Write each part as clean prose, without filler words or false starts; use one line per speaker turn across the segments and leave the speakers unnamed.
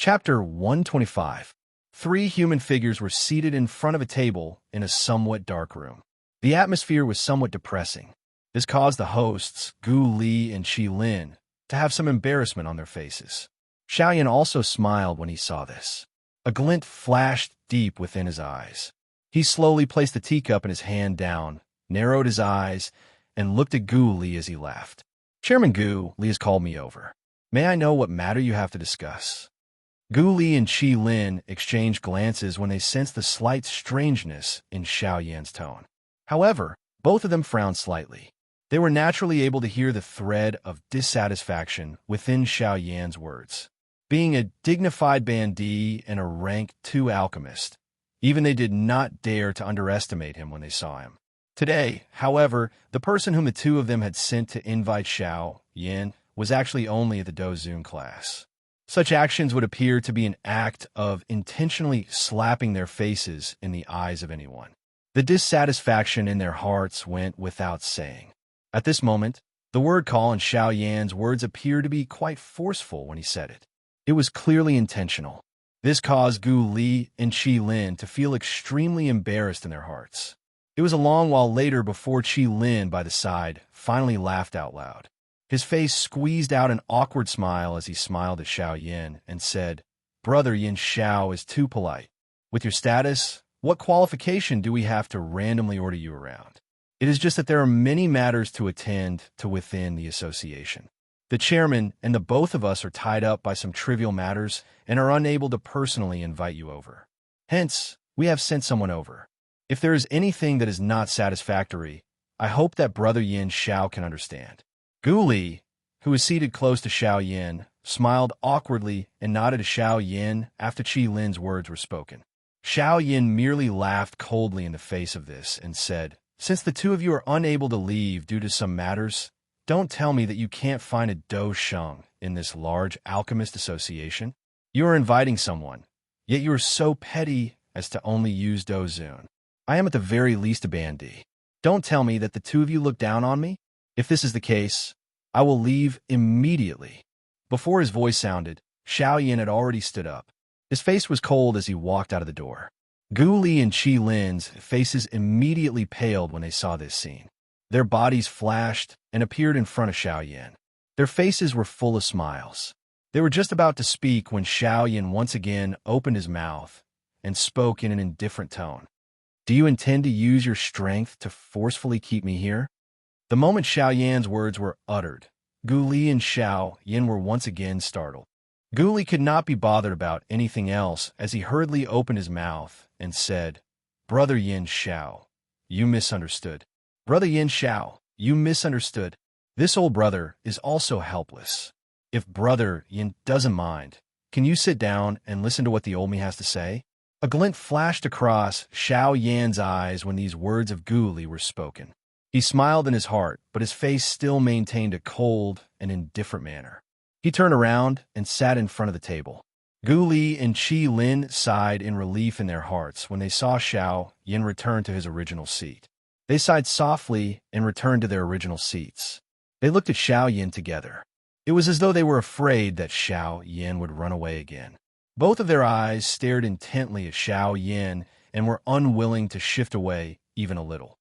Chapter 125. Three human figures were seated in front of a table in a somewhat dark room. The atmosphere was somewhat depressing. This caused the hosts, Gu Li and Qi Lin, to have some embarrassment on their faces. Xiaoyan also smiled when he saw this. A glint flashed deep within his eyes. He slowly placed the teacup in his hand down, narrowed his eyes, and looked at Gu Li as he laughed. "Chairman Gu Li has called me over. May I know what matter you have to discuss?" Gu Li and Qi Lin exchanged glances when they sensed the slight strangeness in Xiaoyan's tone. However, both of them frowned slightly. They were naturally able to hear the thread of dissatisfaction within Xiaoyan's words. Being a dignified bandit and a rank 2 alchemist, even they did not dare to underestimate him when they saw him. Today, however, the person whom the two of them had sent to invite Xiaoyan was actually only at the Dozun class. Such actions would appear to be an act of intentionally slapping their faces in the eyes of anyone. The dissatisfaction in their hearts went without saying. At this moment, the word call in Xiaoyan's words appeared to be quite forceful when he said it. It was clearly intentional. This caused Gu Li and Qi Lin to feel extremely embarrassed in their hearts. It was a long while later before Qi Lin, by the side, finally laughed out loud. His face squeezed out an awkward smile as he smiled at Xiaoyan and said, "Brother Yin Xiao is too polite. With your status, what qualification do we have to randomly order you around? It is just that there are many matters to attend to within the association. The chairman and the both of us are tied up by some trivial matters and are unable to personally invite you over. Hence, we have sent someone over. If there is anything that is not satisfactory, I hope that Brother Yin Xiao can understand." Gu Li, who was seated close to Xiaoyan, smiled awkwardly and nodded to Xiaoyan after Qi Lin's words were spoken. Xiaoyan merely laughed coldly in the face of this and said, "Since the two of you are unable to leave due to some matters, don't tell me that you can't find a Do Sheng in this large alchemist association. You are inviting someone, yet you are so petty as to only use Dozun. I am at the very least a bandit. Don't tell me that the two of you look down on me. If this is the case, I will leave immediately." Before his voice sounded, Xiaoyan had already stood up. His face was cold as he walked out of the door. Gu Li and Qi Lin's faces immediately paled when they saw this scene. Their bodies flashed and appeared in front of Xiaoyan. Their faces were full of smiles. They were just about to speak when Xiaoyan once again opened his mouth and spoke in an indifferent tone. "Do you intend to use your strength to forcefully keep me here?" The moment Xiaoyan's words were uttered, Gu Li and Xiaoyan were once again startled. Gu Li could not be bothered about anything else as he hurriedly opened his mouth and said, "Brother Yin Xiao, you misunderstood. Brother Yin Xiao, you misunderstood. This old brother is also helpless. If Brother Yin doesn't mind, can you sit down and listen to what the old me has to say?" A glint flashed across Xiaoyan's eyes when these words of Gu Li were spoken. He smiled in his heart, but his face still maintained a cold and indifferent manner. He turned around and sat in front of the table. Gu Li and Qi Lin sighed in relief in their hearts when they saw Xiaoyan return to his original seat. They sighed softly and returned to their original seats. They looked at Xiaoyan together. It was as though they were afraid that Xiaoyan would run away again. Both of their eyes stared intently at Xiaoyan and were unwilling to shift away even a little.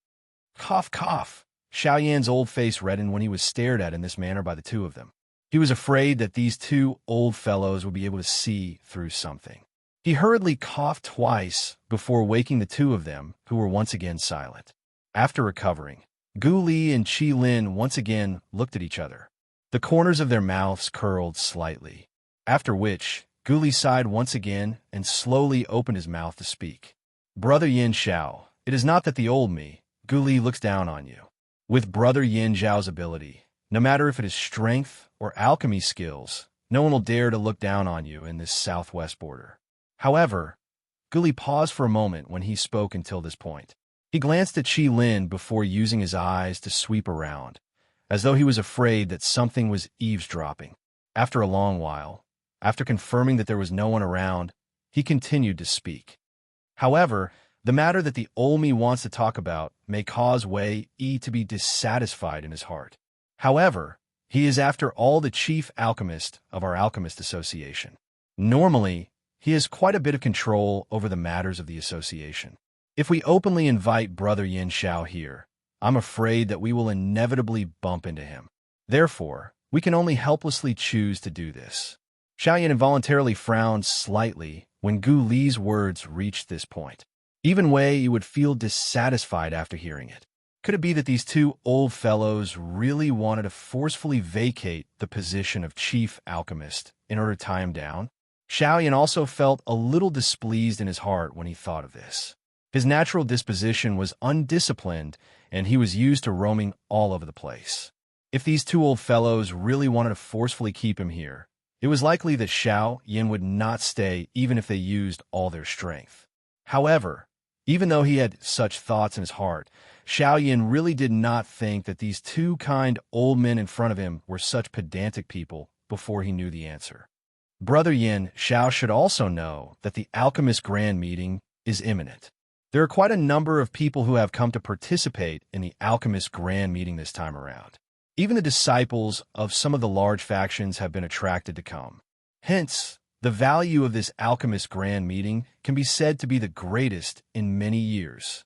Cough, cough. Xiaoyan's old face reddened when he was stared at in this manner by the two of them. He was afraid that these two old fellows would be able to see through something. He hurriedly coughed twice before waking the two of them, who were once again silent. After recovering, Gu Li and Qi Lin once again looked at each other. The corners of their mouths curled slightly, after which Gu Li sighed once again and slowly opened his mouth to speak. "Brother Yin Xiao, it is not that the old me, Gu Li, looks down on you. With Brother Yin Xiao's ability, no matter if it is strength or alchemy skills, no one will dare to look down on you in this southwest border." However, Gu Li paused for a moment when he spoke until this point. He glanced at Qi Lin before using his eyes to sweep around, as though he was afraid that something was eavesdropping. After a long while, after confirming that there was no one around, he continued to speak. "However, the matter that the Olmi wants to talk about may cause Wei Yi to be dissatisfied in his heart. However, he is after all the chief alchemist of our alchemist association. Normally, he has quite a bit of control over the matters of the association. If we openly invite Brother Yin Xiao here, I'm afraid that we will inevitably bump into him. Therefore, we can only helplessly choose to do this. Xiao Yin involuntarily frowned slightly when Gu Li's words reached this point. Even Wei Yi would feel dissatisfied after hearing it. Could it be that these two old fellows really wanted to forcefully vacate the position of chief alchemist in order to tie him down? Xiao Yin also felt a little displeased in his heart when he thought of this. His natural disposition was undisciplined, and he was used to roaming all over the place. If these two old fellows really wanted to forcefully keep him here, it was likely that Xiao Yin would not stay even if they used all their strength. However, even though he had such thoughts in his heart, Xiao Yin really did not think that these two kind old men in front of him were such pedantic people before he knew the answer. Brother Yin Xiao should also know that the Alchemist Grand Meeting is imminent. There are quite a number of people who have come to participate in the Alchemist Grand Meeting this time around. Even the disciples of some of the large factions have been attracted to come. Hence, the value of this Alchemist Grand Meeting can be said to be the greatest in many years.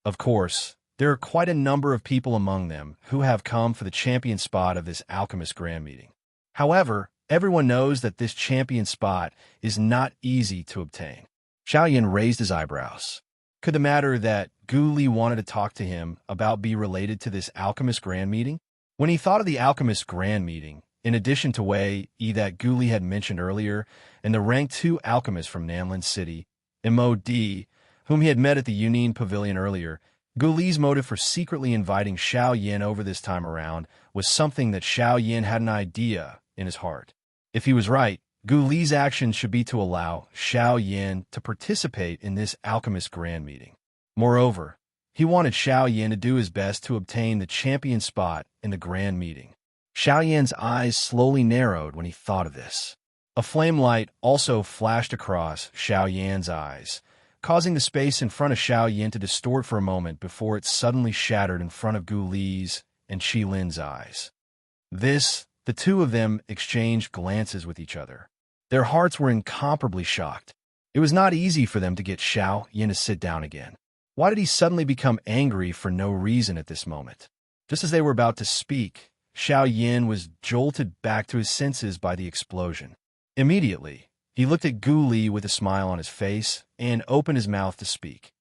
Of course, there are quite a number of people among them who have come for the champion spot of this Alchemist Grand Meeting. However, everyone knows that this champion spot is not easy to obtain. Xiao Yin raised his eyebrows. Could the matter that Gu Li wanted to talk to him about be related to this Alchemist Grand Meeting? When he thought of the Alchemist Grand Meeting, in addition to Wei Yi that Gu Li had mentioned earlier, and the rank 2 alchemist from Nanlin City, Mo Di, whom he had met at the Yunin Pavilion earlier, Gu Li's motive for secretly inviting Xiao Yin over this time around was something that Xiao Yin had an idea in his heart. If he was right, Gu Li's actions should be to allow Xiao Yin to participate in this Alchemist Grand Meeting. Moreover, he wanted Xiao Yin to do his best to obtain the champion spot in the Grand Meeting. Xiao Yin's eyes slowly narrowed when he thought of this. A flame light also flashed across Xiao Yan's eyes, causing the space in front of Xiao Yin to distort for a moment before it suddenly shattered in front of Gu Li's and Qi Lin's eyes. The two of them exchanged glances with each other. Their hearts were incomparably shocked. It was not easy for them to get Xiao Yin to sit down again. Why did he suddenly become angry for no reason at this moment? Just as they were about to speak, Xiao Yin was jolted back to his senses by the explosion. Immediately, he looked at Gu Li with a smile on his face and opened his mouth to speak.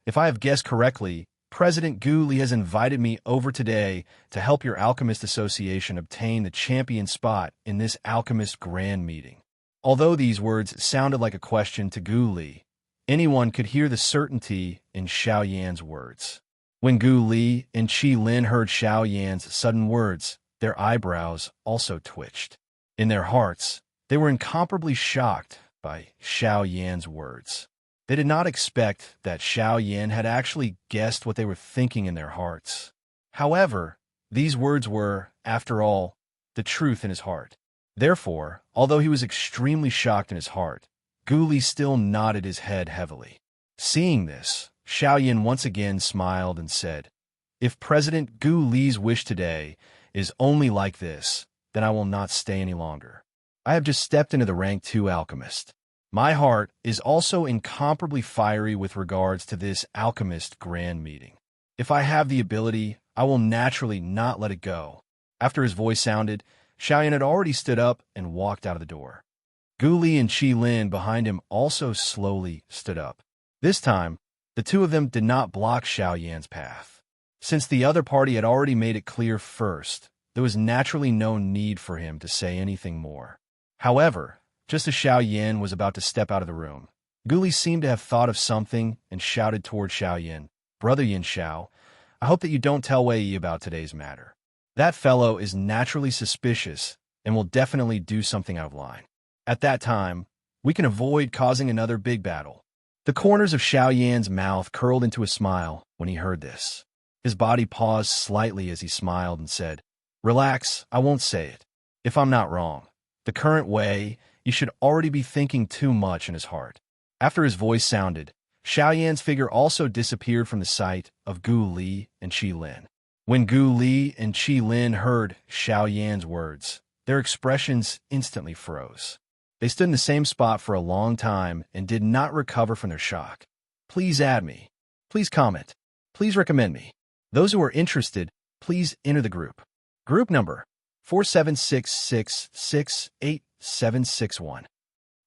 If I have guessed correctly, President Gu Li has invited me over today to help your Alchemist Association obtain the champion spot in this Alchemist Grand Meeting. Although these words sounded like a question to Gu Li, anyone could hear the certainty in Xiao Yan's words. When Gu Li and Qi Lin heard Xiao Yan's sudden words, their eyebrows also twitched. In their hearts, they were incomparably shocked by Xiao Yan's words. They did not expect that Xiao Yan had actually guessed what they were thinking in their hearts. However, these words were, after all, the truth in his heart. Therefore, although he was extremely shocked in his heart, Gu Li still nodded his head heavily. Seeing this, Xiao Yan once again smiled and said, "If President Gu Li's wish today is only like this, then I will not stay any longer. I have just stepped into the rank 2 alchemist. My heart is also incomparably fiery with regards to this Alchemist Grand Meeting. If I have the ability, I will naturally not let it go." After his voice sounded, Xiao Yan had already stood up and walked out of the door. Gu Li and Qi Lin behind him also slowly stood up. This time, the two of them did not block Xiao Yan's path. Since the other party had already made it clear first, there was naturally no need for him to say anything more. However, just as Xiao Yan was about to step out of the room, Gu Li seemed to have thought of something and shouted toward Xiao Yan, "Brother Yin Xiao, I hope that you don't tell Wei Yi about today's matter. That fellow is naturally suspicious and will definitely do something out of line. At that time, we can avoid causing another big battle." The corners of Xiao Yan's mouth curled into a smile when he heard this. His body paused slightly as he smiled and said, "Relax, I won't say it. If I'm not wrong, the current Wei Yi should already be thinking too much in his heart." After his voice sounded, Xiao Yan's figure also disappeared from the sight of Gu Li and Qi Lin. When Gu Li and Qi Lin heard Xiao Yan's words, their expressions instantly froze. They stood in the same spot for a long time and did not recover from their shock. Please add me. Please comment. Please recommend me. Those who are interested, please enter the group. Group number 476668761.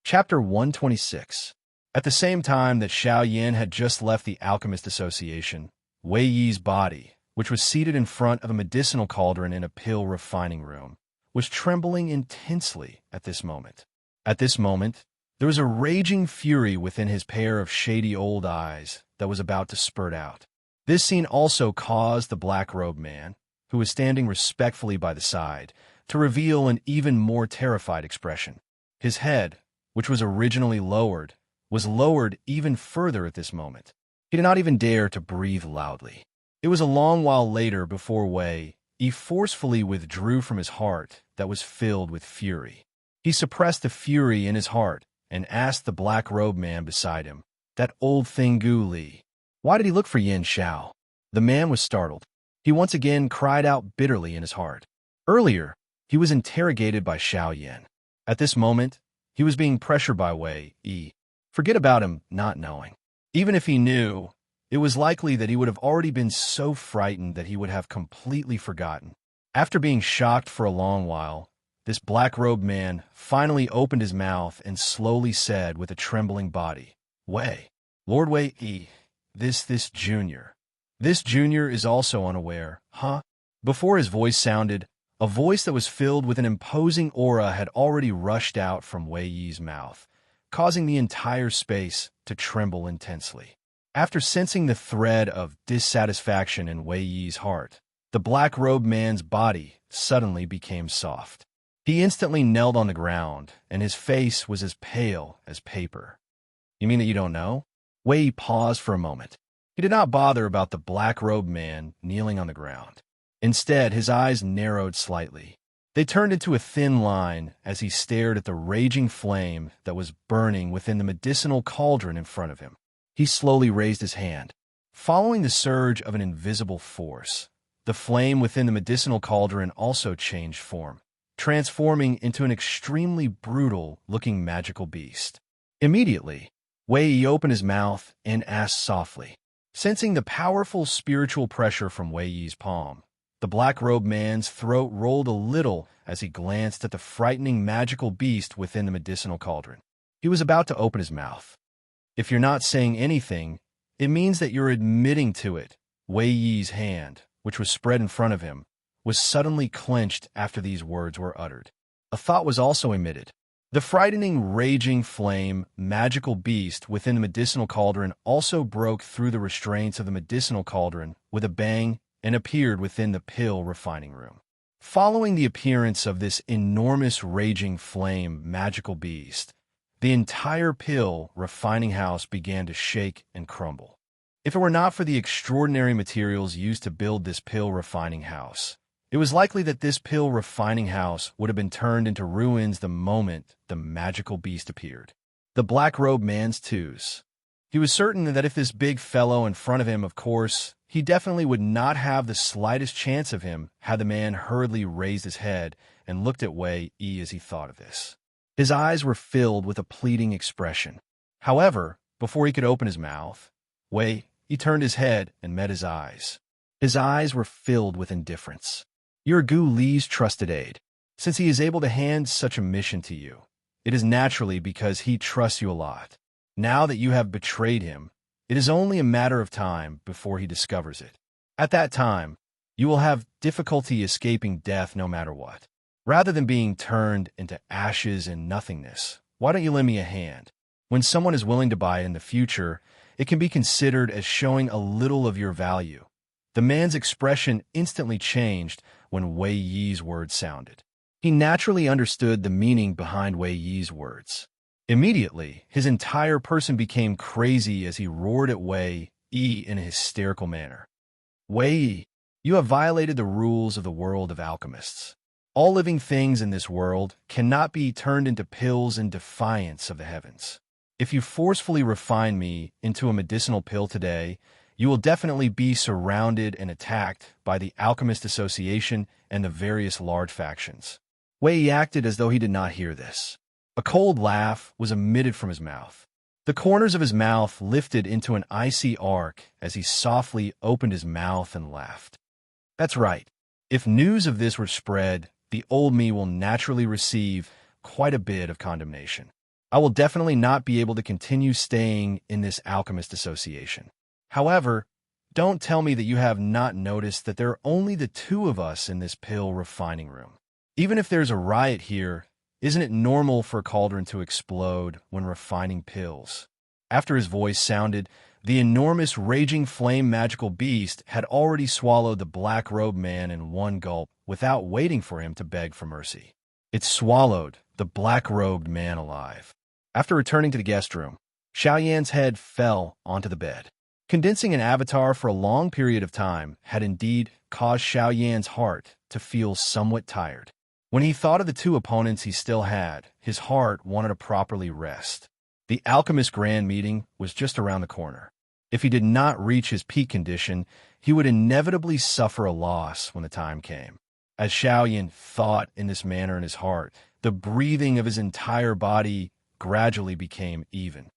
Chapter 126. At the same time that Xiao Yin had just left the Alchemist Association, Wei Yi's body, which was seated in front of a medicinal cauldron in a pill refining room, was trembling intensely at this moment. At this moment, there was a raging fury within his pair of shady old eyes that was about to spurt out. This scene also caused the black-robed man, who was standing respectfully by the side, to reveal an even more terrified expression. His head, which was originally lowered, was lowered even further at this moment. He did not even dare to breathe loudly. It was a long while later before Wei Yi forcefully withdrew from his heart that was filled with fury. He suppressed the fury in his heart and asked the black-robed man beside him, that old thing Gu Li, why did he look for Yin Xiao? The man was startled. He once again cried out bitterly in his heart. Earlier, he was interrogated by Xiao Yin. At this moment, he was being pressured by Wei Yi. Forget about him not knowing. Even if he knew, it was likely that he would have already been so frightened that he would have completely forgotten. After being shocked for a long while, this black-robed man finally opened his mouth and slowly said with a trembling body, Wei, Lord Wei Yi, this junior. This junior is also unaware, huh? Before his voice sounded, a voice that was filled with an imposing aura had already rushed out from Wei Yi's mouth, causing the entire space to tremble intensely. After sensing the thread of dissatisfaction in Wei Yi's heart, the black-robed man's body suddenly became soft. He instantly knelt on the ground, and his face was as pale as paper. You mean that you don't know? Wei Yi paused for a moment. He did not bother about the black-robed man kneeling on the ground. Instead, his eyes narrowed slightly. They turned into a thin line as he stared at the raging flame that was burning within the medicinal cauldron in front of him. He slowly raised his hand. Following the surge of an invisible force, the flame within the medicinal cauldron also changed form, transforming into an extremely brutal-looking magical beast. Immediately, Wei Yi opened his mouth and asked softly. Sensing the powerful spiritual pressure from Wei Yi's palm, the black-robed man's throat rolled a little as he glanced at the frightening magical beast within the medicinal cauldron. He was about to open his mouth. If you're not saying anything, it means that you're admitting to it. Wei Yi's hand, which was spread in front of him, was suddenly clenched after these words were uttered. A thought was also emitted. The frightening, raging flame, magical beast within the medicinal cauldron also broke through the restraints of the medicinal cauldron with a bang and appeared within the pill refining room. Following the appearance of this enormous raging flame magical beast, the entire pill refining house began to shake and crumble. If it were not for the extraordinary materials used to build this pill refining house, it was likely that this pill refining house would have been turned into ruins the moment the magical beast appeared. The black-robed man's twos. He was certain that if this big fellow in front of him, of course, he definitely would not have the slightest chance of him had the man hurriedly raised his head and looked at Wei Yi as he thought of this. His eyes were filled with a pleading expression. However, before he could open his mouth, Wei Yi turned his head and met his eyes. His eyes were filled with indifference. You're Gu Li's trusted aide. Since he is able to hand such a mission to you, it is naturally because he trusts you a lot. Now that you have betrayed him, it is only a matter of time before he discovers it. At that time, you will have difficulty escaping death no matter what. Rather than being turned into ashes and nothingness, why don't you lend me a hand? When someone is willing to buy in the future, it can be considered as showing a little of your value. The man's expression instantly changed when Wei Yi's words sounded. He naturally understood the meaning behind Wei Yi's words. Immediately, his entire person became crazy as he roared at Wei Yi in a hysterical manner. Wei Yi, you have violated the rules of the world of alchemists. All living things in this world cannot be turned into pills in defiance of the heavens. If you forcefully refine me into a medicinal pill today, you will definitely be surrounded and attacked by the Alchemist Association and the various large factions. Wei Yi acted as though he did not hear this. A cold laugh was emitted from his mouth. The corners of his mouth lifted into an icy arc as he softly opened his mouth and laughed. That's right. If news of this were spread, the old me will naturally receive quite a bit of condemnation. I will definitely not be able to continue staying in this alchemist association. However, don't tell me that you have not noticed that there are only the two of us in this pill refining room. Even if there's a riot here, isn't it normal for a cauldron to explode when refining pills? After his voice sounded, the enormous raging flame magical beast had already swallowed the black-robed man in one gulp without waiting for him to beg for mercy. It swallowed the black-robed man alive. After returning to the guest room, Xiaoyan's head fell onto the bed. Condensing an avatar for a long period of time had indeed caused Xiaoyan's heart to feel somewhat tired. When he thought of the two opponents he still had, his heart wanted to properly rest. The Alchemist Grand Meeting was just around the corner. If he did not reach his peak condition, he would inevitably suffer a loss when the time came. As Xiaoyan thought in this manner in his heart, the breathing of his entire body gradually became even.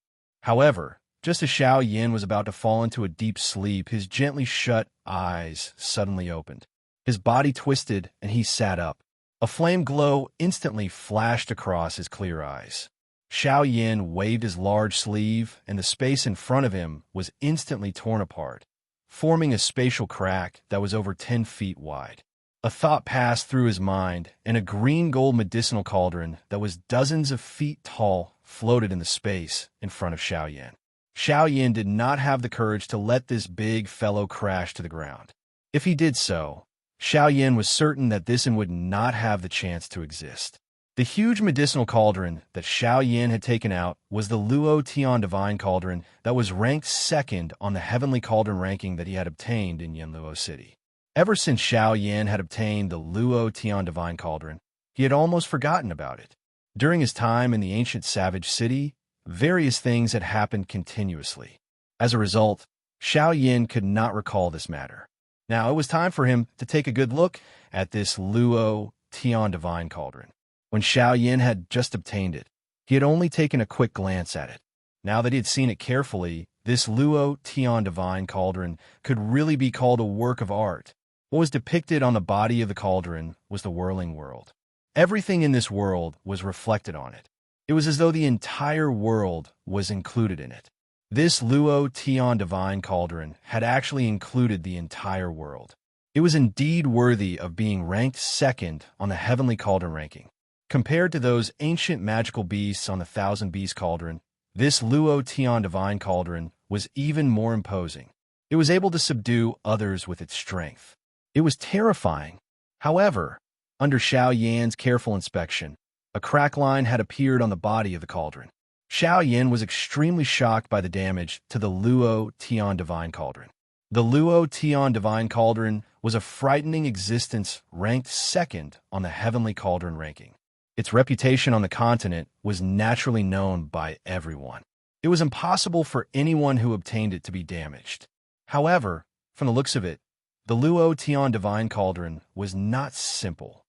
However, just as Xiaoyan was about to fall into a deep sleep, his gently shut eyes suddenly opened. His body twisted and he sat up. A flame glow instantly flashed across his clear eyes. Xiaoyan waved his large sleeve, and the space in front of him was instantly torn apart, forming a spatial crack that was over 10 feet wide. A thought passed through his mind, and a green-gold medicinal cauldron that was dozens of feet tall floated in the space in front of Xiaoyan. Xiaoyan did not have the courage to let this big fellow crash to the ground. If he did so, Xiaoyan was certain that this would not have the chance to exist. The huge medicinal cauldron that Xiaoyan had taken out was the Luo Tian Divine Cauldron that was ranked second on the Heavenly Cauldron ranking that he had obtained in Yanluo City. Ever since Xiaoyan had obtained the Luo Tian Divine Cauldron, he had almost forgotten about it. During his time in the ancient savage city, various things had happened continuously. As a result, Xiaoyan could not recall this matter. Now it was time for him to take a good look at this Luo Tian Divine Cauldron. When Xiaoyan had just obtained it, he had only taken a quick glance at it. Now that he had seen it carefully, this Luo Tian Divine Cauldron could really be called a work of art. What was depicted on the body of the cauldron was the whirling world. Everything in this world was reflected on it. It was as though the entire world was included in it. This Luo Tian Divine Cauldron had actually included the entire world. It was indeed worthy of being ranked second on the Heavenly Cauldron ranking. Compared to those ancient magical beasts on the Thousand Beast Cauldron, this Luo Tian Divine Cauldron was even more imposing. It was able to subdue others with its strength. It was terrifying. However, under Xiaoyan's careful inspection, a crack line had appeared on the body of the cauldron. Xiaoyan was extremely shocked by the damage to the Luo Tian Divine Cauldron. The Luo Tian Divine Cauldron was a frightening existence ranked second on the Heavenly Cauldron ranking. Its reputation on the continent was naturally known by everyone. It was impossible for anyone who obtained it to be damaged. However, from the looks of it, the Luo Tian Divine Cauldron was not simple.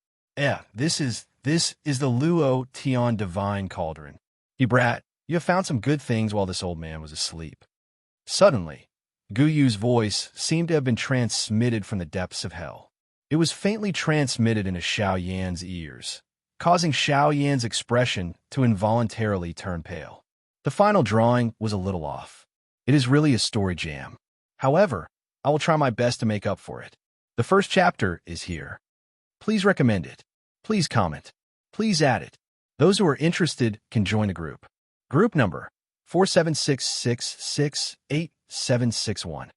This is the Luo Tian Divine Cauldron. "Hey, brat, you have found some good things while this old man was asleep." Suddenly, Guyu's voice seemed to have been transmitted from the depths of hell. It was faintly transmitted into Xiaoyan's ears, causing Xiaoyan's expression to involuntarily turn pale. The final drawing was a little off. It is really a story jam. However, I will try my best to make up for it. The first chapter is here. Please recommend it. Please comment. Please add it. Those who are interested can join the group. Group number 4766688761.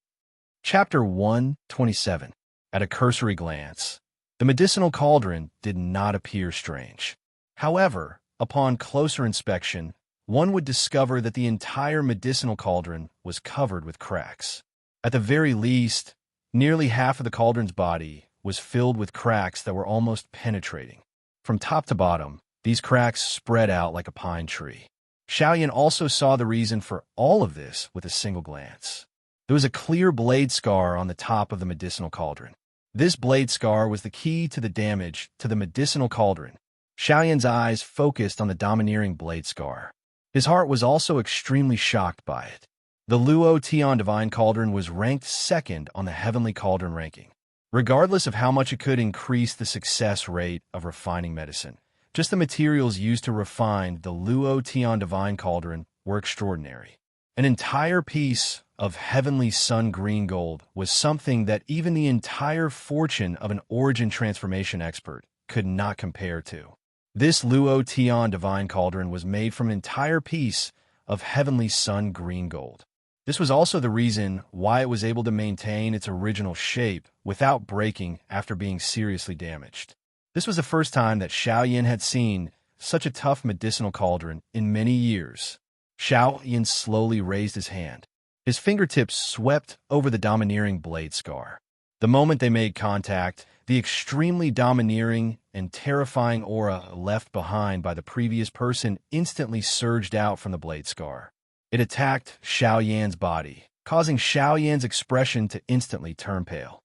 Chapter 127. At a cursory glance, the medicinal cauldron did not appear strange. However, upon closer inspection, one would discover that the entire medicinal cauldron was covered with cracks. At the very least, nearly half of the cauldron's body was filled with cracks that were almost penetrating. From top to bottom, these cracks spread out like a pine tree. Xiaoyan also saw the reason for all of this with a single glance. There was a clear blade scar on the top of the medicinal cauldron. This blade scar was the key to the damage to the medicinal cauldron. Xiaoyan's eyes focused on the domineering blade scar. His heart was also extremely shocked by it. The Luo Tian Divine Cauldron was ranked second on the Heavenly Cauldron ranking, regardless of how much it could increase the success rate of refining medicine. Just the materials used to refine the Luo Tian Divine Cauldron were extraordinary. An entire piece of heavenly sun green gold was something that even the entire fortune of an origin transformation expert could not compare to. This Luo Tian Divine Cauldron was made from an entire piece of heavenly sun green gold. This was also the reason why it was able to maintain its original shape without breaking after being seriously damaged. This was the first time that Xiaoyan had seen such a tough medicinal cauldron in many years. Xiaoyan slowly raised his hand. His fingertips swept over the domineering blade scar. The moment they made contact, the extremely domineering and terrifying aura left behind by the previous person instantly surged out from the blade scar. It attacked Xiaoyan's body, causing Xiaoyan's expression to instantly turn pale.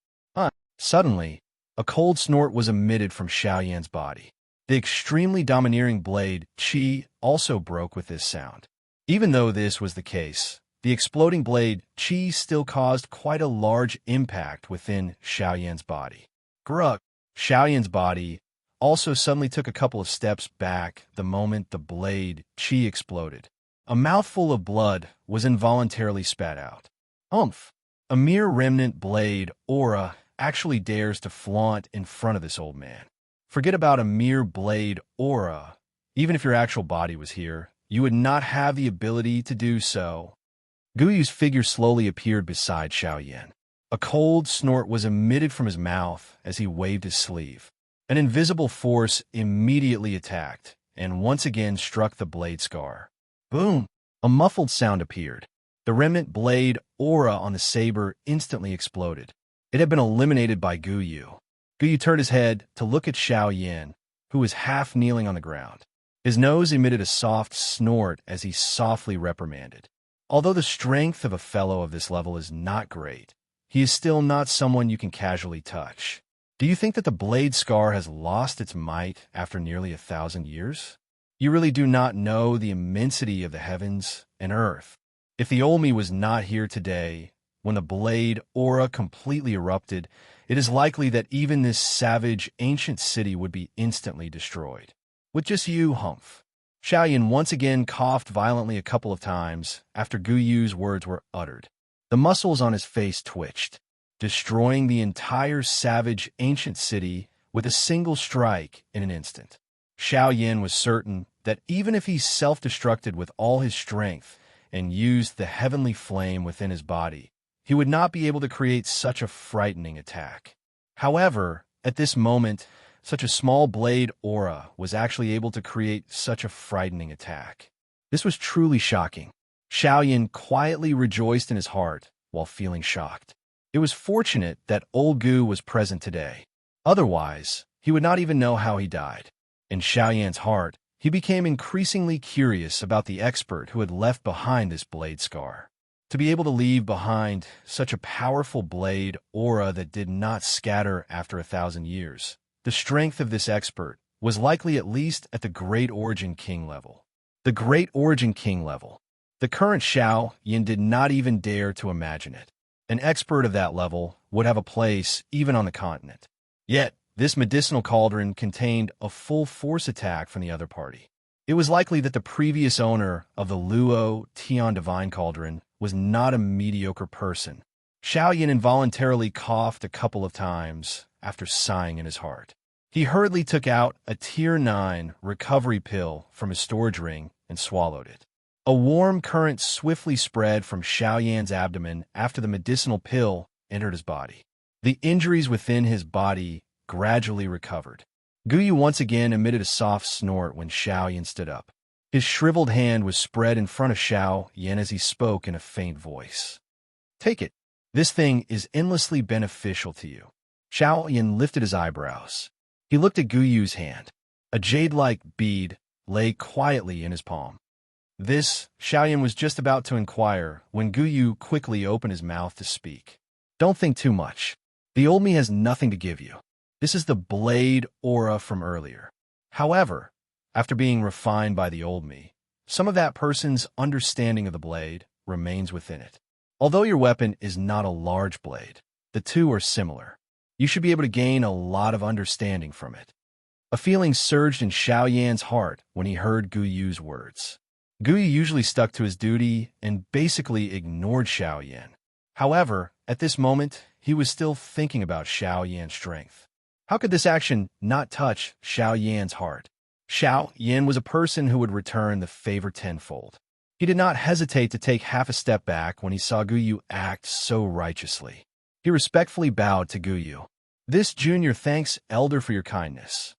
Suddenly, a cold snort was emitted from Xiaoyan's body. The extremely domineering blade, Qi, also broke with this sound. Even though this was the case, the exploding blade, Qi, still caused quite a large impact within Xiaoyan's body. Gruk! Xiaoyan's body also suddenly took a couple of steps back the moment the blade, Qi, exploded. A mouthful of blood was involuntarily spat out. Umph! A mere remnant blade, aura, actually dares to flaunt in front of this old man. Forget about a mere blade, aura. Even if your actual body was here, you would not have the ability to do so. Guyu's figure slowly appeared beside Xiaoyan. A cold snort was emitted from his mouth as he waved his sleeve. An invisible force immediately attacked and once again struck the blade scar. Boom! A muffled sound appeared. The remnant blade aura on the saber instantly exploded. It had been eliminated by Guyu. Guyu turned his head to look at Xiaoyan, who was half kneeling on the ground. His nose emitted a soft snort as he softly reprimanded. Although the strength of a fellow of this level is not great, he is still not someone you can casually touch. Do you think that the blade scar has lost its might after nearly 1,000 years? You really do not know the immensity of the heavens and earth. If the Olmi was not here today, when the blade aura completely erupted, it is likely that even this savage ancient city would be instantly destroyed. With just you, Humph. Xiaoyan once again coughed violently a couple of times after Guyu's words were uttered. The muscles on his face twitched, destroying the entire savage ancient city with a single strike in an instant. Xiaoyan was certain that even if he self-destructed with all his strength and used the heavenly flame within his body, he would not be able to create such a frightening attack. However, at this moment, such a small blade aura was actually able to create such a frightening attack. This was truly shocking. Xiaoyan quietly rejoiced in his heart while feeling shocked. It was fortunate that old Gu was present today. Otherwise, he would not even know how he died. In Xiaoyan's heart, he became increasingly curious about the expert who had left behind this blade scar. To be able to leave behind such a powerful blade aura that did not scatter after 1,000 years, the strength of this expert was likely at least at the Great Origin King level. The Great Origin King level. The current Xiaoyan did not even dare to imagine it. An expert of that level would have a place even on the continent. Yet, this medicinal cauldron contained a full force attack from the other party. It was likely that the previous owner of the Luo Tian Divine Cauldron was not a mediocre person. Xiaoyan involuntarily coughed a couple of times after sighing in his heart. He hurriedly took out a Tier 9 recovery pill from his storage ring and swallowed it. A warm current swiftly spread from Xiaoyan's abdomen after the medicinal pill entered his body. The injuries within his body gradually recovered. Guyu once again emitted a soft snort when Xiaoyan stood up. His shriveled hand was spread in front of Xiaoyan as he spoke in a faint voice. Take it. This thing is endlessly beneficial to you. Xiaoyan lifted his eyebrows. He looked at Guyu's hand. A jade-like bead lay quietly in his palm. This, Xiaoyan was just about to inquire when Guyu quickly opened his mouth to speak. Don't think too much. The old me has nothing to give you. This is the blade aura from earlier. However, after being refined by the old me, some of that person's understanding of the blade remains within it. Although your weapon is not a large blade, the two are similar. You should be able to gain a lot of understanding from it. A feeling surged in Xiao Yan's heart when he heard Gu Yu's words. Gu Yu usually stuck to his duty and basically ignored Xiao Yan. However, at this moment, he was still thinking about Xiao Yan's strength. How could this action not touch Xiao Yan's heart? Xiao Yan was a person who would return the favor tenfold. He did not hesitate to take half a step back when he saw Gu Yu act so righteously. He respectfully bowed to Gu Yu. "This junior thanks elder for your kindness."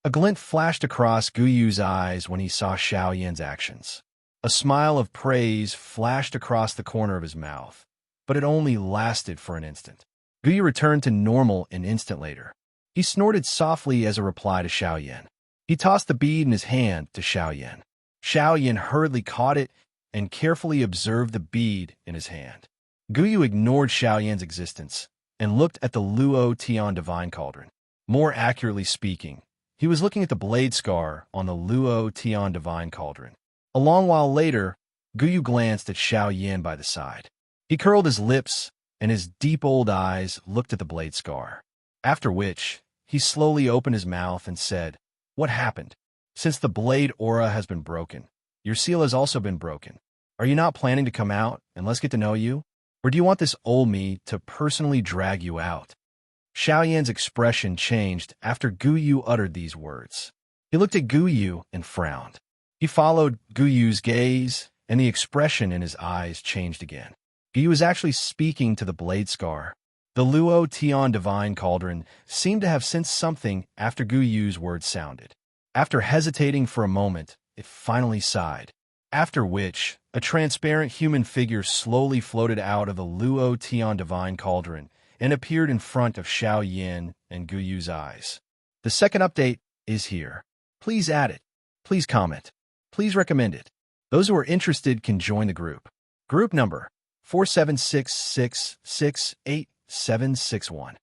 A glint flashed across Gu Yu's eyes when he saw Xiao Yan's actions. A smile of praise flashed across the corner of his mouth, but it only lasted for an instant. Gu Yu returned to normal an instant later. He snorted softly as a reply to Xiao Yan. He tossed the bead in his hand to Xiao Yan. Xiao Yan hurriedly caught it and carefully observed the bead in his hand. Gu Yu ignored Xiao Yan's existence and looked at the Luo Tian Divine Cauldron. More accurately speaking, he was looking at the blade scar on the Luo Tian Divine Cauldron. A long while later, Gu Yu glanced at Xiao Yan by the side. He curled his lips, and his deep old eyes looked at the blade scar. After which, he slowly opened his mouth and said, "What happened? Since the blade aura has been broken, your seal has also been broken. Are you not planning to come out and let's get to know you? Or do you want this old me to personally drag you out?" Xiao Yan's expression changed after Gu Yu uttered these words. He looked at Gu Yu and frowned. He followed Gu Yu's gaze, and the expression in his eyes changed again. Gu Yu was actually speaking to the blade scar. The Luo Tian Divine Cauldron seemed to have sensed something after Gu Yu's words sounded. After hesitating for a moment, it finally sighed, after which a transparent human figure slowly floated out of the Luo Tian Divine Cauldron and appeared in front of Xiao Yan and Gu Yu's eyes. The second update is here. Please add it. Please comment. Please recommend it. Those who are interested can join the group. Group number 476668761.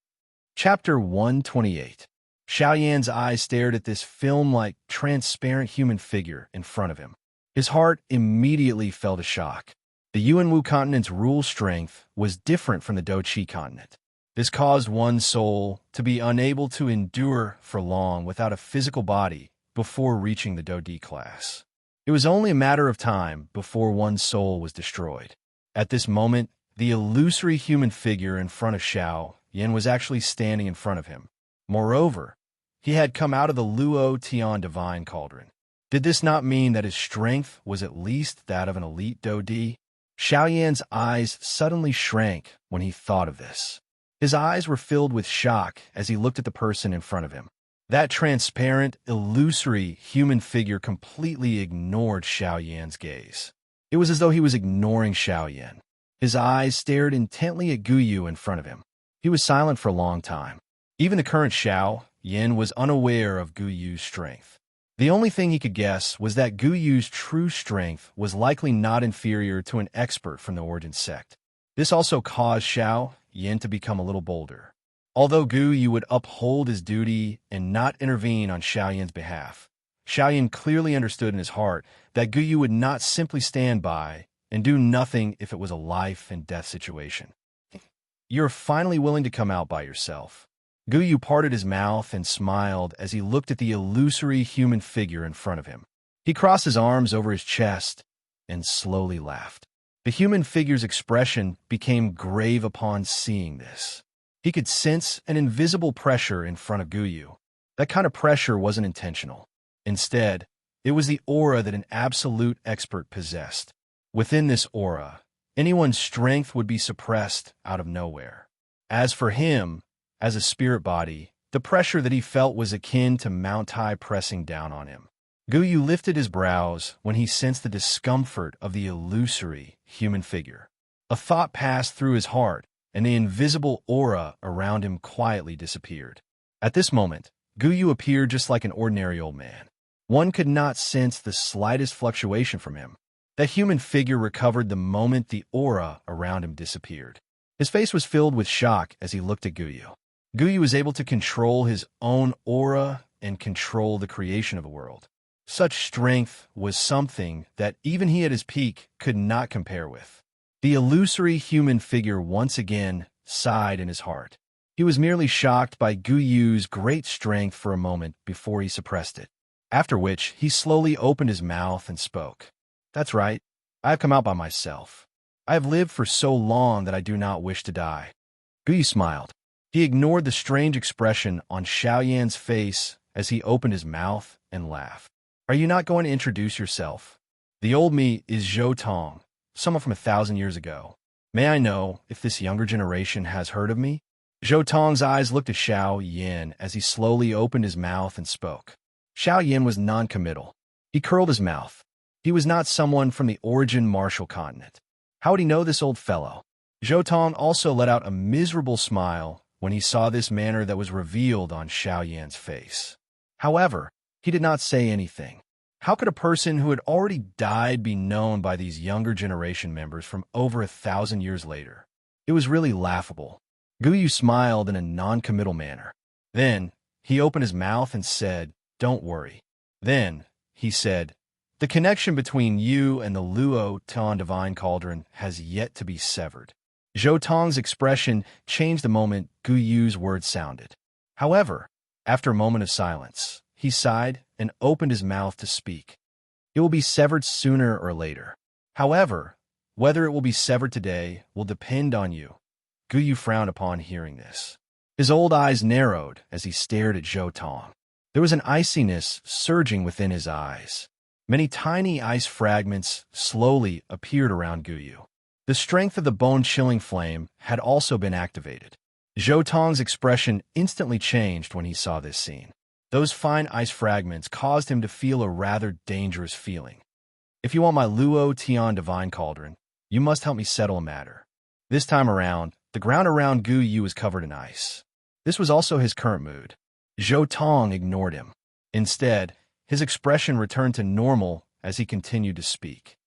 Chapter 128. Xiao Yan's eyes stared at this film-like, transparent human figure in front of him. His heart immediately felt a shock. The Yuanwu continent's rule strength was different from the Doqi continent. This caused one's soul to be unable to endure for long without a physical body before reaching the Dodi class. It was only a matter of time before one's soul was destroyed. At this moment, the illusory human figure in front of Xiao Yan was actually standing in front of him. Moreover, he had come out of the Luo Tian Divine Cauldron. Did this not mean that his strength was at least that of an elite Dodi? Xiao Yan's eyes suddenly shrank when he thought of this. His eyes were filled with shock as he looked at the person in front of him. That transparent, illusory human figure completely ignored Xiao Yan's gaze. It was as though he was ignoring Xiao Yan. His eyes stared intently at Gu Yu in front of him. He was silent for a long time. Even the current Xiao Yan was unaware of Gu Yu's strength. The only thing he could guess was that Gu Yu's true strength was likely not inferior to an expert from the Origin sect. This also caused Xiao Yan to become a little bolder. Although Gu Yu would uphold his duty and not intervene on Xiao Yan's behalf, Xiao Yan clearly understood in his heart that Gu Yu would not simply stand by and do nothing if it was a life and death situation. "You're finally willing to come out by yourself." Gu Yu parted his mouth and smiled as he looked at the illusory human figure in front of him. He crossed his arms over his chest and slowly laughed. The human figure's expression became grave upon seeing this. He could sense an invisible pressure in front of Gu Yu. That kind of pressure wasn't intentional. Instead, it was the aura that an absolute expert possessed. Within this aura, anyone's strength would be suppressed out of nowhere. As for him, as a spirit body, the pressure that he felt was akin to Mount Tai pressing down on him. Gu Yu lifted his brows when he sensed the discomfort of the illusory human figure. A thought passed through his heart, and the invisible aura around him quietly disappeared. At this moment, Gu Yu appeared just like an ordinary old man. One could not sense the slightest fluctuation from him. That human figure recovered the moment the aura around him disappeared. His face was filled with shock as he looked at Gu Yu. Gu Yu was able to control his own aura and control the creation of a world. Such strength was something that even he at his peak could not compare with. The illusory human figure once again sighed in his heart. He was merely shocked by Gu Yu's great strength for a moment before he suppressed it, after which he slowly opened his mouth and spoke. "That's right. I have come out by myself. I have lived for so long that I do not wish to die." Gu Yu smiled. He ignored the strange expression on Xiaoyan's face as he opened his mouth and laughed. "Are you not going to introduce yourself? The old me is Zhou Tong, someone from 1,000 years ago. May I know if this younger generation has heard of me?" Zhou Tong's eyes looked at Xiao Yan as he slowly opened his mouth and spoke. Xiao Yan was non-committal. He curled his mouth. He was not someone from the origin martial continent. How would he know this old fellow? Zhou Tong also let out a miserable smile when he saw this manner that was revealed on Xiao Yan's face. However, he did not say anything. How could a person who had already died be known by these younger generation members from over 1,000 years later? It was really laughable. Gu Yu smiled in a non-committal manner. Then, he opened his mouth and said, "Don't worry." Then, he said, "The connection between you and the Luo Tian Divine Cauldron has yet to be severed." Zhou Tong's expression changed the moment Gu Yu's words sounded. However, after a moment of silence, he sighed and opened his mouth to speak. "It will be severed sooner or later. However, whether it will be severed today will depend on you." Gu Yu frowned upon hearing this. His old eyes narrowed as he stared at Zhou Tong. There was an iciness surging within his eyes. Many tiny ice fragments slowly appeared around Gu Yu. The strength of the bone-chilling flame had also been activated. Zhou Tong's expression instantly changed when he saw this scene. Those fine ice fragments caused him to feel a rather dangerous feeling. "If you want my Luo Tian Divine Cauldron, you must help me settle a matter." This time around, the ground around Gu Yu was covered in ice. This was also his current mood. Zhou Tong ignored him. Instead, his expression returned to normal as he continued to speak.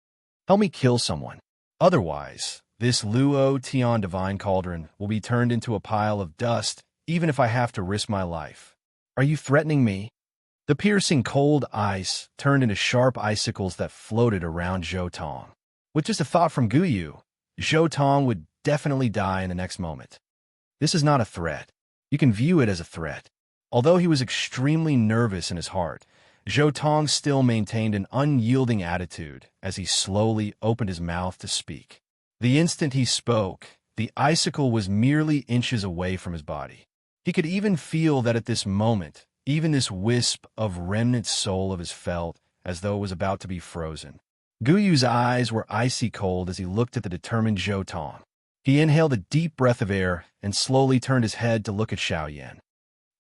"Help me kill someone. Otherwise, this Luo Tian Divine Cauldron will be turned into a pile of dust, even if I have to risk my life. Are you threatening me?" The piercing cold ice turned into sharp icicles that floated around Zhou Tong. With just a thought from Gu Yu, Zhou Tong would definitely die in the next moment. This is not a threat. You can view it as a threat. Although he was extremely nervous in his heart, Zhou Tong still maintained an unyielding attitude as he slowly opened his mouth to speak. The instant he spoke, the icicle was merely inches away from his body. He could even feel that at this moment, even this wisp of remnant soul of his felt as though it was about to be frozen. Gu Yu's eyes were icy cold as he looked at the determined Zhou Tong. He inhaled a deep breath of air and slowly turned his head to look at Xiao Yan.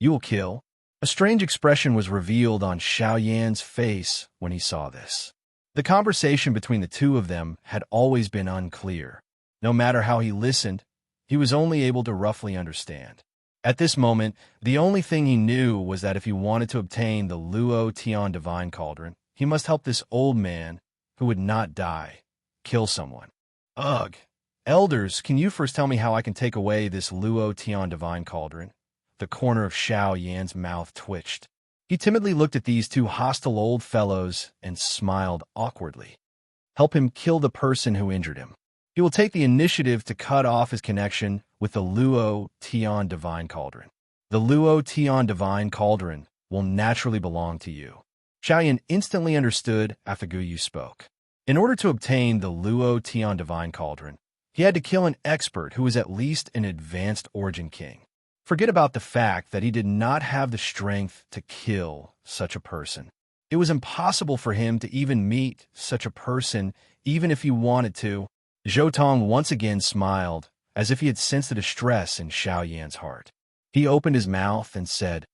"You will kill?" A strange expression was revealed on Xiao Yan's face when he saw this. The conversation between the two of them had always been unclear. No matter how he listened, he was only able to roughly understand. At this moment, the only thing he knew was that if he wanted to obtain the Luo Tian Divine Cauldron, he must help this old man, who would not die, kill someone. "Ugh! Elders, can you first tell me how I can take away this Luo Tian Divine Cauldron?" The corner of Xiao Yan's mouth twitched. He timidly looked at these two hostile old fellows and smiled awkwardly. "Help him kill the person who injured him. He will take the initiative to cut off his connection with the Luo Tian Divine Cauldron. The Luo Tian Divine Cauldron will naturally belong to you." Xiao Yan instantly understood after Gu Yu spoke. In order to obtain the Luo Tian Divine Cauldron, he had to kill an expert who was at least an advanced origin king. Forget about the fact that he did not have the strength to kill such a person. It was impossible for him to even meet such a person, even if he wanted to. Zhou Tong once again smiled, as if he had sensed the distress in Xiao Yan's heart. He opened his mouth and said,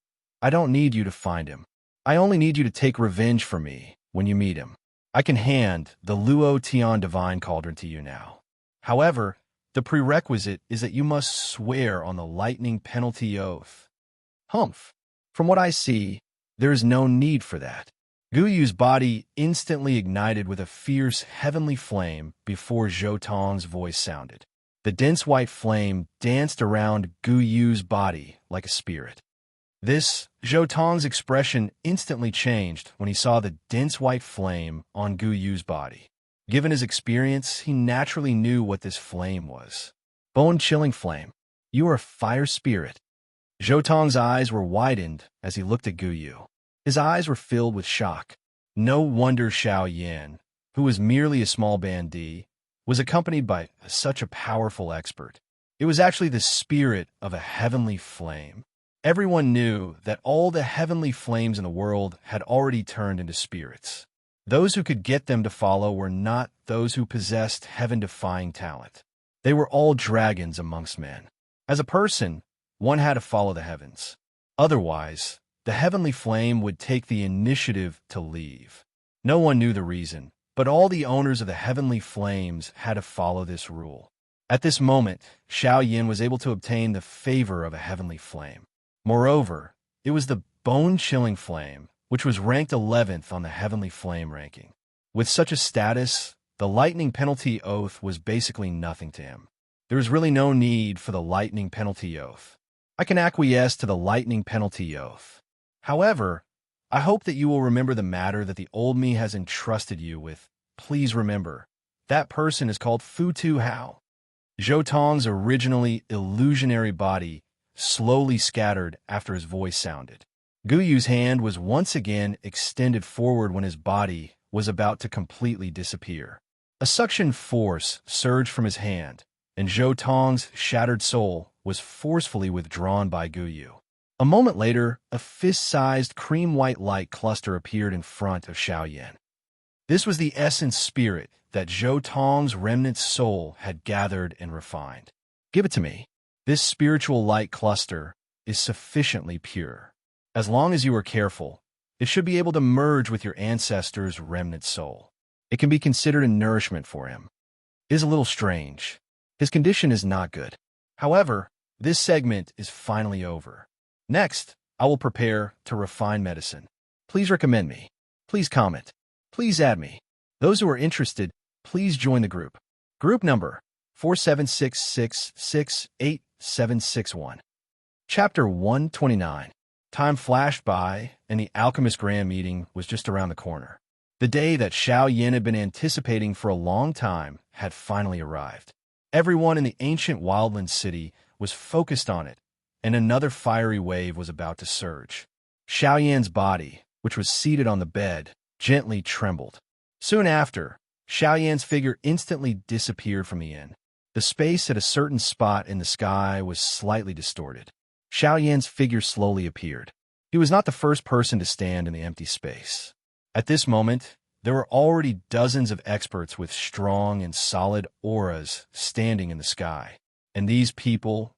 "I don't need you to find him. I only need you to take revenge for me when you meet him. I can hand the Luo Tian Divine Cauldron to you now. However, the prerequisite is that you must swear on the lightning penalty oath." "Humph. From what I see, there is no need for that." Gu Yu's body instantly ignited with a fierce heavenly flame before Zhou Tong's voice sounded. The dense white flame danced around Gu Yu's body like a spirit. This, Zhou Tong's expression instantly changed when he saw the dense white flame on Gu Yu's body. Given his experience, he naturally knew what this flame was. Bone-chilling flame. You are a fire spirit. Zhou Tong's eyes were widened as he looked at Gu Yu. His eyes were filled with shock. No wonder Xiao Yan, who was merely a small bandit, was accompanied by such a powerful expert. It was actually the spirit of a heavenly flame. Everyone knew that all the heavenly flames in the world had already turned into spirits. Those who could get them to follow were not those who possessed heaven-defying talent. They were all dragons amongst men. As a person, one had to follow the heavens. Otherwise, the heavenly flame would take the initiative to leave. No one knew the reason, but all the owners of the heavenly flames had to follow this rule. At this moment, Xiao Yin was able to obtain the favor of a heavenly flame. Moreover, it was the bone-chilling flame, which was ranked 11th on the heavenly flame ranking. With such a status, the lightning penalty oath was basically nothing to him. There was really no need for the lightning penalty oath. I can acquiesce to the lightning penalty oath. However, I hope that you will remember the matter that the old me has entrusted you with. Please remember, that person is called Fu Tu Hao. Zhou Tong's originally illusionary body slowly scattered after his voice sounded. Gu Yu's hand was once again extended forward when his body was about to completely disappear. A suction force surged from his hand, and Zhou Tong's shattered soul was forcefully withdrawn by Gu Yu. A moment later, a fist-sized cream-white light cluster appeared in front of Xiao Yan. This was the essence spirit that Zhou Tong's remnant soul had gathered and refined. Give it to me. This spiritual light cluster is sufficiently pure. As long as you are careful, it should be able to merge with your ancestor's remnant soul. It can be considered a nourishment for him. It is a little strange. His condition is not good. However, this segment is finally over. Next, I will prepare to refine medicine. Please recommend me. Please comment. Please add me. Those who are interested, please join the group. Group number 4766687761. Chapter 129. Time flashed by, and the Alchemist Grand Meeting was just around the corner. The day that Xiao Yin had been anticipating for a long time had finally arrived. Everyone in the ancient wildland city was focused on it, and another fiery wave was about to surge. Xiao Yan's body, which was seated on the bed, gently trembled. Soon after, Xiao Yan's figure instantly disappeared from the inn. The space at a certain spot in the sky was slightly distorted. Xiao Yan's figure slowly appeared. He was not the first person to stand in the empty space. At this moment, there were already dozens of experts with strong and solid auras standing in the sky. And these people,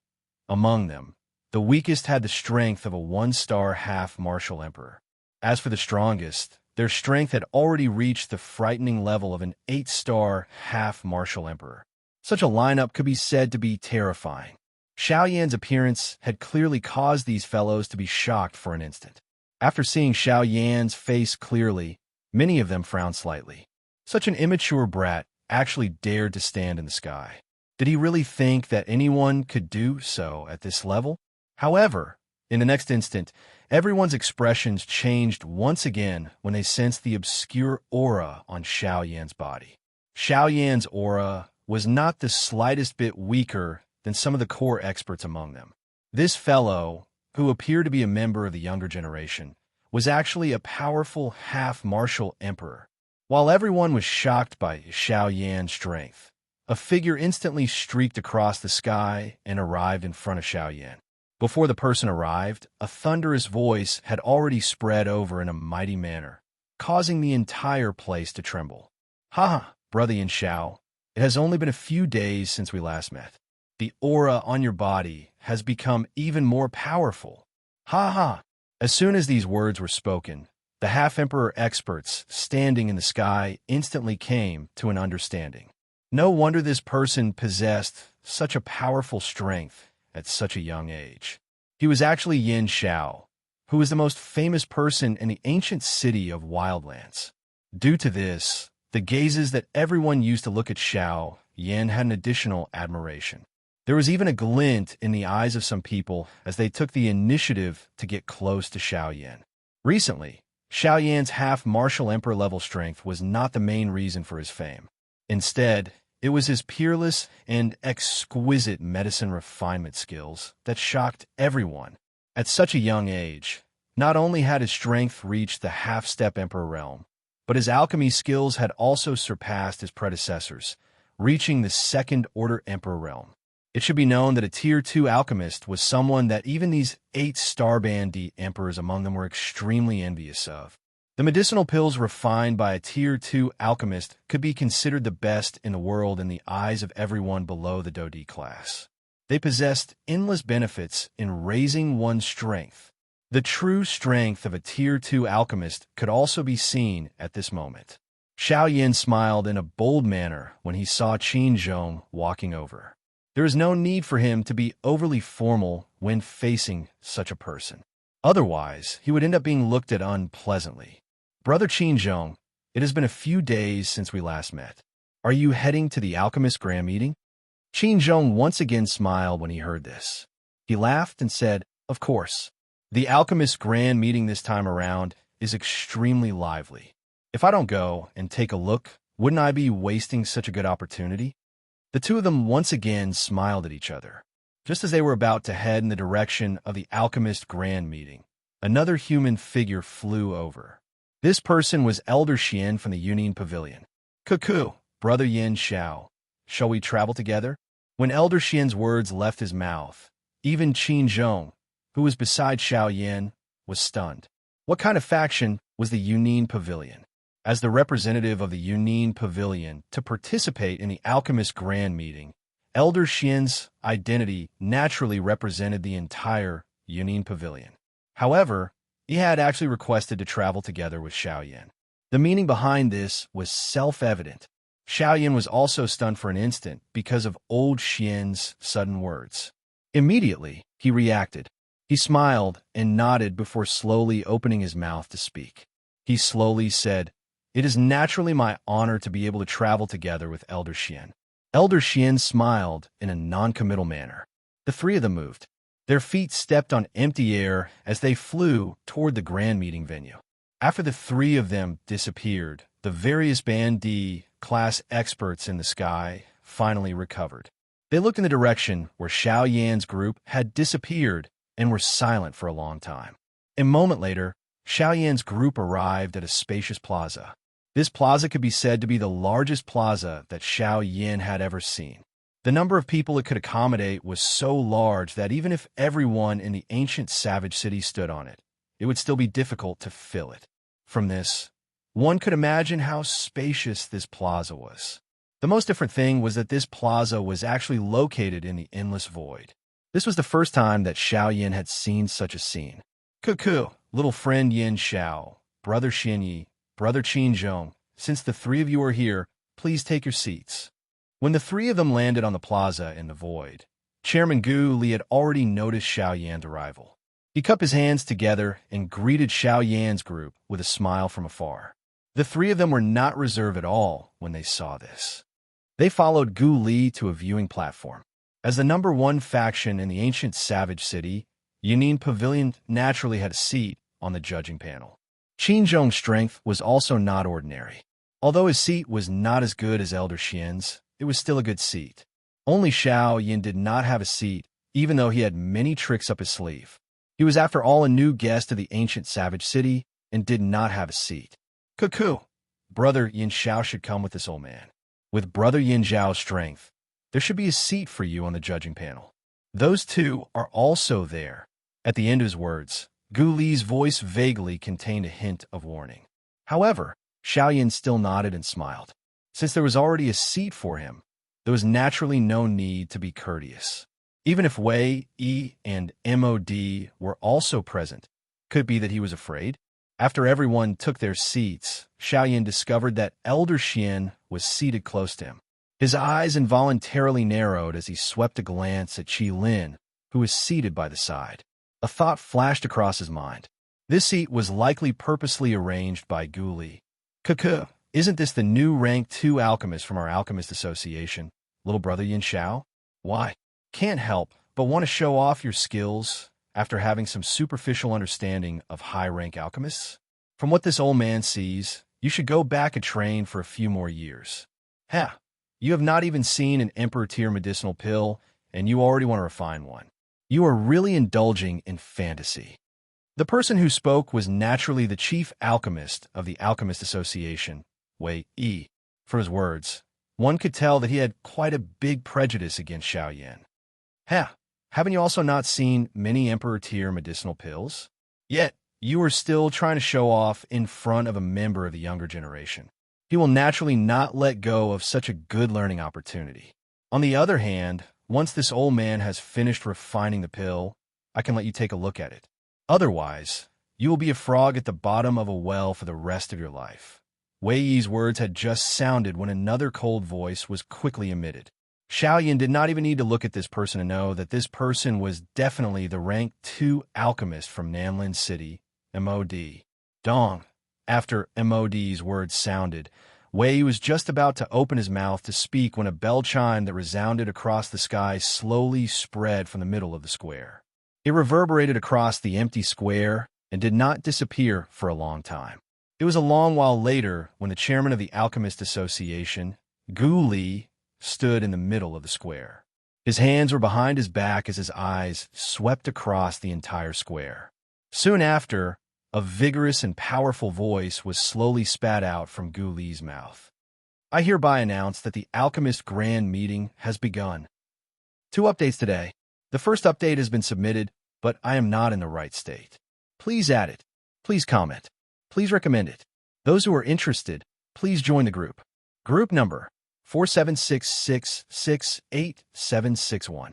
among them, the weakest had the strength of a one-star half-martial emperor. As for the strongest, their strength had already reached the frightening level of an 8-star half-martial emperor. Such a lineup could be said to be terrifying. Xiao Yan's appearance had clearly caused these fellows to be shocked for an instant. After seeing Xiao Yan's face clearly, many of them frowned slightly. Such an immature brat actually dared to stand in the sky. Did he really think that anyone could do so at this level? However, in the next instant, everyone's expressions changed once again when they sensed the obscure aura on Xiao Yan's body. Xiao Yan's aura was not the slightest bit weaker than some of the core experts among them. This fellow, who appeared to be a member of the younger generation, was actually a powerful half-martial emperor. While everyone was shocked by Xiao Yan's strength, a figure instantly streaked across the sky and arrived in front of Xiao Yan. Before the person arrived, a thunderous voice had already spread over in a mighty manner, causing the entire place to tremble. "Ha, brother Yin Xiao, it has only been a few days since we last met. The aura on your body has become even more powerful. Ha ha." As soon as these words were spoken, the half-emperor experts standing in the sky instantly came to an understanding. No wonder this person possessed such a powerful strength at such a young age. He was actually Yin Xiao, who was the most famous person in the ancient city of Wildlands. Due to this, the gazes that everyone used to look at Xiao Yin had an additional admiration. There was even a glint in the eyes of some people as they took the initiative to get close to Xiao Yan. Recently, Xiao Yan's half-martial emperor-level strength was not the main reason for his fame. Instead, it was his peerless and exquisite medicine refinement skills that shocked everyone. At such a young age, not only had his strength reached the half-step emperor realm, but his alchemy skills had also surpassed his predecessors, reaching the second-order emperor realm. It should be known that a Tier 2 alchemist was someone that even these 8-star band D emperors among them were extremely envious of. The medicinal pills refined by a Tier 2 alchemist could be considered the best in the world in the eyes of everyone below the Do D class. They possessed endless benefits in raising one's strength. The true strength of a Tier 2 alchemist could also be seen at this moment. Xiao Yan smiled in a bold manner when he saw Qin Zhong walking over. There is no need for him to be overly formal when facing such a person. Otherwise, he would end up being looked at unpleasantly. Brother Qin Zhong, it has been a few days since we last met. Are you heading to the alchemist grand meeting? Qin Zhong once again smiled when he heard this. He laughed and said, "Of course. The alchemist grand meeting this time around is extremely lively. If I don't go and take a look, wouldn't I be wasting such a good opportunity?" The two of them once again smiled at each other. Just as they were about to head in the direction of the alchemist grand meeting, another human figure flew over. This person was Elder Xian from the Yunin Pavilion. "Cuckoo, Brother Yin Xiao, shall we travel together?" When Elder Xian's words left his mouth, even Qin Zhong, who was beside Xiao Yan, was stunned. What kind of faction was the Yunin Pavilion? As the representative of the Yunin Pavilion to participate in the Alchemist Grand Meeting, Elder Xian's identity naturally represented the entire Yunin Pavilion. However, he had actually requested to travel together with Xiao Yan. The meaning behind this was self-evident. Xiao Yan was also stunned for an instant because of old Xian's sudden words. Immediately, he reacted. He smiled and nodded before slowly opening his mouth to speak. He slowly said, "It is naturally my honor to be able to travel together with Elder Xian." Elder Xian smiled in a non-committal manner. The three of them moved. Their feet stepped on empty air as they flew toward the grand meeting venue. After the three of them disappeared, the various Band D class experts in the sky finally recovered. They looked in the direction where Xiao Yan's group had disappeared and were silent for a long time. A moment later, Xiao Yan's group arrived at a spacious plaza. This plaza could be said to be the largest plaza that Xiao Yan had ever seen. The number of people it could accommodate was so large that even if everyone in the ancient savage city stood on it, it would still be difficult to fill it. From this, one could imagine how spacious this plaza was. The most different thing was that this plaza was actually located in the endless void. This was the first time that Xiao Yan had seen such a scene. "Cuckoo, little friend Yin Xiao, Brother Xinyi, Brother Qin Zhong, since the three of you are here, please take your seats." When the three of them landed on the plaza in the void, Chairman Gu Li had already noticed Xiao Yan's arrival. He cupped his hands together and greeted Xiao Yan's group with a smile from afar. The three of them were not reserved at all when they saw this. They followed Gu Li to a viewing platform. As the number one faction in the ancient savage city, Yunin Pavilion naturally had a seat on the judging panel. Qin Zhong's strength was also not ordinary. Although his seat was not as good as Elder Xian's, it was still a good seat. Only Xiao Yan did not have a seat, even though he had many tricks up his sleeve. He was after all a new guest of the ancient savage city and did not have a seat. "Cuckoo, Brother Yin Xiao should come with this old man. With Brother Yin Zhao's strength, there should be a seat for you on the judging panel. Those two are also there." At the end of his words, Gu Li's voice vaguely contained a hint of warning. However, Xiao Yan still nodded and smiled. Since there was already a seat for him, there was naturally no need to be courteous. Even if Wei, Yi, and Mod were also present, could it be that he was afraid? After everyone took their seats, Xiao Yan discovered that Elder Xian was seated close to him. His eyes involuntarily narrowed as he swept a glance at Qi Lin, who was seated by the side. A thought flashed across his mind. This seat was likely purposely arranged by Gu Li. "Cuckoo, isn't this the new rank 2 alchemist from our Alchemist Association, little brother Yin Xiao?" "Why, Can't help but want to show off your skills after having some superficial understanding of high-rank alchemists? From what this old man sees, you should go back and train for a few more years. Heh, you have not even seen an Emperor-tier medicinal pill, and you already want to refine one. You are really indulging in fantasy. The person who spoke was naturally the chief alchemist of the Alchemist Association, Wei Yi. For his words, one could tell that he had quite a big prejudice against Xiaoyan. Heh, haven't you also not seen many Emperor-tier medicinal pills? Yet, you are still trying to show off in front of a member of the younger generation. He will naturally not let go of such a good learning opportunity. On the other hand, once this old man has finished refining the pill, I can let you take a look at it. Otherwise, you will be a frog at the bottom of a well for the rest of your life. Wei Yi's words had just sounded when another cold voice was quickly emitted. Xiaoyan did not even need to look at this person to know that this person was definitely the rank 2 alchemist from Nanlin City, MOD. Dong. After MOD's words sounded, Wei Yi was just about to open his mouth to speak when a bell chime that resounded across the sky slowly spread from the middle of the square. It reverberated across the empty square and did not disappear for a long time. It was a long while later when the chairman of the Alchemist Association, Gu Li, stood in the middle of the square. His hands were behind his back as his eyes swept across the entire square. Soon after, a vigorous and powerful voice was slowly spat out from Gu Li's mouth. I hereby announce that the Alchemist Grand Meeting has begun. 2 updates today. The first update has been submitted, but I am not in the right state. Please add it. Please comment. Please recommend it. Those who are interested, please join the group. Group number 4766686761.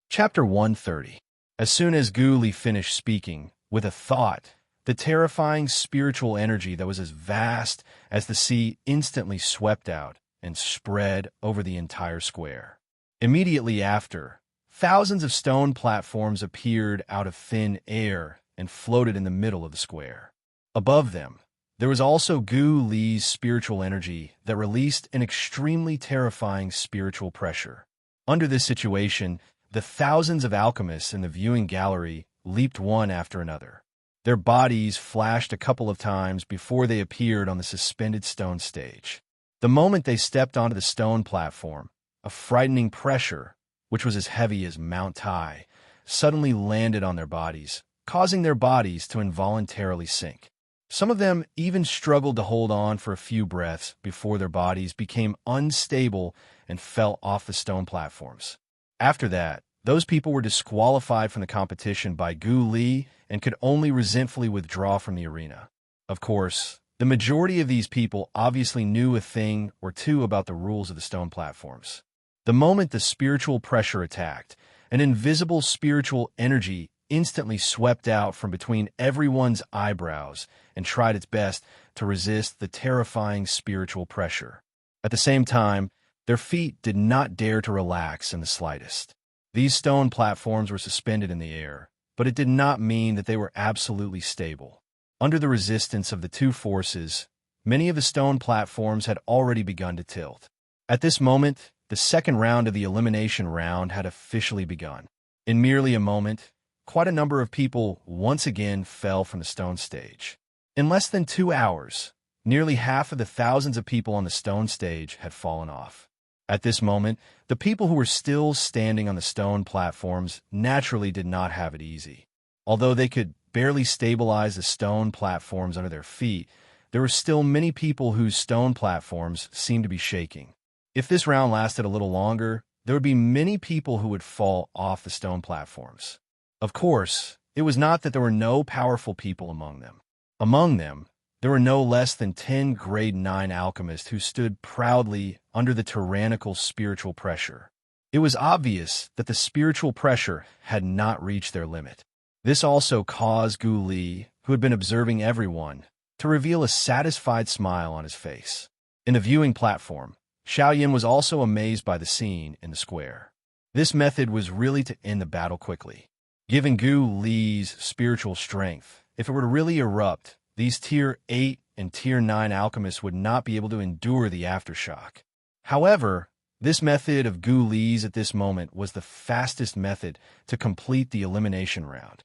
Chapter 130. As soon as Gu Li finished speaking, with a thought, the terrifying spiritual energy that was as vast as the sea instantly swept out and spread over the entire square. Immediately after, thousands of stone platforms appeared out of thin air and floated in the middle of the square. Above them, there was also Gu Li's spiritual energy that released an extremely terrifying spiritual pressure. Under this situation, the thousands of alchemists in the viewing gallery leaped one after another. Their bodies flashed a couple of times before they appeared on the suspended stone stage. The moment they stepped onto the stone platform, a frightening pressure, which was as heavy as Mount Tai, suddenly landed on their bodies, causing their bodies to involuntarily sink. Some of them even struggled to hold on for a few breaths before their bodies became unstable and fell off the stone platforms. After that, those people were disqualified from the competition by Gu Li and could only resentfully withdraw from the arena. Of course, the majority of these people obviously knew a thing or two about the rules of the stone platforms. The moment the spiritual pressure attacked, an invisible spiritual energy instantly swept out from between everyone's eyebrows and tried its best to resist the terrifying spiritual pressure. At the same time, their feet did not dare to relax in the slightest. These stone platforms were suspended in the air, but it did not mean that they were absolutely stable. Under the resistance of the two forces, many of the stone platforms had already begun to tilt. At this moment, the second round of the elimination round had officially begun. In merely a moment, quite a number of people once again fell from the stone stage. In less than 2 hours, nearly half of the thousands of people on the stone stage had fallen off. At this moment, the people who were still standing on the stone platforms naturally did not have it easy. Although they could barely stabilize the stone platforms under their feet, there were still many people whose stone platforms seemed to be shaking. If this round lasted a little longer, there would be many people who would fall off the stone platforms. Of course, it was not that there were no powerful people among them. Among them, there were no less than 10 grade 9 alchemists who stood proudly under the tyrannical spiritual pressure. It was obvious that the spiritual pressure had not reached their limit. This also caused Gu Li, who had been observing everyone, to reveal a satisfied smile on his face. In the viewing platform, Xiaoyan was also amazed by the scene in the square. This method was really to end the battle quickly. Given Gu Li's spiritual strength, if it were to really erupt, these Tier 8 and Tier 9 alchemists would not be able to endure the aftershock. However, This method of Gu Li's at this moment was the fastest method to complete the elimination round.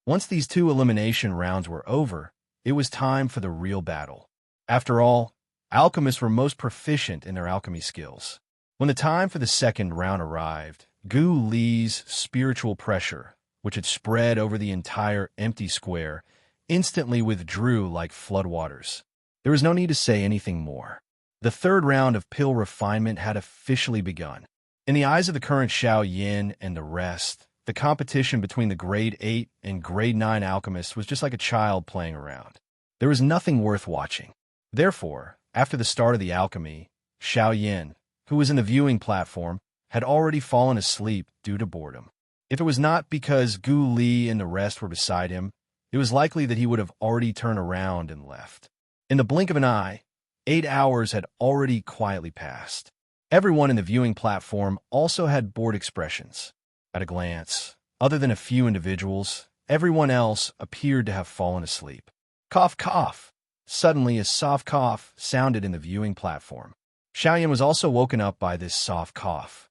Once these 2 elimination rounds were over, it was time for the real battle. After all, alchemists were most proficient in their alchemy skills. When the time for the second round arrived, Gu Li's spiritual pressure, which had spread over the entire empty square, instantly withdrew like floodwaters. There was no need to say anything more. The third round of pill refinement had officially begun. In the eyes of the current Xiao Yin and the rest, the competition between the grade 8 and grade 9 alchemists was just like a child playing around. There was nothing worth watching. Therefore, after the start of the alchemy, Xiao Yin, who was in the viewing platform, had already fallen asleep due to boredom. If it was not because Gu Li and the rest were beside him, it was likely that he would have already turned around and left. In the blink of an eye, 8 hours had already quietly passed. Everyone in the viewing platform also had bored expressions. At a glance, other than a few individuals, everyone else appeared to have fallen asleep. Cough, cough. Suddenly, a soft cough sounded in the viewing platform. Xiaoyan was also woken up by this soft cough.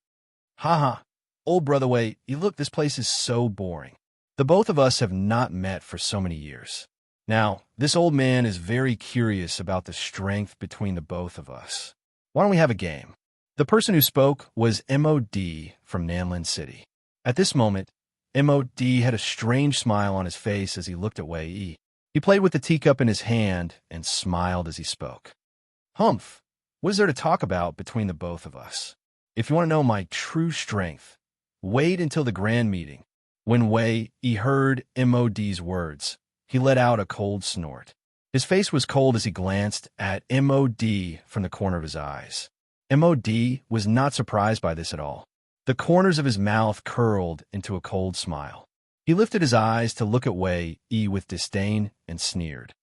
Haha, old brother Wei, you look, this place is so boring. The both of us have not met for so many years. Now, this old man is very curious about the strength between the both of us. Why don't we have a game? The person who spoke was MOD from Nanlin City. At this moment, MOD had a strange smile on his face as he looked at Wei Yi. He played with the teacup in his hand and smiled as he spoke. Humph, what is there to talk about between the both of us? If you want to know my true strength, wait until the grand meeting. When Wei Yi heard MOD's words, he let out a cold snort. His face was cold as he glanced at MOD from the corner of his eyes. MOD was not surprised by this at all. The corners of his mouth curled into a cold smile. He lifted his eyes to look at Wei Yi with disdain and sneered.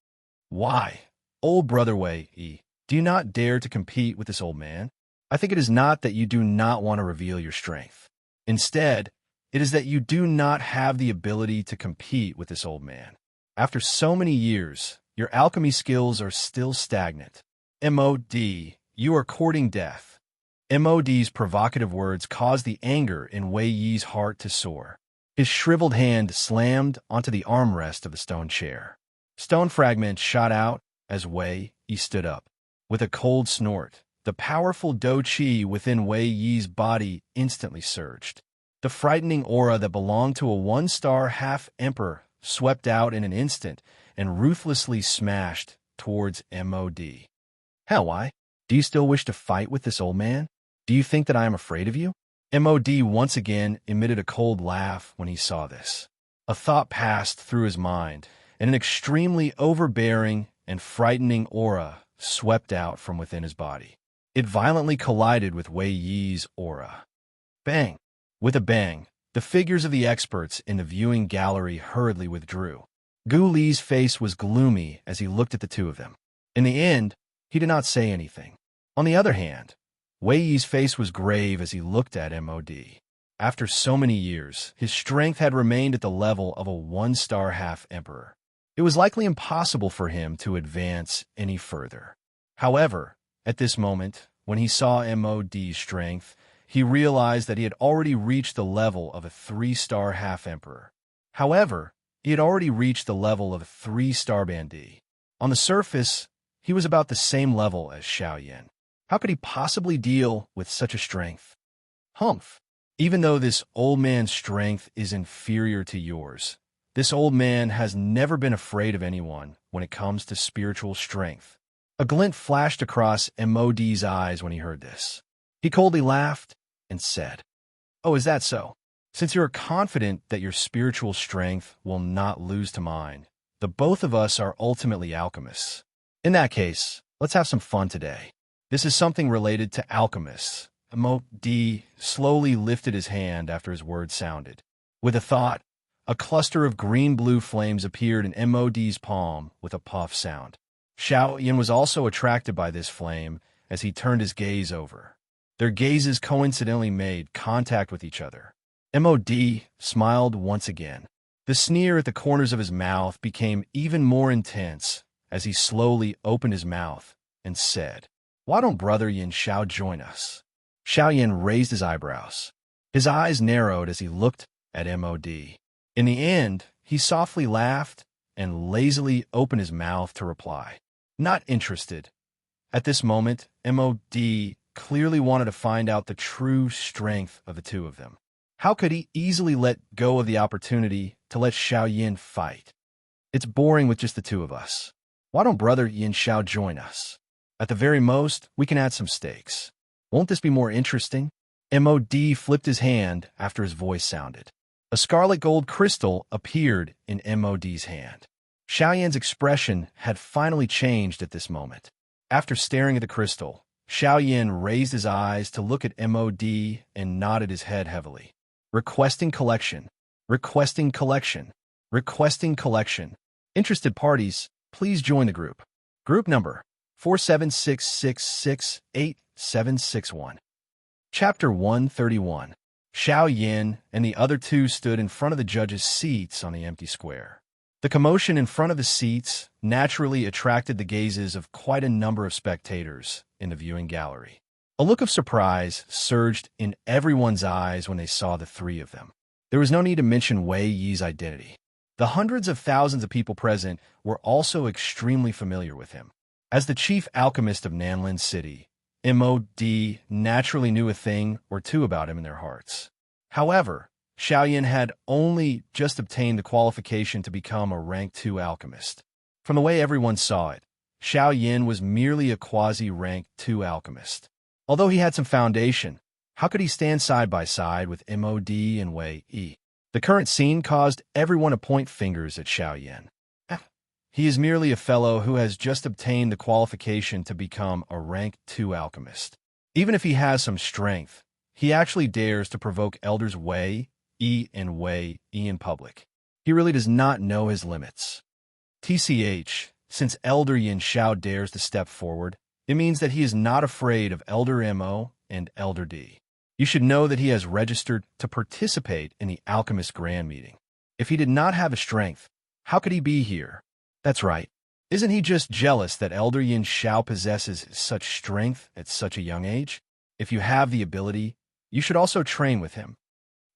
Why, old brother Wei Yi, do you not dare to compete with this old man? I think it is not that you do not want to reveal your strength. Instead, it is that you do not have the ability to compete with this old man. After so many years, your alchemy skills are still stagnant. MOD, you are courting death. MOD's provocative words caused the anger in Wei Yi's heart to soar. His shriveled hand slammed onto the armrest of the stone chair. Stone fragments shot out as Wei Yi stood up. With a cold snort, the powerful Do Qi within Wei Yi's body instantly surged. The frightening aura that belonged to a 1-star half-emperor swept out in an instant and ruthlessly smashed towards MOD. How, why? Do you still wish to fight with this old man? Do you think that I am afraid of you? MOD once again emitted a cold laugh when he saw this. A thought passed through his mind, and an extremely overbearing and frightening aura swept out from within his body. It violently collided with Wei Yi's aura. Bang! With a bang, the figures of the experts in the viewing gallery hurriedly withdrew. Gu Li's face was gloomy as he looked at the two of them. In the end, he did not say anything. On the other hand, Wei Yi's face was grave as he looked at MOD. After so many years, his strength had remained at the level of a 1-star half-emperor. It was likely impossible for him to advance any further. However, at this moment, when he saw MOD's strength, he realized that he had already reached the level of a 3-star half-emperor. However, he had already reached the level of a 3-star bandit. On the surface, he was about the same level as Xiao Yan. How could he possibly deal with such a strength? Humph! Even though this old man's strength is inferior to yours, this old man has never been afraid of anyone when it comes to spiritual strength. A glint flashed across MOD's eyes when he heard this. He coldly laughed and said, "Oh, is that so? Since you are confident that your spiritual strength will not lose to mine, the both of us are ultimately alchemists. In that case, let's have some fun today. This is something related to alchemists." MOD slowly lifted his hand after his words sounded. With a thought, a cluster of green-blue flames appeared in MOD's palm with a puff sound. Xiao Yan was also attracted by this flame as he turned his gaze over. Their gazes coincidentally made contact with each other. MOD smiled once again. The sneer at the corners of his mouth became even more intense as he slowly opened his mouth and said, "Why don't Brother Yin Xiao join us?" Xiaoyan raised his eyebrows. His eyes narrowed as he looked at MOD. In the end, he softly laughed and lazily opened his mouth to reply. Not interested. At this moment, MOD clearly wanted to find out the true strength of the two of them. How could he easily let go of the opportunity to let Xiaoyan fight? It's boring with just the two of us. Why don't brother Yin Xiao join us? At the very most, we can add some stakes. Won't this be more interesting? MOD flipped his hand after his voice sounded. A scarlet gold crystal appeared in MOD's hand. Xiaoyan's expression had finally changed at this moment. After staring at the crystal, Xiaoyan raised his eyes to look at MOD and nodded his head heavily. Requesting collection. Requesting collection. Requesting collection. Interested parties, please join the group. Group number 4766687761. Chapter 131. Xiaoyan and the other two stood in front of the judges' seats on the empty square. The commotion in front of the seats naturally attracted the gazes of quite a number of spectators in the viewing gallery. A look of surprise surged in everyone's eyes when they saw the three of them. There was no need to mention Wei Yi's identity. The hundreds of thousands of people present were also extremely familiar with him. As the chief alchemist of Nanlin City, MOD naturally knew a thing or two about him in their hearts. However, Xiaoyan had only just obtained the qualification to become a rank 2 alchemist. From the way everyone saw it, Xiaoyan was merely a quasi-rank 2 alchemist. Although he had some foundation, how could he stand side by side with MOD and Wei Yi? The current scene caused everyone to point fingers at Xiaoyan. He is merely a fellow who has just obtained the qualification to become a rank 2 alchemist. Even if he has some strength, he actually dares to provoke elders Wei Yi and Wei Yi in public. He really does not know his limits. TCH, since Elder Yin Xiao dares to step forward, it means that he is not afraid of Elder Mo and Elder D. You should know that he has registered to participate in the Alchemist Grand Meeting. If he did not have a strength, how could he be here? That's right. Isn't he just jealous that Elder Yin Xiao possesses such strength at such a young age? If you have the ability, you should also train with him.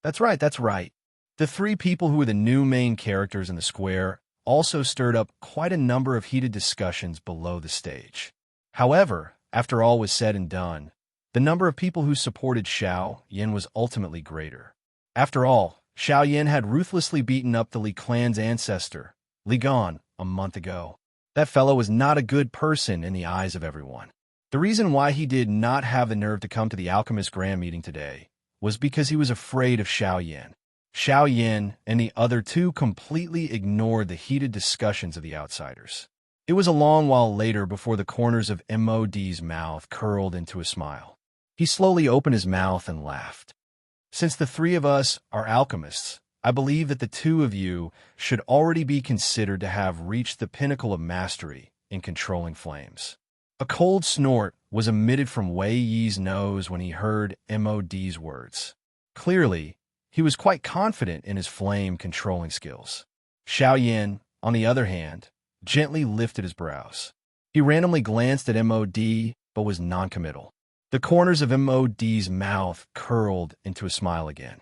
That's right, that's right. The three people who were the new main characters in the square also stirred up quite a number of heated discussions below the stage. However, after all was said and done, the number of people who supported Xiao Yin was ultimately greater. After all, Xiao Yin had ruthlessly beaten up the Li clan's ancestor, Li Gan, a month ago. That fellow was not a good person in the eyes of everyone. The reason why he did not have the nerve to come to the Alchemist Grand Meeting today was because he was afraid of Xiao Yin. Xiao Yin and the other two completely ignored the heated discussions of the outsiders. It was a long while later before the corners of MOD's mouth curled into a smile. He slowly opened his mouth and laughed. Since the three of us are alchemists, I believe that the two of you should already be considered to have reached the pinnacle of mastery in controlling flames. A cold snort was emitted from Wei Yi's nose when he heard MOD's words. Clearly, he was quite confident in his flame-controlling skills. Xiao Yin, on the other hand, gently lifted his brows. He randomly glanced at MOD, but was noncommittal. The corners of MOD's mouth curled into a smile again.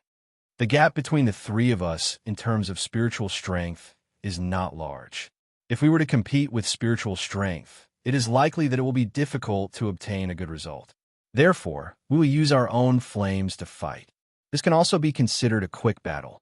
The gap between the three of us in terms of spiritual strength is not large. If we were to compete with spiritual strength, it is likely that it will be difficult to obtain a good result. Therefore, we will use our own flames to fight. This can also be considered a quick battle.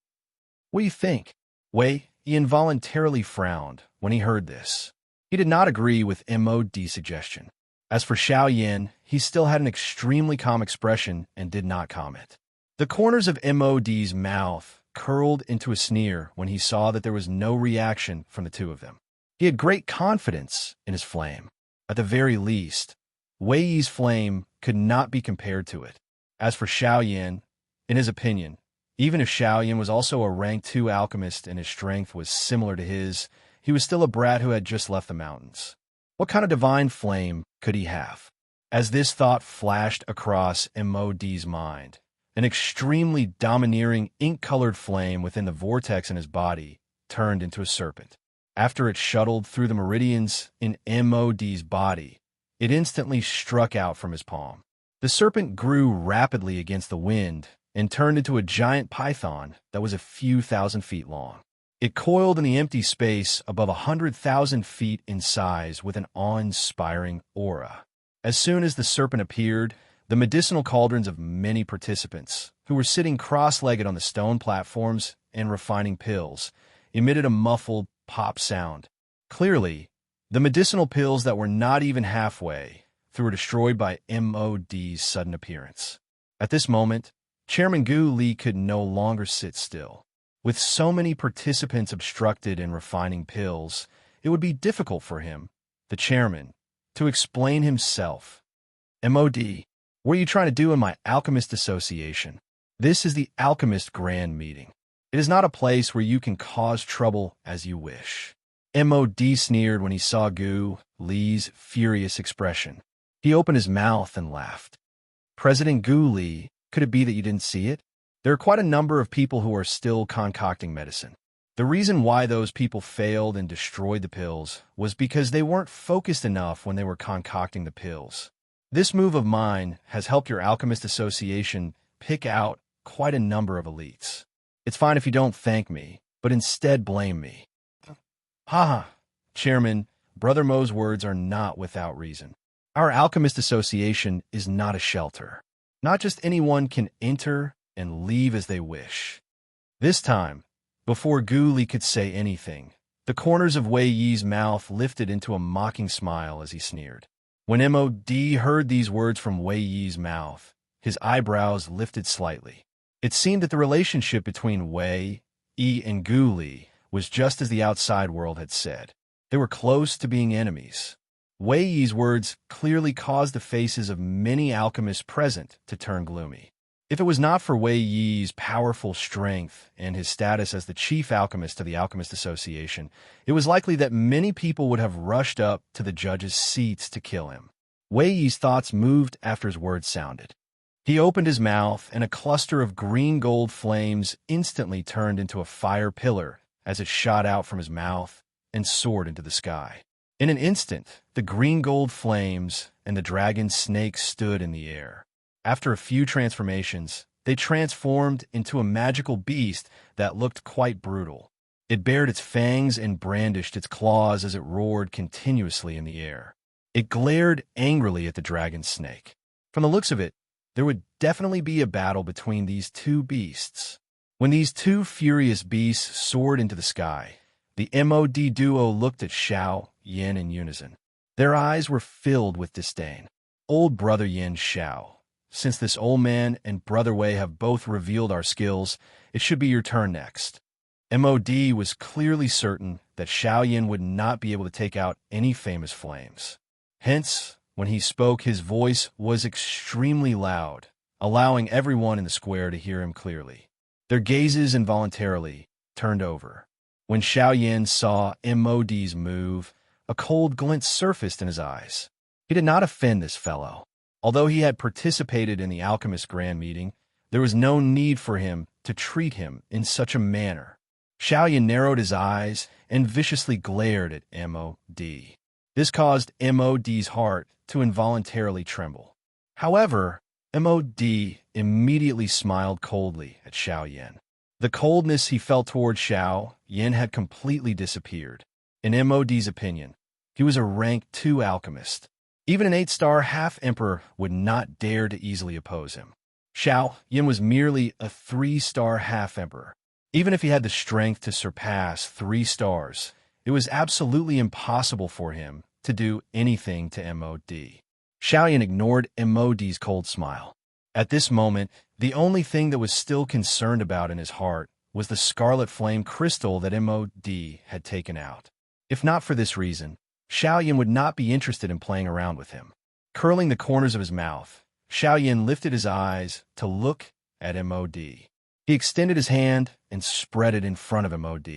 What do you think? Wei Yi involuntarily frowned when he heard this. He did not agree with MOD's suggestion. As for Xiao Yin, he still had an extremely calm expression and did not comment. The corners of MOD's mouth curled into a sneer when he saw that there was no reaction from the two of them. He had great confidence in his flame. At the very least, Wei Yi's flame could not be compared to it. As for Xiao Yin, in his opinion, even if Xiao Yin was also a rank 2 alchemist and his strength was similar to his, he was still a brat who had just left the mountains. What kind of divine flame could he have? As this thought flashed across MOD's mind, an extremely domineering ink-colored flame within the vortex in his body turned into a serpent. After it shuttled through the meridians in MOD's body, it instantly struck out from his palm. The serpent grew rapidly against the wind and turned into a giant python that was a few thousand feet long. It coiled in the empty space above 100,000 feet in size with an awe-inspiring aura. As soon as the serpent appeared, the medicinal cauldrons of many participants, who were sitting cross-legged on the stone platforms and refining pills, emitted a muffled pop sound. Clearly, the medicinal pills that were not even halfway through were destroyed by MOD's sudden appearance. At this moment, Chairman Gu Li could no longer sit still. With so many participants obstructed in refining pills, it would be difficult for him, the chairman, to explain himself. MOD, what are you trying to do in my Alchemist Association? This is the Alchemist Grand Meeting. It is not a place where you can cause trouble as you wish. MOD sneered when he saw Gu Li's furious expression. He opened his mouth and laughed. President Gu Li, could it be that you didn't see it? There are quite a number of people who are still concocting medicine. The reason why those people failed and destroyed the pills was because they weren't focused enough when they were concocting the pills. This move of mine has helped your Alchemist Association pick out quite a number of elites. It's fine if you don't thank me, but instead blame me. Haha, Chairman, Brother Mo's words are not without reason. Our Alchemist Association is not a shelter. Not just anyone can enter and leave as they wish. This time, before Gu Li could say anything, the corners of Wei Yi's mouth lifted into a mocking smile as he sneered. When MOD heard these words from Wei Yi's mouth, his eyebrows lifted slightly. It seemed that the relationship between Wei Yi and Gu Li was just as the outside world had said. They were close to being enemies. Wei Yi's words clearly caused the faces of many alchemists present to turn gloomy. If it was not for Wei Yi's powerful strength and his status as the chief alchemist of the Alchemist Association, it was likely that many people would have rushed up to the judges' seats to kill him. Wei Yi's thoughts moved after his words sounded. He opened his mouth, and a cluster of green-gold flames instantly turned into a fire pillar as it shot out from his mouth and soared into the sky. In an instant, the green-gold flames and the dragon snake stood in the air. After a few transformations, they transformed into a magical beast that looked quite brutal. It bared its fangs and brandished its claws as it roared continuously in the air. It glared angrily at the dragon snake. From the looks of it, there would definitely be a battle between these two beasts. When these two furious beasts soared into the sky, the MOD duo looked at Xiao Yin in unison. Their eyes were filled with disdain. Old Brother Yin Xiao, since this old man and Brother Wei have both revealed our skills, it should be your turn next. MOD was clearly certain that Xiao Yin would not be able to take out any famous flames. Hence, when he spoke, his voice was extremely loud, allowing everyone in the square to hear him clearly. Their gazes involuntarily turned over. When Xiao Yin saw MOD's move, a cold glint surfaced in his eyes. He did not offend this fellow. Although he had participated in the Alchemist Grand Meeting, there was no need for him to treat him in such a manner. Xiao Yin narrowed his eyes and viciously glared at MOD. This caused MOD's heart to involuntarily tremble. However, MOD immediately smiled coldly at Xiao Yin. The coldness he felt toward Xiao Yin had completely disappeared. In MOD's opinion, he was a rank 2 alchemist. Even an 8-star half-emperor would not dare to easily oppose him. Xiao Yin was merely a 3-star half-emperor. Even if he had the strength to surpass 3 stars, it was absolutely impossible for him to do anything to MOD. Xiao Yin ignored MOD's cold smile. At this moment, the only thing that was still concerned about in his heart was the scarlet flame crystal that MOD had taken out. If not for this reason, Xiao Yin would not be interested in playing around with him. Curling the corners of his mouth, Xiao Yin lifted his eyes to look at MOD. He extended his hand and spread it in front of MOD.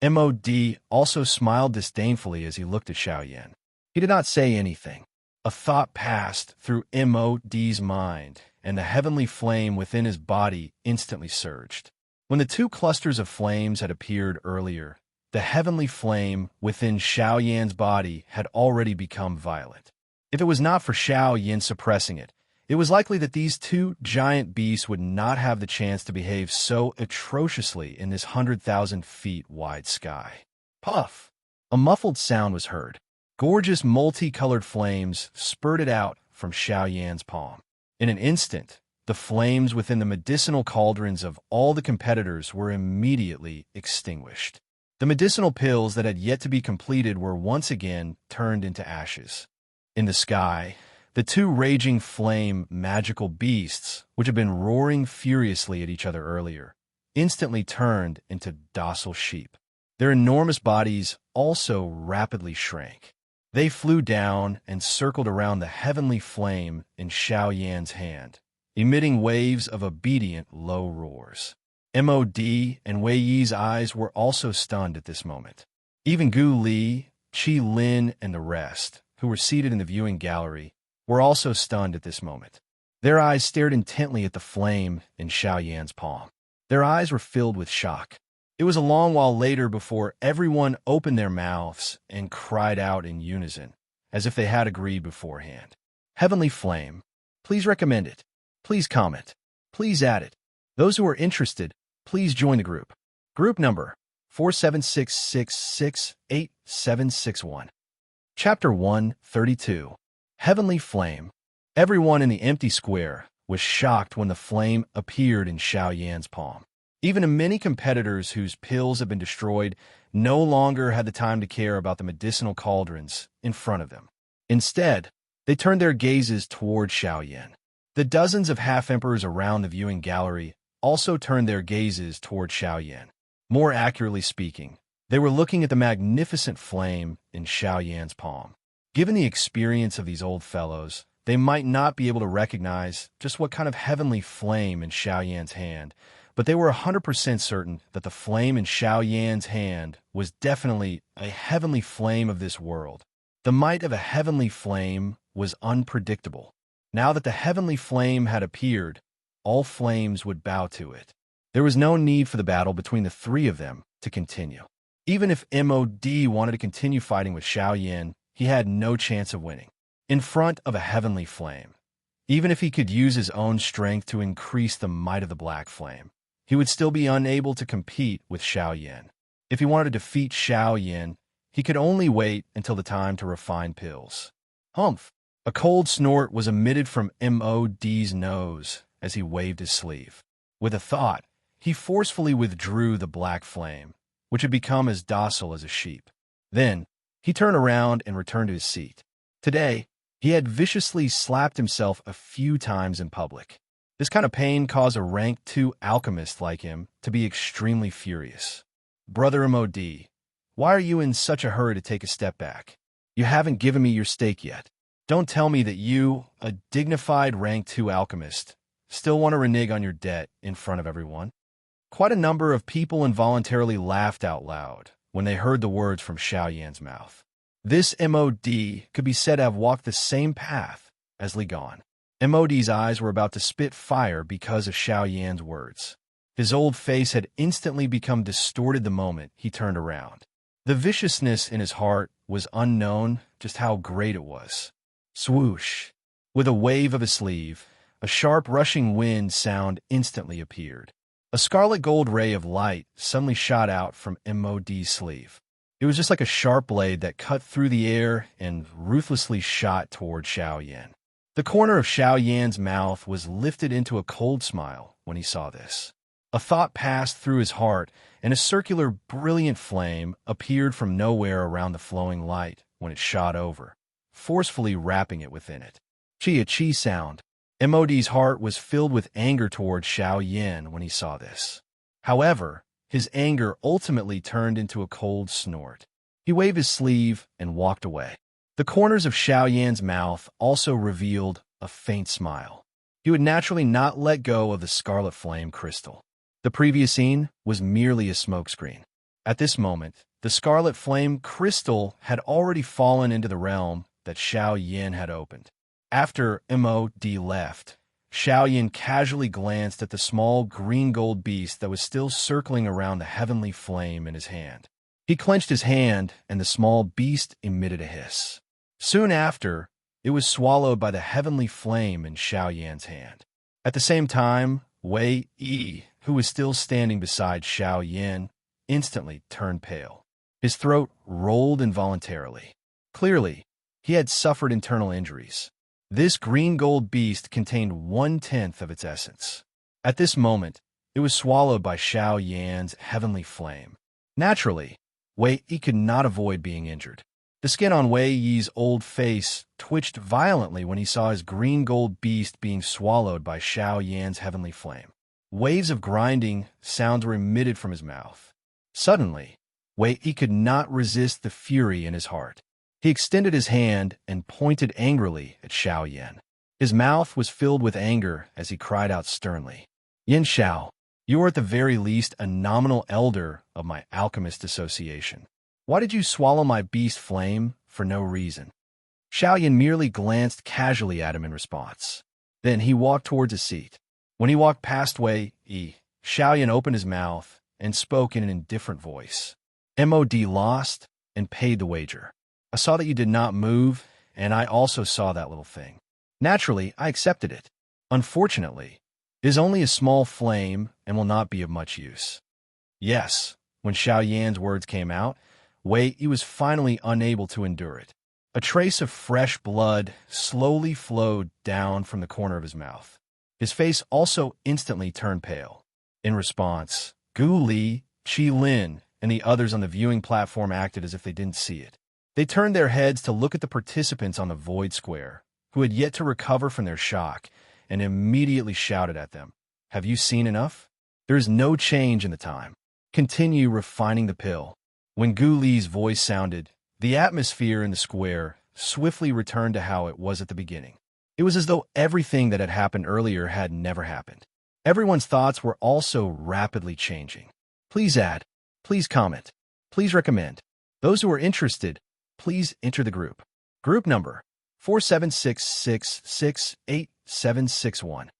MOD also smiled disdainfully as he looked at Xiao Yin. He did not say anything. A thought passed through MOD's mind, and the heavenly flame within his body instantly surged. When the 2 clusters of flames had appeared earlier, the heavenly flame within Xiao Yan's body had already become violet. If it was not for Xiao Yin suppressing it, It was likely that these two giant beasts would not have the chance to behave so atrociously in this 100,000 feet wide sky. Puff! A muffled sound was heard. Gorgeous multicolored flames spurted out from Xiao Yan's palm. In an instant, the flames within the medicinal cauldrons of all the competitors were immediately extinguished. The medicinal pills that had yet to be completed were once again turned into ashes. In the sky, the two raging flame magical beasts, which had been roaring furiously at each other earlier, instantly turned into docile sheep. Their enormous bodies also rapidly shrank. They flew down and circled around the heavenly flame in Xiao Yan's hand, emitting waves of obedient low roars. MOD and Wei Yi's eyes were also stunned at this moment. Even Gu Li, Qi Lin, and the rest, who were seated in the viewing gallery, were also stunned at this moment. Their eyes stared intently at the flame in Xiao Yan's palm. Their eyes were filled with shock. It was a long while later before everyone opened their mouths and cried out in unison, as if they had agreed beforehand. Heavenly Flame, please recommend it. Please comment. Please add it. Those who are interested, please join the group. Group number 4766686761. Chapter 132. Heavenly Flame. Everyone in the empty square was shocked when the flame appeared in Xiao Yan's palm. Even many competitors whose pills had been destroyed no longer had the time to care about the medicinal cauldrons in front of them. Instead, they turned their gazes toward Xiao Yan. The dozens of half-emperors around the viewing gallery also turned their gazes toward Xiao Yan. More accurately speaking, they were looking at the magnificent flame in Xiao Yan's palm. Given the experience of these old fellows, they might not be able to recognize just what kind of heavenly flame in Xiao Yan's hand, but they were 100% certain that the flame in Xiao Yan's hand was definitely a heavenly flame of this world. The might of a heavenly flame was unpredictable. Now that the heavenly flame had appeared, all flames would bow to it. There was no need for the battle between the three of them to continue. Even if MOD wanted to continue fighting with Xiao Yan, he had no chance of winning. In front of a heavenly flame, even if he could use his own strength to increase the might of the black flame, he would still be unable to compete with Xiao Yan. If he wanted to defeat Xiao Yan, he could only wait until the time to refine pills. Humph! A cold snort was emitted from MOD's nose as he waved his sleeve. With a thought, he forcefully withdrew the black flame, which had become as docile as a sheep. Then, he turned around and returned to his seat. Today, he had viciously slapped himself a few times in public. This kind of pain caused a rank 2 alchemist like him to be extremely furious. Brother MOD, why are you in such a hurry to take a step back? You haven't given me your stake yet. Don't tell me that you, a dignified rank 2 alchemist, still want to renege on your debt in front of everyone. Quite a number of people involuntarily laughed out loud when they heard the words from Xiao Yan's mouth. This MOD could be said to have walked the same path as Li Gan. MOD's eyes were about to spit fire because of Xiao Yan's words. His old face had instantly become distorted the moment he turned around. The viciousness in his heart was unknown just how great it was. Swoosh! With a wave of his sleeve, a sharp rushing wind sound instantly appeared. A scarlet gold ray of light suddenly shot out from MOD's sleeve. It was just like a sharp blade that cut through the air and ruthlessly shot toward Xiao Yan. The corner of Xiao Yan's mouth was lifted into a cold smile when he saw this. A thought passed through his heart, and a circular, brilliant flame appeared from nowhere around the flowing light when it shot over, forcefully wrapping it within it. Chi sound. MOD's heart was filled with anger toward Xiao Yan when he saw this. However, his anger ultimately turned into a cold snort. He waved his sleeve and walked away. The corners of Xiao Yan's mouth also revealed a faint smile. He would naturally not let go of the scarlet flame crystal. The previous scene was merely a smokescreen. At this moment, the scarlet flame crystal had already fallen into the realm that Xiao Yan had opened. After MOD left, Xiao Yan casually glanced at the small green-gold beast that was still circling around the heavenly flame in his hand. He clenched his hand, and the small beast emitted a hiss. Soon after, it was swallowed by the heavenly flame in Xiao Yan's hand. At the same time, Wei Yi, who was still standing beside Xiao Yan, instantly turned pale. His throat rolled involuntarily. Clearly, he had suffered internal injuries. This green-gold beast contained 1/10 of its essence. At this moment, it was swallowed by Xiao Yan's heavenly flame. Naturally, Wei Yi could not avoid being injured. The skin on Wei Yi's old face twitched violently when he saw his green-gold beast being swallowed by Xiao Yan's heavenly flame. Waves of grinding sounds were emitted from his mouth. Suddenly, Wei Yi could not resist the fury in his heart. He extended his hand and pointed angrily at Xiao Yan. His mouth was filled with anger as he cried out sternly, "Yan Xiao, you are at the very least a nominal elder of my alchemist association. Why did you swallow my beast flame for no reason?" Xiao Yan merely glanced casually at him in response. Then he walked towards his seat. When he walked past Wei Yi, Xiao Yan opened his mouth and spoke in an indifferent voice. "MOD lost and paid the wager. I saw that you did not move, and I also saw that little thing. Naturally, I accepted it. Unfortunately, it is only a small flame and will not be of much use." Yes, when Xiao Yan's words came out, Wei Yi was finally unable to endure it. A trace of fresh blood slowly flowed down from the corner of his mouth. His face also instantly turned pale. In response, Gu Li, Qi Lin, and the others on the viewing platform acted as if they didn't see it. They turned their heads to look at the participants on the void square, who had yet to recover from their shock, and immediately shouted at them, "Have you seen enough? There is no change in the time. Continue refining the pill." When Gu Li's voice sounded, the atmosphere in the square swiftly returned to how it was at the beginning. It was as though everything that had happened earlier had never happened. Everyone's thoughts were also rapidly changing. Please add, please comment, please recommend. Those who are interested, please enter the group. Group number 4766686761.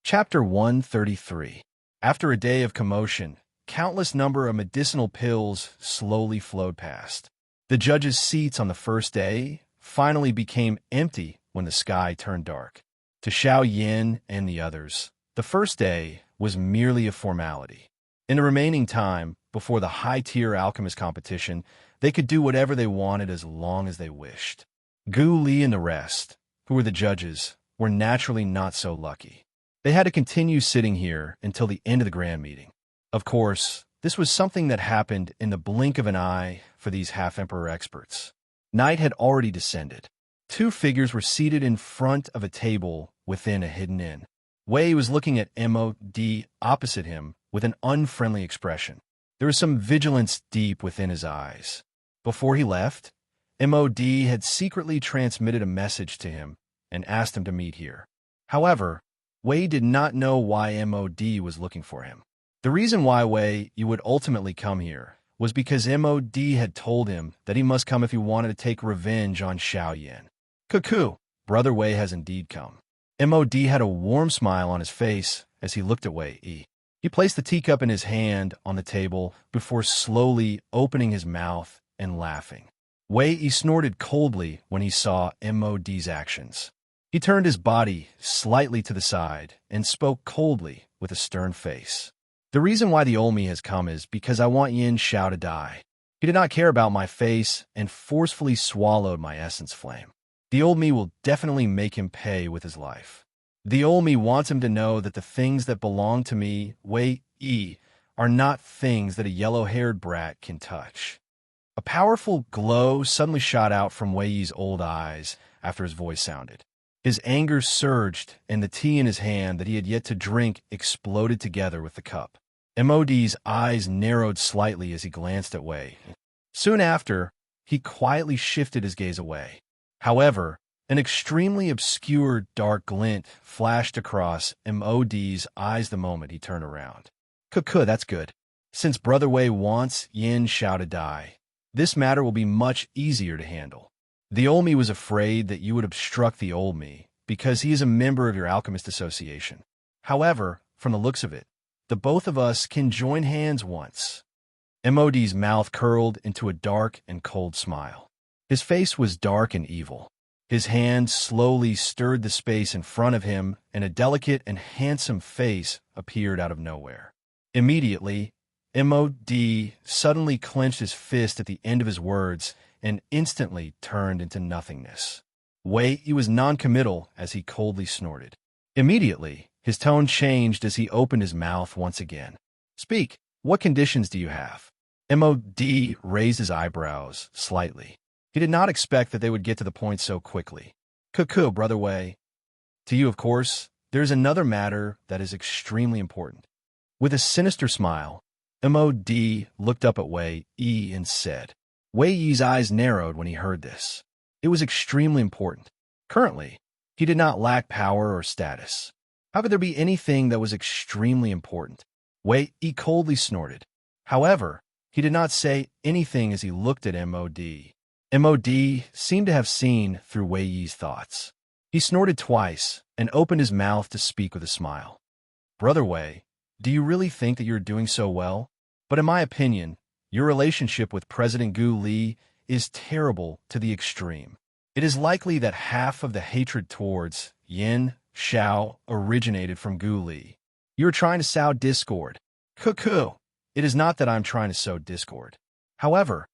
Chapter 133. After a day of commotion, countless number of medicinal pills slowly flowed past. The judges' seats on the first day finally became empty when the sky turned dark. To Xiao Yan and the others, the first day was merely a formality. In the remaining time, before the high-tier alchemist competition, they could do whatever they wanted as long as they wished. Gu Li and the rest, who were the judges, were naturally not so lucky. They had to continue sitting here until the end of the grand meeting. Of course, this was something that happened in the blink of an eye for these half-emperor experts. Night had already descended. Two figures were seated in front of a table within a hidden inn. Wei was looking at MOD opposite him with an unfriendly expression. There was some vigilance deep within his eyes. Before he left, MOD had secretly transmitted a message to him and asked him to meet here. However, Wei did not know why MOD was looking for him. The reason why Wei would ultimately come here was because MOD had told him that he must come if he wanted to take revenge on Xiao Yan. Cuckoo, Brother Wei has indeed come. MOD had a warm smile on his face as he looked at Wei Yi. He placed the teacup in his hand on the table before slowly opening his mouth and laughing. Wei Yi snorted coldly when he saw MOD's actions. He turned his body slightly to the side and spoke coldly with a stern face. "The reason why the old me has come is because I want Yan Xiao to die. He did not care about my face and forcefully swallowed my essence flame. The old me will definitely make him pay with his life. The old me wants him to know that the things that belong to me, Wei Yi, are not things that a yellow-haired brat can touch." A powerful glow suddenly shot out from Wei Yi's old eyes after his voice sounded. His anger surged, and the tea in his hand that he had yet to drink exploded together with the cup. MOD's eyes narrowed slightly as he glanced at Wei. Soon after, he quietly shifted his gaze away. However, an extremely obscure dark glint flashed across MOD's eyes the moment he turned around. "Cuckoo, that's good. Since Brother Wei wants Yan Xiao to die, this matter will be much easier to handle. The old me was afraid that you would obstruct the old me because he is a member of your alchemist association. However, from the looks of it, the both of us can join hands once." MOD's mouth curled into a dark and cold smile. His face was dark and evil. His hand slowly stirred the space in front of him, and a delicate and handsome face appeared out of nowhere. Immediately, MOD suddenly clenched his fist at the end of his words and instantly turned into nothingness. He was non-committal as he coldly snorted. Immediately, his tone changed as he opened his mouth once again. Speak, what conditions do you have? MOD raised his eyebrows slightly. He did not expect that they would get to the point so quickly. Cuckoo, Brother Wei. To you, of course, there is another matter that is extremely important. With a sinister smile, MOD looked up at Wei Yi and said. Wei Yi's eyes narrowed when he heard this. It was extremely important. Currently, he did not lack power or status. How could there be anything that was extremely important? Wei Yi coldly snorted. However, he did not say anything as he looked at MOD. MOD seemed to have seen through Wei Yi's thoughts. He snorted twice and opened his mouth to speak with a smile. Brother Wei, do you really think that you're doing so well? But in my opinion, your relationship with President Gu Li is terrible to the extreme. It is likely that half of the hatred towards Yin Xiao originated from Gu Li. You are trying to sow discord. Cuckoo! It is not that I'm trying to sow discord. However,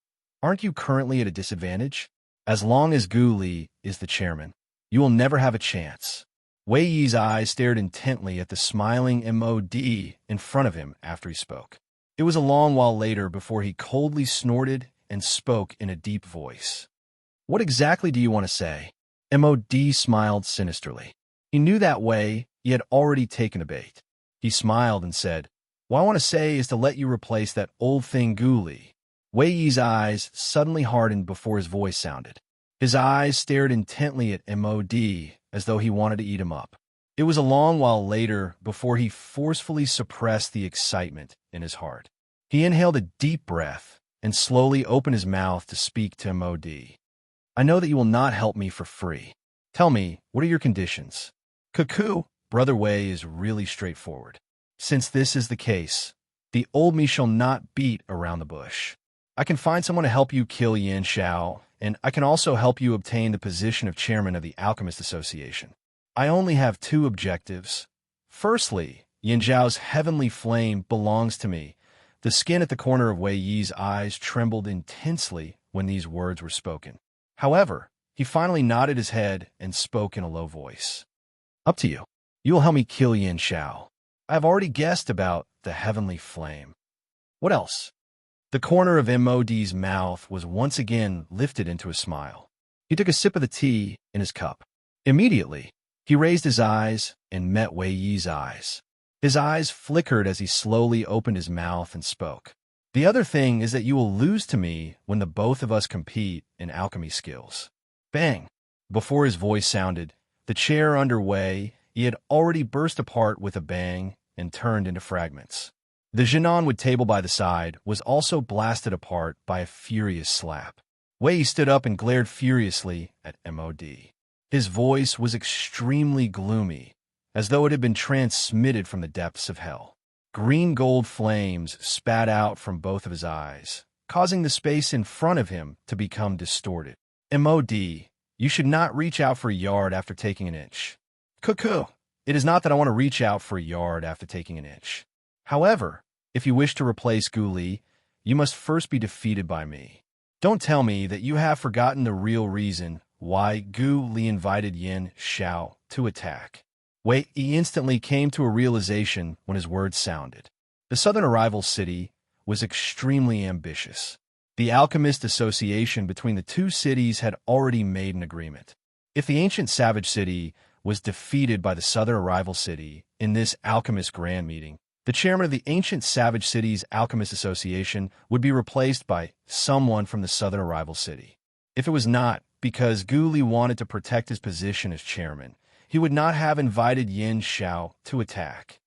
aren't you currently at a disadvantage? As long as Gu Li is the chairman, you will never have a chance. Wei Yi's eyes stared intently at the smiling MOD in front of him after he spoke. It was a long while later before he coldly snorted and spoke in a deep voice. What exactly do you want to say? MOD smiled sinisterly. He knew that Wei Yi had already taken a bait. He smiled and said, What I want to say is to let you replace that old thing Gu Li. Wei Yi's eyes suddenly hardened before his voice sounded. His eyes stared intently at MOD as though he wanted to eat him up. It was a long while later before he forcefully suppressed the excitement in his heart. He inhaled a deep breath and slowly opened his mouth to speak to MOD. I know that you will not help me for free. Tell me, what are your conditions? Cuckoo, Brother Wei is really straightforward. Since this is the case, the old me shall not beat around the bush. I can find someone to help you kill Yin Xiao, and I can also help you obtain the position of chairman of the Alchemist Association. I only have two objectives. Firstly, Yin Xiao's heavenly flame belongs to me. The skin at the corner of Wei Yi's eyes trembled intensely when these words were spoken. However, he finally nodded his head and spoke in a low voice. Up to you. You will help me kill Yin Xiao. I have already guessed about the heavenly flame. What else? The corner of MOD's mouth was once again lifted into a smile. He took a sip of the tea in his cup. Immediately, he raised his eyes and met Wei Yi's eyes. His eyes flickered as he slowly opened his mouth and spoke. The other thing is that you will lose to me when the both of us compete in alchemy skills. Bang! Before his voice sounded, the chair under Wei Yi had already burst apart with a bang and turned into fragments. The Jinan table by the side was also blasted apart by a furious slap. Wei Yi stood up and glared furiously at MOD. His voice was extremely gloomy, as though it had been transmitted from the depths of hell. Green gold flames spat out from both of his eyes, causing the space in front of him to become distorted. MOD, you should not reach out for a yard after taking an inch. Cuckoo, it is not that I want to reach out for a yard after taking an inch. However, if you wish to replace Gu Li, you must first be defeated by me. Don't tell me that you have forgotten the real reason why Gu Li invited Yin Xiao to attack. Wei Yi instantly came to a realization when his words sounded. The southern arrival city was extremely ambitious. The Alchemist Association between the two cities had already made an agreement. If the ancient savage city was defeated by the southern arrival city in this Alchemist Grand Meeting, the chairman of the ancient savage city's Alchemist Association would be replaced by someone from the southern arrival city. If it was not because Gu Li wanted to protect his position as chairman, he would not have invited Yin Xiao to attack.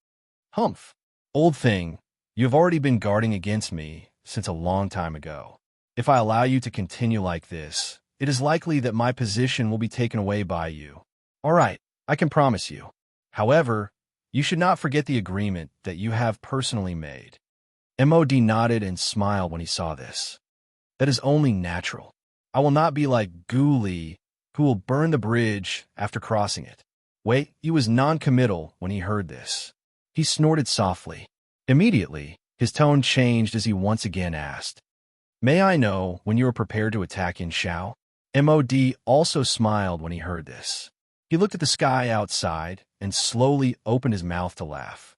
Humph, old thing, you have already been guarding against me since a long time ago. If I allow you to continue like this, it is likely that my position will be taken away by you. All right, I can promise you. However, you should not forget the agreement that you have personally made. MOD nodded and smiled when he saw this. That is only natural. I will not be like Gu Li, who will burn the bridge after crossing it. Wait, he was non-committal when he heard this. He snorted softly. Immediately, his tone changed as he once again asked, "May I know when you are prepared to attack Yin Xiao?" Mod also smiled when he heard this. He looked at the sky outside and slowly opened his mouth to laugh.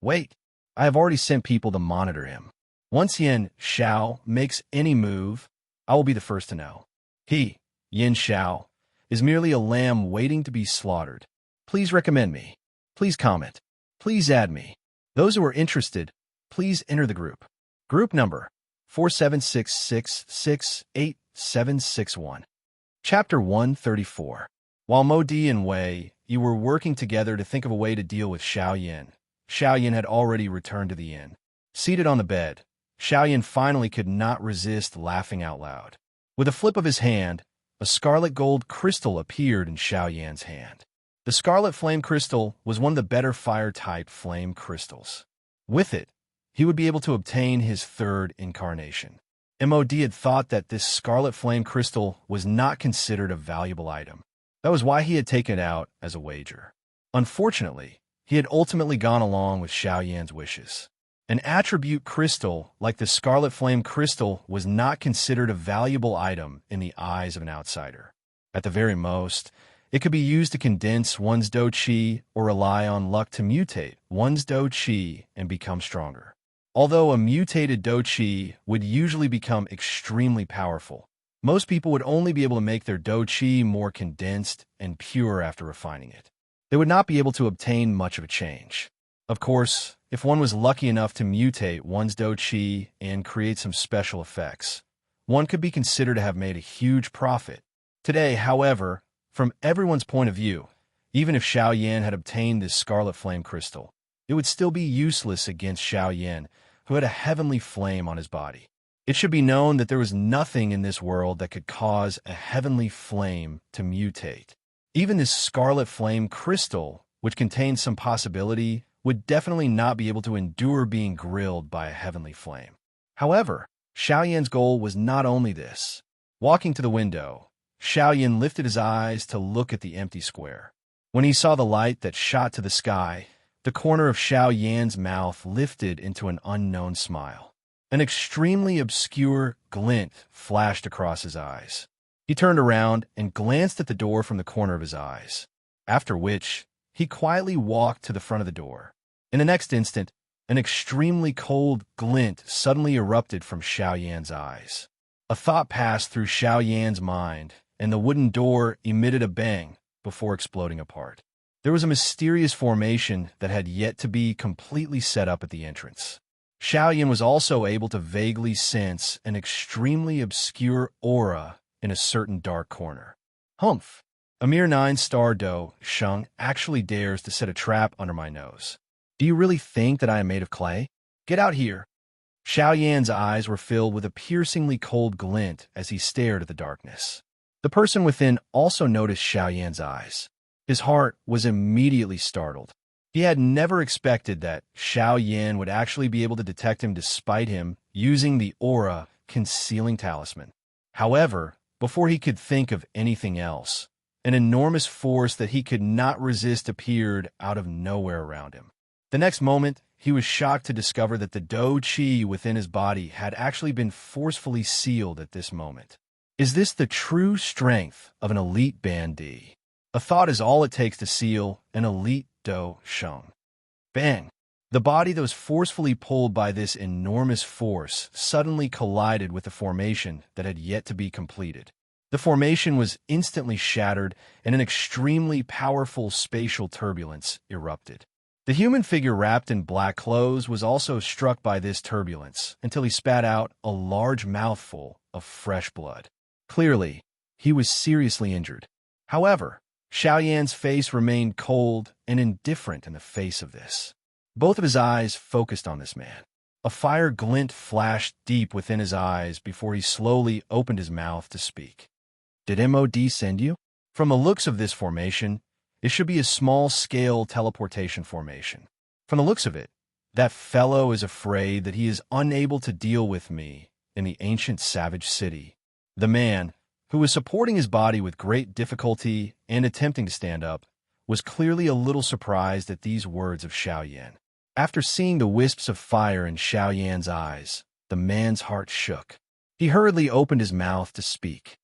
"Wait, I have already sent people to monitor him. Once Yin Xiao makes any move, I will be the first to know. He, Yin Xiao, is merely a lamb waiting to be slaughtered. Please recommend me. Please comment. Please add me. Those who are interested, please enter the group. Group number 4766687761. Chapter 134. While Mo Di and Wei Yi were working together to think of a way to deal with Xiao Yin had already returned to the inn. Seated on the bed, Xiao Yin finally could not resist laughing out loud. With a flip of his hand, a scarlet gold crystal appeared in Xiao Yan's hand. The scarlet flame crystal was one of the better fire-type flame crystals. With it, he would be able to obtain his third incarnation. Mod had thought that this scarlet flame crystal was not considered a valuable item. That was why he had taken it out as a wager. Unfortunately, he had ultimately gone along with Xiao Yan's wishes. An attribute crystal like the scarlet flame crystal was not considered a valuable item in the eyes of an outsider. At the very most, it could be used to condense one's Do Qi or rely on luck to mutate one's Do Qi and become stronger. Although a mutated Do Qi would usually become extremely powerful, most people would only be able to make their Do Qi more condensed and pure after refining it. They would not be able to obtain much of a change. Of course, if one was lucky enough to mutate one's Do Qi and create some special effects, one could be considered to have made a huge profit. Today, however, from everyone's point of view, even if Xiao Yan had obtained this scarlet flame crystal, it would still be useless against Xiao Yan, who had a heavenly flame on his body. It should be known that there was nothing in this world that could cause a heavenly flame to mutate. Even this scarlet flame crystal, which contains some possibility, would definitely not be able to endure being grilled by a heavenly flame. However, Xiao Yan's goal was not only this. Walking to the window, Xiao Yan lifted his eyes to look at the empty square. When he saw the light that shot to the sky, the corner of Xiao Yan's mouth lifted into an unknown smile. An extremely obscure glint flashed across his eyes. He turned around and glanced at the door from the corner of his eyes, after which he quietly walked to the front of the door. In the next instant, an extremely cold glint suddenly erupted from Xiao Yan's eyes. A thought passed through Xiao Yan's mind, and the wooden door emitted a bang before exploding apart. There was a mysterious formation that had yet to be completely set up at the entrance. Xiao Yan was also able to vaguely sense an extremely obscure aura in a certain dark corner. Humph! A mere 9-star Do Sheng actually dares to set a trap under my nose. Do you really think that I am made of clay? Get out here! Xiao Yan's eyes were filled with a piercingly cold glint as he stared at the darkness. The person within also noticed Xiao Yan's eyes. His heart was immediately startled. He had never expected that Xiao Yan would actually be able to detect him despite him using the aura concealing talisman. However, before he could think of anything else, an enormous force that he could not resist appeared out of nowhere around him. The next moment, he was shocked to discover that the Do Qi within his body had actually been forcefully sealed at this moment. Is this the true strength of an elite bandee? A thought is all it takes to seal an elite Do Sheng. Bang! The body that was forcefully pulled by this enormous force suddenly collided with the formation that had yet to be completed. The formation was instantly shattered, and an extremely powerful spatial turbulence erupted. The human figure wrapped in black clothes was also struck by this turbulence until he spat out a large mouthful of fresh blood. Clearly, he was seriously injured. However, Xiao Yan's face remained cold and indifferent in the face of this. Both of his eyes focused on this man. A fire glint flashed deep within his eyes before he slowly opened his mouth to speak. Did Mod send you? From the looks of this formation, it should be a small-scale teleportation formation. From the looks of it, that fellow is afraid that he is unable to deal with me in the ancient savage city. The man, who was supporting his body with great difficulty and attempting to stand up, was clearly a little surprised at these words of Xiao Yan. After seeing the wisps of fire in Xiao Yan's eyes, the man's heart shook. He hurriedly opened his mouth to speak.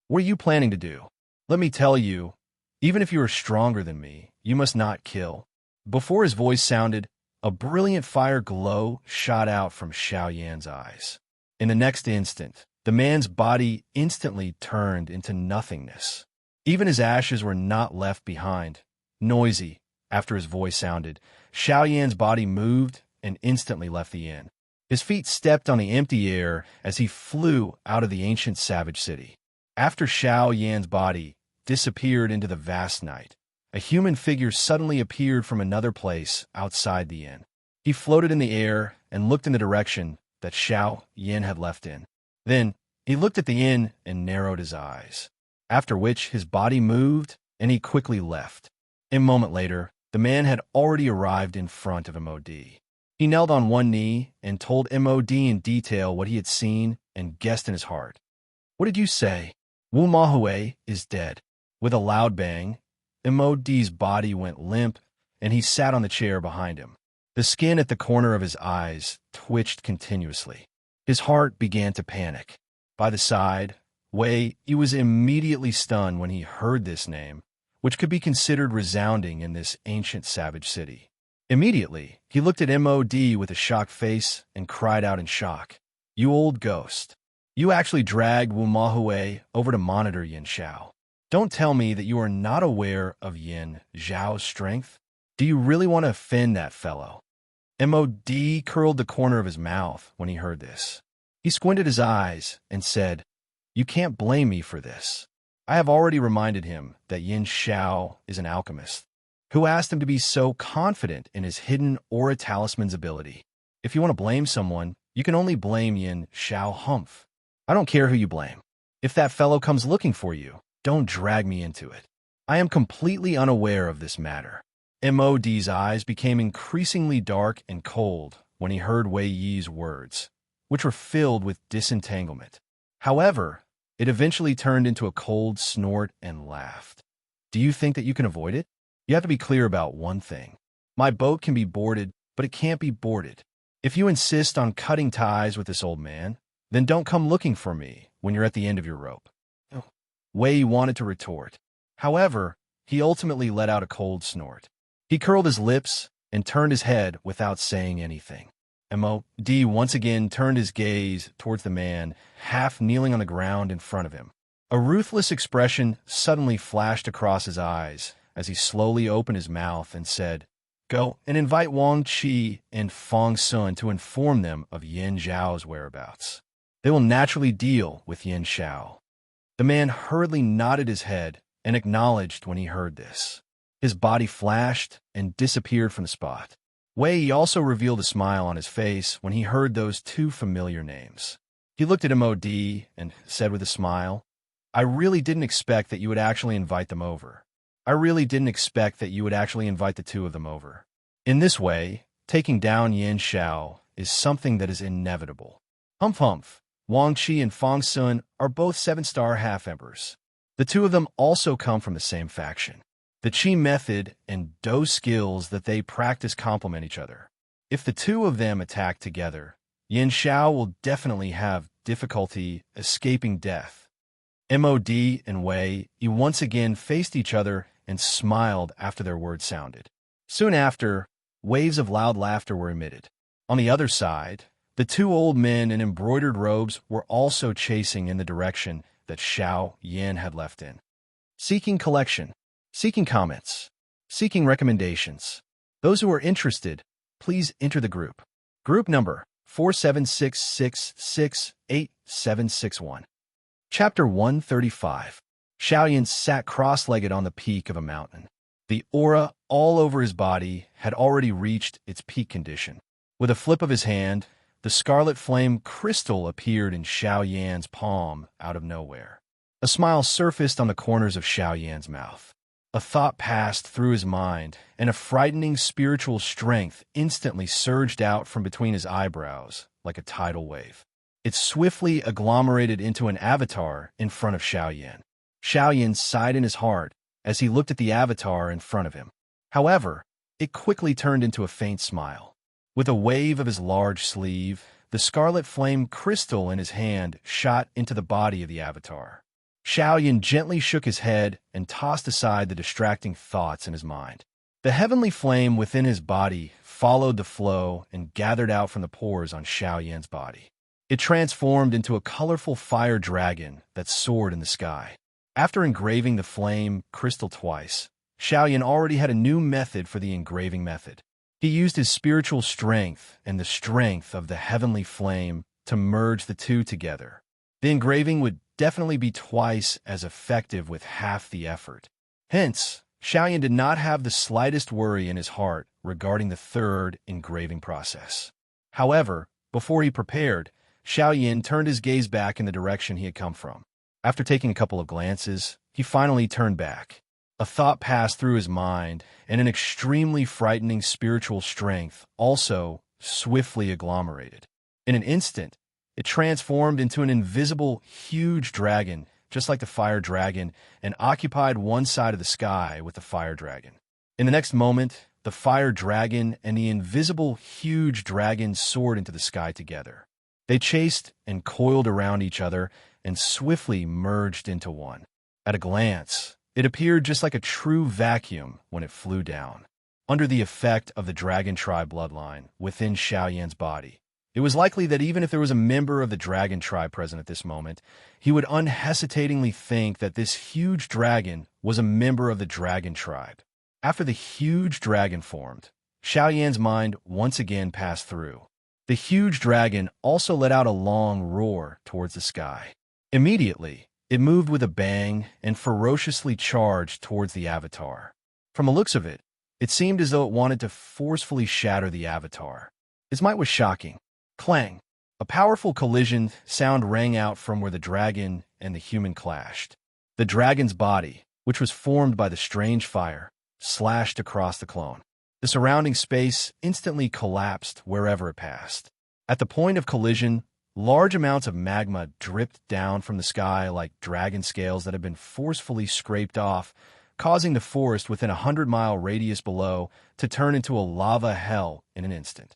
"What are you planning to do? Let me tell you, even if you are stronger than me, you must not kill." Before his voice sounded, a brilliant fire glow shot out from Xiao Yan's eyes. In the next instant, the man's body instantly turned into nothingness. Even his ashes were not left behind. Noisy, after his voice sounded, Xiao Yan's body moved and instantly left the inn. His feet stepped on the empty air as he flew out of the ancient savage city. After Xiao Yan's body disappeared into the vast night, a human figure suddenly appeared from another place outside the inn. He floated in the air and looked in the direction that Xiao Yan had left in. Then he looked at the inn and narrowed his eyes, after which his body moved and he quickly left. A moment later, the man had already arrived in front of MOD. He knelt on one knee and told MOD in detail what he had seen and guessed in his heart. "What did you say? Wu Mahui is dead." With a loud bang, MOD's body went limp and he sat on the chair behind him. The skin at the corner of his eyes twitched continuously. His heart began to panic. By the side, Wei, he was immediately stunned when he heard this name, which could be considered resounding in this ancient savage city. Immediately, he looked at MOD with a shocked face and cried out in shock. "You old ghost. You actually dragged Wu Mahui over to monitor Yin Xiao. Don't tell me that you are not aware of Yin Xiao's strength. Do you really want to offend that fellow?" MOD curled the corner of his mouth when he heard this. He squinted his eyes and said, "You can't blame me for this. I have already reminded him that Yin Xiao is an alchemist. Who asked him to be so confident in his hidden aura talisman's ability? If you want to blame someone, you can only blame Yin Xiao Humph. I don't care who you blame. If that fellow comes looking for you, don't drag me into it. I am completely unaware of this matter." MOD's eyes became increasingly dark and cold when he heard Wei Yi's words, which were filled with disentanglement. However, it eventually turned into a cold snort and laughed. "Do you think that you can avoid it? You have to be clear about one thing. My boat can be boarded, but it can't be boarded. If you insist on cutting ties with this old man, then don't come looking for me when you're at the end of your rope." Wei wanted to retort. However, he ultimately let out a cold snort. He curled his lips and turned his head without saying anything. MOD once again turned his gaze towards the man, half kneeling on the ground in front of him. A ruthless expression suddenly flashed across his eyes as he slowly opened his mouth and said, "Go and invite Wang Qi and Fong Sun to inform them of Yin Xiao's whereabouts. They will naturally deal with Yin Xiao." The man hurriedly nodded his head and acknowledged when he heard this. His body flashed and disappeared from the spot. Wei also revealed a smile on his face when he heard those two familiar names. He looked at MOD and said with a smile, "I really didn't expect that you would actually invite them over. I really didn't expect that you would actually invite the two of them over. In this way, taking down Yin Xiao is something that is inevitable. Humph humph, Wang Qi and Fong Sun are both 7-star half-emperors. The two of them also come from the same faction. The Qi method and Do skills that they practice complement each other. If the two of them attack together, Yin Xiao will definitely have difficulty escaping death." MOD and Wei once again faced each other and smiled after their words sounded. Soon after, waves of loud laughter were emitted. On the other side, the two old men in embroidered robes were also chasing in the direction that Xiao Yan had left in. Seeking collection. Seeking comments. Seeking recommendations. Those who are interested, please enter the group. Group number 4766686761. Chapter 135. Xiao Yan sat cross-legged on the peak of a mountain. The aura all over his body had already reached its peak condition. With a flip of his hand, the scarlet flame crystal appeared in Xiao Yan's palm out of nowhere. A smile surfaced on the corners of Xiao Yan's mouth. A thought passed through his mind, and a frightening spiritual strength instantly surged out from between his eyebrows like a tidal wave. It swiftly agglomerated into an avatar in front of Xiaoyan. Xiaoyan sighed in his heart as he looked at the avatar in front of him. However, it quickly turned into a faint smile. With a wave of his large sleeve, the scarlet flame crystal in his hand shot into the body of the avatar. Xiaoyan gently shook his head and tossed aside the distracting thoughts in his mind. The heavenly flame within his body followed the flow and gathered out from the pores on Xiaoyan's body. It transformed into a colorful fire dragon that soared in the sky. After engraving the flame crystal twice, Xiaoyan already had a new method for the engraving method. He used his spiritual strength and the strength of the heavenly flame to merge the two together. The engraving would definitely be twice as effective with half the effort. Hence, Xiaoyan did not have the slightest worry in his heart regarding the third engraving process. However, before he prepared, Xiaoyan turned his gaze back in the direction he had come from. After taking a couple of glances, he finally turned back. A thought passed through his mind, and an extremely frightening spiritual strength also swiftly agglomerated. In an instant, it transformed into an invisible, huge dragon, just like the fire dragon, and occupied one side of the sky with the fire dragon. In the next moment, the fire dragon and the invisible, huge dragon soared into the sky together. They chased and coiled around each other and swiftly merged into one. At a glance, it appeared just like a true vacuum when it flew down. Under the effect of the dragon tribe bloodline within Xiaoyan's body, it was likely that even if there was a member of the dragon tribe present at this moment, he would unhesitatingly think that this huge dragon was a member of the dragon tribe. After the huge dragon formed, Xiaoyan's mind once again passed through. The huge dragon also let out a long roar towards the sky. Immediately, it moved with a bang and ferociously charged towards the avatar. From the looks of it, it seemed as though it wanted to forcefully shatter the avatar. Its might was shocking. Clang! A powerful collision sound rang out from where the dragon and the human clashed. The dragon's body, which was formed by the strange fire, slashed across the clone. The surrounding space instantly collapsed wherever it passed. At the point of collision, large amounts of magma dripped down from the sky like dragon scales that had been forcefully scraped off, causing the forest within a 100-mile radius below to turn into a lava hell in an instant.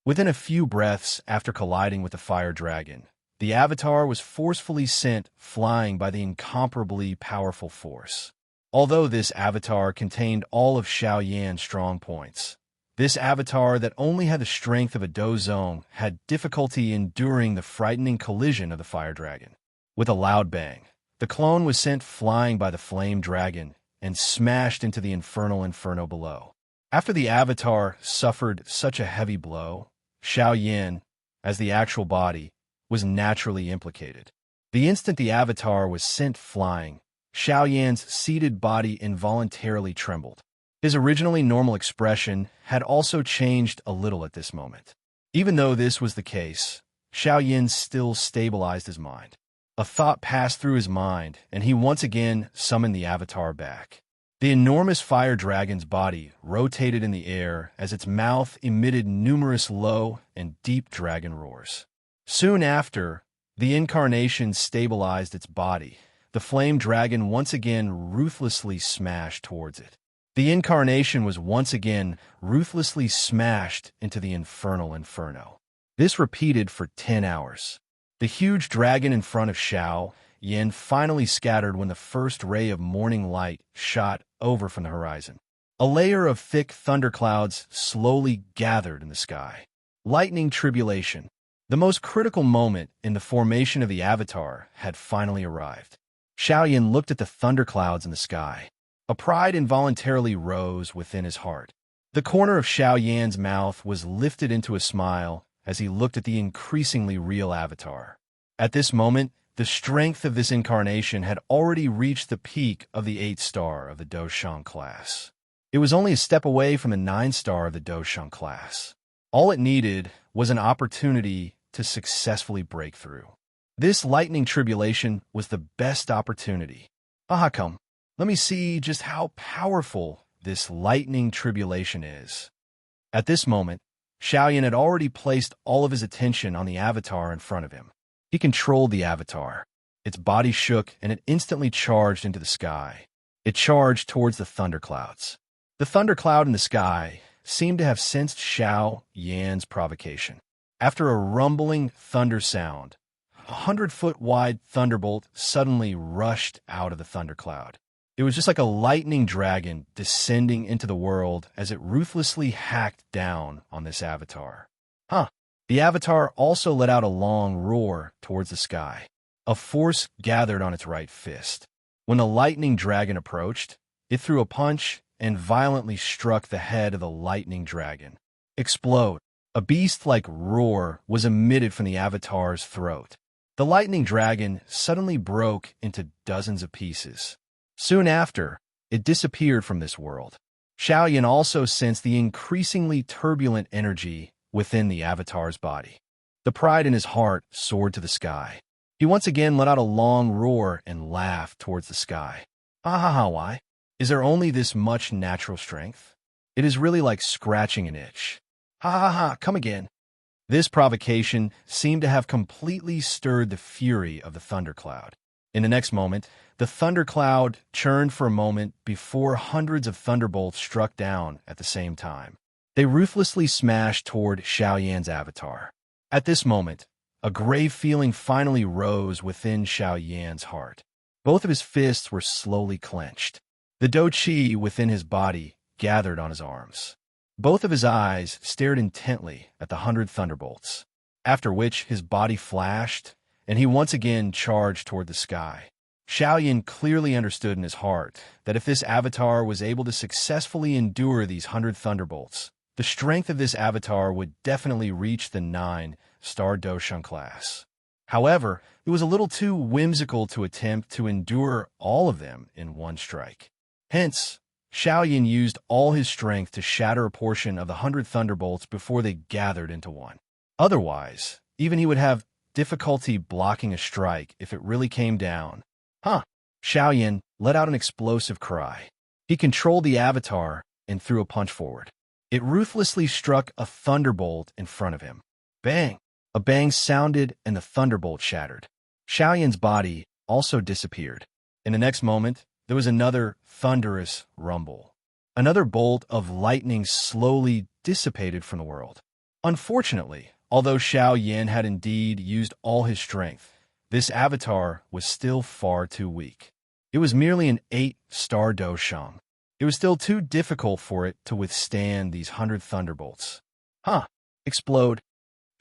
Within a few breaths after colliding with the fire dragon, the avatar was forcefully sent flying by the incomparably powerful force. Although this avatar contained all of Xiaoyan's strong points, this avatar that only had the strength of a dozong had difficulty enduring the frightening collision of the fire dragon. With a loud bang, the clone was sent flying by the flame dragon and smashed into the infernal inferno below. After the avatar suffered such a heavy blow, Xiaoyan, as the actual body, was naturally implicated. The instant the avatar was sent flying, Xiaoyan's seated body involuntarily trembled. His originally normal expression had also changed a little at this moment. Even though this was the case, Xiaoyan still stabilized his mind. A thought passed through his mind, and he once again summoned the avatar back. The enormous fire dragon's body rotated in the air as its mouth emitted numerous low and deep dragon roars. Soon after, the incarnation stabilized its body. The flame dragon once again ruthlessly smashed towards it. The incarnation was once again ruthlessly smashed into the infernal inferno. This repeated for 10 hours. The huge dragon in front of Xiaoyan finally scattered when the first ray of morning light shot over from the horizon. A layer of thick thunderclouds slowly gathered in the sky. Lightning tribulation. The most critical moment in the formation of the avatar had finally arrived. Xiaoyan looked at the thunderclouds in the sky. A pride involuntarily rose within his heart. The corner of Xiaoyan's mouth was lifted into a smile as he looked at the increasingly real avatar. At this moment, the strength of this incarnation had already reached the peak of the 8-star of the Doshang class. It was only a step away from the 9-star of the Doshang class. All it needed was an opportunity to successfully break through. This lightning tribulation was the best opportunity. Come. Let me see just how powerful this lightning tribulation is. At this moment, Xiaoyan had already placed all of his attention on the avatar in front of him. He controlled the avatar. Its body shook, and it instantly charged into the sky. It charged towards the thunderclouds. The thundercloud in the sky seemed to have sensed Xiao Yan's provocation. After a rumbling thunder sound, 100-foot-wide thunderbolt suddenly rushed out of the thundercloud. It was just like a lightning dragon descending into the world as it ruthlessly hacked down on this avatar. The avatar also let out a long roar towards the sky. A force gathered on its right fist. When the lightning dragon approached, it threw a punch and violently struck the head of the lightning dragon. Explode! A beast-like roar was emitted from the avatar's throat. The lightning dragon suddenly broke into dozens of pieces. Soon after, it disappeared from this world. Xiaoyan also sensed the increasingly turbulent energy within the avatar's body. The pride in his heart soared to the sky. He once again let out a long roar and laughed towards the sky. Why? Is there only this much natural strength? It is really like scratching an itch. Come again. This provocation seemed to have completely stirred the fury of the thundercloud. In the next moment, the thundercloud churned for a moment before hundreds of thunderbolts struck down at the same time. They ruthlessly smashed toward Xiaoyan's avatar. At this moment, a grave feeling finally rose within Xiaoyan's heart. Both of his fists were slowly clenched. The dou qi within his body gathered on his arms. Both of his eyes stared intently at the 100 thunderbolts, after which his body flashed, and he once again charged toward the sky. Xiaoyan clearly understood in his heart that if this avatar was able to successfully endure these 100 thunderbolts, the strength of this avatar would definitely reach the 9-star Doshun class. However, it was a little too whimsical to attempt to endure all of them in one strike. Hence, Xiaoyan used all his strength to shatter a portion of the 100 thunderbolts before they gathered into one. Otherwise, even he would have difficulty blocking a strike if it really came down. Xiaoyan let out an explosive cry. He controlled the avatar and threw a punch forward. It ruthlessly struck a thunderbolt in front of him. Bang! A bang sounded and the thunderbolt shattered. Xiaoyan's body also disappeared. In the next moment, there was another thunderous rumble. Another bolt of lightning slowly dissipated from the world. Unfortunately, although Xiaoyan had indeed used all his strength, this avatar was still far too weak. It was merely an 8-star Doshun. It was still too difficult for it to withstand these 100 thunderbolts. Explode.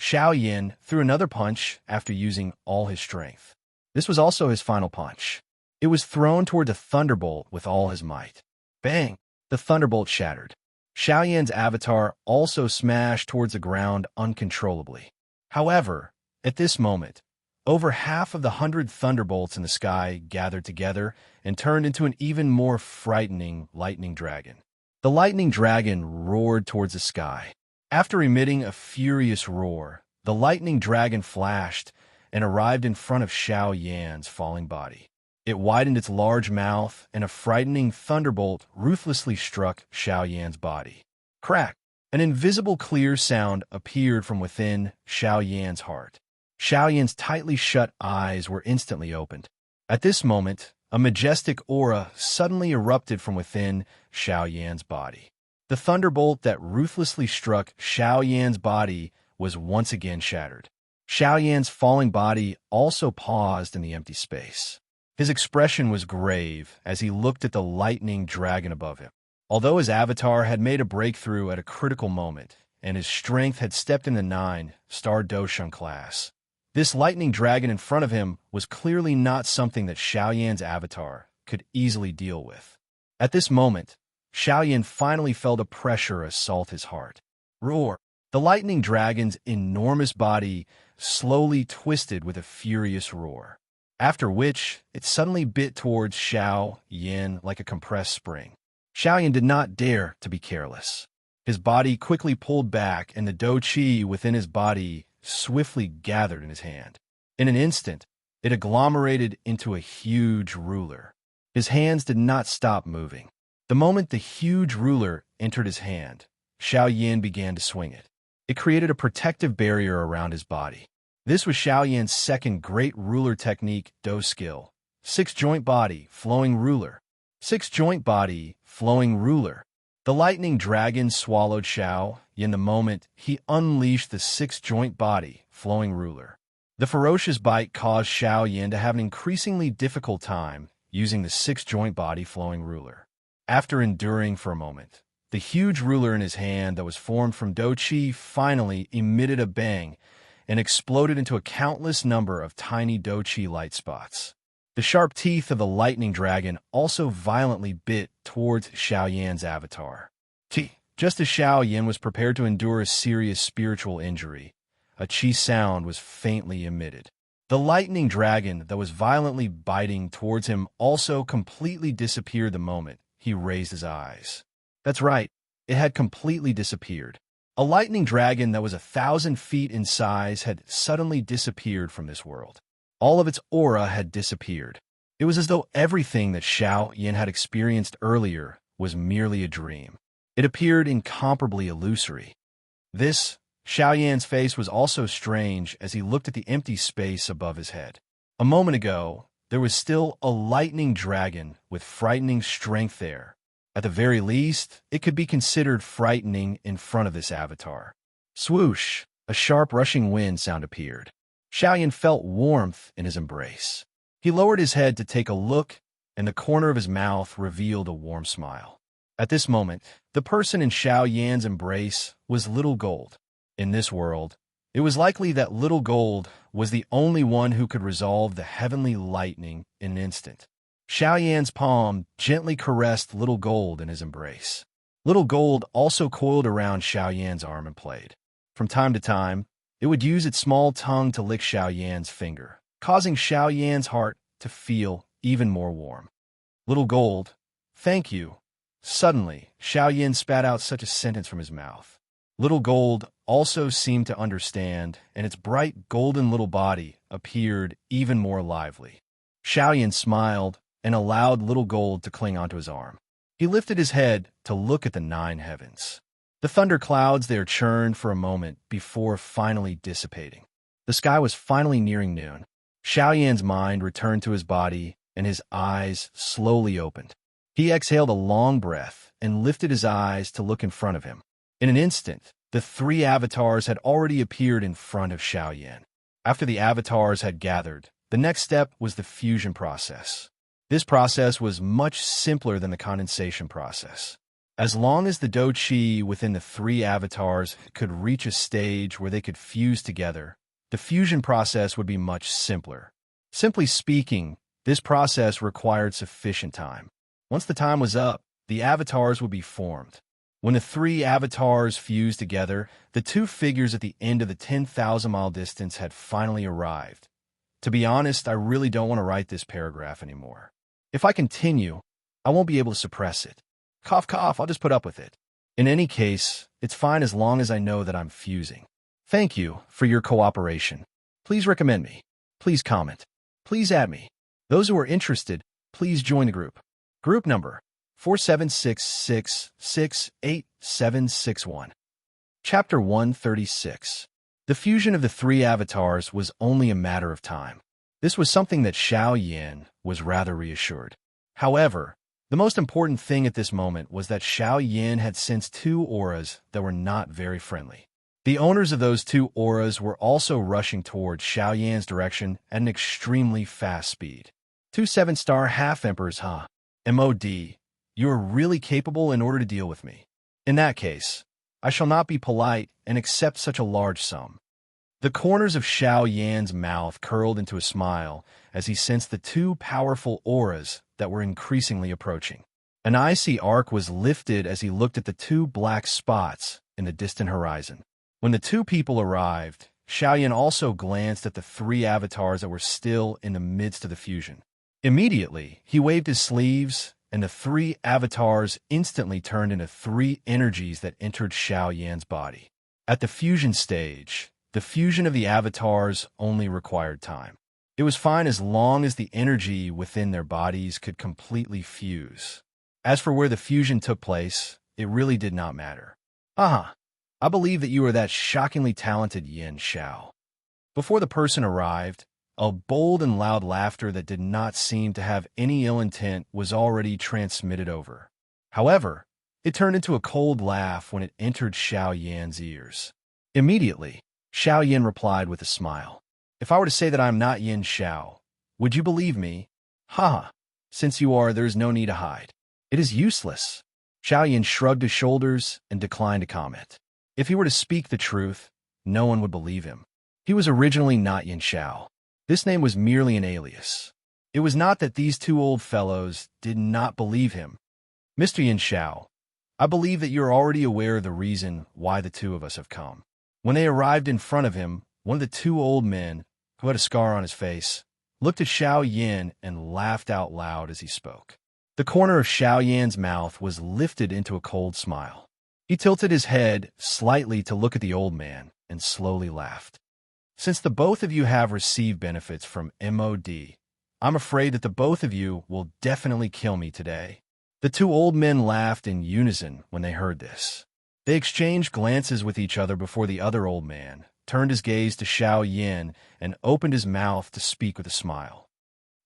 Xiaoyan threw another punch after using all his strength. This was also his final punch. It was thrown toward the thunderbolt with all his might. Bang! The thunderbolt shattered. Xiaoyan's avatar also smashed towards the ground uncontrollably. However, at this moment, over half of the 100 thunderbolts in the sky gathered together and turned into an even more frightening lightning dragon. The lightning dragon roared towards the sky. After emitting a furious roar, the lightning dragon flashed and arrived in front of Xiaoyan's falling body. It widened its large mouth, and a frightening thunderbolt ruthlessly struck Xiaoyan's body. Crack! An invisible clear sound appeared from within Xiaoyan's heart. Xiaoyan's tightly shut eyes were instantly opened. At this moment, a majestic aura suddenly erupted from within Xiaoyan's body. The thunderbolt that ruthlessly struck Xiaoyan's body was once again shattered. Xiaoyan's falling body also paused in the empty space. His expression was grave as he looked at the lightning dragon above him. Although his avatar had made a breakthrough at a critical moment, and his strength had stepped in the 9-star Doshun class, this lightning dragon in front of him was clearly not something that Xiaoyan's avatar could easily deal with. At this moment, Xiaoyan finally felt a pressure assault his heart. Roar! The lightning dragon's enormous body slowly twisted with a furious roar, after which it suddenly bit towards Xiaoyan like a compressed spring. Xiaoyan did not dare to be careless. His body quickly pulled back, and the dou qi within his body swiftly gathered in his hand. In an instant, it agglomerated into a huge ruler. His hands did not stop moving. The moment the huge ruler entered his hand, Xiaoyan began to swing it. It created a protective barrier around his body. This was Xiao Yan's second great ruler technique, Do skill. Six-joint body, flowing ruler. Six-joint body, flowing ruler. The lightning dragon swallowed Xiao Yan the moment he unleashed the six-joint body, flowing ruler. The ferocious bite caused Xiao Yan to have an increasingly difficult time using the six-joint body, flowing ruler. After enduring for a moment, the huge ruler in his hand that was formed from Do Qi finally emitted a bang and exploded into a countless number of tiny Do Qi light spots. The sharp teeth of the lightning dragon also violently bit towards Xiao Yan's avatar. Just as Xiao Yan was prepared to endure a serious spiritual injury, a qi sound was faintly emitted. The lightning dragon that was violently biting towards him also completely disappeared the moment he raised his eyes. That's right, it had completely disappeared. A lightning dragon that was 1,000 feet in size had suddenly disappeared from this world. All of its aura had disappeared. It was as though everything that Xiao Yan had experienced earlier was merely a dream. It appeared incomparably illusory. Xiao Yan's face was also strange as he looked at the empty space above his head. A moment ago, there was still a lightning dragon with frightening strength there. At the very least, it could be considered frightening in front of this avatar. Swoosh! A sharp rushing wind sound appeared. Xiao Yan felt warmth in his embrace. He lowered his head to take a look, and the corner of his mouth revealed a warm smile. At this moment, the person in Xiao Yan's embrace was Little Gold. In this world, it was likely that Little Gold was the only one who could resolve the heavenly lightning in an instant. Xiao Yan's palm gently caressed Little Gold in his embrace. Little Gold also coiled around Xiao Yan's arm and played. From time to time, it would use its small tongue to lick Xiao Yan's finger, causing Xiao Yan's heart to feel even more warm. Little Gold, thank you. Suddenly, Xiao Yan spat out such a sentence from his mouth. Little Gold also seemed to understand, and its bright golden little body appeared even more lively. Xiao Yan smiled and allowed Little Gold to cling onto his arm. He lifted his head to look at the 9 heavens. The thunder clouds there churned for a moment before finally dissipating. The sky was finally nearing noon. Xiao Yan's mind returned to his body, and his eyes slowly opened. He exhaled a long breath and lifted his eyes to look in front of him. In an instant, the 3 avatars had already appeared in front of Xiao Yan. After the avatars had gathered, the next step was the fusion process. This process was much simpler than the condensation process. As long as the Do Qi within the 3 avatars could reach a stage where they could fuse together, the fusion process would be much simpler. Simply speaking, this process required sufficient time. Once the time was up, the avatars would be formed. When the 3 avatars fused together, the 2 figures at the end of the 10,000-mile distance had finally arrived. To be honest, I really don't want to write this paragraph anymore. If I continue, I won't be able to suppress it. Cough, cough, I'll just put up with it. In any case, it's fine as long as I know that I'm fusing. Thank you for your cooperation. Please recommend me. Please comment. Please add me. Those who are interested, please join the group. Group number 4766686761. Chapter 136. The fusion of the 3 avatars was only a matter of time. This was something that Xiao Yan was rather reassured. However, the most important thing at this moment was that Xiao Yan had sensed 2 auras that were not very friendly. The owners of those 2 auras were also rushing towards Xiao Yan's direction at an extremely fast speed. 2 7-star half-emperors, huh? MOD, you are really capable in order to deal with me. In that case, I shall not be polite and accept such a large sum. The corners of Xiao Yan's mouth curled into a smile as he sensed the 2 powerful auras that were increasingly approaching. An icy arc was lifted as he looked at the 2 black spots in the distant horizon. When the 2 people arrived, Xiao Yan also glanced at the 3 avatars that were still in the midst of the fusion. Immediately, he waved his sleeves, and the 3 avatars instantly turned into 3 energies that entered Xiao Yan's body. At the fusion stage, the fusion of the avatars only required time. It was fine as long as the energy within their bodies could completely fuse. As for where the fusion took place, it really did not matter. I believe that you are that shockingly talented Yin Xiao. Before the person arrived, a bold and loud laughter that did not seem to have any ill intent was already transmitted over. However, it turned into a cold laugh when it entered Xiao Yan's ears. Immediately, Xiao Yan replied with a smile. If I were to say that I am not Yin Xiao, would you believe me? Ha! Since you are, there is no need to hide. It is useless. Xiao Yan shrugged his shoulders and declined to comment. If he were to speak the truth, no one would believe him. He was originally not Yin Xiao. This name was merely an alias. It was not that these two old fellows did not believe him. Mr. Yin Xiao, I believe that you are already aware of the reason why the two of us have come. When they arrived in front of him, one of the two old men, who had a scar on his face, looked at Xiao Yan and laughed out loud as he spoke. The corner of Xiao Yan's mouth was lifted into a cold smile. He tilted his head slightly to look at the old man and slowly laughed. Since the both of you have received benefits from MOD, I'm afraid that the both of you will definitely kill me today. The two old men laughed in unison when they heard this. They exchanged glances with each other before the other old man turned his gaze to Xiao Yan and opened his mouth to speak with a smile.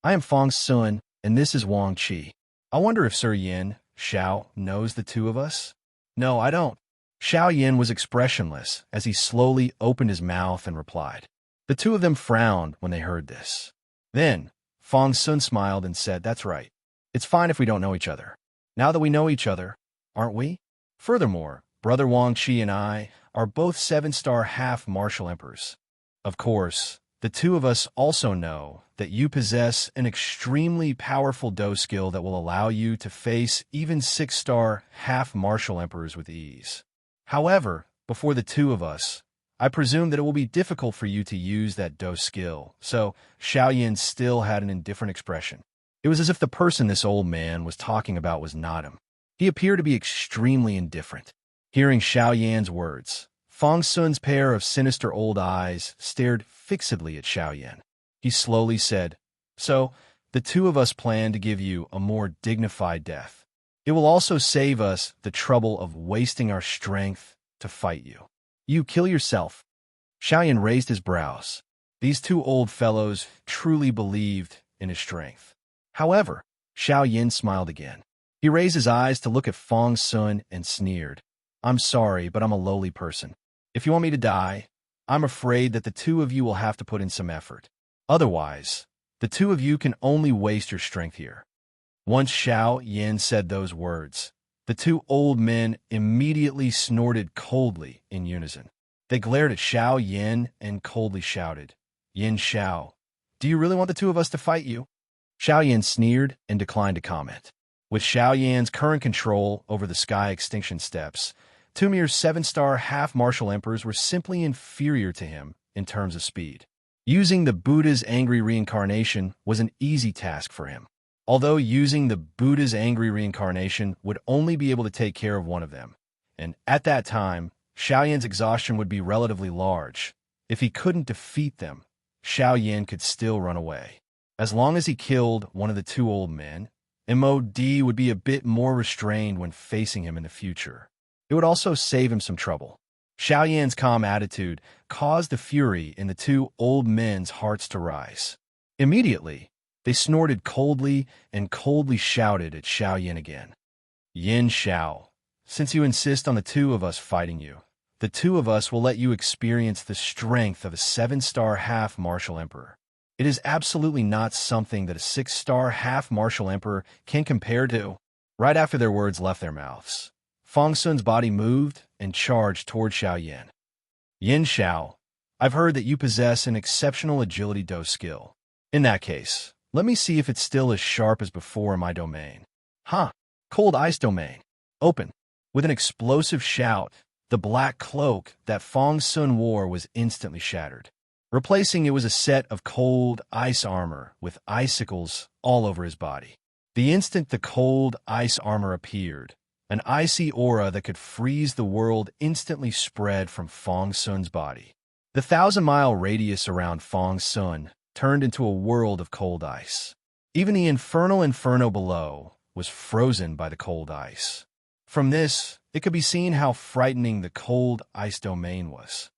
I am Fong Sun, and this is Wang Qi. I wonder if Sir Yin Xiao knows the two of us? No, I don't. Xiao Yan was expressionless as he slowly opened his mouth and replied. The two of them frowned when they heard this. Then, Fong Sun smiled and said, That's right. It's fine if we don't know each other. Now that we know each other, aren't we? Furthermore, Brother Wang Qi and I are both 7-star half martial emperors. Of course, the two of us also know that you possess an extremely powerful Do skill that will allow you to face even 6-star half martial emperors with ease. However, before the two of us, I presume that it will be difficult for you to use that Do skill, so Xiao Yan still had an indifferent expression. It was as if the person this old man was talking about was not him. He appeared to be extremely indifferent. Hearing Xiao Yan's words, Fong Sun's pair of sinister old eyes stared fixedly at Xiao Yan. He slowly said, So, the two of us plan to give you a more dignified death. It will also save us the trouble of wasting our strength to fight you. You kill yourself. Xiao Yan raised his brows. These two old fellows truly believed in his strength. However, Xiao Yan smiled again. He raised his eyes to look at Fong Sun and sneered. I'm sorry, but I'm a lowly person. If you want me to die, I'm afraid that the two of you will have to put in some effort. Otherwise, the two of you can only waste your strength here. Once Xiao Yan said those words, the two old men immediately snorted coldly in unison. They glared at Xiao Yan and coldly shouted, Yin Xiao, do you really want the two of us to fight you? Xiao Yan sneered and declined to comment. With Xiao Yan's current control over the sky extinction steps, two mere 7-star half martial emperors were simply inferior to him in terms of speed. Using the Buddha's angry reincarnation was an easy task for him. Although using the Buddha's angry reincarnation would only be able to take care of one of them, and at that time, Xiao Yan's exhaustion would be relatively large. If he couldn't defeat them, Xiao Yan could still run away. As long as he killed one of the two old men, MOD would be a bit more restrained when facing him in the future. It would also save him some trouble. Xiao Yan's calm attitude caused the fury in the two old men's hearts to rise. Immediately, they snorted coldly and coldly shouted at Xiao Yan again. Yin Xiao, since you insist on the two of us fighting you, the two of us will let you experience the strength of a 7-star half martial emperor. It is absolutely not something that a 6-star half martial emperor can compare to. Right after their words left their mouths, Fong Sun's body moved and charged toward Xiao Yan. Yin Xiao, I've heard that you possess an exceptional agility Do skill. In that case, let me see if it's still as sharp as before in my domain. Cold ice domain. Open. With an explosive shout, the black cloak that Fong Sun wore was instantly shattered. Replacing it was a set of cold ice armor with icicles all over his body. The instant the cold ice armor appeared, an icy aura that could freeze the world instantly spread from Fong Sun's body. The 1,000-mile radius around Fong Sun turned into a world of cold ice. Even the infernal inferno below was frozen by the cold ice. From this, it could be seen how frightening the cold ice domain was.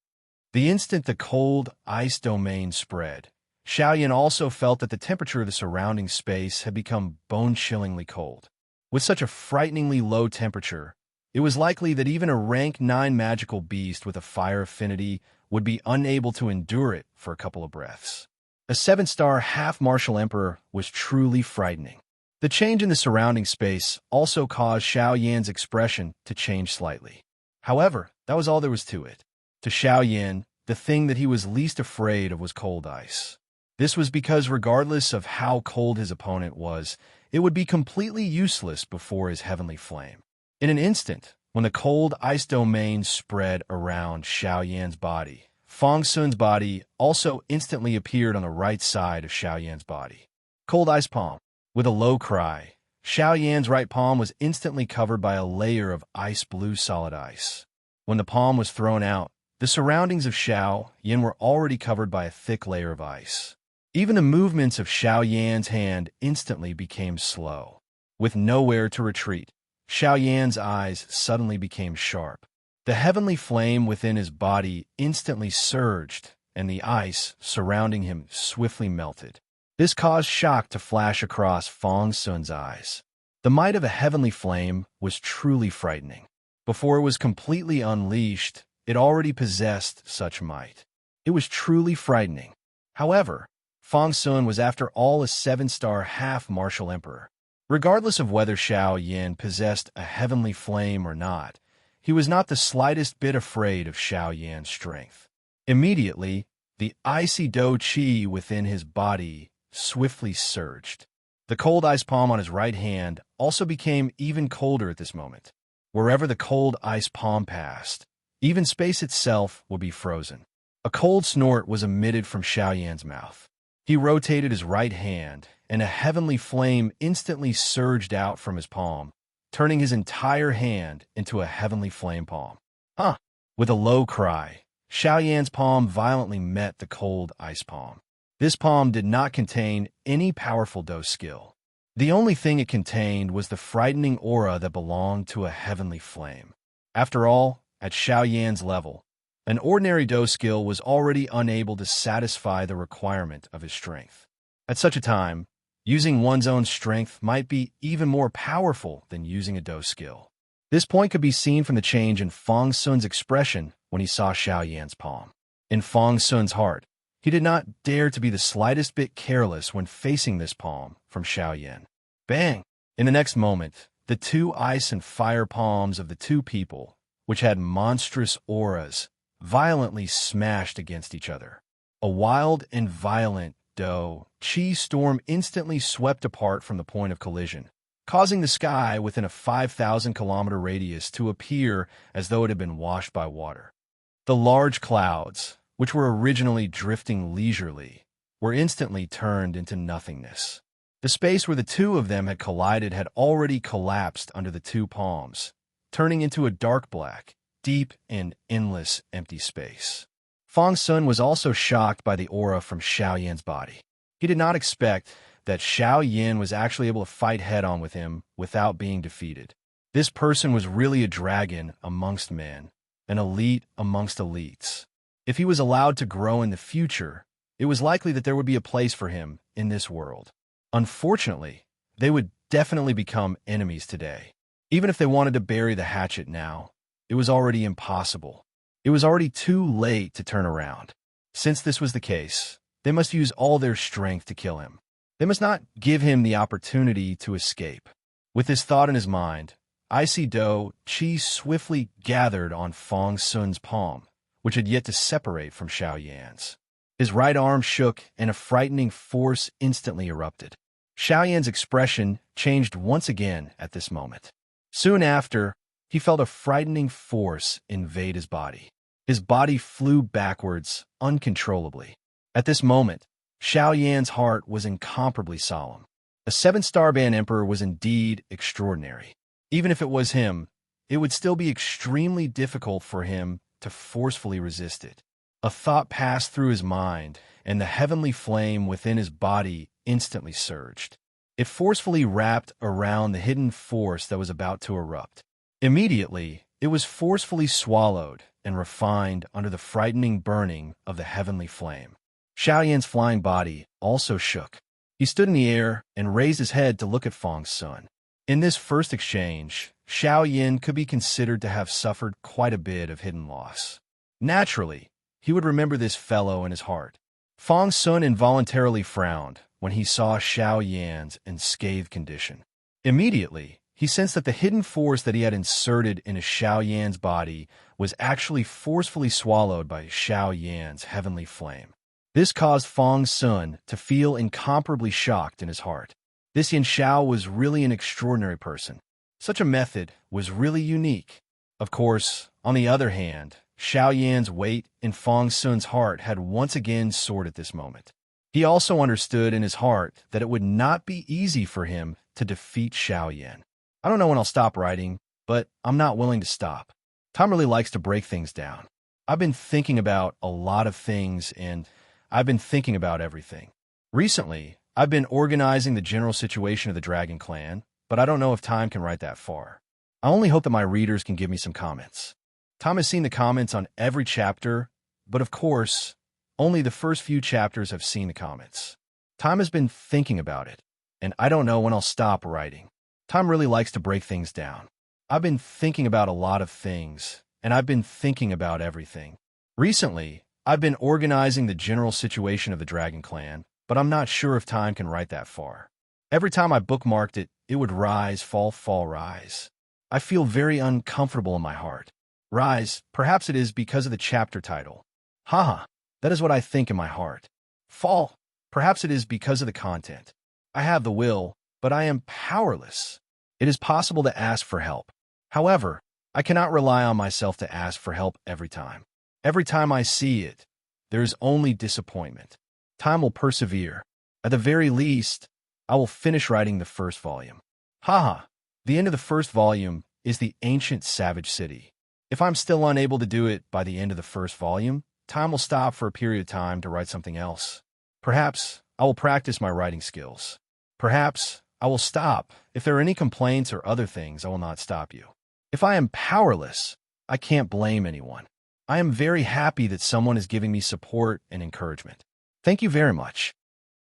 The instant the cold ice domain spread, Xiaoyan also felt that the temperature of the surrounding space had become bone-chillingly cold. With such a frighteningly low temperature, it was likely that even a rank 9 magical beast with a fire affinity would be unable to endure it for a couple of breaths. A 7-star half-martial emperor was truly frightening. The change in the surrounding space also caused Xiaoyan's expression to change slightly. However, that was all there was to it. To Xiaoyan, the thing that he was least afraid of was cold ice. This was because regardless of how cold his opponent was, it would be completely useless before his heavenly flame. In an instant, when the cold ice domain spread around Xiaoyan's body, Fang Sun's body also instantly appeared on the right side of Xiaoyan's body. Cold ice palm. With a low cry, Xiaoyan's right palm was instantly covered by a layer of ice blue solid ice. When the palm was thrown out, the surroundings of Xiaoyan were already covered by a thick layer of ice. Even the movements of Xiaoyan's hand instantly became slow. With nowhere to retreat, Xiaoyan's eyes suddenly became sharp. The heavenly flame within his body instantly surged, and the ice surrounding him swiftly melted. This caused shock to flash across Fang Sun's eyes. The might of a heavenly flame was truly frightening. Before it was completely unleashed, it already possessed such might. It was truly frightening. However, Fang Sun was after all a 7-star half-martial emperor. Regardless of whether Xiaoyan possessed a heavenly flame or not, he was not the slightest bit afraid of Xiaoyan's strength. Immediately, the icy do qi within his body swiftly surged. The cold ice palm on his right hand also became even colder at this moment. Wherever the cold ice palm passed, even space itself would be frozen. A cold snort was emitted from Xiaoyan's mouth. He rotated his right hand, and a heavenly flame instantly surged out from his palm, turning his entire hand into a heavenly flame palm. Huh! With a low cry, Xiaoyan's palm violently met the cold ice palm. This palm did not contain any powerful do skill. The only thing it contained was the frightening aura that belonged to a heavenly flame. After all, at Xiaoyan's level, an ordinary do skill was already unable to satisfy the requirement of his strength. At such a time, using one's own strength might be even more powerful than using a do skill. This point could be seen from the change in Fang Sun's expression when he saw Xiaoyan's palm. In Fang Sun's heart, he did not dare to be the slightest bit careless when facing this palm from Xiaoyan. Bang! In the next moment, the two ice and fire palms of the two people, which had monstrous auras, violently smashed against each other. A wild and violent do qi storm instantly swept apart from the point of collision, causing the sky within a 5,000-kilometer radius to appear as though it had been washed by water. The large clouds, which were originally drifting leisurely, were instantly turned into nothingness. The space where the two of them had collided had already collapsed under the two palms, turning into a dark black, deep and endless empty space. Fang Sun was also shocked by the aura from Xiaoyan's body. He did not expect that Xiaoyan was actually able to fight head-on with him without being defeated. This person was really a dragon amongst men, an elite amongst elites. If he was allowed to grow in the future, it was likely that there would be a place for him in this world. Unfortunately, they would definitely become enemies today. Even if they wanted to bury the hatchet now, it was already impossible. It was already too late to turn around. Since this was the case, they must use all their strength to kill him. They must not give him the opportunity to escape. With this thought in his mind, icy do qi swiftly gathered on Fang Sun's palm, which had yet to separate from Xiaoyan's. His right arm shook, and a frightening force instantly erupted. Xiaoyan's expression changed once again at this moment. Soon after, he felt a frightening force invade his body. His body flew backwards uncontrollably. At this moment, Xiaoyan's heart was incomparably solemn. A 7-star band emperor was indeed extraordinary. Even if it was him, it would still be extremely difficult for him to forcefully resist it. A thought passed through his mind, and the heavenly flame within his body instantly surged. It forcefully wrapped around the hidden force that was about to erupt. Immediately, it was forcefully swallowed, and refined under the frightening burning of the heavenly flame. Xiao Yan's flying body also shook. He stood in the air and raised his head to look at Feng Sun. In this first exchange, Xiao Yan could be considered to have suffered quite a bit of hidden loss. Naturally, he would remember this fellow in his heart. Feng Sun involuntarily frowned when he saw Xiao Yan's unscathed condition. Immediately, he sensed that the hidden force that he had inserted into Xiao Yan's body was actually forcefully swallowed by Xiao Yan's heavenly flame. This caused Feng Sun to feel incomparably shocked in his heart. This Yan Xiao was really an extraordinary person. Such a method was really unique. Of course, on the other hand, Xiao Yan's weight in Feng Sun's heart had once again soared at this moment. He also understood in his heart that it would not be easy for him to defeat Xiao Yan. I don't know when I'll stop writing, but I'm not willing to stop. Tom really likes to break things down. I've been thinking about a lot of things, and I've been thinking about everything. Recently, I've been organizing the general situation of the Dragon Clan, but I don't know if time can write that far. I only hope that my readers can give me some comments. Tom has seen the comments on every chapter, but of course, only the first few chapters have seen the comments. Tom has been thinking about it, and I don't know when I'll stop writing. Tom really likes to break things down. I've been thinking about a lot of things, and I've been thinking about everything. Recently, I've been organizing the general situation of the Dragon Clan, but I'm not sure if time can write that far. Every time I bookmarked it, it would rise, fall, fall, rise. I feel very uncomfortable in my heart. Rise, perhaps it is because of the chapter title. Haha, that is what I think in my heart. Fall, perhaps it is because of the content. I have the will, but I am powerless. It is possible to ask for help. However, I cannot rely on myself to ask for help every time. Every time I see it, there is only disappointment. Time will persevere. At the very least, I will finish writing the first volume. Haha, the end of the first volume is the ancient savage city. If I'm still unable to do it by the end of the first volume, time will stop for a period of time to write something else. Perhaps I will practice my writing skills. Perhaps I will stop. If there are any complaints or other things, I will not stop you. If I am powerless, I can't blame anyone. I am very happy that someone is giving me support and encouragement. Thank you very much.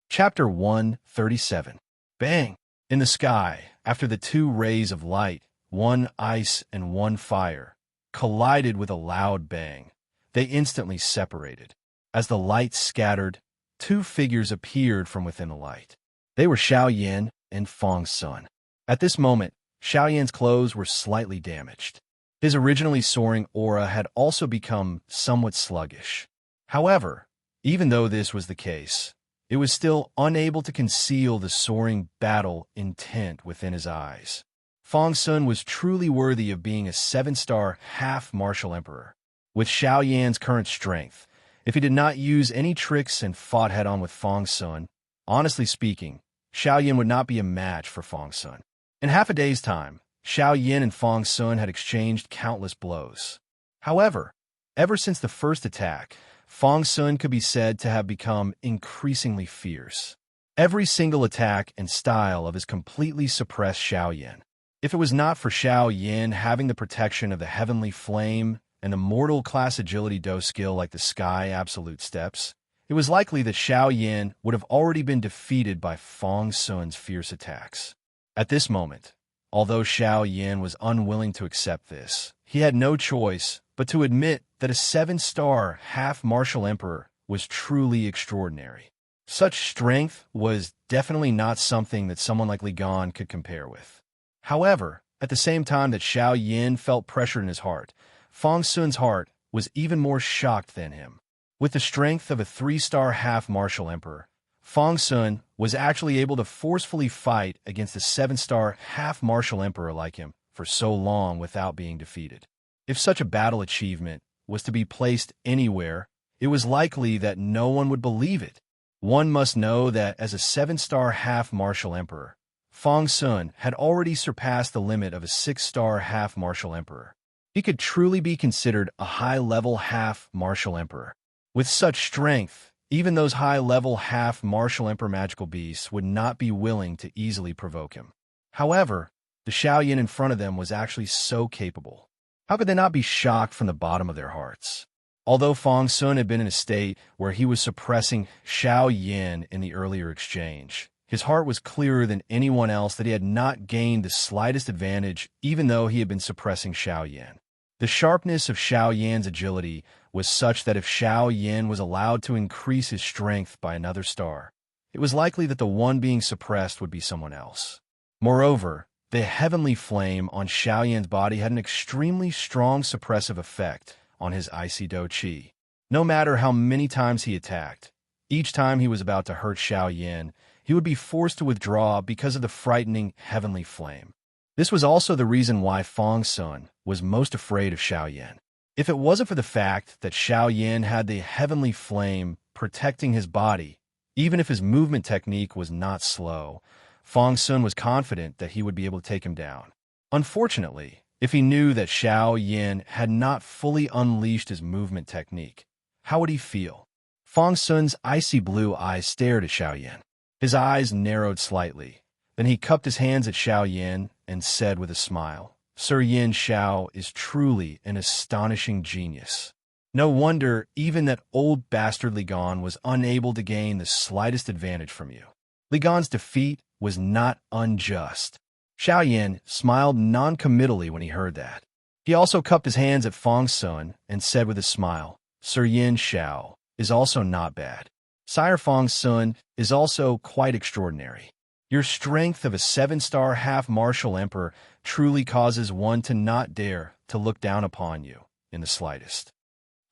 Chapter 137. Bang! In the sky, after the two rays of light, one ice and one fire, collided with a loud bang, they instantly separated. As the light scattered, two figures appeared from within the light. They were Xiao Yan and Feng Sun. At this moment, Xiao Yan's clothes were slightly damaged. His originally soaring aura had also become somewhat sluggish. However, even though this was the case, it was still unable to conceal the soaring battle intent within his eyes. Feng Sun was truly worthy of being a 7-star half-martial emperor. With Xiao Yan's current strength, if he did not use any tricks and fought head-on with Feng Sun, honestly speaking, Xiao Yan would not be a match for Feng Sun. In half a day's time, Xiao Yan and Feng Sun had exchanged countless blows. However, ever since the first attack, Feng Sun could be said to have become increasingly fierce. Every single attack and style of his completely suppressed Xiao Yan. If it was not for Xiao Yan having the protection of the heavenly flame and the mortal class agility do skill like the sky absolute steps, it was likely that Xiao Yan would have already been defeated by Feng Sun's fierce attacks. At this moment, although Xiao Yan was unwilling to accept this, he had no choice but to admit that a 7-star half-martial emperor was truly extraordinary. Such strength was definitely not something that someone like Li Gan could compare with. However, at the same time that Xiao Yan felt pressure in his heart, Feng Sun's heart was even more shocked than him. With the strength of a 3-star half-martial emperor, Feng Sun was actually able to forcefully fight against a 7-star half-martial emperor like him for so long without being defeated. If such a battle achievement was to be placed anywhere, it was likely that no one would believe it. One must know that as a 7-star half-martial emperor, Feng Sun had already surpassed the limit of a 6-star half-martial emperor. He could truly be considered a high-level half-martial emperor. With such strength, even those high-level half-martial emperor magical beasts would not be willing to easily provoke him. However, the Xiao Yan in front of them was actually so capable. How could they not be shocked from the bottom of their hearts? Although Fong Sun had been in a state where he was suppressing Xiao Yin in the earlier exchange, his heart was clearer than anyone else that he had not gained the slightest advantage even though he had been suppressing Xiao Yin. The sharpness of Xiao Yan's agility was such that if Xiao Yin was allowed to increase his strength by another star, it was likely that the one being suppressed would be someone else. Moreover, the heavenly flame on Xiao Yan's body had an extremely strong suppressive effect on his icy Do Qi. No matter how many times he attacked, each time he was about to hurt Xiao Yan, he would be forced to withdraw because of the frightening heavenly flame. This was also the reason why Fong Sun was most afraid of Xiao Yan. If it wasn't for the fact that Xiao Yan had the heavenly flame protecting his body, even if his movement technique was not slow, Fong Sun was confident that he would be able to take him down. Unfortunately, if he knew that Xiao Yan had not fully unleashed his movement technique, how would he feel? Fong Sun's icy blue eyes stared at Xiao Yan. His eyes narrowed slightly. Then he cupped his hands at Xiao Yan and said with a smile, "Sir Yin Xiao is truly an astonishing genius. No wonder even that old bastard Li Gan was unable to gain the slightest advantage from you. Li Gan's defeat was not unjust." Xiao Yan smiled non-committally when he heard that. He also cupped his hands at Fong Sun and said with a smile, "Sir Yin Xiao is also not bad. Sire Fong Sun is also quite extraordinary. Your strength of a 7-star half-martial emperor truly causes one to not dare to look down upon you in the slightest.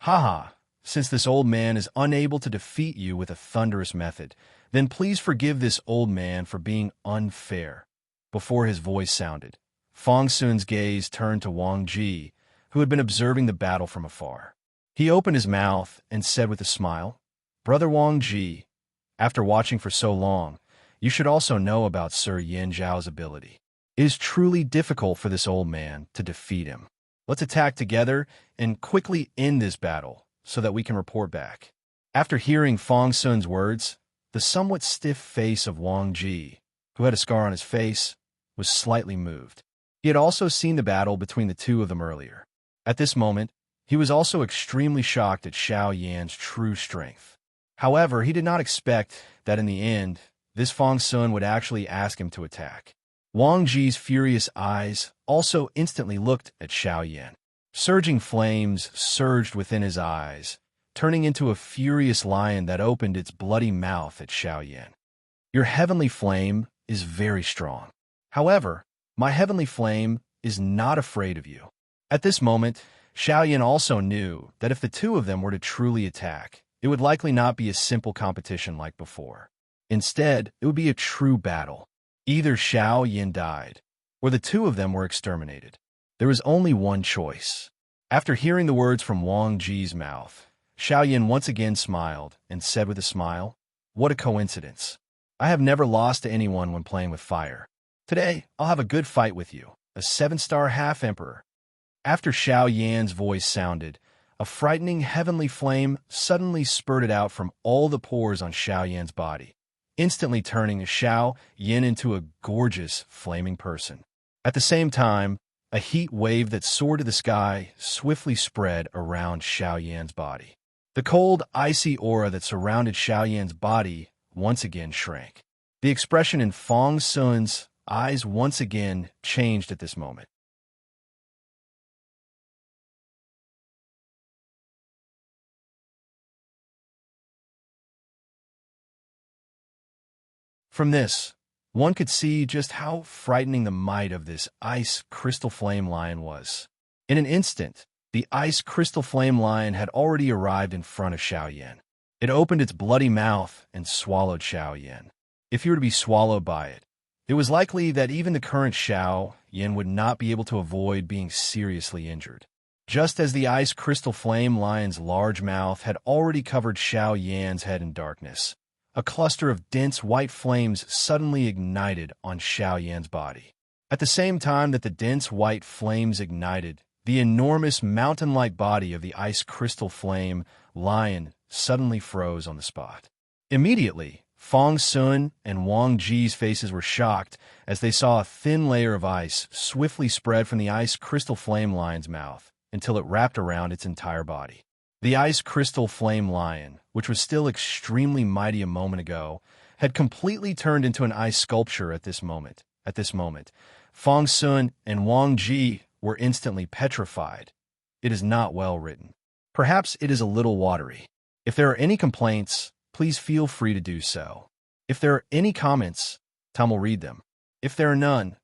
Haha, since this old man is unable to defeat you with a thunderous method, then please forgive this old man for being unfair." Before his voice sounded, Fong Sun's gaze turned to Wang Ji, who had been observing the battle from afar. He opened his mouth and said with a smile, "Brother Wang Ji, after watching for so long, you should also know about Sir Yin Zhao's ability. It is truly difficult for this old man to defeat him. Let's attack together and quickly end this battle so that we can report back." After hearing Fong Sun's words, the somewhat stiff face of Wang Ji, who had a scar on his face, was slightly moved. He had also seen the battle between the two of them earlier. At this moment, he was also extremely shocked at Xiao Yan's true strength. However, he did not expect that in the end, this Fong Sun would actually ask him to attack. Wang Ji's furious eyes also instantly looked at Xiao Yan. Surging flames surged within his eyes, turning into a furious lion that opened its bloody mouth at Xiao Yan. "Your heavenly flame is very strong. However, my heavenly flame is not afraid of you." At this moment, Xiao Yan also knew that if the two of them were to truly attack, it would likely not be a simple competition like before. Instead, it would be a true battle. Either Xiao Yan died, or the two of them were exterminated. There was only one choice. After hearing the words from Wang Ji's mouth, Xiao Yan once again smiled and said with a smile, "What a coincidence. I have never lost to anyone when playing with fire. Today, I'll have a good fight with you, a 7-star half-emperor." After Xiao Yan's voice sounded, a frightening heavenly flame suddenly spurted out from all the pores on Xiao Yan's body, instantly turning Xiao Yan into a gorgeous, flaming person. At the same time, a heat wave that soared to the sky swiftly spread around Xiao Yan's body. The cold, icy aura that surrounded Xiao Yan's body once again shrank. The expression in Fong Sun's eyes once again changed at this moment. From this, one could see just how frightening the might of this ice crystal flame lion was. In an instant, the ice crystal flame lion had already arrived in front of Xiao Yan. It opened its bloody mouth and swallowed Xiao Yan. If he were to be swallowed by it, it was likely that even the current Xiao Yan would not be able to avoid being seriously injured. Just as the ice crystal flame lion's large mouth had already covered Xiao Yan's head in darkness, a cluster of dense white flames suddenly ignited on Xiao Yan's body. At the same time that the dense white flames ignited, the enormous mountain-like body of the ice crystal flame lion suddenly froze on the spot. Immediately, Fong Sun and Wang Ji's faces were shocked as they saw a thin layer of ice swiftly spread from the ice crystal flame lion's mouth until it wrapped around its entire body. The ice crystal flame lion, which was still extremely mighty a moment ago, had completely turned into an ice sculpture at this moment. Fong Sun and Wang Ji were instantly petrified. It is not well written. Perhaps it is a little watery. If there are any complaints, please feel free to do so. If there are any comments, Tom will read them. If there are none,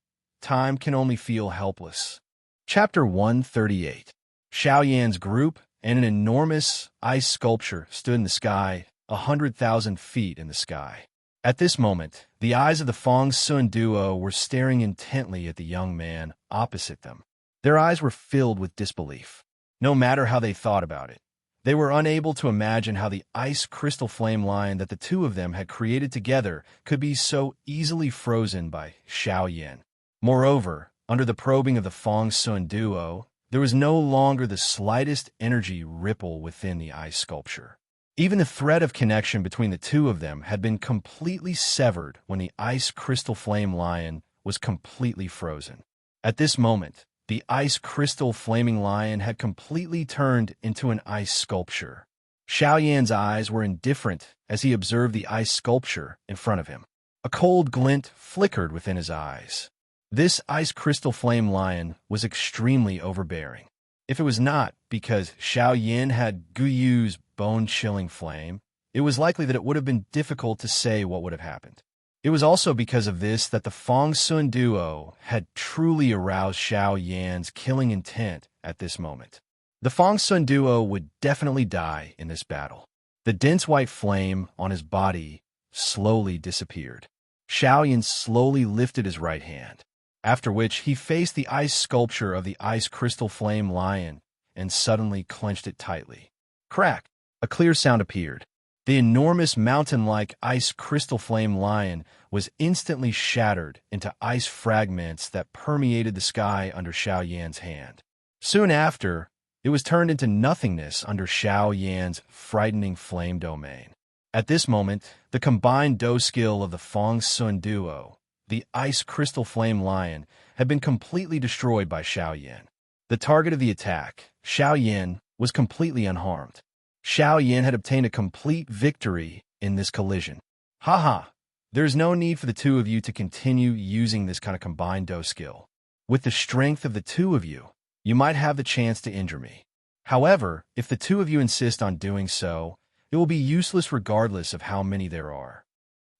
Time can only feel helpless. Chapter 138. Xiao Yan's group and an enormous ice sculpture stood in the sky, 100,000 feet in the sky. At this moment, the eyes of the Fong Sun duo were staring intently at the young man opposite them. Their eyes were filled with disbelief. No matter how they thought about it, they were unable to imagine how the ice crystal flame lion that the two of them had created together could be so easily frozen by Xiao Yan. Moreover, under the probing of the Fong Sun duo, there was no longer the slightest energy ripple within the ice sculpture. Even the thread of connection between the two of them had been completely severed when the ice crystal flame lion was completely frozen. At this moment, the ice crystal flaming lion had completely turned into an ice sculpture. Xiao Yan's eyes were indifferent as he observed the ice sculpture in front of him. A cold glint flickered within his eyes. This ice crystal flame lion was extremely overbearing. If it was not because Xiao Yan had Guyu's bone-chilling flame, it was likely that it would have been difficult to say what would have happened. It was also because of this that the Fong Sun duo had truly aroused Xiao Yan's killing intent at this moment. The Fong Sun duo would definitely die in this battle. The dense white flame on his body slowly disappeared. Xiao Yan slowly lifted his right hand, after which he faced the ice sculpture of the ice crystal flame lion and suddenly clenched it tightly. Crack! A clear sound appeared. The enormous mountain-like ice crystal flame lion was instantly shattered into ice fragments that permeated the sky under Xiao Yan's hand. Soon after, it was turned into nothingness under Xiao Yan's frightening flame domain. At this moment, the combined do skill of the Fong Sun duo, the ice crystal flame lion, had been completely destroyed by Xiao Yan. The target of the attack, Xiao Yan, was completely unharmed. Xiao Yan had obtained a complete victory in this collision. Haha, there's no need for the two of you to continue using this kind of combined do skill. With the strength of the two of you, you might have the chance to injure me. However, if the two of you insist on doing so, it will be useless regardless of how many there are.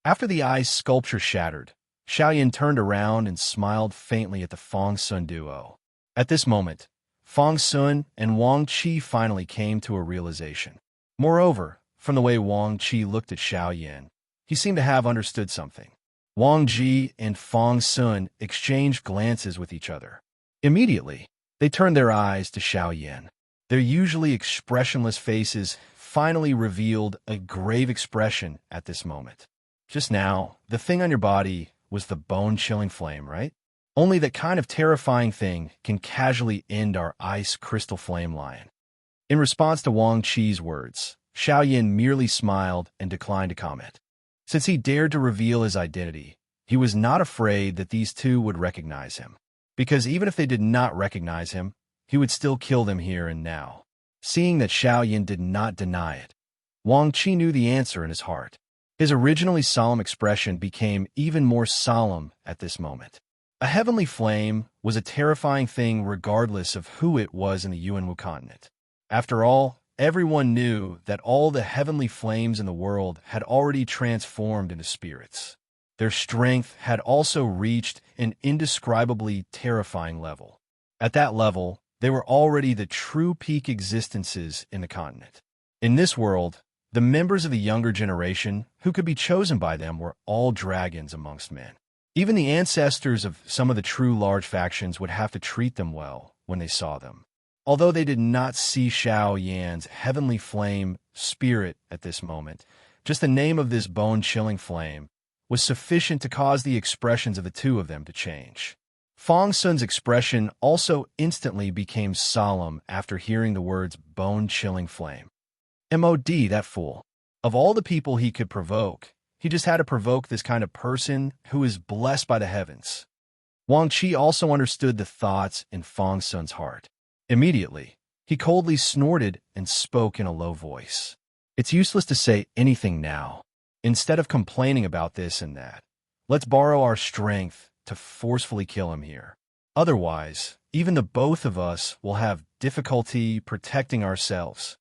After the ice sculpture shattered, Xiao Yan turned around and smiled faintly at the Fong Sun duo. At this moment, Fong Sun and Wang Qi finally came to a realization. Moreover, from the way Wang Qi looked at Xiao Yan, he seemed to have understood something. Wang Ji and Fong Sun exchanged glances with each other. Immediately, they turned their eyes to Xiao Yan. Their usually expressionless faces finally revealed a grave expression at this moment. Just now, the thing on your body was the bone-chilling flame, right? Only that kind of terrifying thing can casually end our ice crystal flame lion. In response to Wang Qi's words, Xiao Yan merely smiled and declined to comment. Since he dared to reveal his identity, he was not afraid that these two would recognize him, because even if they did not recognize him, he would still kill them here and now. Seeing that Xiao Yan did not deny it, Wang Qi knew the answer in his heart. His originally solemn expression became even more solemn at this moment. A heavenly flame was a terrifying thing regardless of who it was in the Yuanwu continent. After all, everyone knew that all the heavenly flames in the world had already transformed into spirits. Their strength had also reached an indescribably terrifying level. At that level, they were already the true peak existences in the continent. In this world, the members of the younger generation who could be chosen by them were all dragons amongst men. Even the ancestors of some of the true large factions would have to treat them well when they saw them. Although they did not see Xiao Yan's heavenly flame spirit at this moment, just the name of this bone-chilling flame was sufficient to cause the expressions of the two of them to change. Fong Sun's expression also instantly became solemn after hearing the words bone-chilling flame. MOD, that fool. Of all the people he could provoke, He just had to provoke this kind of person who is blessed by the heavens. Wang Qi also understood the thoughts in Fang Sun's heart. Immediately, he coldly snorted and spoke in a low voice. It's useless to say anything now. Instead of complaining about this and that, let's borrow our strength to forcefully kill him here. Otherwise, even the both of us will have difficulty protecting ourselves.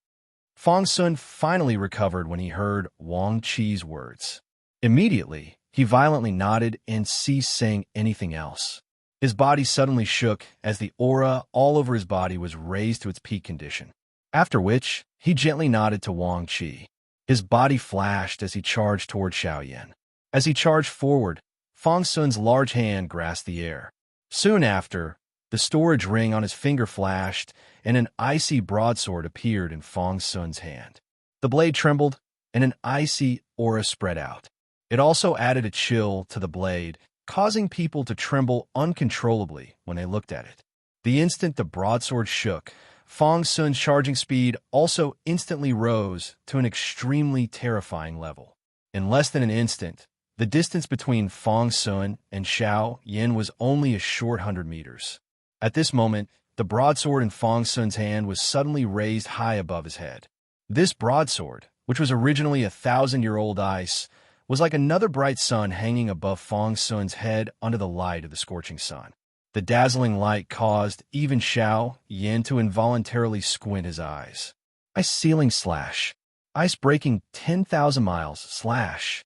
Fang Sun finally recovered when he heard Wang Qi's words. Immediately, he violently nodded and ceased saying anything else. His body suddenly shook as the aura all over his body was raised to its peak condition. After which, he gently nodded to Wang Qi. His body flashed as he charged toward Xiaoyan. As he charged forward, Fang Sun's large hand grasped the air. Soon after, the storage ring on his finger flashed, and an icy broadsword appeared in Fang Sun's hand. The blade trembled, and an icy aura spread out. It also added a chill to the blade, causing people to tremble uncontrollably when they looked at it. The instant the broadsword shook, Fang Sun's charging speed also instantly rose to an extremely terrifying level. In less than an instant, the distance between Fang Sun and Xiao Yan was only a short 100 meters. At this moment, the broadsword in Fang Sun's hand was suddenly raised high above his head. This broadsword, which was originally 1,000-year-old ice, was like another bright sun hanging above Fang Sun's head under the light of the scorching sun. The dazzling light caused even Xiao Yan to involuntarily squint his eyes. Ice ceiling slash. Ice breaking 10,000 miles slash.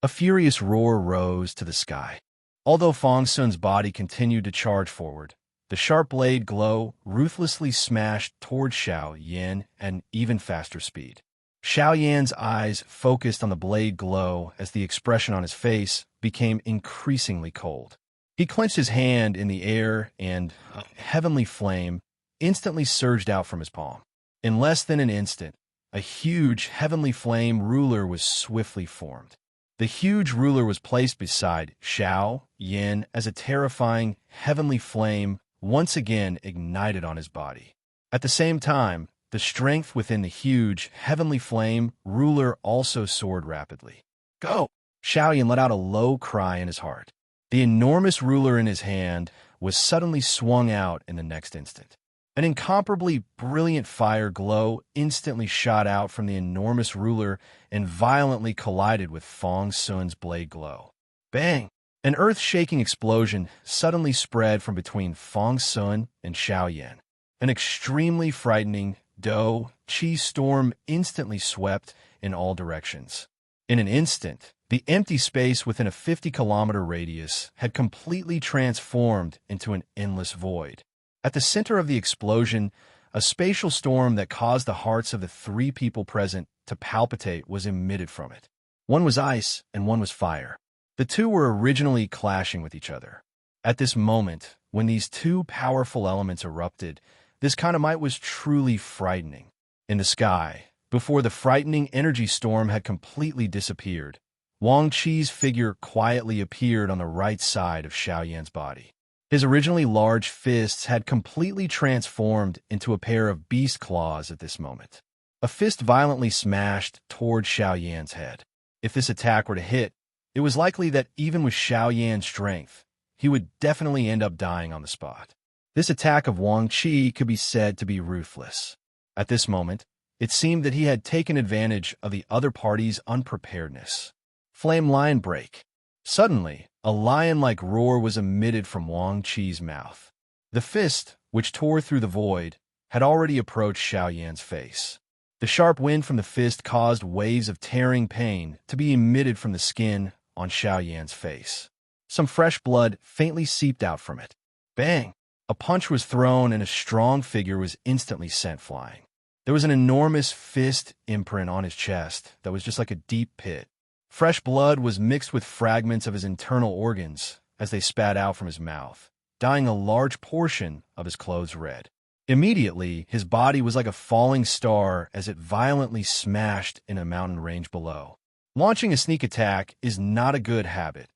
A furious roar rose to the sky. Although Fang Sun's body continued to charge forward, the sharp blade glow ruthlessly smashed toward Xiao Yan at an even faster speed. Xiao Yan's eyes focused on the blade glow as the expression on his face became increasingly cold. He clenched his hand in the air and a heavenly flame instantly surged out from his palm. In less than an instant, a huge heavenly flame ruler was swiftly formed. The huge ruler was placed beside Xiao Yan as a terrifying heavenly flame once again ignited on his body. At the same time, the strength within the huge heavenly flame ruler also soared rapidly. Go! Xiao Yan let out a low cry in his heart. The enormous ruler in his hand was suddenly swung out in the next instant. An incomparably brilliant fire glow instantly shot out from the enormous ruler and violently collided with Fang Sun's blade glow. Bang! An earth-shaking explosion suddenly spread from between Fang Sun and Xiao Yan. An extremely frightening qi storm instantly swept in all directions. In an instant, the empty space within a 50-kilometer radius had completely transformed into an endless void. At the center of the explosion, a spatial storm that caused the hearts of the three people present to palpitate was emitted from it. One was ice and one was fire. The two were originally clashing with each other. At this moment, when these two powerful elements erupted, this kind of might was truly frightening. In the sky, before the frightening energy storm had completely disappeared, Wang Qi's figure quietly appeared on the right side of Xiao Yan's body. His originally large fists had completely transformed into a pair of beast claws at this moment. A fist violently smashed toward Xiao Yan's head. If this attack were to hit, it was likely that even with Xiao Yan's strength, he would definitely end up dying on the spot. This attack of Wang Qi could be said to be ruthless. At this moment, it seemed that he had taken advantage of the other party's unpreparedness. Flame lion break. Suddenly, a lion-like roar was emitted from Wang Qi's mouth. The fist, which tore through the void, had already approached Xiao Yan's face. The sharp wind from the fist caused waves of tearing pain to be emitted from the skin on Xiao Yan's face. Some fresh blood faintly seeped out from it. Bang! A punch was thrown and a strong figure was instantly sent flying. There was an enormous fist imprint on his chest that was just like a deep pit. Fresh blood was mixed with fragments of his internal organs as they spat out from his mouth, dyeing a large portion of his clothes red. Immediately, his body was like a falling star as it violently smashed in a mountain range below. Launching a sneak attack is not a good habit.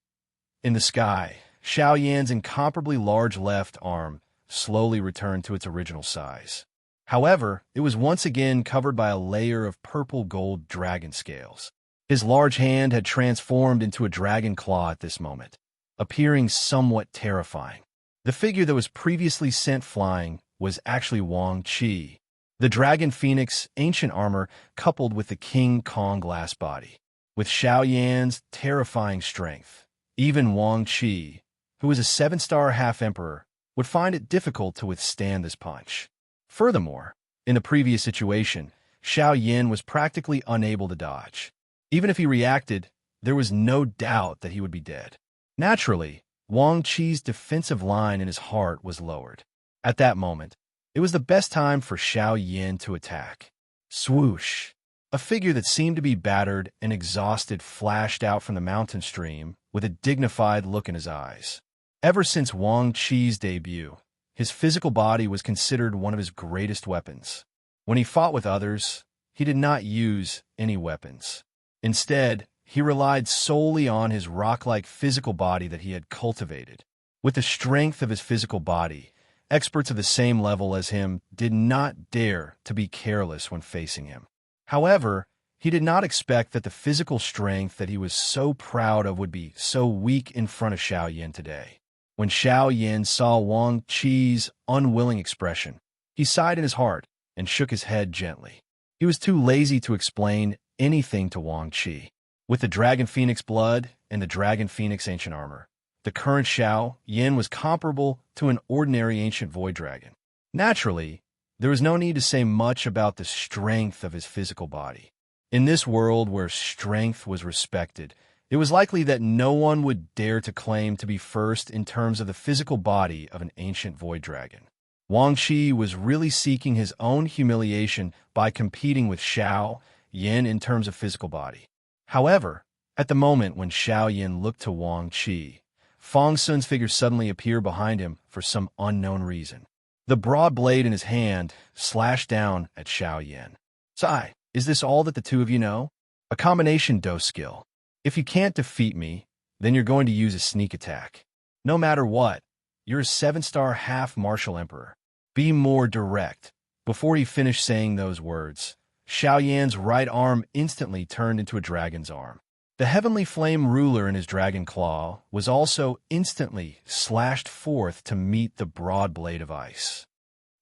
In the sky, Xiao Yan's incomparably large left arm slowly returned to its original size. However, it was once again covered by a layer of purple-gold dragon scales. His large hand had transformed into a dragon claw at this moment, appearing somewhat terrifying. The figure that was previously sent flying was actually Wang Qi, the dragon phoenix ancient armor coupled with the King Kong glass body. With Xiao Yan's terrifying strength, even Wang Qi, who was a 7-star half-emperor, would find it difficult to withstand this punch. Furthermore, in the previous situation, Xiao Yan was practically unable to dodge. Even if he reacted, there was no doubt that he would be dead. Naturally, Wang Qi's defensive line in his heart was lowered. At that moment, it was the best time for Xiao Yan to attack. Swoosh! A figure that seemed to be battered and exhausted flashed out from the mountain stream with a dignified look in his eyes. Ever since Wang Qi's debut, his physical body was considered one of his greatest weapons. When he fought with others, he did not use any weapons. Instead, he relied solely on his rock-like physical body that he had cultivated. With the strength of his physical body, experts of the same level as him did not dare to be careless when facing him. However, he did not expect that the physical strength that he was so proud of would be so weak in front of Xiao Yan today. When Xiao Yan saw Wang Qi's unwilling expression, he sighed in his heart and shook his head gently. He was too lazy to explain anything to Wang Qi. With the Dragon Phoenix blood and the Dragon Phoenix ancient armor, the current Xiao Yan was comparable to an ordinary ancient void dragon. Naturally, there was no need to say much about the strength of his physical body. In this world where strength was respected, it was likely that no one would dare to claim to be first in terms of the physical body of an ancient void dragon. Wang Qi was really seeking his own humiliation by competing with Xiao Yan in terms of physical body. However, at the moment when Xiao Yan looked to Wang Qi, Fong Sun's figure suddenly appeared behind him for some unknown reason. The broad blade in his hand slashed down at Xiao Yan. "Sai, is this all that the two of you know? A combination dose skill. If you can't defeat me, then you're going to use a sneak attack. No matter what, you're a 7-star half-martial emperor. Be more direct." Before he finished saying those words, Xiao Yan's right arm instantly turned into a dragon's arm. The heavenly flame ruler in his dragon claw was also instantly slashed forth to meet the broad blade of ice.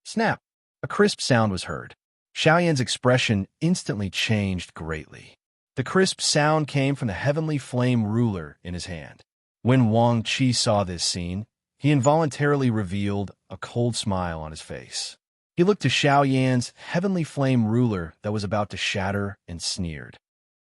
Snap! A crisp sound was heard. Xiao Yan's expression instantly changed greatly. The crisp sound came from the heavenly flame ruler in his hand. When Wang Qi saw this scene, he involuntarily revealed a cold smile on his face. He looked to Xiao Yan's heavenly flame ruler that was about to shatter and sneered.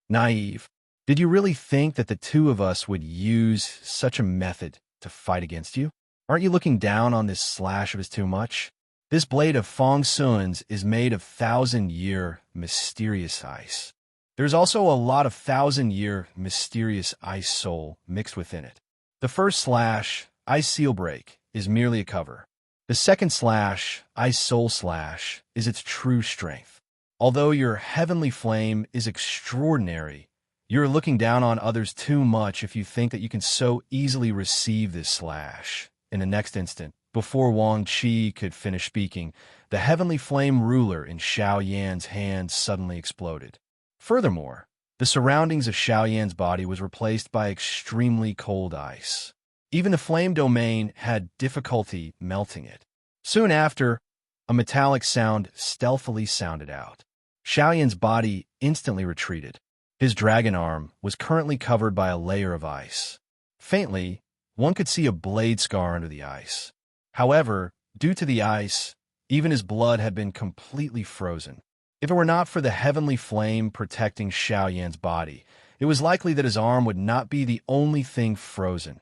"Naive. Did you really think that the two of us would use such a method to fight against you? Aren't you looking down on this slash of his too much? This blade of Fong Sun's is made of 1,000-year mysterious ice. There's also a lot of 1,000-year mysterious ice soul mixed within it. The first slash, Ice Seal Break, is merely a cover. The second slash, Ice Soul Slash, is its true strength. Although your heavenly flame is extraordinary, you're looking down on others too much if you think that you can so easily receive this slash." In the next instant, before Wang Qi could finish speaking, the heavenly flame ruler in Xiao Yan's hand suddenly exploded. Furthermore, the surroundings of Xiao Yan's body was replaced by extremely cold ice. Even the flame domain had difficulty melting it. Soon after, a metallic sound stealthily sounded out. Xiao Yan's body instantly retreated. His dragon arm was currently covered by a layer of ice. Faintly, one could see a blade scar under the ice. However, due to the ice, even his blood had been completely frozen. If it were not for the heavenly flame protecting Xiao Yan's body, it was likely that his arm would not be the only thing frozen.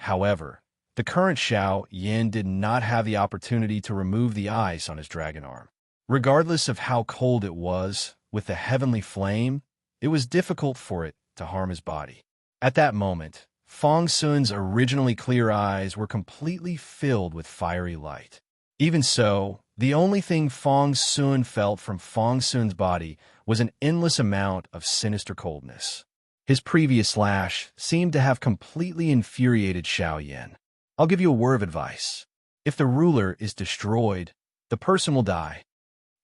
However, the current Xiao Yan did not have the opportunity to remove the ice on his dragon arm. Regardless of how cold it was, with the heavenly flame, it was difficult for it to harm his body. At that moment, Fong Sun's originally clear eyes were completely filled with fiery light. Even so, the only thing Fong Sun felt from Fong Sun's body was an endless amount of sinister coldness. His previous slash seemed to have completely infuriated Xiao Yan. "I'll give you a word of advice. If the ruler is destroyed, the person will die."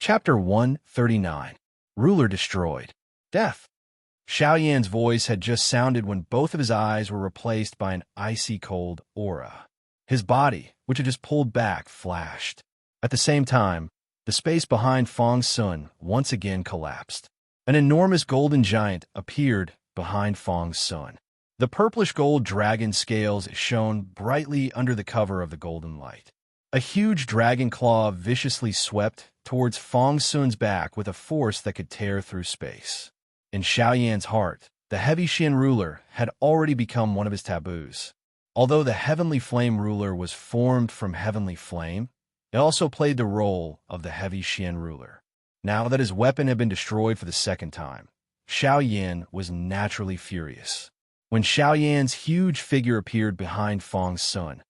Chapter 139. Ruler Destroyed. Death. Xiao Yan's voice had just sounded when both of his eyes were replaced by an icy cold aura. His body, which had just pulled back, flashed. At the same time, the space behind Fong Sun once again collapsed. An enormous golden giant appeared behind Fong Sun. The purplish-gold dragon scales shone brightly under the cover of the golden light. A huge dragon claw viciously swept towards Fong Sun's back with a force that could tear through space. In Xiao Yan's heart, the heavy Qian ruler had already become one of his taboos. Although the heavenly flame ruler was formed from heavenly flame, it also played the role of the heavy Qian ruler. Now that his weapon had been destroyed for the second time, Xiao Yan was naturally furious. When Xiao Yan's huge figure appeared behind Fong Sun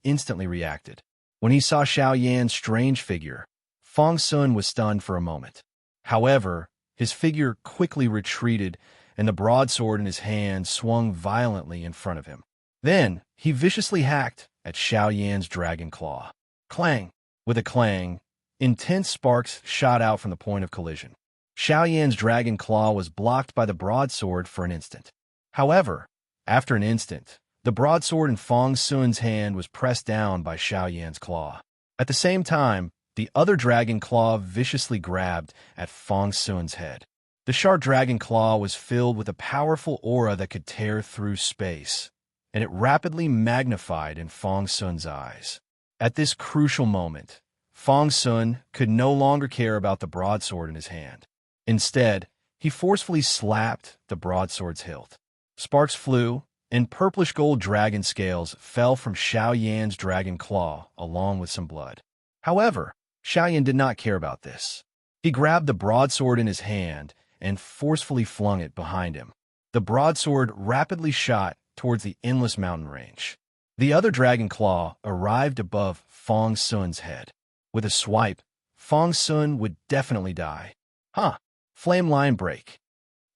instantly reacted. When he saw Xiao Yan's strange figure, Fong Sun was stunned for a moment. However, his figure quickly retreated, and the broadsword in his hand swung violently in front of him. Then, he viciously hacked at Xiao Yan's dragon claw. Clang! With a clang, intense sparks shot out from the point of collision. Xiao Yan's dragon claw was blocked by the broadsword for an instant. However, after an instant, the broadsword in Fong Sun's hand was pressed down by Xiao Yan's claw. At the same time, the other dragon claw viciously grabbed at Fong Sun's head. The sharp dragon claw was filled with a powerful aura that could tear through space, and it rapidly magnified in Fong Sun's eyes. At this crucial moment, Fong Sun could no longer care about the broadsword in his hand. Instead, he forcefully slapped the broadsword's hilt. Sparks flew, and purplish-gold dragon scales fell from Xiao Yan's dragon claw along with some blood. However, Xiao Yan did not care about this. He grabbed the broadsword in his hand and forcefully flung it behind him. The broadsword rapidly shot towards the endless mountain range. The other dragon claw arrived above Fong Sun's head. With a swipe, Fong Sun would definitely die. Flame line break.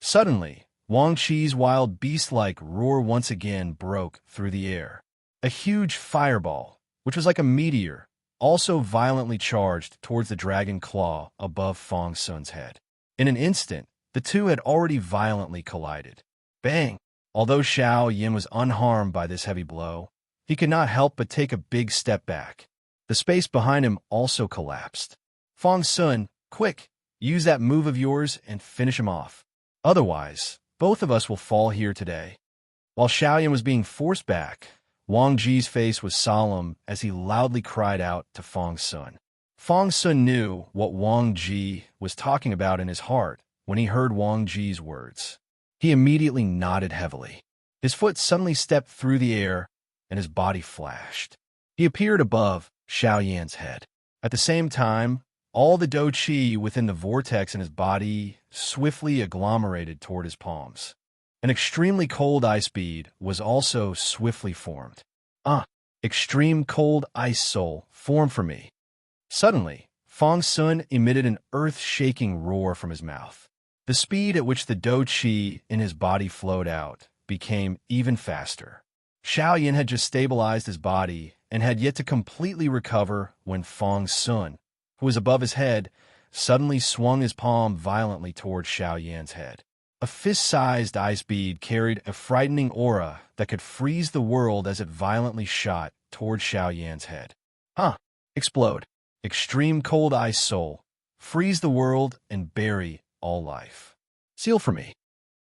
Suddenly, Wang Qi's wild beast-like roar once again broke through the air. A huge fireball, which was like a meteor, also violently charged towards the dragon claw above Fong Sun's head. In an instant, the two had already violently collided. Bang! Although Xiao Yan was unharmed by this heavy blow, he could not help but take a big step back. The space behind him also collapsed. Fong Sun, quick, use that move of yours and finish him off. Otherwise, both of us will fall here today. While Xiao Yan was being forced back, Wang Ji's face was solemn as he loudly cried out to Fong Sun. Fong Sun knew what Wang Ji was talking about in his heart when he heard Wang Ji's words. He immediately nodded heavily. His foot suddenly stepped through the air, and his body flashed. He appeared above Xiao Yan's head. At the same time, all the dou qi within the vortex in his body swiftly agglomerated toward his palms. An extremely cold ice bead was also swiftly formed. Extreme cold ice soul, form for me. Suddenly, Fong Sun emitted an earth-shaking roar from his mouth. The speed at which the dou qi in his body flowed out became even faster. Xiao Yan had just stabilized his body and had yet to completely recover when Fong Sun, who was above his head, suddenly swung his palm violently toward Xiao Yan's head. A fist-sized ice bead carried a frightening aura that could freeze the world as it violently shot toward Xiao Yan's head. Explode. Extreme cold ice soul. Freeze the world and bury all life. Seal for me.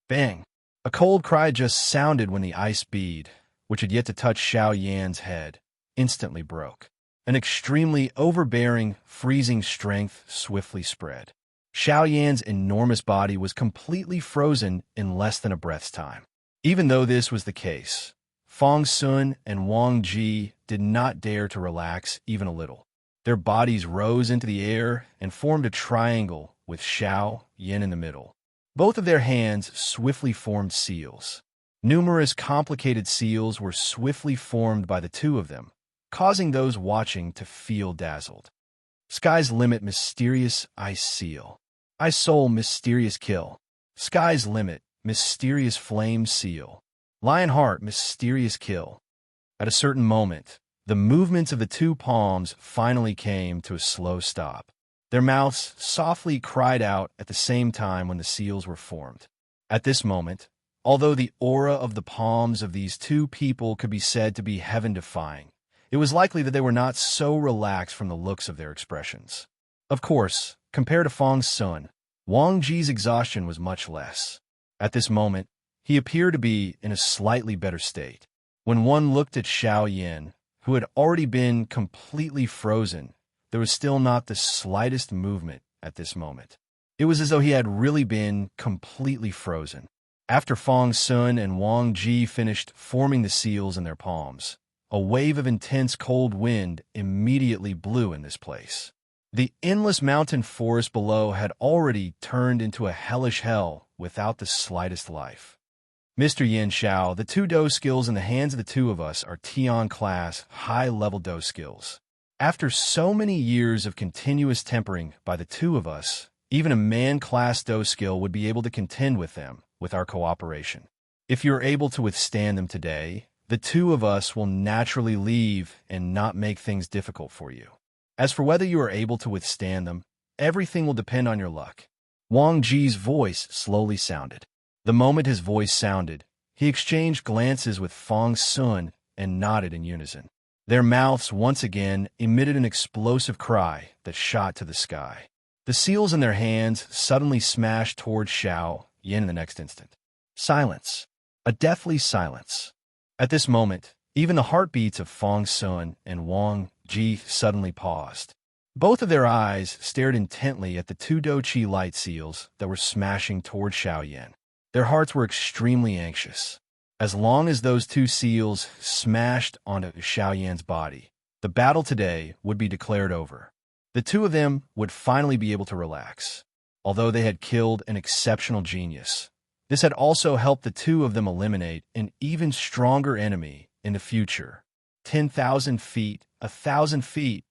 Bang. A cold cry just sounded when the ice bead, which had yet to touch Xiao Yan's head, instantly broke. An extremely overbearing, freezing strength swiftly spread. Xiao Yan's enormous body was completely frozen in less than a breath's time. Even though this was the case, Fong Sun and Wang Ji did not dare to relax even a little. Their bodies rose into the air and formed a triangle with Xiao Yan in the middle. Both of their hands swiftly formed seals. Numerous complicated seals were swiftly formed by the two of them, causing those watching to feel dazzled. Sky's Limit Mysterious Ice Seal. Ice Soul Mysterious Kill. Sky's Limit Mysterious Flame Seal. Lionheart Mysterious Kill. At a certain moment, the movements of the two palms finally came to a slow stop. Their mouths softly cried out at the same time when the seals were formed. At this moment, although the aura of the palms of these two people could be said to be heaven-defying, it was likely that they were not so relaxed from the looks of their expressions. Of course, compared to Fong Sun, Wang Ji's exhaustion was much less. At this moment, he appeared to be in a slightly better state. When one looked at Xiao Yin, who had already been completely frozen, there was still not the slightest movement at this moment. It was as though he had really been completely frozen. After Fong Sun and Wang Ji finished forming the seals in their palms, a wave of intense cold wind immediately blew in this place. The endless mountain forest below had already turned into a hellish hell without the slightest life. Mr. Yin Xiao, the two Do skills in the hands of the two of us are Tian class, high-level Do skills. After so many years of continuous tempering by the two of us, even a man-class Do skill would be able to contend with them with our cooperation. If you're able to withstand them today, the two of us will naturally leave and not make things difficult for you. As for whether you are able to withstand them, everything will depend on your luck. Wang Ji's voice slowly sounded. The moment his voice sounded, he exchanged glances with Fong Sun and nodded in unison. Their mouths once again emitted an explosive cry that shot to the sky. The seals in their hands suddenly smashed towards Xiao Yin in the next instant. Silence. A deathly silence. At this moment, even the heartbeats of Fong Sun and Wang Ji suddenly paused. Both of their eyes stared intently at the two Do Chi light seals that were smashing toward Xiao Yin. Their hearts were extremely anxious. As long as those two seals smashed onto Xiao Yan's body, the battle today would be declared over. The two of them would finally be able to relax. Although they had killed an exceptional genius, this had also helped the two of them eliminate an even stronger enemy in the future. 10,000 feet, 1,000 feet,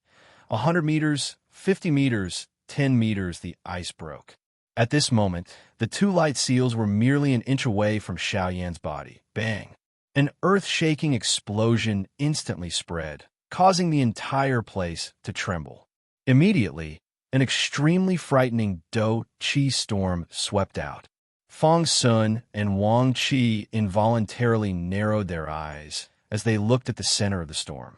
100 meters, 50 meters, 10 meters, the ice broke. At this moment, the two light seals were merely an inch away from Xiao Yan's body. Bang! An earth-shaking explosion instantly spread, causing the entire place to tremble. Immediately, an extremely frightening Do Chi storm swept out. Fong Sun and Wang Qi involuntarily narrowed their eyes as they looked at the center of the storm.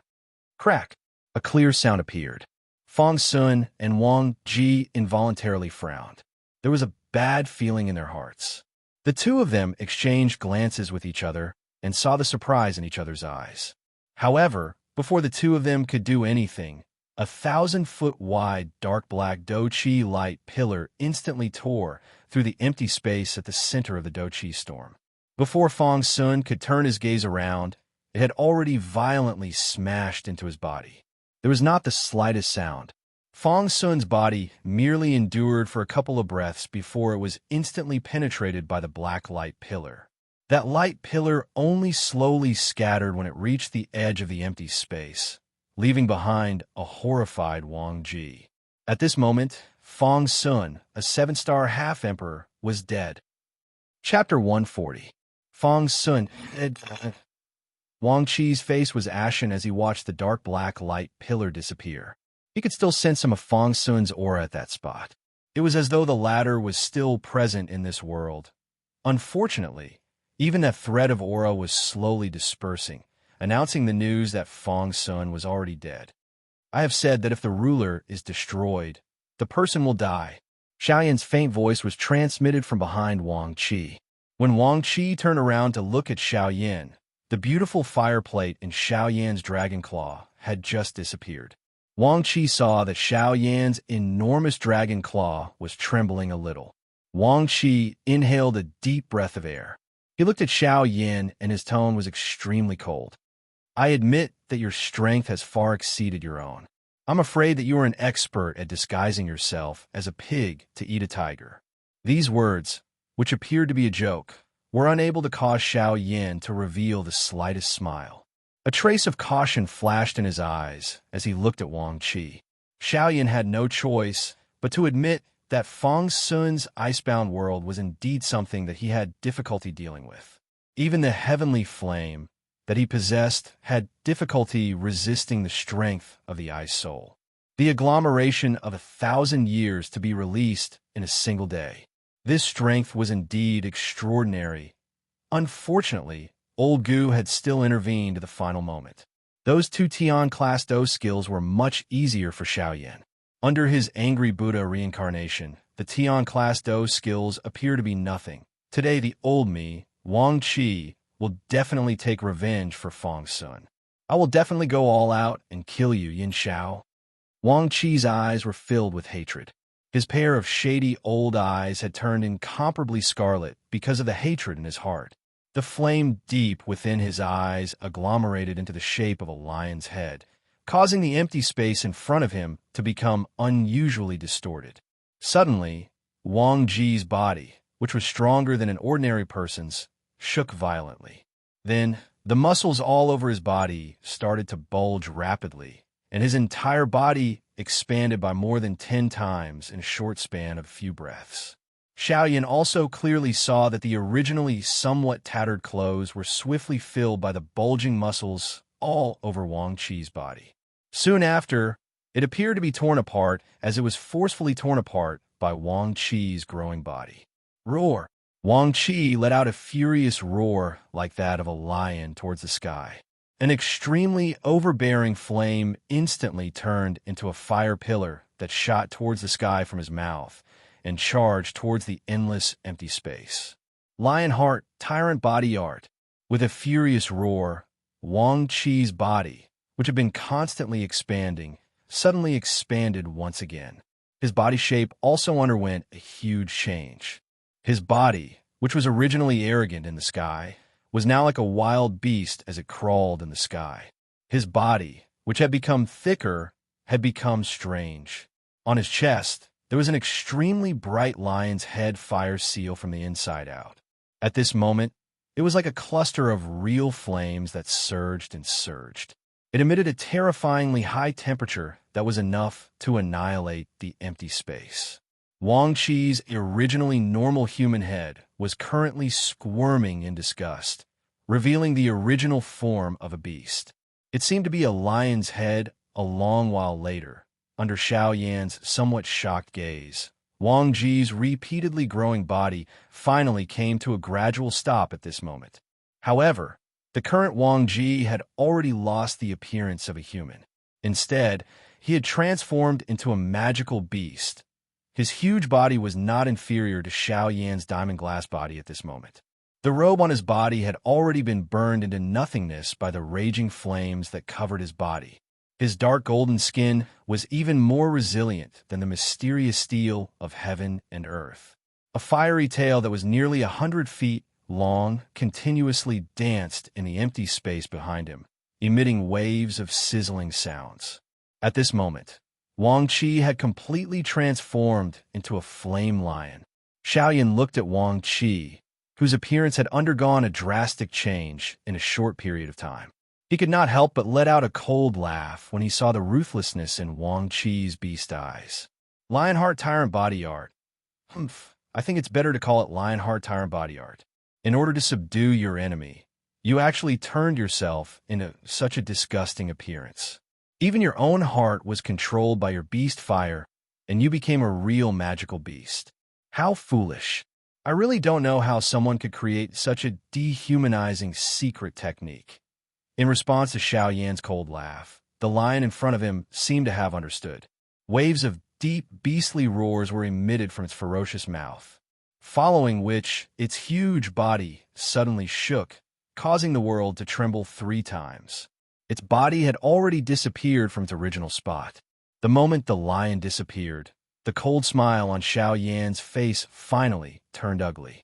Crack! A clear sound appeared. Fong Sun and Wang Ji involuntarily frowned. There was a bad feeling in their hearts. The two of them exchanged glances with each other and saw the surprise in each other's eyes. However, before the two of them could do anything, a 1,000-foot-wide dark black Do Chi light pillar instantly tore through the empty space at the center of the Do Chi storm. Before Fong Sun could turn his gaze around, it had already violently smashed into his body. There was not the slightest sound. Fong Sun's body merely endured for a couple of breaths before it was instantly penetrated by the black light pillar. That light pillar only slowly scattered when it reached the edge of the empty space, leaving behind a horrified Wang Ji. At this moment, Fong Sun, a 7-star half-emperor, was dead. Chapter 140. Fong Sun. Wang Chi's face was ashen as he watched the dark black light pillar disappear. He could still sense some of Fong Sun's aura at that spot. It was as though the latter was still present in this world. Unfortunately, even that thread of aura was slowly dispersing, announcing the news that Fong Sun was already dead. I have said that if the ruler is destroyed, the person will die. Xiao Yan's faint voice was transmitted from behind Wang Qi. When Wang Qi turned around to look at Xiao Yan, the beautiful fireplate in Xiao Yan's dragon claw had just disappeared. Wang Qi saw that Xiao Yan's enormous dragon claw was trembling a little. Wang Qi inhaled a deep breath of air. He looked at Xiao Yan and his tone was extremely cold. I admit that your strength has far exceeded your own. I'm afraid that you are an expert at disguising yourself as a pig to eat a tiger. These words, which appeared to be a joke, were unable to cause Xiao Yan to reveal the slightest smile. A trace of caution flashed in his eyes as he looked at Wang Qi. Xiao Yan had no choice but to admit that Fong Sun's icebound world was indeed something that he had difficulty dealing with. Even the heavenly flame that he possessed had difficulty resisting the strength of the ice soul. The agglomeration of 1,000 years to be released in a single day. This strength was indeed extraordinary. Unfortunately, old Gu had still intervened at the final moment. Those two Tian-class Do skills were much easier for Xiaoyan. Under his angry Buddha reincarnation, the Tian-class Do skills appear to be nothing. Today, the old me, Wang Qi, will definitely take revenge for Feng Sun. I will definitely go all out and kill you, Yin Xiao. Wang Qi's eyes were filled with hatred. His pair of shady old eyes had turned incomparably scarlet because of the hatred in his heart. The flame deep within his eyes agglomerated into the shape of a lion's head, causing the empty space in front of him to become unusually distorted. Suddenly, Wang Ji's body, which was stronger than an ordinary person's, shook violently. Then, the muscles all over his body started to bulge rapidly, and his entire body expanded by more than 10 times in a short span of a few breaths. Xiaoyan also clearly saw that the originally somewhat tattered clothes were swiftly filled by the bulging muscles all over Wang Qi's body. Soon after, it appeared to be torn apart as it was forcefully torn apart by Wang Qi's growing body. Roar! Wang Qi let out a furious roar like that of a lion towards the sky. An extremely overbearing flame instantly turned into a fire pillar that shot towards the sky from his mouth and charged towards the endless empty space. Lionheart, tyrant body art. With a furious roar, Wang Qi's body, which had been constantly expanding, suddenly expanded once again. His body shape also underwent a huge change. His body, which was originally arrogant in the sky, was now like a wild beast as it crawled in the sky. His body, which had become thicker, had become strange. On his chest, there was an extremely bright lion's head fire seal from the inside out. At this moment, it was like a cluster of real flames that surged and surged. It emitted a terrifyingly high temperature that was enough to annihilate the empty space. Wang Qi's originally normal human head was currently squirming in disgust, revealing the original form of a beast. It seemed to be a lion's head a long while later. Under Xiaoyan's somewhat shocked gaze, Wang Ji's repeatedly growing body finally came to a gradual stop at this moment. However, the current Wang Ji had already lost the appearance of a human. Instead, he had transformed into a magical beast. His huge body was not inferior to Xiaoyan's diamond glass body at this moment. The robe on his body had already been burned into nothingness by the raging flames that covered his body. His dark golden skin was even more resilient than the mysterious steel of heaven and earth. A fiery tail that was nearly 100 feet long continuously danced in the empty space behind him, emitting waves of sizzling sounds. At this moment, Wang Qi had completely transformed into a flame lion. Xiaoyan looked at Wang Qi, whose appearance had undergone a drastic change in a short period of time. He could not help but let out a cold laugh when he saw the ruthlessness in Wang Qi's beast eyes. Lionheart Tyrant Body Art. I think it's better to call it Lionheart Tyrant Body Art. In order to subdue your enemy, you actually turned yourself into such a disgusting appearance. Even your own heart was controlled by your beast fire, and you became a real magical beast. How foolish. I really don't know how someone could create such a dehumanizing secret technique. In response to Xiaoyan's cold laugh, the lion in front of him seemed to have understood. Waves of deep, beastly roars were emitted from its ferocious mouth, following which its huge body suddenly shook, causing the world to tremble 3 times. Its body had already disappeared from its original spot. The moment the lion disappeared, the cold smile on Xiaoyan's face finally turned ugly.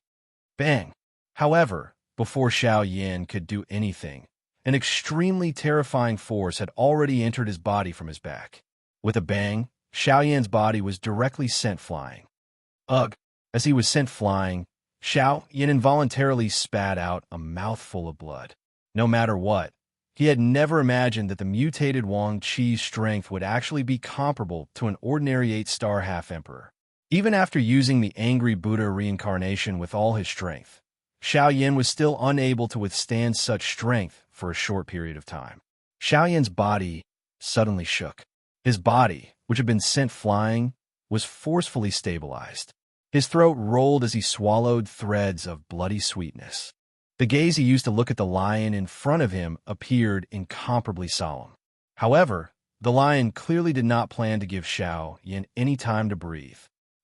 Bang! However, before Xiaoyan could do anything, an extremely terrifying force had already entered his body from his back. With a bang, Xiaoyan's body was directly sent flying. Ugh! As he was sent flying, Xiaoyan involuntarily spat out a mouthful of blood. No matter what, he had never imagined that the mutated Wang Qi's strength would actually be comparable to an ordinary 8-star half-emperor. Even after using the angry Buddha reincarnation with all his strength, Xiaoyan was still unable to withstand such strength for a short period of time. Xiaoyan's body suddenly shook. His body, which had been sent flying, was forcefully stabilized. His throat rolled as he swallowed threads of bloody sweetness. The gaze he used to look at the lion in front of him appeared incomparably solemn. However, the lion clearly did not plan to give Xiao Yan any time to breathe.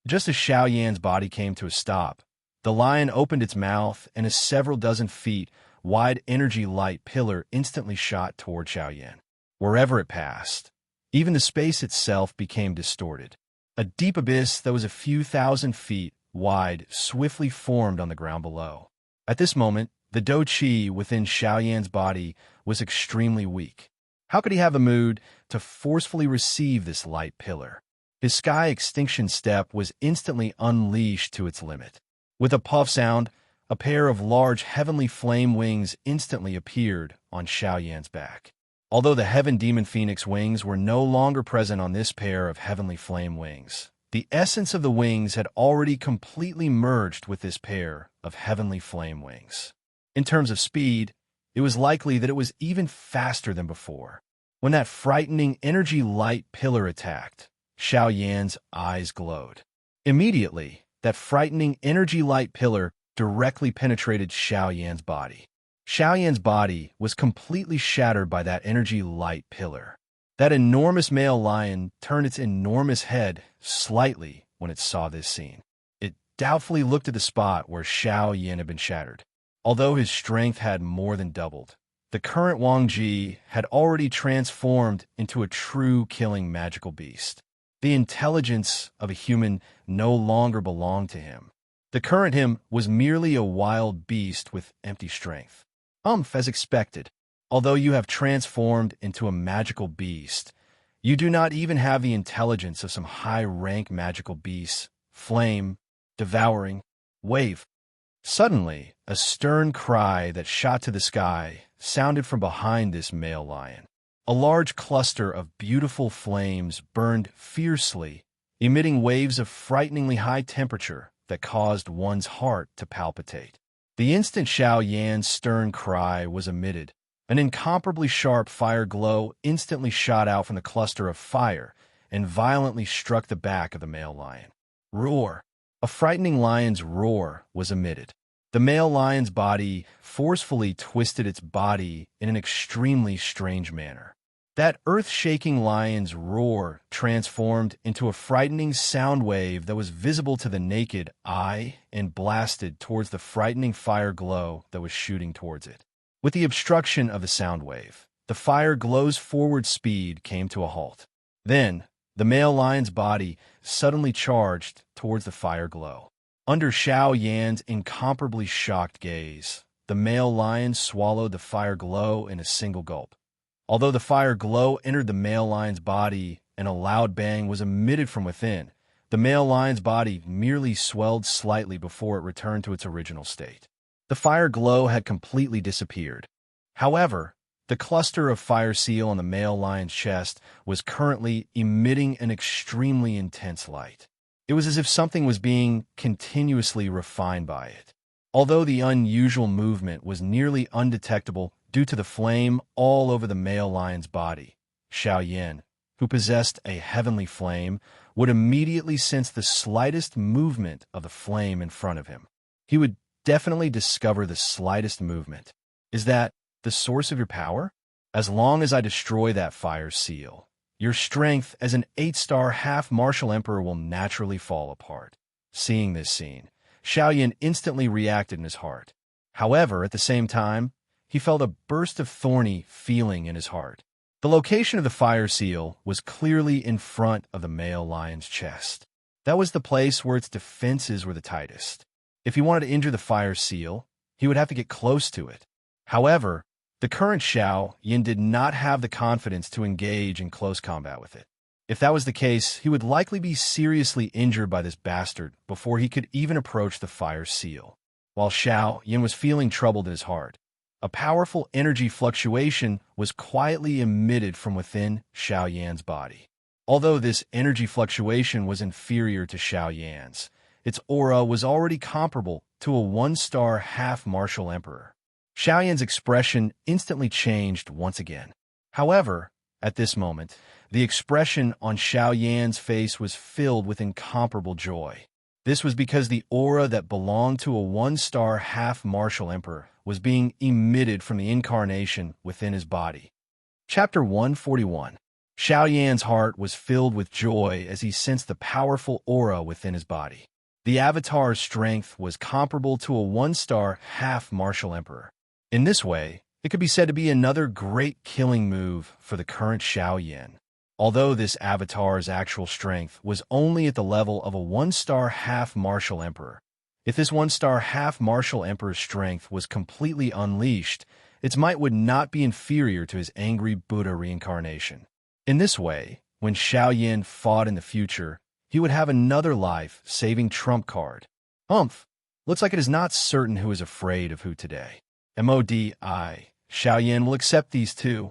Just as Xiao Yan's body came to a stop, the lion opened its mouth and a several dozen feet wide energy light pillar instantly shot toward Xiao Yan. Wherever it passed, even the space itself became distorted. A deep abyss that was a few thousand feet wide swiftly formed on the ground below. At this moment, the Do Qi within Xiao Yan's body was extremely weak. How could he have the mood to forcefully receive this light pillar? His sky extinction step was instantly unleashed to its limit. With a puff sound, a pair of large heavenly flame wings instantly appeared on Xiao Yan's back. Although the Heaven Demon Phoenix wings were no longer present on this pair of heavenly flame wings, the essence of the wings had already completely merged with this pair of heavenly flame wings. In terms of speed, it was likely that it was even faster than before. When that frightening energy light pillar attacked, Xiao Yan's eyes glowed. Immediately, that frightening energy light pillar directly penetrated Xiao Yan's body. Xiao Yan's body was completely shattered by that energy light pillar. That enormous male lion turned its enormous head slightly when it saw this scene. It doubtfully looked at the spot where Xiao Yan had been shattered. Although his strength had more than doubled, the current Wang Ji had already transformed into a true killing magical beast. The intelligence of a human no longer belonged to him. The current him was merely a wild beast with empty strength. As expected, although you have transformed into a magical beast, you do not even have the intelligence of some high-rank magical beasts. Flame, devouring, wave. Suddenly, a stern cry that shot to the sky sounded from behind this male lion. A large cluster of beautiful flames burned fiercely, emitting waves of frighteningly high temperature that caused one's heart to palpitate. The instant Xiao Yan's stern cry was emitted, an incomparably sharp fire glow instantly shot out from the cluster of fire and violently struck the back of the male lion. Roar! A frightening lion's roar was emitted. The male lion's body forcefully twisted its body in an extremely strange manner. That earth-shaking lion's roar transformed into a frightening sound wave that was visible to the naked eye and blasted towards the frightening fire glow that was shooting towards it. With the obstruction of the sound wave, the fire glow's forward speed came to a halt. Then, the male lion's body suddenly charged towards the fire glow. Under Xiao Yan's incomparably shocked gaze, the male lion swallowed the fire glow in a single gulp. Although the fire glow entered the male lion's body and a loud bang was emitted from within, the male lion's body merely swelled slightly before it returned to its original state. The fire glow had completely disappeared. However, the cluster of fire seal on the male lion's chest was currently emitting an extremely intense light. It was as if something was being continuously refined by it. Although the unusual movement was nearly undetectable due to the flame all over the male lion's body, Xiao Yan, who possessed a heavenly flame, would immediately sense the slightest movement of the flame in front of him. He would definitely discover the slightest movement. Is that the source of your power? As long as I destroy that fire seal, your strength as an 8-star half-martial emperor will naturally fall apart. Seeing this scene, Xiao Yan instantly reacted in his heart. However, at the same time, he felt a burst of thorny feeling in his heart. The location of the fire seal was clearly in front of the male lion's chest. That was the place where its defenses were the tightest. If he wanted to injure the fire seal, he would have to get close to it. However, the current Xiao Yan did not have the confidence to engage in close combat with it. If that was the case, he would likely be seriously injured by this bastard before he could even approach the fire seal. While Xiao Yan was feeling troubled in his heart, a powerful energy fluctuation was quietly emitted from within Xiao Yan's body. Although this energy fluctuation was inferior to Xiao Yan's, its aura was already comparable to a 1-star half-martial emperor. Xiao Yan's expression instantly changed once again. However, at this moment, the expression on Xiao Yan's face was filled with incomparable joy. This was because the aura that belonged to a one-star half-martial emperor was being emitted from the incarnation within his body. Chapter 141. Xiao Yan's heart was filled with joy as he sensed the powerful aura within his body. The avatar's strength was comparable to a one-star half-martial emperor. In this way, it could be said to be another great killing move for the current Xiao Yan. Although this avatar's actual strength was only at the level of a one-star half-martial emperor, if this one-star half-martial emperor's strength was completely unleashed, its might would not be inferior to his angry Buddha reincarnation. In this way, when Xiao Yan fought in the future, he would have another life-saving trump card. Looks like it is not certain who is afraid of who today. Modi, Xiao Yan will accept these two.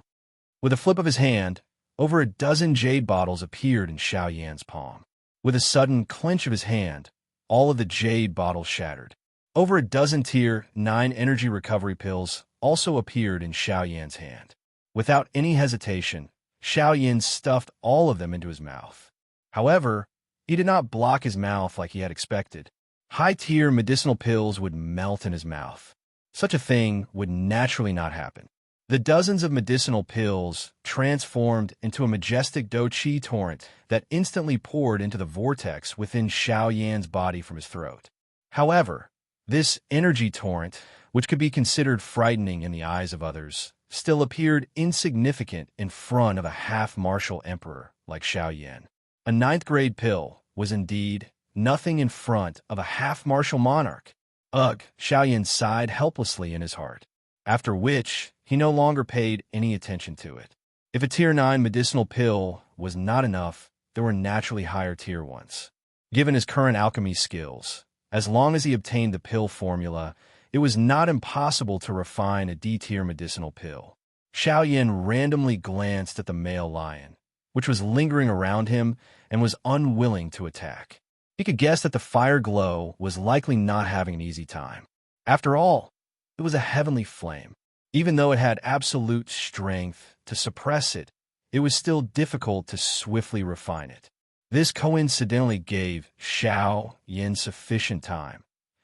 With a flip of his hand, over a dozen jade bottles appeared in Xiao Yan's palm. With a sudden clench of his hand, all of the jade bottles shattered. Over a dozen Tier 9 energy recovery pills also appeared in Xiao Yan's hand. Without any hesitation, Xiao Yan stuffed all of them into his mouth. However, he did not block his mouth like he had expected. High-tier medicinal pills would melt in his mouth. Such a thing would naturally not happen. The dozens of medicinal pills transformed into a majestic Do-Chi torrent that instantly poured into the vortex within Xiao Yan's body from his throat. However, this energy torrent, which could be considered frightening in the eyes of others, still appeared insignificant in front of a half-martial emperor like Xiao Yan. A 9th-grade pill was indeed nothing in front of a half-martial monarch. Ugh, Xiao Yan sighed helplessly in his heart, after which he no longer paid any attention to it. If a Tier 9 medicinal pill was not enough, there were naturally higher tier ones. Given his current alchemy skills, as long as he obtained the pill formula, it was not impossible to refine a D-tier medicinal pill. Xiao Yan randomly glanced at the male lion, which was lingering around him and was unwilling to attack. He could guess that the fire glow was likely not having an easy time. After all, it was a heavenly flame. Even though it had absolute strength to suppress it, it was still difficult to swiftly refine it. This coincidentally gave Xiao Yan sufficient time.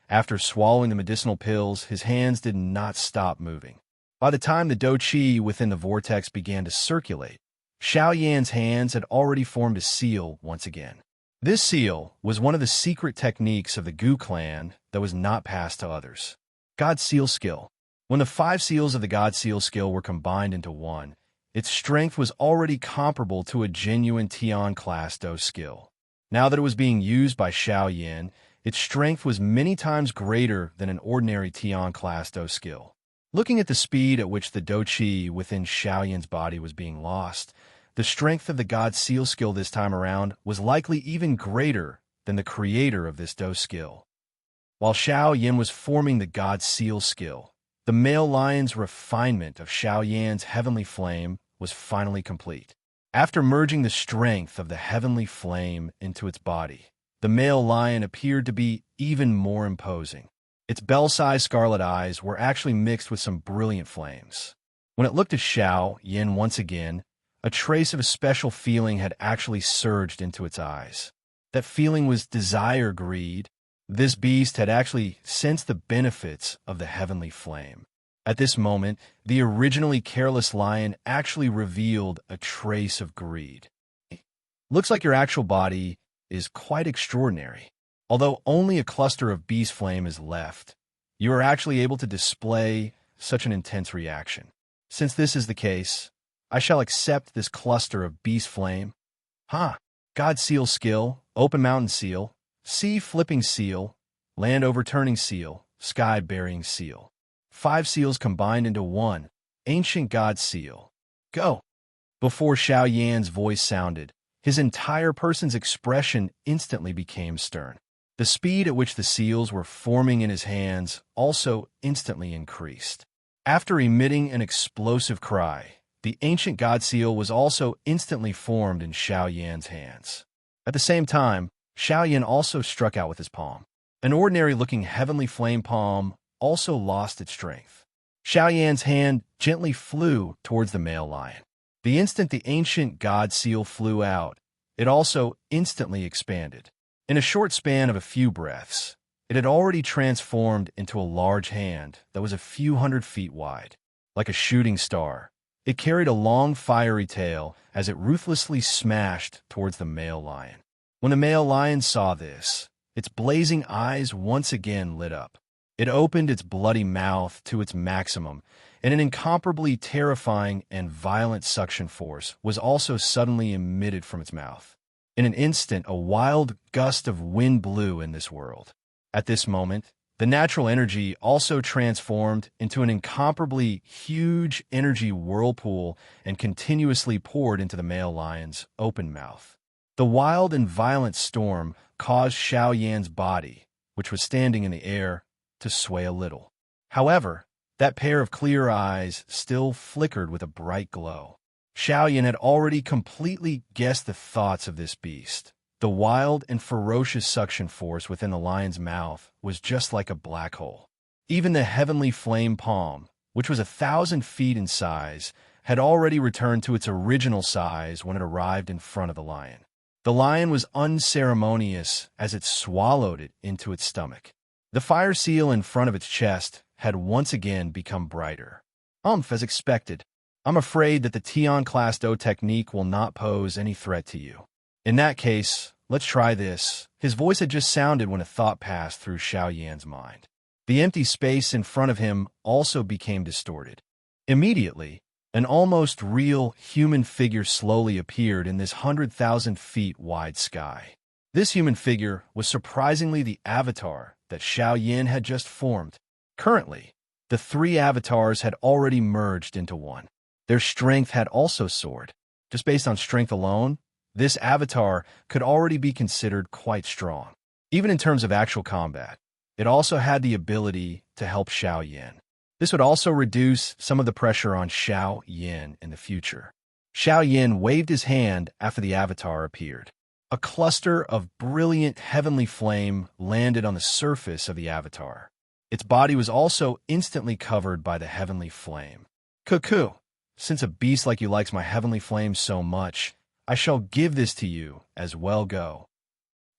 After swallowing the medicinal pills, his hands did not stop moving. By the time the Do-Chi within the vortex began to circulate, Xiao Yan's hands had already formed a seal once again. This seal was one of the secret techniques of the Gu clan that was not passed to others. God Seal Skill. When the 5 seals of the God Seal skill were combined into one, its strength was already comparable to a genuine Tian class Do skill. Now that it was being used by Xiao Yan, its strength was many times greater than an ordinary Tian class Do skill. Looking at the speed at which the Do-Chi within Xiao Yan's body was being lost, the strength of the God Seal skill this time around was likely even greater than the creator of this Do skill. While Xiao Yan was forming the God Seal skill, the male lion's refinement of Xiao Yan's heavenly flame was finally complete. After merging the strength of the heavenly flame into its body, the male lion appeared to be even more imposing. Its bell-sized scarlet eyes were actually mixed with some brilliant flames. When it looked at Xiao Yan once again, a trace of a special feeling had actually surged into its eyes. That feeling was desire-greed. This beast had actually sensed the benefits of the heavenly flame. At this moment, the originally careless lion actually revealed a trace of greed. Looks like your actual body is quite extraordinary. Although only a cluster of beast flame is left, you are actually able to display such an intense reaction. Since this is the case, I shall accept this cluster of beast flame. God Seal skill, Open Mountain Seal, Sea Flipping Seal, Land Overturning Seal, Sky Burying Seal. 5 seals combined into one, Ancient God Seal. Go! Before Xiao Yan's voice sounded, his entire person's expression instantly became stern. The speed at which the seals were forming in his hands also instantly increased. After emitting an explosive cry, the Ancient God Seal was also instantly formed in Xiao Yan's hands. At the same time, Xiao Yan also struck out with his palm. An ordinary-looking heavenly flame palm also lost its strength. Xiao Yan's hand gently flew towards the male lion. The instant the Ancient God Seal flew out, it also instantly expanded. In a short span of a few breaths, it had already transformed into a large hand that was a few hundred feet wide. Like a shooting star, it carried a long fiery tail as it ruthlessly smashed towards the male lion. When the male lion saw this, its blazing eyes once again lit up. It opened its bloody mouth to its maximum, and an incomparably terrifying and violent suction force was also suddenly emitted from its mouth. In an instant, a wild gust of wind blew in this world. At this moment, the natural energy also transformed into an incomparably huge energy whirlpool and continuously poured into the male lion's open mouth. The wild and violent storm caused Xiao Yan's body, which was standing in the air, to sway a little. However, that pair of clear eyes still flickered with a bright glow. Xiao Yan had already completely guessed the thoughts of this beast. The wild and ferocious suction force within the lion's mouth was just like a black hole. Even the heavenly flame palm, which was 1,000 feet in size, had already returned to its original size when it arrived in front of the lion. The lion was unceremonious as it swallowed it into its stomach. The fire seal in front of its chest had once again become brighter. As expected. I'm afraid that the Tian-class Do technique will not pose any threat to you. In that case, let's try this. His voice had just sounded when a thought passed through Xiao Yan's mind. The empty space in front of him also became distorted. Immediately, an almost real human figure slowly appeared in this 100,000 feet wide sky. This human figure was surprisingly the avatar that Xiao Yan had just formed. Currently, the three avatars had already merged into one. Their strength had also soared. Just based on strength alone, this avatar could already be considered quite strong. Even in terms of actual combat, it also had the ability to help Xiao Yan. This would also reduce some of the pressure on Xiao Yan in the future. Xiao Yan waved his hand after the avatar appeared. A cluster of brilliant heavenly flame landed on the surface of the avatar. Its body was also instantly covered by the heavenly flame. Cuckoo, since a beast like you likes my heavenly flame so much, I shall give this to you as well go.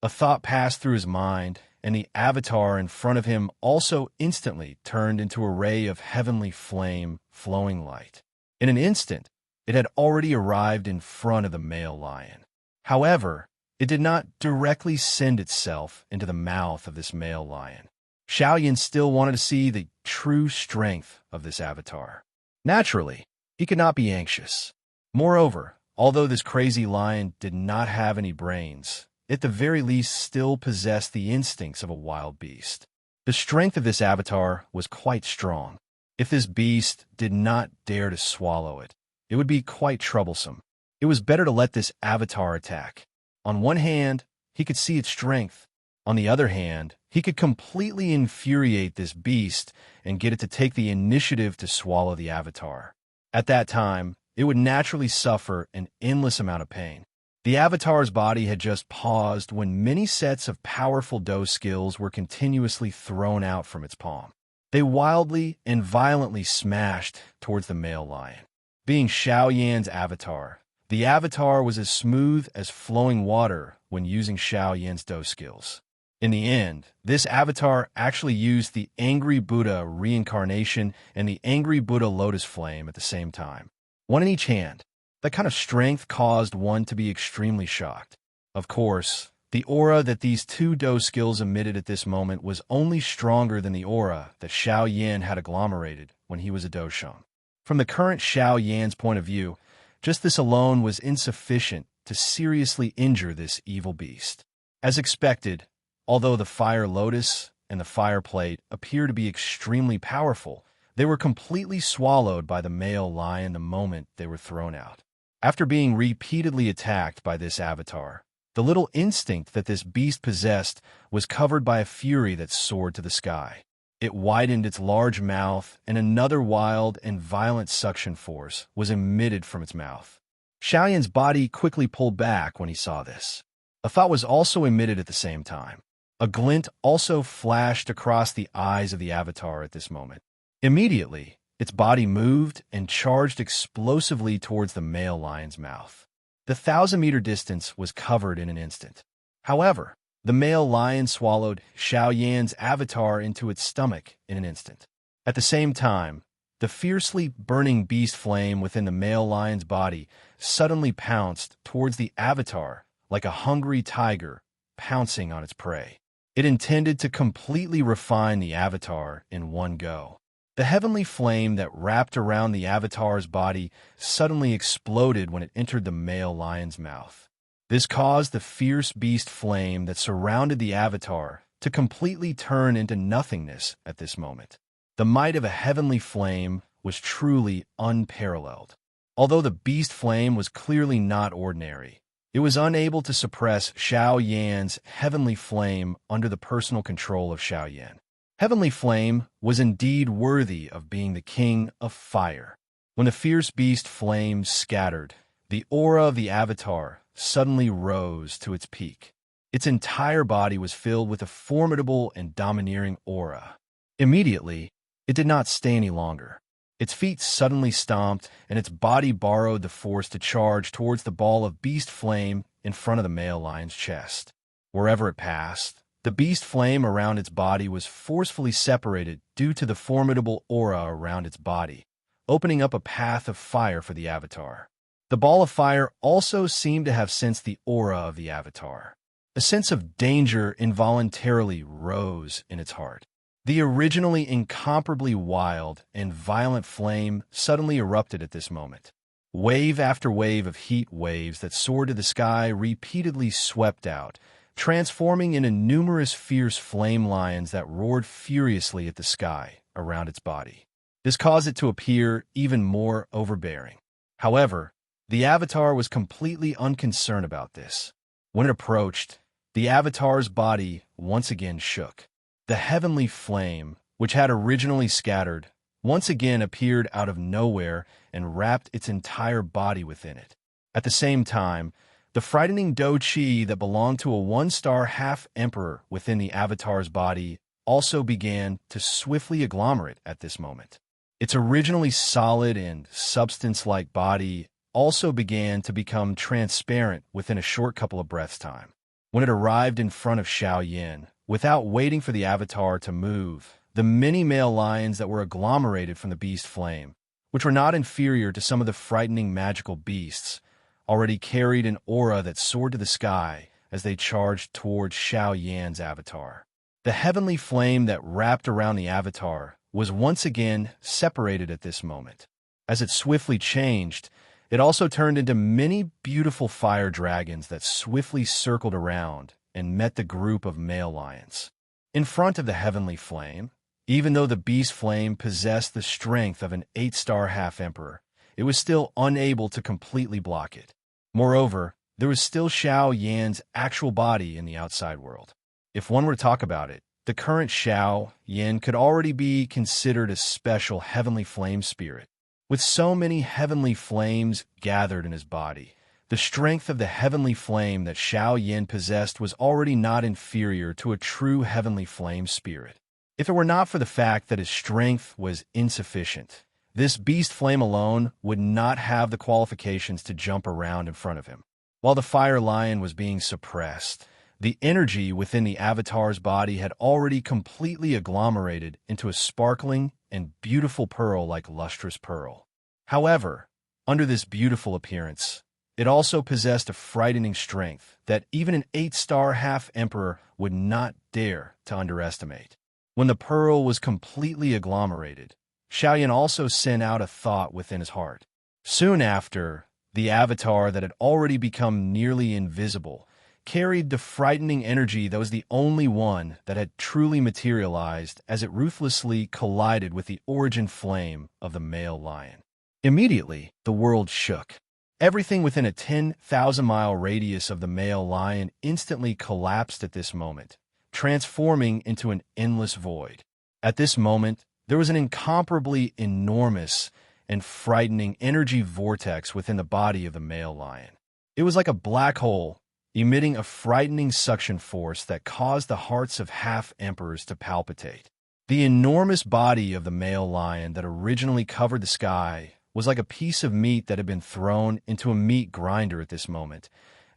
A thought passed through his mind, and the avatar in front of him also instantly turned into a ray of heavenly flame, flowing light. In an instant, it had already arrived in front of the male lion. However, it did not directly send itself into the mouth of this male lion. Xiao Yan still wanted to see the true strength of this avatar. Naturally, he could not be anxious. Moreover, although this crazy lion did not have any brains, it at the very least still possessed the instincts of a wild beast. The strength of this avatar was quite strong. If this beast did not dare to swallow it, it would be quite troublesome. It was better to let this avatar attack. On one hand, he could see its strength. On the other hand, he could completely infuriate this beast and get it to take the initiative to swallow the avatar. At that time, it would naturally suffer an endless amount of pain. The avatar's body had just paused when many sets of powerful Do skills were continuously thrown out from its palm. They wildly and violently smashed towards the male lion. Being Xiao Yan's avatar, the avatar was as smooth as flowing water when using Xiao Yan's Do skills. In the end, this avatar actually used the Angry Buddha reincarnation and the Angry Buddha lotus flame at the same time, one in each hand. That kind of strength caused one to be extremely shocked. Of course, the aura that these two Do skills emitted at this moment was only stronger than the aura that Xiao Yan had agglomerated when he was a Do Shang. From the current Xiao Yan's point of view, just this alone was insufficient to seriously injure this evil beast. As expected, although the Fire Lotus and the Fire Plate appear to be extremely powerful, they were completely swallowed by the male lion the moment they were thrown out. After being repeatedly attacked by this avatar, the little instinct that this beast possessed was covered by a fury that soared to the sky. It widened its large mouth, and another wild and violent suction force was emitted from its mouth. Xiao Yan's body quickly pulled back when he saw this. A thought was also emitted at the same time. A glint also flashed across the eyes of the avatar at this moment. Immediately, its body moved and charged explosively towards the male lion's mouth. The 1,000-meter distance was covered in an instant. However, The male lion swallowed Xiao Yan's avatar into its stomach in an instant. At the same time, the fiercely burning beast flame within the male lion's body suddenly pounced towards the avatar like a hungry tiger pouncing on its prey. It intended to completely refine the avatar in one go. The heavenly flame that wrapped around the avatar's body suddenly exploded when it entered the male lion's mouth. This caused the fierce beast flame that surrounded the avatar to completely turn into nothingness at this moment. The might of a heavenly flame was truly unparalleled. Although the beast flame was clearly not ordinary, it was unable to suppress Xiao Yan's heavenly flame under the personal control of Xiao Yan. Heavenly flame was indeed worthy of being the king of fire. When the fierce beast flame scattered, the aura of the avatar suddenly rose to its peak. Its entire body was filled with a formidable and domineering aura. Immediately, it did not stay any longer. Its feet suddenly stomped, and its body borrowed the force to charge towards the ball of beast flame in front of the male lion's chest. Wherever it passed, the beast flame around its body was forcefully separated due to the formidable aura around its body, opening up a path of fire for the avatar. The ball of fire also seemed to have sensed the aura of the avatar. A sense of danger involuntarily rose in its heart. The originally incomparably wild and violent flame suddenly erupted at this moment. Wave after wave of heat waves that soared to the sky repeatedly swept out, transforming into numerous fierce flame lions that roared furiously at the sky around its body. This caused it to appear even more overbearing. However, the avatar was completely unconcerned about this. When it approached, the avatar's body once again shook. The heavenly flame, which had originally scattered, once again appeared out of nowhere and wrapped its entire body within it. At the same time, the frightening Do Chi that belonged to a one-star half-emperor within the avatar's body also began to swiftly agglomerate at this moment. Its originally solid and substance-like body also began to become transparent within a short couple of breaths' time. When it arrived in front of Xiao Yan, without waiting for the avatar to move, the many male lions that were agglomerated from the beast flame, which were not inferior to some of the frightening magical beasts, already carried an aura that soared to the sky as they charged towards Xiao Yan's avatar. The heavenly flame that wrapped around the avatar was once again separated at this moment. As it swiftly changed, it also turned into many beautiful fire dragons that swiftly circled around and met the group of male lions. In front of the heavenly flame, even though the beast flame possessed the strength of an 8-star half-emperor, it was still unable to completely block it. Moreover, there was still Xiao Yan's actual body in the outside world. If one were to talk about it, the current Xiao Yan could already be considered a special heavenly flame spirit. With so many heavenly flames gathered in his body, the strength of the heavenly flame that Xiao Yan possessed was already not inferior to a true heavenly flame spirit. If it were not for the fact that his strength was insufficient, this beast flame alone would not have the qualifications to jump around in front of him. While the fire lion was being suppressed, the energy within the avatar's body had already completely agglomerated into a sparkling and beautiful pearl like lustrous pearl. However, under this beautiful appearance, it also possessed a frightening strength that even an 8-star half-emperor would not dare to underestimate. When the pearl was completely agglomerated, Xiao Yan also sent out a thought within his heart. Soon after, the avatar that had already become nearly invisible carried the frightening energy that was the only one that had truly materialized as it ruthlessly collided with the origin flame of the male lion. Immediately, the world shook. Everything within a 10,000-mile radius of the male lion instantly collapsed at this moment, transforming into an endless void. At this moment, there was an incomparably enormous and frightening energy vortex within the body of the male lion. It was like a black hole, emitting a frightening suction force that caused the hearts of half-emperors to palpitate. The enormous body of the male lion that originally covered the sky was like a piece of meat that had been thrown into a meat grinder at this moment,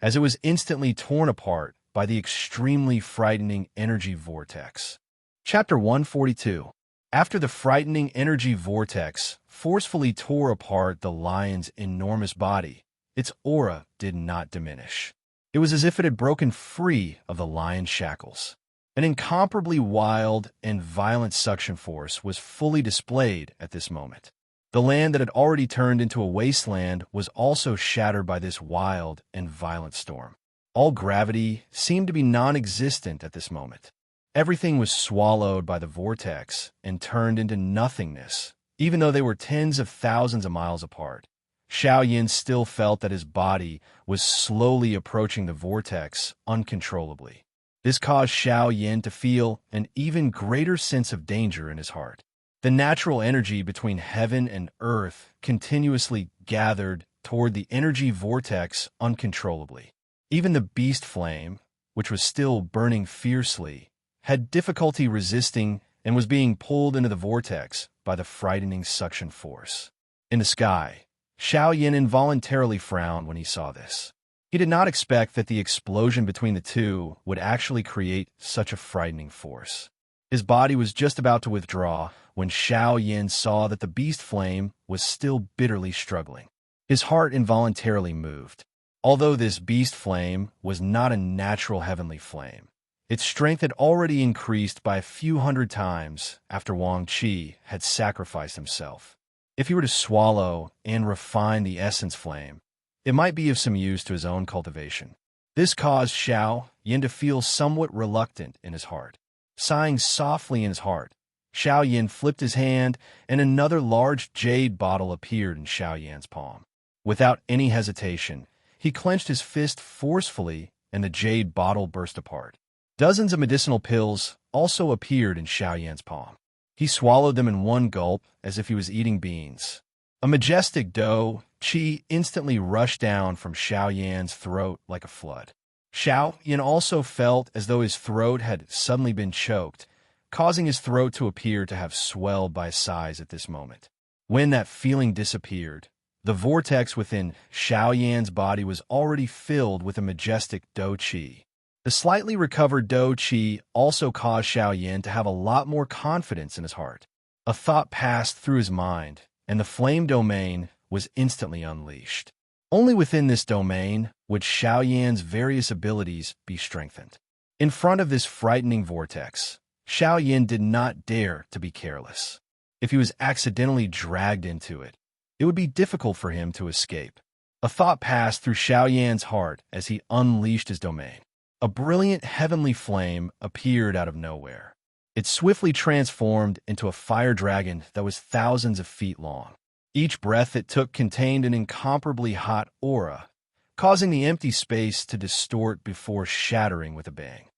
as it was instantly torn apart by the extremely frightening energy vortex. Chapter 142. After the frightening energy vortex forcefully tore apart the lion's enormous body, its aura did not diminish. It was as if it had broken free of the lion's shackles. An incomparably wild and violent suction force was fully displayed at this moment. The land that had already turned into a wasteland was also shattered by this wild and violent storm. All gravity seemed to be non-existent at this moment. Everything was swallowed by the vortex and turned into nothingness, even though they were tens of thousands of miles apart. Xiao Yin still felt that his body was slowly approaching the vortex uncontrollably. This caused Xiao Yin to feel an even greater sense of danger in his heart. The natural energy between heaven and earth continuously gathered toward the energy vortex uncontrollably. Even the beast flame, which was still burning fiercely, had difficulty resisting and was being pulled into the vortex by the frightening suction force. In the sky, Xiao Yin involuntarily frowned when he saw this. He did not expect that the explosion between the two would actually create such a frightening force. His body was just about to withdraw when Xiao Yin saw that the beast flame was still bitterly struggling. His heart involuntarily moved. Although this beast flame was not a natural heavenly flame, its strength had already increased by a few hundred times after Wang Qi had sacrificed himself. If he were to swallow and refine the essence flame, it might be of some use to his own cultivation. This caused Xiao Yin to feel somewhat reluctant in his heart. Sighing softly in his heart, Xiao Yin flipped his hand, and another large jade bottle appeared in Xiao Yan's palm. Without any hesitation, he clenched his fist forcefully, and the jade bottle burst apart. Dozens of medicinal pills also appeared in Xiao Yan's palm. He swallowed them in one gulp as if he was eating beans. A majestic dough qi instantly rushed down from Xiao Yan's throat like a flood. Xiao Yan also felt as though his throat had suddenly been choked, causing his throat to appear to have swelled by size at this moment. When that feeling disappeared, the vortex within Xiao Yan's body was already filled with a majestic dou qi. The slightly recovered dou qi also caused Xiao Yan to have a lot more confidence in his heart. A thought passed through his mind, and the flame domain was instantly unleashed. Only within this domain would Xiao Yan's various abilities be strengthened. In front of this frightening vortex, Xiao Yan did not dare to be careless. If he was accidentally dragged into it, it would be difficult for him to escape. A thought passed through Xiao Yan's heart as he unleashed his domain. A brilliant heavenly flame appeared out of nowhere. It swiftly transformed into a fire dragon that was thousands of feet long. Each breath it took contained an incomparably hot aura, causing the empty space to distort before shattering with a bang.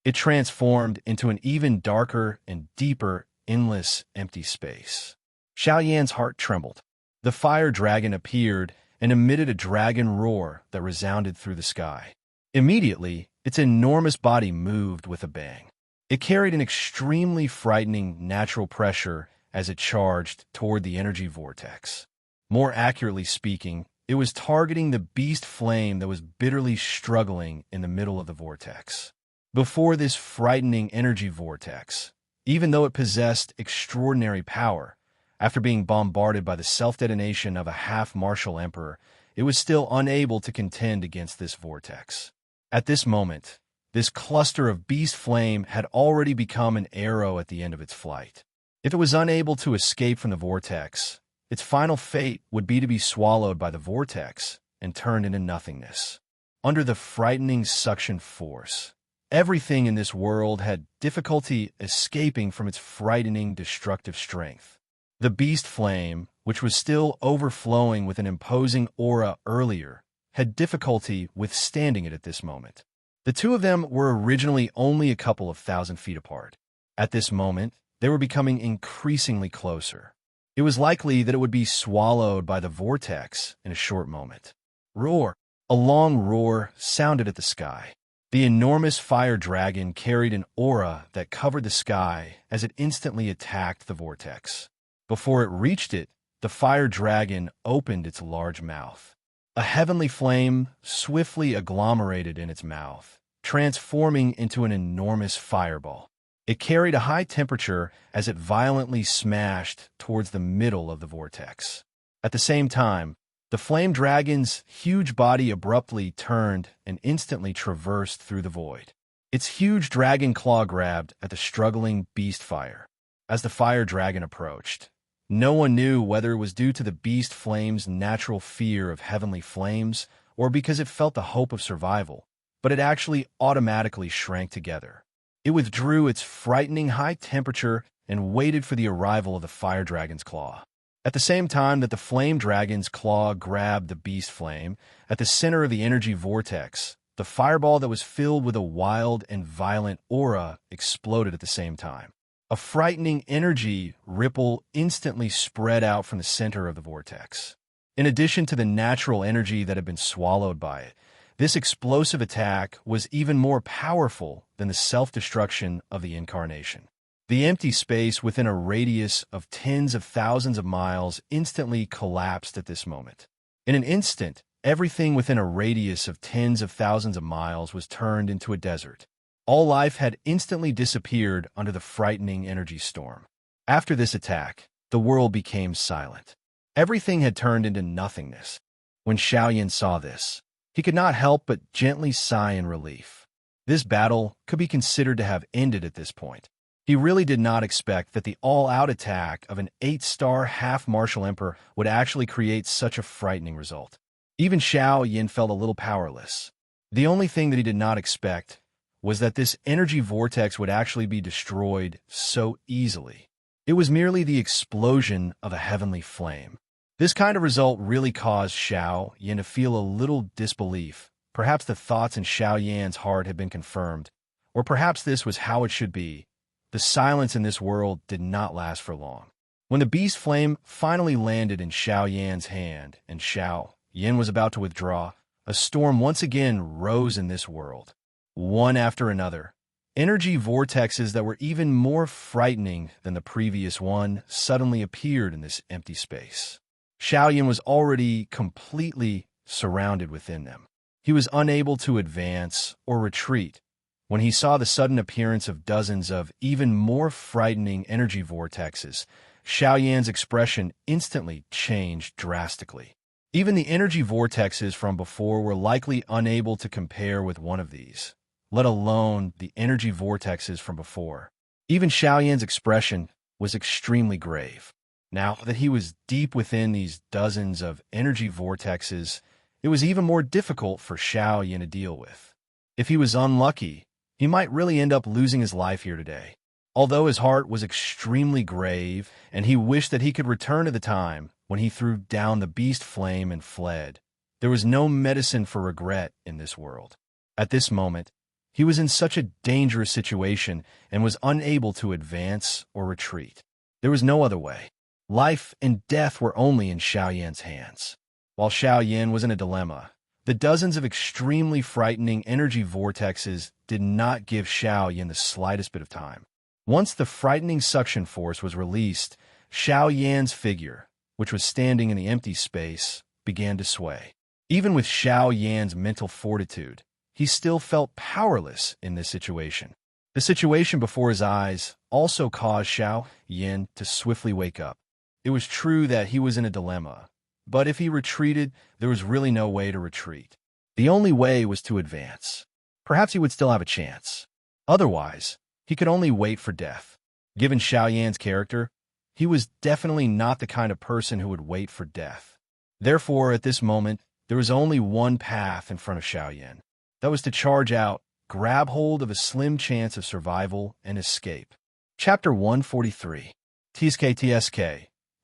It transformed into an even darker and deeper, endless, empty space. Xiao Yan's heart trembled. The fire dragon appeared and emitted a dragon roar that resounded through the sky. Immediately, its enormous body moved with a bang. It carried an extremely frightening natural pressure as it charged toward the energy vortex. More accurately speaking, it was targeting the beast flame that was bitterly struggling in the middle of the vortex. Before this frightening energy vortex, even though it possessed extraordinary power, after being bombarded by the self-detonation of a half-martial emperor, it was still unable to contend against this vortex. At this moment, this cluster of beast flame had already become an arrow at the end of its flight. If it was unable to escape from the vortex, its final fate would be to be swallowed by the vortex and turned into nothingness. Under the frightening suction force, everything in this world had difficulty escaping from its frightening destructive strength. The beast flame, which was still overflowing with an imposing aura earlier, had difficulty withstanding it at this moment. The two of them were originally only a couple of thousand feet apart. At this moment, they were becoming increasingly closer. It was likely that it would be swallowed by the vortex in a short moment. Roar! A long roar sounded at the sky. The enormous fire dragon carried an aura that covered the sky as it instantly attacked the vortex. Before it reached it, the fire dragon opened its large mouth. A heavenly flame swiftly agglomerated in its mouth, transforming into an enormous fireball. It carried a high temperature as it violently smashed towards the middle of the vortex. At the same time, the flame dragon's huge body abruptly turned and instantly traversed through the void. Its huge dragon claw grabbed at the struggling beast fire. As the fire dragon approached, no one knew whether it was due to the beast flame's natural fear of heavenly flames or because it felt the hope of survival, but it actually automatically shrank together. It withdrew its frightening high temperature and waited for the arrival of the fire dragon's claw. At the same time that the flame dragon's claw grabbed the beast flame, at the center of the energy vortex, the fireball that was filled with a wild and violent aura exploded at the same time. A frightening energy ripple instantly spread out from the center of the vortex. In addition to the natural energy that had been swallowed by it, this explosive attack was even more powerful than the self-destruction of the incarnation. The empty space within a radius of tens of thousands of miles instantly collapsed at this moment. In an instant, everything within a radius of tens of thousands of miles was turned into a desert. All life had instantly disappeared under the frightening energy storm. After this attack, the world became silent. Everything had turned into nothingness. When Xiaoyan saw this, he could not help but gently sigh in relief. This battle could be considered to have ended at this point. He really did not expect that the all-out attack of an 8-star half-martial emperor would actually create such a frightening result. Even Xiaoyan felt a little powerless. The only thing that he did not expect was that this energy vortex would actually be destroyed so easily. It was merely the explosion of a heavenly flame. This kind of result really caused Xiaoyan to feel a little disbelief. Perhaps the thoughts in Xiaoyan's heart had been confirmed, or perhaps this was how it should be. The silence in this world did not last for long. When the beast flame finally landed in Xiaoyan's hand and Xiaoyan was about to withdraw, a storm once again rose in this world. One after another, energy vortexes that were even more frightening than the previous one suddenly appeared in this empty space. Xiaoyan was already completely surrounded within them. He was unable to advance or retreat. When he saw the sudden appearance of dozens of even more frightening energy vortexes, Xiaoyan's expression instantly changed drastically. Even the energy vortexes from before were likely unable to compare with one of these, let alone the energy vortexes from before. Even Xiaoyan's expression was extremely grave. Now that he was deep within these dozens of energy vortexes, it was even more difficult for Xiaoyan to deal with. If he was unlucky, he might really end up losing his life here today. Although his heart was extremely grave, and he wished that he could return to the time when he threw down the beast flame and fled, there was no medicine for regret in this world. At this moment, he was in such a dangerous situation and was unable to advance or retreat. There was no other way. Life and death were only in Xiaoyan's hands. While Xiaoyan was in a dilemma, the dozens of extremely frightening energy vortexes did not give Xiaoyan the slightest bit of time. Once the frightening suction force was released, Xiaoyan's figure, which was standing in the empty space, began to sway. Even with Xiaoyan's mental fortitude, he still felt powerless in this situation. The situation before his eyes also caused Xiaoyan to swiftly wake up. It was true that he was in a dilemma, but if he retreated, there was really no way to retreat. The only way was to advance. Perhaps he would still have a chance. Otherwise, he could only wait for death. Given Xiaoyan's character, he was definitely not the kind of person who would wait for death. Therefore, at this moment, there was only one path in front of Xiaoyan. That was to charge out, grab hold of a slim chance of survival, and escape. Chapter 143. TSK.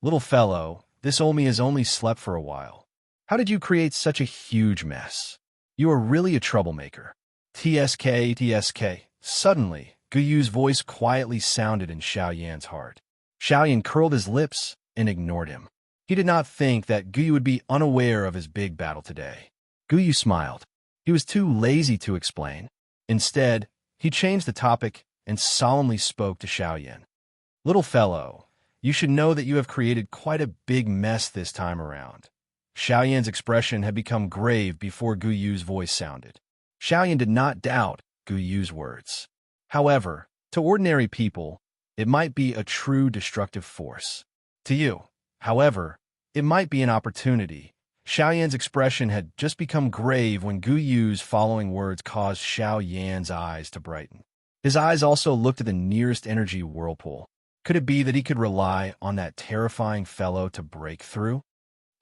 Little fellow, this Olmi has only slept for a while. How did you create such a huge mess? You are really a troublemaker. TSK. Suddenly, Guyu's voice quietly sounded in Xiaoyan's heart. Xiaoyan curled his lips and ignored him. He did not think that Guyu would be unaware of his big battle today. Guyu smiled. He was too lazy to explain. Instead, he changed the topic and solemnly spoke to Xiaoyan. Little fellow, you should know that you have created quite a big mess this time around. Xiaoyan's expression had become grave before Guyu's voice sounded. Xiaoyan did not doubt Gu Yu's words. However, to ordinary people, it might be a true destructive force. To you, however, it might be an opportunity. Xiao Yan's expression had just become grave when Gu Yu's following words caused Xiao Yan's eyes to brighten. His eyes also looked at the nearest energy whirlpool. Could it be that he could rely on that terrifying fellow to break through?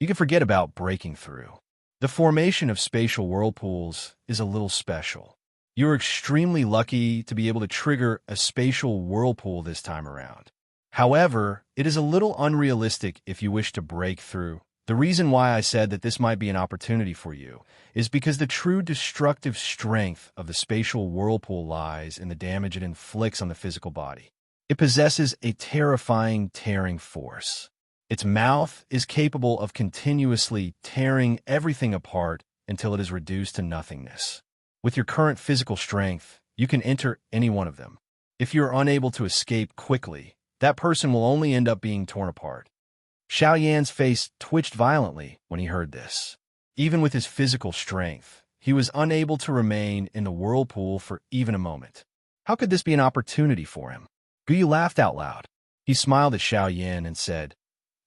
You can forget about breaking through. The formation of spatial whirlpools is a little special. You're extremely lucky to be able to trigger a spatial whirlpool this time around. However, it is a little unrealistic if you wish to break through. The reason why I said that this might be an opportunity for you is because the true destructive strength of the spatial whirlpool lies in the damage it inflicts on the physical body. It possesses a terrifying tearing force. Its mouth is capable of continuously tearing everything apart until it is reduced to nothingness. With your current physical strength, you can enter any one of them. If you are unable to escape quickly, that person will only end up being torn apart. Xiao Yan's face twitched violently when he heard this. Even with his physical strength, he was unable to remain in the whirlpool for even a moment. How could this be an opportunity for him? Gu Yu laughed out loud. He smiled at Xiao Yan and said,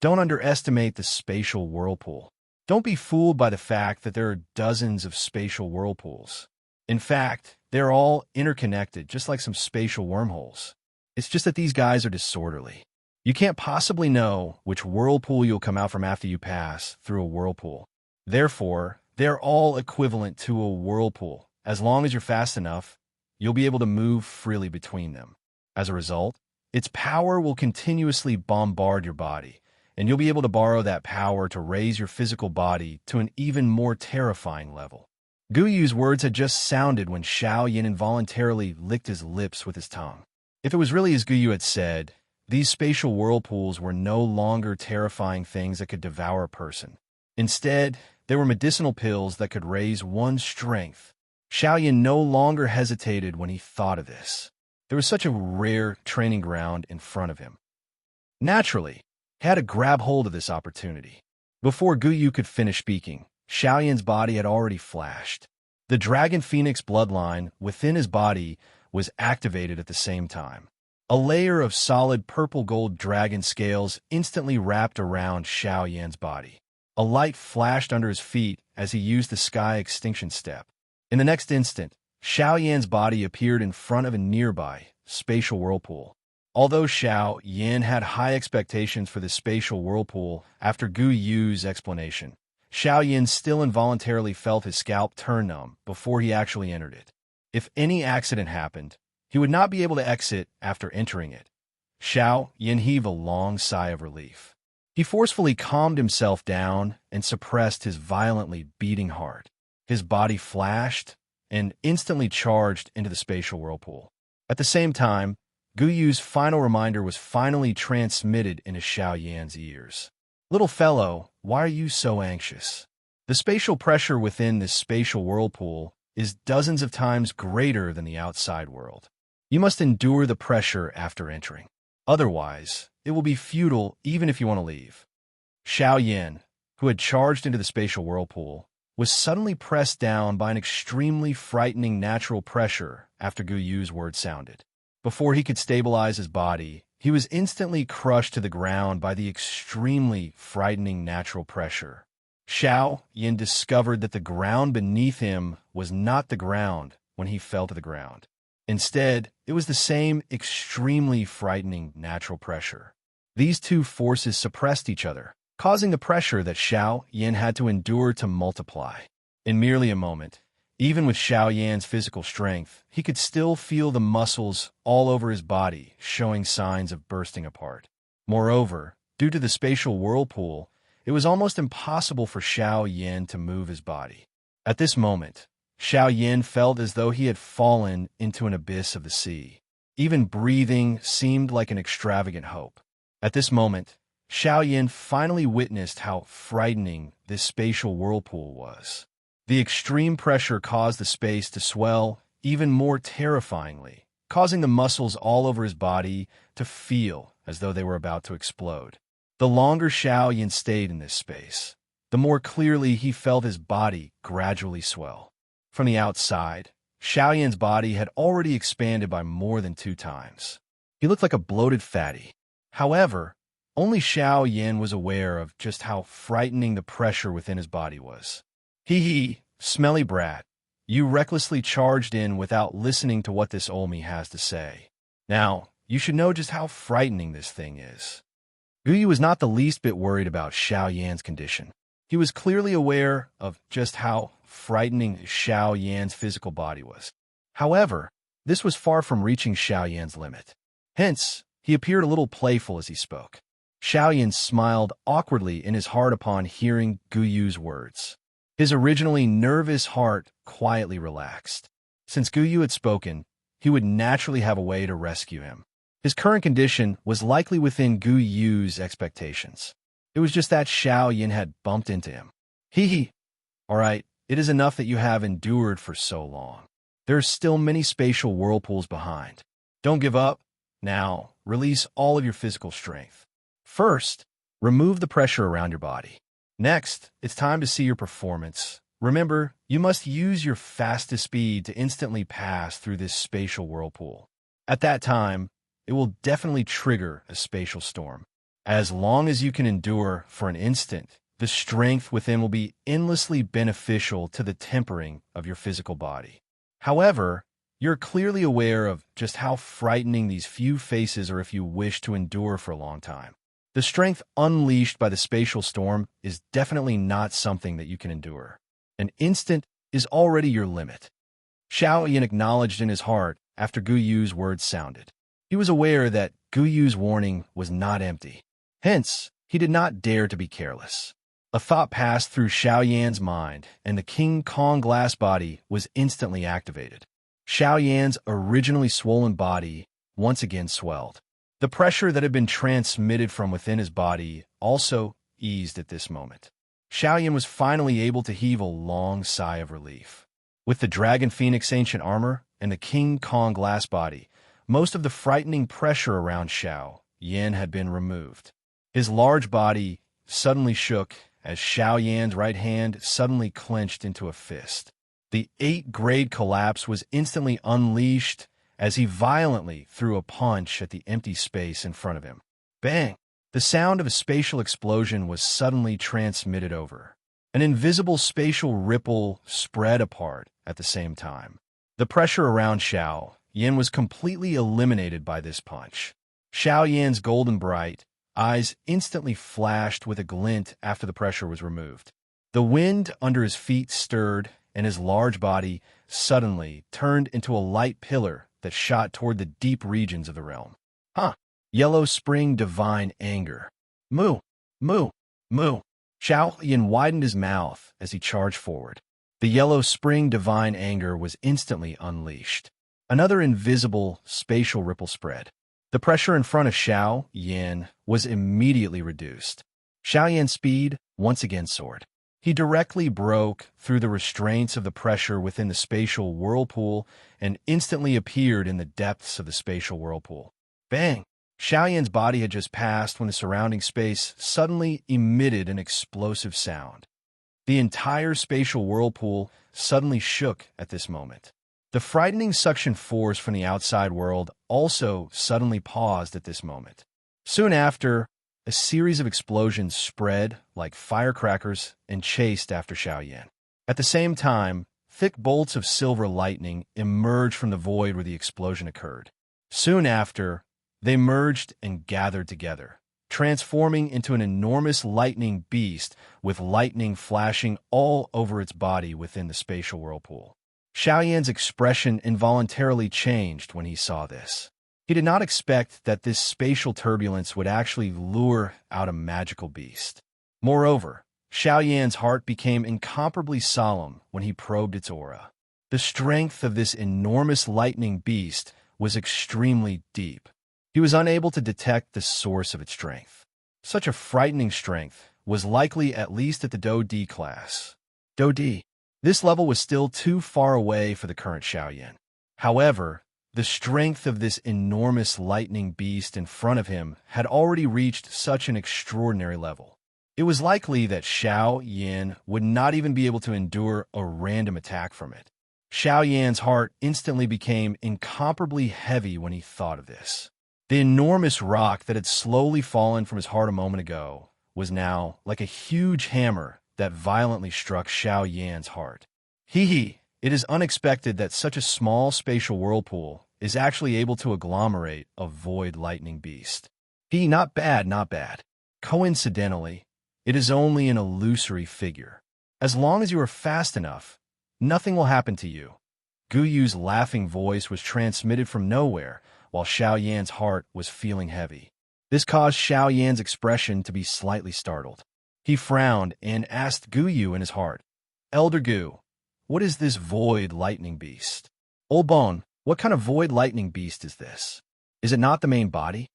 "Don't underestimate the spatial whirlpool. Don't be fooled by the fact that there are dozens of spatial whirlpools. In fact, they're all interconnected, just like some spatial wormholes. It's just that these guys are disorderly. You can't possibly know which whirlpool you'll come out from after you pass through a whirlpool. Therefore, they're all equivalent to a whirlpool. As long as you're fast enough, you'll be able to move freely between them. As a result, its power will continuously bombard your body, and you'll be able to borrow that power to raise your physical body to an even more terrifying level." Gu Yu's words had just sounded when Xiao Yan involuntarily licked his lips with his tongue. If it was really as Gu Yu had said, these spatial whirlpools were no longer terrifying things that could devour a person. Instead, they were medicinal pills that could raise one's strength. Xiao Yan no longer hesitated when he thought of this. There was such a rare training ground in front of him. Naturally, he had to grab hold of this opportunity. Before Gu Yu could finish speaking, Xiao Yan's body had already flashed. The Dragon Phoenix bloodline within his body was activated at the same time. A layer of solid purple-gold dragon scales instantly wrapped around Xiao Yan's body. A light flashed under his feet as he used the Sky Extinction Step. In the next instant, Xiao Yan's body appeared in front of a nearby spatial whirlpool. Although Xiao Yan had high expectations for this spatial whirlpool after Gu Yu's explanation, Xiao Yan still involuntarily felt his scalp turn numb before he actually entered it. If any accident happened, he would not be able to exit after entering it. Xiao Yan heaved a long sigh of relief. He forcefully calmed himself down and suppressed his violently beating heart. His body flashed and instantly charged into the spatial whirlpool. At the same time, Gu Yu's final reminder was finally transmitted into Xiao Yan's ears. "Little fellow, why are you so anxious? The spatial pressure within this spatial whirlpool is dozens of times greater than the outside world. You must endure the pressure after entering. Otherwise, it will be futile even if you want to leave." Xiao Yan, who had charged into the spatial whirlpool, was suddenly pressed down by an extremely frightening natural pressure after Gu Yu's words sounded. Before he could stabilize his body, he was instantly crushed to the ground by the extremely frightening natural pressure. Xiao Yan discovered that the ground beneath him was not the ground when he fell to the ground. Instead, it was the same extremely frightening natural pressure. These two forces suppressed each other, causing the pressure that Xiao Yan had to endure to multiply. In merely a moment, even with Xiao Yan's physical strength, he could still feel the muscles all over his body showing signs of bursting apart. Moreover, due to the spatial whirlpool, it was almost impossible for Xiao Yan to move his body. At this moment, Xiao Yan felt as though he had fallen into an abyss of the sea. Even breathing seemed like an extravagant hope. At this moment, Xiao Yan finally witnessed how frightening this spatial whirlpool was. The extreme pressure caused the space to swell even more terrifyingly, causing the muscles all over his body to feel as though they were about to explode. The longer Xiao Yan stayed in this space, the more clearly he felt his body gradually swell. From the outside, Xiao Yan's body had already expanded by more than 2 times. He looked like a bloated fatty. However, only Xiao Yan was aware of just how frightening the pressure within his body was. Hee, smelly brat. You recklessly charged in without listening to what this Olmi has to say. Now, you should know just how frightening this thing is. Guyu was not the least bit worried about Xiao Yan's condition. He was clearly aware of just how frightening Xiao Yan's physical body was. However, this was far from reaching Xiao Yan's limit. Hence, he appeared a little playful as he spoke. Xiao Yan smiled awkwardly in his heart upon hearing Guyu's words. His originally nervous heart quietly relaxed. Since Guyu had spoken, he would naturally have a way to rescue him. His current condition was likely within Guyu's expectations. It was just that Xiao Yan had bumped into him. All right, it is enough that you have endured for so long. There are still many spatial whirlpools behind. Don't give up. Now, release all of your physical strength. First, remove the pressure around your body. Next, it's time to see your performance. Remember, you must use your fastest speed to instantly pass through this spatial whirlpool. At that time, it will definitely trigger a spatial storm. As long as you can endure for an instant, the strength within will be endlessly beneficial to the tempering of your physical body. However, you're clearly aware of just how frightening these few phases are if you wish to endure for a long time. The strength unleashed by the spatial storm is definitely not something that you can endure. An instant is already your limit. Xiao Yan acknowledged in his heart after Guyu's words sounded. He was aware that Guyu's warning was not empty. Hence, he did not dare to be careless. A thought passed through Xiao Yan's mind, and the King Kong glass body was instantly activated. Xiao Yan's originally swollen body once again swelled. The pressure that had been transmitted from within his body also eased at this moment. Xiao Yan was finally able to heave a long sigh of relief. With the Dragon Phoenix ancient armor and the King Kong glass body, most of the frightening pressure around Xiao Yan had been removed. His large body suddenly shook as Xiao Yan's right hand suddenly clenched into a fist. The 8th-grade collapse was instantly unleashed as he violently threw a punch at the empty space in front of him. Bang! The sound of a spatial explosion was suddenly transmitted over. An invisible spatial ripple spread apart at the same time. The pressure around Xiao Yan was completely eliminated by this punch. Xiao Yan's golden bright eyes instantly flashed with a glint after the pressure was removed. The wind under his feet stirred, and his large body suddenly turned into a light pillar that shot toward the deep regions of the realm. Yellow Spring Divine Anger. Moo! Moo! Moo! Xiao Yan widened his mouth as he charged forward. The Yellow Spring Divine Anger was instantly unleashed. Another invisible spatial ripple spread. The pressure in front of Xiao Yan was immediately reduced. Xiao Yan's speed once again soared. He directly broke through the restraints of the pressure within the spatial whirlpool and instantly appeared in the depths of the spatial whirlpool. Bang! Xiao Yan's body had just passed when the surrounding space suddenly emitted an explosive sound. The entire spatial whirlpool suddenly shook at this moment. The frightening suction force from the outside world also suddenly paused at this moment. Soon after, a series of explosions spread like firecrackers and chased after Xiao Yan. At the same time, thick bolts of silver lightning emerged from the void where the explosion occurred. Soon after, they merged and gathered together, transforming into an enormous lightning beast with lightning flashing all over its body within the spatial whirlpool. Xiao Yan's expression involuntarily changed when he saw this. He did not expect that this spatial turbulence would actually lure out a magical beast. Moreover, Xiao Yan's heart became incomparably solemn when he probed its aura. The strength of this enormous lightning beast was extremely deep. He was unable to detect the source of its strength. Such a frightening strength was likely at least at the Do D class. Do D. This level was still too far away for the current Xiao Yan. However, the strength of this enormous lightning beast in front of him had already reached such an extraordinary level. It was likely that Xiao Yan would not even be able to endure a random attack from it. Xiao Yan's heart instantly became incomparably heavy when he thought of this. The enormous rock that had slowly fallen from his heart a moment ago was now like a huge hammer that violently struck Xiao Yan's heart. It is unexpected that such a small spatial whirlpool is actually able to agglomerate a void lightning beast. Not bad, not bad. Coincidentally, it is only an illusory figure. As long as you are fast enough, nothing will happen to you. Gu Yu's laughing voice was transmitted from nowhere, while Xiao Yan's heart was feeling heavy. This caused Xiao Yan's expression to be slightly startled. He frowned and asked Gu Yu in his heart, "Elder Gu, what is this void lightning beast? Old Bone, what kind of void lightning beast is this? Is it not the main body?"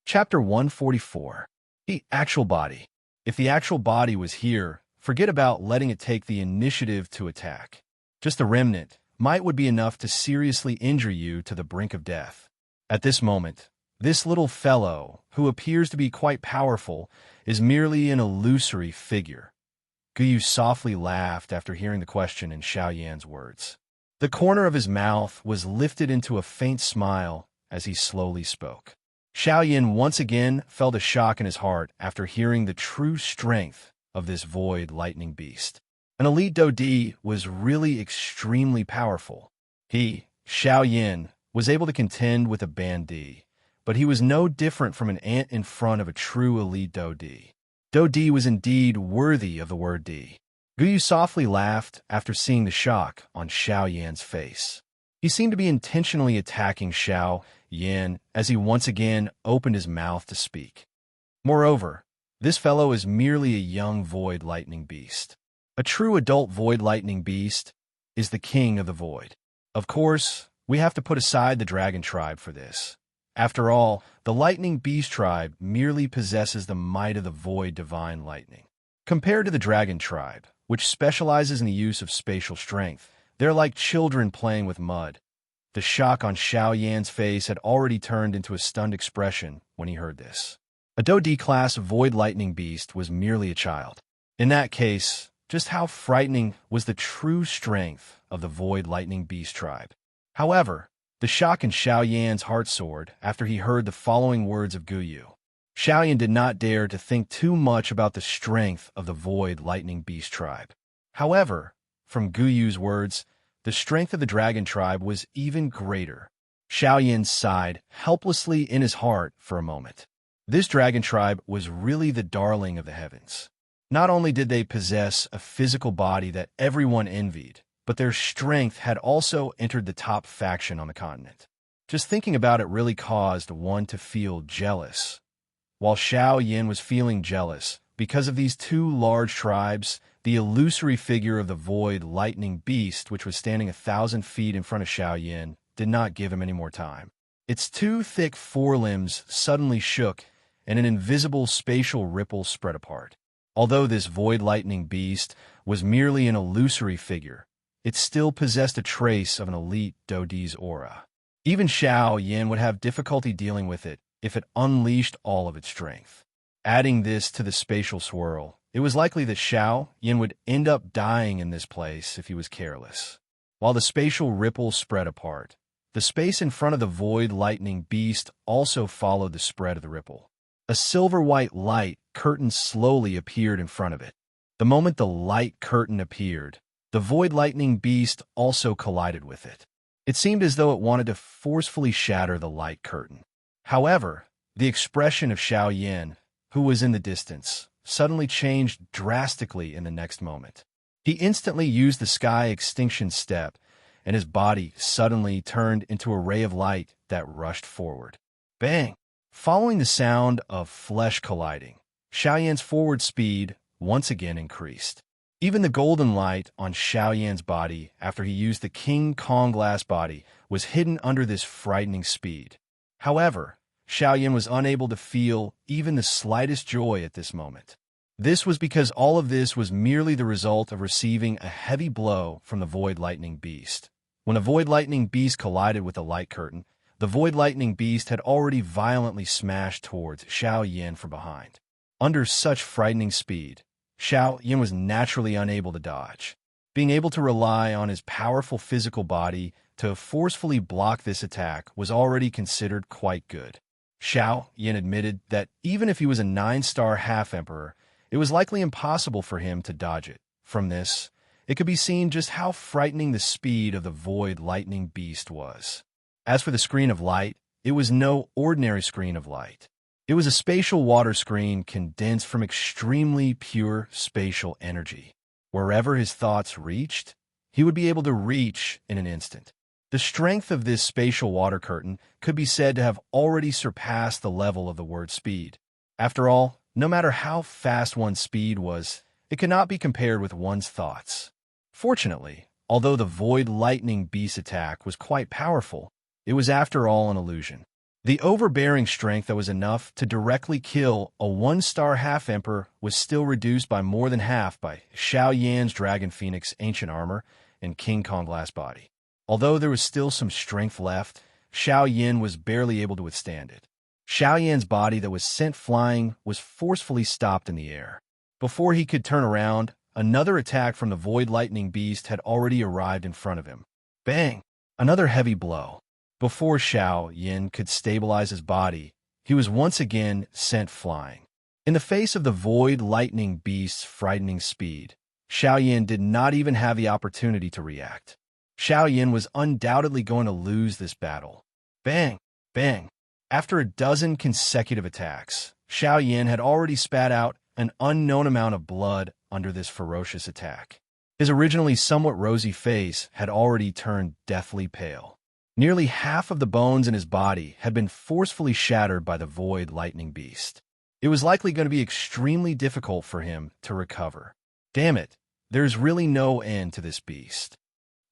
Chapter 144. The actual body. If the actual body was here, forget about letting it take the initiative to attack. Just a remnant might would be enough to seriously injure you to the brink of death. At this moment, this little fellow, who appears to be quite powerful, is merely an illusory figure. Gu Yu softly laughed after hearing the question in Xiao Yan's words. The corner of his mouth was lifted into a faint smile as he slowly spoke. Xiao Yan once again felt a shock in his heart after hearing the true strength of this void lightning beast. An elite Dodi was really extremely powerful. Xiao Yan, was able to contend with a Bandi, but he was no different from an ant in front of a true elite Dodi. Dodi was indeed worthy of the word D. Gu Yu softly laughed after seeing the shock on Xiao Yan's face. He seemed to be intentionally attacking Xiao Yan as he once again opened his mouth to speak. Moreover, this fellow is merely a young void lightning beast. A true adult void lightning beast is the king of the void. Of course, we have to put aside the dragon tribe for this. After all, the lightning beast tribe merely possesses the might of the void divine lightning. Compared to the dragon tribe, which specializes in the use of spatial strength, they're like children playing with mud. The shock on Xiao Yan's face had already turned into a stunned expression when he heard this. A Dodi-class void lightning beast was merely a child. In that case, just how frightening was the true strength of the void lightning beast tribe. However, the shock in Xiao Yan's heart soared after he heard the following words of Gu Yu. Xiao Yan did not dare to think too much about the strength of the void lightning beast tribe. However, from Gu Yu's words, the strength of the dragon tribe was even greater. Xiao Yan sighed helplessly in his heart for a moment. This dragon tribe was really the darling of the heavens. Not only did they possess a physical body that everyone envied, but their strength had also entered the top faction on the continent. Just thinking about it really caused one to feel jealous. While Xiao Yan was feeling jealous, because of these two large tribes, the illusory figure of the void lightning beast, which was standing 1,000 feet in front of Xiao Yan, did not give him any more time. Its two thick forelimbs suddenly shook, and an invisible spatial ripple spread apart. Although this void lightning beast was merely an illusory figure, it still possessed a trace of an elite Dodi's aura. Even Xiao Yan would have difficulty dealing with it if it unleashed all of its strength. Adding this to the spatial swirl, it was likely that Xiao Yan would end up dying in this place if he was careless. While the spatial ripple spread apart, the space in front of the void lightning beast also followed the spread of the ripple. A silver-white light curtain slowly appeared in front of it. The moment the light curtain appeared, the void lightning beast also collided with it. It seemed as though it wanted to forcefully shatter the light curtain. However, the expression of Xiao Yan, who was in the distance, suddenly changed drastically in the next moment. He instantly used the sky extinction step, and his body suddenly turned into a ray of light that rushed forward. Bang! Following the sound of flesh colliding, Xiao Yan's forward speed once again increased. Even the golden light on Xiao Yan's body after he used the King Kong glass body was hidden under this frightening speed. However, Xiao Yan was unable to feel even the slightest joy at this moment. This was because all of this was merely the result of receiving a heavy blow from the Void Lightning Beast. When a Void Lightning Beast collided with the light curtain, the Void Lightning Beast had already violently smashed towards Xiao Yan from behind. Under such frightening speed, Xiao Yan was naturally unable to dodge. Being able to rely on his powerful physical body to forcefully block this attack was already considered quite good. Xiao Yin admitted that even if he was a 9-star half-emperor, it was likely impossible for him to dodge it. From this, it could be seen just how frightening the speed of the void lightning beast was. As for the screen of light, it was no ordinary screen of light. It was a spatial water screen condensed from extremely pure spatial energy. Wherever his thoughts reached, he would be able to reach in an instant. The strength of this spatial water curtain could be said to have already surpassed the level of the word speed. After all, no matter how fast one's speed was, it could not be compared with one's thoughts. Fortunately, although the void lightning beast attack was quite powerful, it was after all an illusion. The overbearing strength that was enough to directly kill a 1-star half-emperor was still reduced by more than half by Xiao Yan's Dragon Phoenix ancient armor and King Kong glass body. Although there was still some strength left, Xiao Yan was barely able to withstand it. Xiao Yan's body that was sent flying was forcefully stopped in the air. Before he could turn around, another attack from the void lightning beast had already arrived in front of him. Bang! Another heavy blow. Before Xiao Yan could stabilize his body, he was once again sent flying. In the face of the void lightning beast's frightening speed, Xiao Yan did not even have the opportunity to react. Xiao Yan was undoubtedly going to lose this battle. Bang! Bang! After a dozen consecutive attacks, Xiao Yan had already spat out an unknown amount of blood under this ferocious attack. His originally somewhat rosy face had already turned deathly pale. Nearly half of the bones in his body had been forcefully shattered by the void lightning beast. It was likely going to be extremely difficult for him to recover. Damn it, there's really no end to this beast.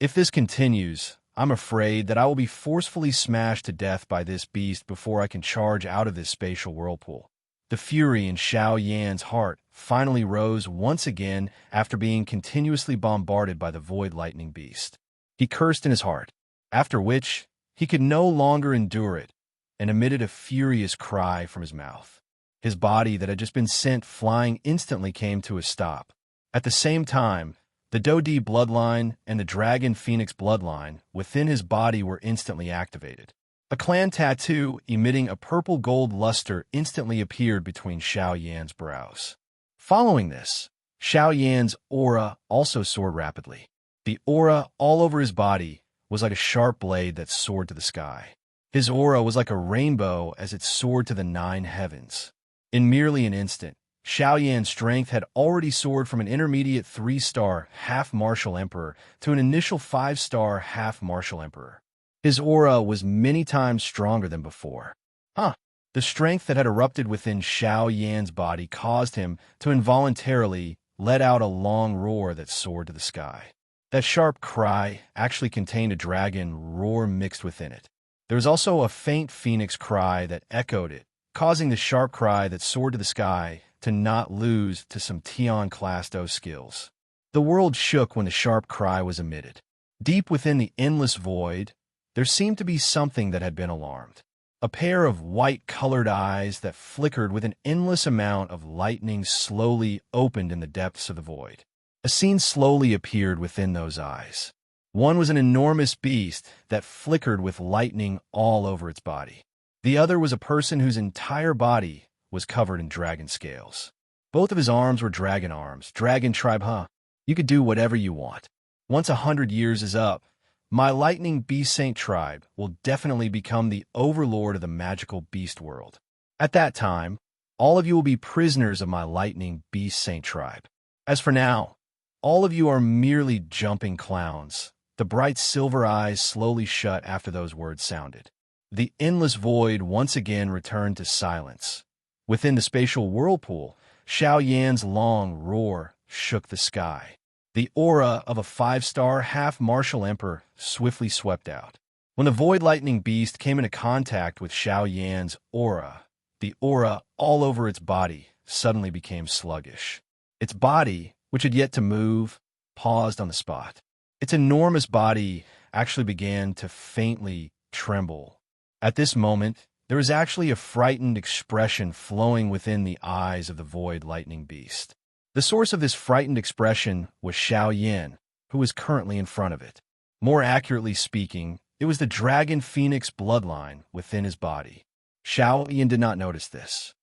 If this continues, I'm afraid that I will be forcefully smashed to death by this beast before I can charge out of this spatial whirlpool. The fury in Xiao Yan's heart finally rose once again after being continuously bombarded by the void lightning beast. He cursed in his heart, after which he could no longer endure it and emitted a furious cry from his mouth. His body that had just been sent flying instantly came to a stop. At the same time, the Dodi bloodline and the Dragon Phoenix bloodline within his body were instantly activated. A clan tattoo emitting a purple-gold luster instantly appeared between Xiao Yan's brows. Following this, Xiao Yan's aura also soared rapidly. The aura all over his body was like a sharp blade that soared to the sky. His aura was like a rainbow as it soared to the 9 heavens. In merely an instant, Xiao Yan's strength had already soared from an intermediate 3-star half-martial emperor to an initial 5-star half-martial emperor. His aura was many times stronger than before. The strength that had erupted within Xiao Yan's body caused him to involuntarily let out a long roar that soared to the sky. That sharp cry actually contained a dragon roar mixed within it. There was also a faint phoenix cry that echoed it, causing the sharp cry that soared to the sky to not lose to some Tian Class Do skills. The world shook when the sharp cry was emitted. Deep within the endless void, there seemed to be something that had been alarmed. A pair of white-colored eyes that flickered with an endless amount of lightning slowly opened in the depths of the void. A scene slowly appeared within those eyes. One was an enormous beast that flickered with lightning all over its body. The other was a person whose entire body was covered in dragon scales. Both of his arms were dragon arms. Dragon tribe, huh? You could do whatever you want. Once 100 years is up, my lightning beast saint tribe will definitely become the overlord of the magical beast world. At that time, all of you will be prisoners of my lightning beast saint tribe. As for now, all of you are merely jumping clowns. The bright silver eyes slowly shut after those words sounded. The endless void once again returned to silence. Within the spatial whirlpool, Xiao Yan's long roar shook the sky. The aura of a 5-star half-martial emperor swiftly swept out. When the void lightning beast came into contact with Xiao Yan's aura, the aura all over its body suddenly became sluggish. Its body, which had yet to move, paused on the spot. Its enormous body actually began to faintly tremble. At this moment, there was actually a frightened expression flowing within the eyes of the void lightning beast. The source of this frightened expression was Xiao Yan, who was currently in front of it. More accurately speaking, it was the dragon phoenix bloodline within his body. Xiao did not notice this.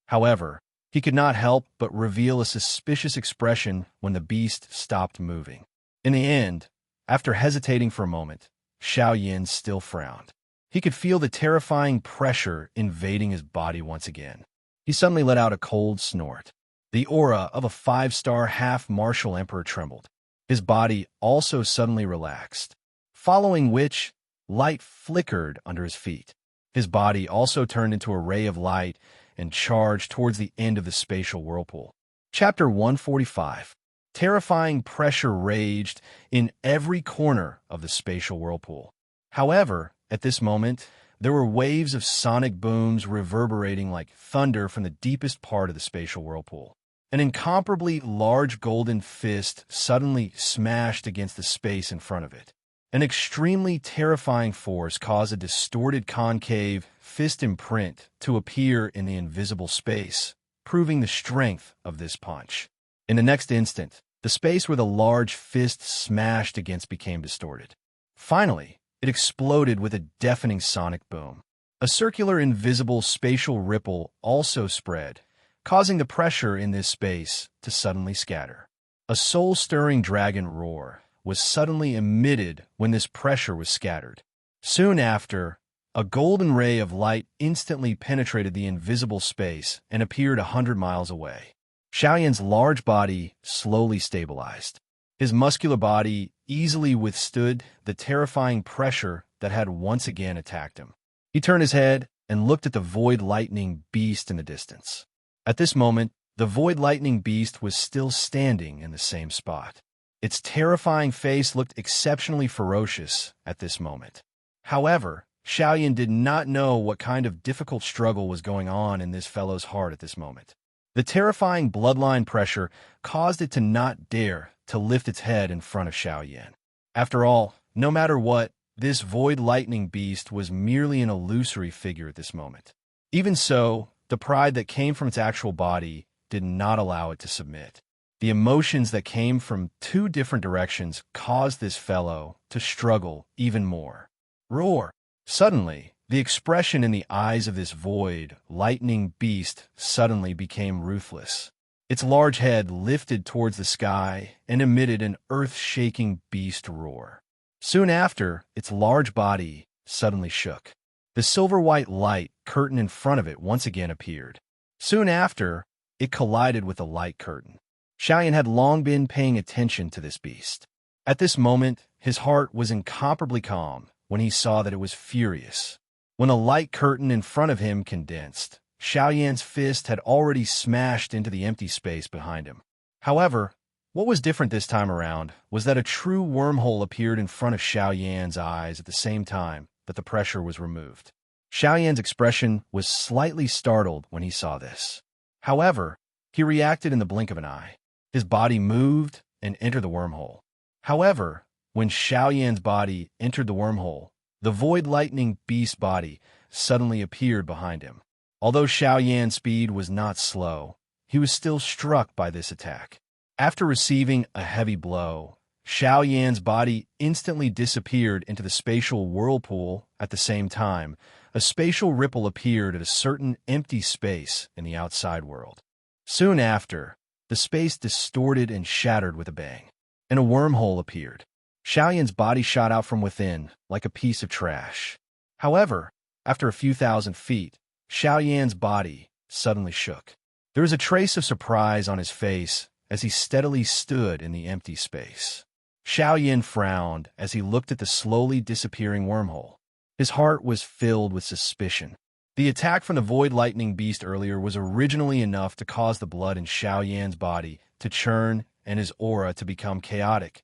However, he could not help but reveal a suspicious expression when the beast stopped moving. In the end, after hesitating for a moment, Xiao still frowned. He could feel the terrifying pressure invading his body once again. He suddenly let out a cold snort. The aura of a 5-star half-martial emperor trembled. His body also suddenly relaxed, following which, light flickered under his feet. His body also turned into a ray of light and charged towards the end of the spatial whirlpool. Chapter 145. Terrifying pressure raged in every corner of the spatial whirlpool. However, at this moment, there were waves of sonic booms reverberating like thunder from the deepest part of the spatial whirlpool. An incomparably large golden fist suddenly smashed against the space in front of it. An extremely terrifying force caused a distorted concave fist imprint to appear in the invisible space, proving the strength of this punch. In the next instant, the space where the large fist smashed against became distorted. Finally, it exploded with a deafening sonic boom. A circular invisible spatial ripple also spread, causing the pressure in this space to suddenly scatter. A soul-stirring dragon roar was suddenly emitted when this pressure was scattered. Soon after, a golden ray of light instantly penetrated the invisible space and appeared 100 miles away. Xiao large body slowly stabilized. His muscular body easily withstood the terrifying pressure that had once again attacked him. He turned his head and looked at the void lightning beast in the distance. At this moment, the void lightning beast was still standing in the same spot. Its terrifying face looked exceptionally ferocious at this moment. However, Xiao did not know what kind of difficult struggle was going on in this fellow's heart at this moment. The terrifying bloodline pressure caused it to not dare to lift its head in front of Xiao. After all, no matter what, this void lightning beast was merely an illusory figure at this moment. Even so, the pride that came from its actual body did not allow it to submit. The emotions that came from two different directions caused this fellow to struggle even more. Roar! Suddenly, the expression in the eyes of this void, lightning beast suddenly became ruthless. Its large head lifted towards the sky and emitted an earth-shaking beast roar. Soon after, its large body suddenly shook. The silver-white light curtain in front of it once again appeared. Soon after, it collided with the light curtain. Xiao had long been paying attention to this beast. At this moment, his heart was incomparably calm when he saw that it was furious. When the light curtain in front of him condensed, Xiao fist had already smashed into the empty space behind him. However, what was different this time around was that a true wormhole appeared in front of Xiao eyes at the same time that the pressure was removed. Xiao expression was slightly startled when he saw this. However, he reacted in the blink of an eye. His body moved and entered the wormhole. However, when Xiao body entered the wormhole, the void lightning beast body suddenly appeared behind him. Although Xiao speed was not slow, he was still struck by this attack. After receiving a heavy blow, Xiao body instantly disappeared into the spatial whirlpool. At the same time, a spatial ripple appeared at a certain empty space in the outside world. Soon after, the space distorted and shattered with a bang, and a wormhole appeared. Xiao body shot out from within, like a piece of trash. However, after a few thousand feet, Xiao body suddenly shook. There was a trace of surprise on his face as he steadily stood in the empty space. Xiao frowned as he looked at the slowly disappearing wormhole. His heart was filled with suspicion. The attack from the void lightning beast earlier was originally enough to cause the blood in Xiao body to churn and his aura to become chaotic.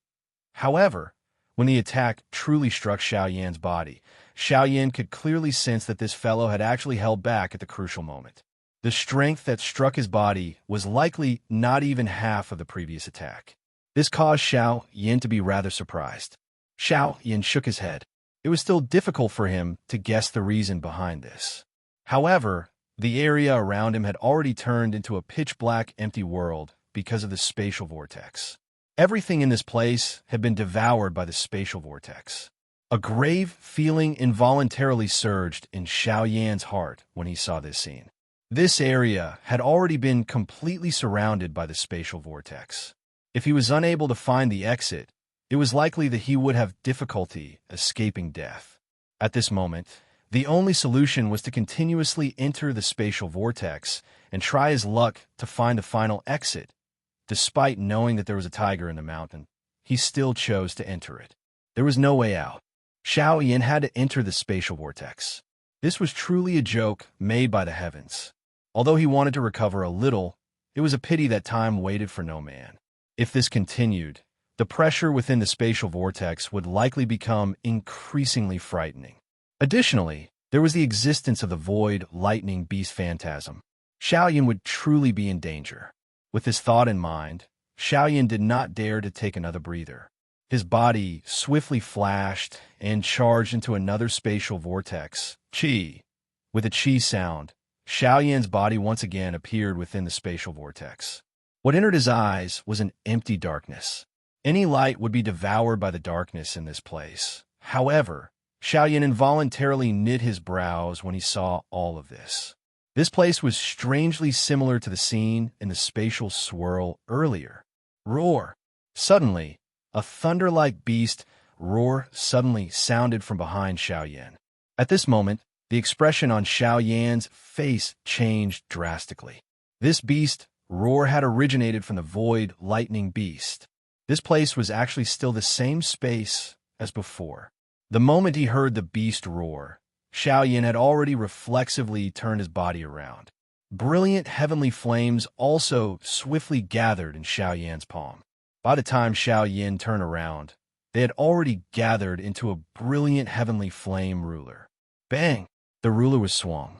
However, when the attack truly struck Xiao body, Xiao could clearly sense that this fellow had actually held back at the crucial moment. The strength that struck his body was likely not even half of the previous attack. This caused Xiao to be rather surprised. Xiao shook his head. It was still difficult for him to guess the reason behind this. However, the area around him had already turned into a pitch-black empty world because of the spatial vortex. Everything in this place had been devoured by the spatial vortex. A grave feeling involuntarily surged in Xiao Yan's heart when he saw this scene. This area had already been completely surrounded by the spatial vortex. If he was unable to find the exit, it was likely that he would have difficulty escaping death. At this moment, the only solution was to continuously enter the spatial vortex and try his luck to find the final exit. Despite knowing that there was a tiger in the mountain, he still chose to enter it. There was no way out. Xiao Yan had to enter the spatial vortex. This was truly a joke made by the heavens. Although he wanted to recover a little, it was a pity that time waited for no man. If this continued, the pressure within the spatial vortex would likely become increasingly frightening. Additionally, there was the existence of the void lightning beast phantasm. Xiao Yan would truly be in danger. With this thought in mind, Xiao Yan did not dare to take another breather. His body swiftly flashed and charged into another spatial vortex, Qi. With a Qi sound, Xiao Yan's body once again appeared within the spatial vortex. What entered his eyes was an empty darkness. Any light would be devoured by the darkness in this place. However, Xiao Yan involuntarily knit his brows when he saw all of this. This place was strangely similar to the scene in the spatial swirl earlier. Roar! Suddenly, a thunder-like beast roar suddenly sounded from behind Xiao Yan. At this moment, the expression on Xiao Yan's face changed drastically. This beast roar had originated from the void lightning beast. This place was actually still the same space as before. The moment he heard the beast roar, Xiao Yan had already reflexively turned his body around. Brilliant heavenly flames also swiftly gathered in Xiao Yan's palm. By the time Xiao Yan turned around, they had already gathered into a brilliant heavenly flame ruler. Bang! The ruler was swung.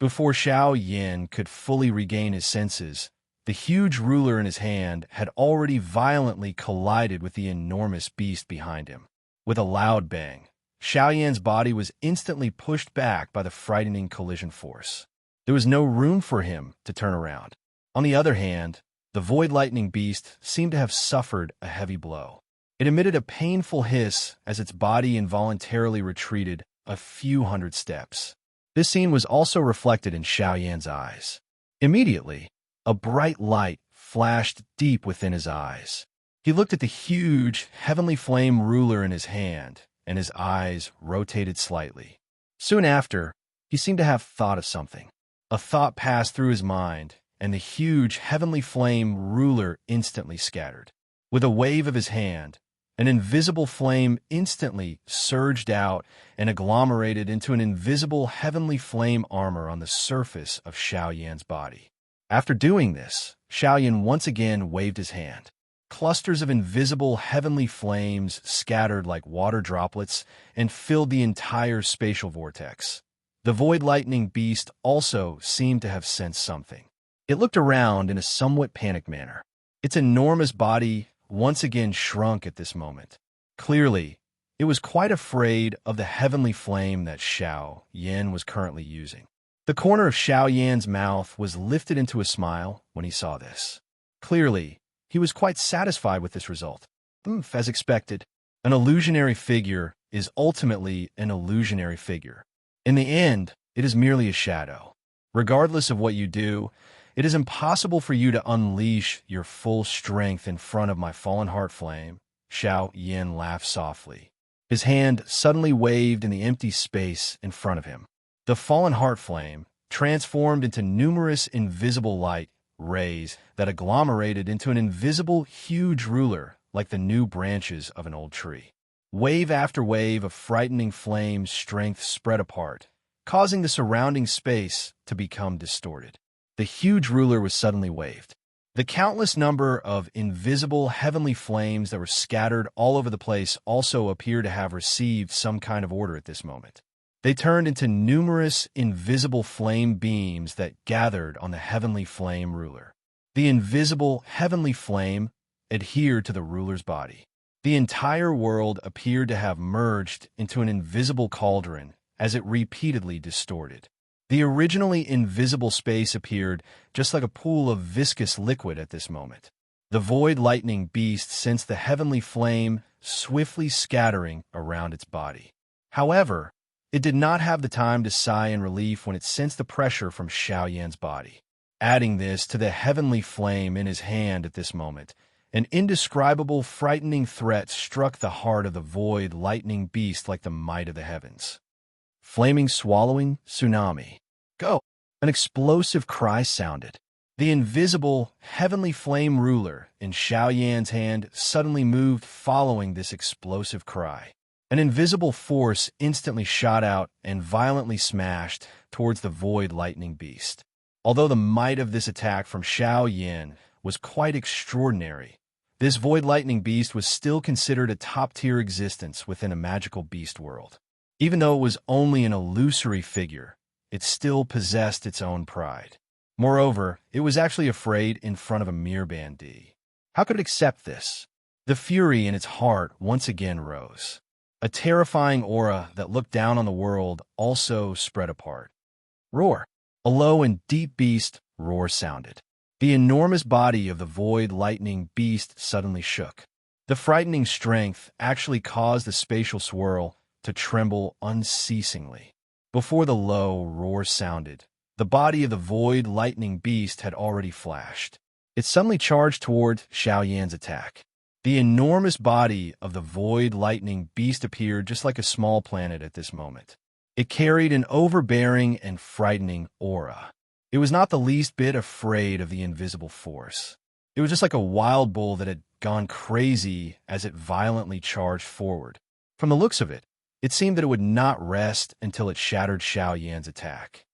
Before Xiao Yan could fully regain his senses, the huge ruler in his hand had already violently collided with the enormous beast behind him. With a loud bang, Xiao Yan's body was instantly pushed back by the frightening collision force. There was no room for him to turn around. On the other hand, the void lightning beast seemed to have suffered a heavy blow. It emitted a painful hiss as its body involuntarily retreated a few hundred steps. This scene was also reflected in Xiao Yan's eyes. Immediately, a bright light flashed deep within his eyes. He looked at the huge, heavenly flame ruler in his hand, and his eyes rotated slightly. Soon after, he seemed to have thought of something. A thought passed through his mind, and the huge heavenly flame ruler instantly scattered. With a wave of his hand, an invisible flame instantly surged out and agglomerated into an invisible heavenly flame armor on the surface of Xiao Yan's body. After doing this, Xiao Yan once again waved his hand. Clusters of invisible heavenly flames scattered like water droplets and filled the entire spatial vortex. The void lightning beast also seemed to have sensed something. It looked around in a somewhat panicked manner. Its enormous body once again shrunk at this moment. Clearly, it was quite afraid of the heavenly flame that Xiao Yan was currently using. The corner of Xiao Yan's mouth was lifted into a smile when he saw this. Clearly, he was quite satisfied with this result. As expected, an illusionary figure is ultimately an illusionary figure. In the end, it is merely a shadow. Regardless of what you do, it is impossible for you to unleash your full strength in front of my fallen heart flame. Xiao Yan laughed softly. His hand suddenly waved in the empty space in front of him. The fallen heart flame transformed into numerous invisible light rays that agglomerated into an invisible huge ruler like the new branches of an old tree. Wave after wave of frightening flame's strength spread apart, causing the surrounding space to become distorted. The huge ruler was suddenly waved. The countless number of invisible heavenly flames that were scattered all over the place also appear to have received some kind of order at this moment. They turned into numerous invisible flame beams that gathered on the heavenly flame ruler. The invisible heavenly flame adhered to the ruler's body. The entire world appeared to have merged into an invisible cauldron as it repeatedly distorted. The originally invisible space appeared just like a pool of viscous liquid at this moment. The void lightning beast sensed the heavenly flame swiftly scattering around its body. However, it did not have the time to sigh in relief when it sensed the pressure from Xiao Yan's body. Adding this to the heavenly flame in his hand at this moment, an indescribable, frightening threat struck the heart of the void lightning beast like the might of the heavens. Flaming swallowing tsunami. Go! An explosive cry sounded. The invisible, heavenly flame ruler in Xiao Yan's hand suddenly moved following this explosive cry. An invisible force instantly shot out and violently smashed towards the void lightning beast. Although the might of this attack from Xiao Yan was quite extraordinary, this void lightning beast was still considered a top-tier existence within a magical beast world. Even though it was only an illusory figure, it still possessed its own pride. Moreover, it was actually afraid in front of a mere bandit. How could it accept this? The fury in its heart once again rose. A terrifying aura that looked down on the world also spread apart. Roar! A low and deep beast roar sounded. The enormous body of the void lightning beast suddenly shook. The frightening strength actually caused the spatial swirl to tremble unceasingly. Before the low roar sounded, the body of the void lightning beast had already flashed. It suddenly charged toward Xiao Yan's attack. The enormous body of the void lightning beast appeared just like a small planet at this moment. It carried an overbearing and frightening aura. It was not the least bit afraid of the invisible force. It was just like a wild bull that had gone crazy as it violently charged forward. From the looks of it, it seemed that it would not rest until it shattered Xiao Yan's attack.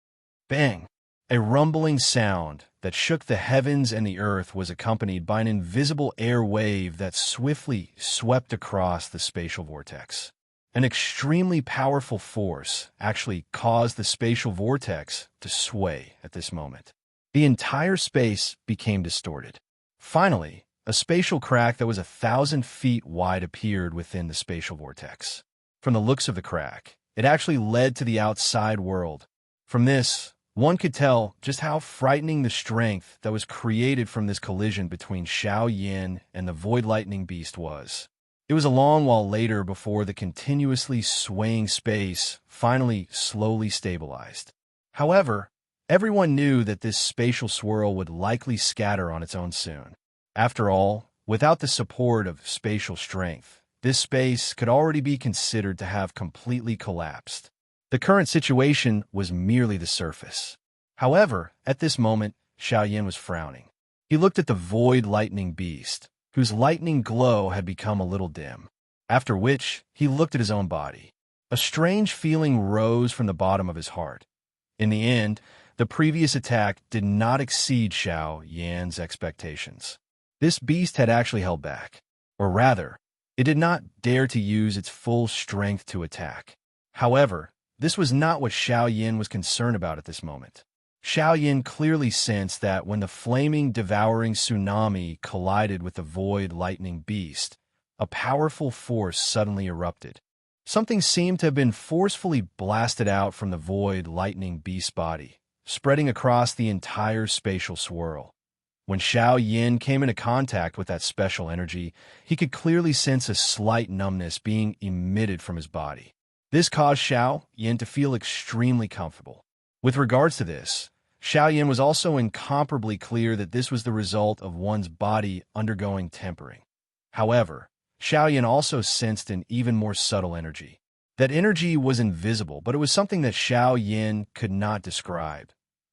Bang! A rumbling sound that shook the heavens and the earth was accompanied by an invisible air wave that swiftly swept across the spatial vortex. An extremely powerful force actually caused the spatial vortex to sway at this moment. The entire space became distorted. Finally, a spatial crack that was 1,000 feet wide appeared within the spatial vortex. From the looks of the crack, it actually led to the outside world. From this, one could tell just how frightening the strength that was created from this collision between Xiao Yan and the void lightning beast was. It was a long while later before the continuously swaying space finally slowly stabilized. However, everyone knew that this spatial swirl would likely scatter on its own soon. After all, without the support of spatial strength, this space could already be considered to have completely collapsed. The current situation was merely the surface. However, at this moment, Xiao Yan was frowning. He looked at the void lightning beast, whose lightning glow had become a little dim. After which, he looked at his own body. A strange feeling rose from the bottom of his heart. In the end, the previous attack did not exceed Xiao Yan's expectations. This beast had actually held back. Or rather, it did not dare to use its full strength to attack. However, this was not what Xiao Yan was concerned about at this moment. Xiao Yan clearly sensed that when the flaming, devouring tsunami collided with the void lightning beast, a powerful force suddenly erupted. Something seemed to have been forcefully blasted out from the void lightning beast's body, spreading across the entire spatial swirl. When Xiao Yan came into contact with that special energy, he could clearly sense a slight numbness being emitted from his body. This caused Xiao Yan to feel extremely comfortable. With regards to this, Xiao Yan was also incomparably clear that this was the result of one's body undergoing tempering. However, Xiao Yan also sensed an even more subtle energy. That energy was invisible, but it was something that Xiao Yan could not describe.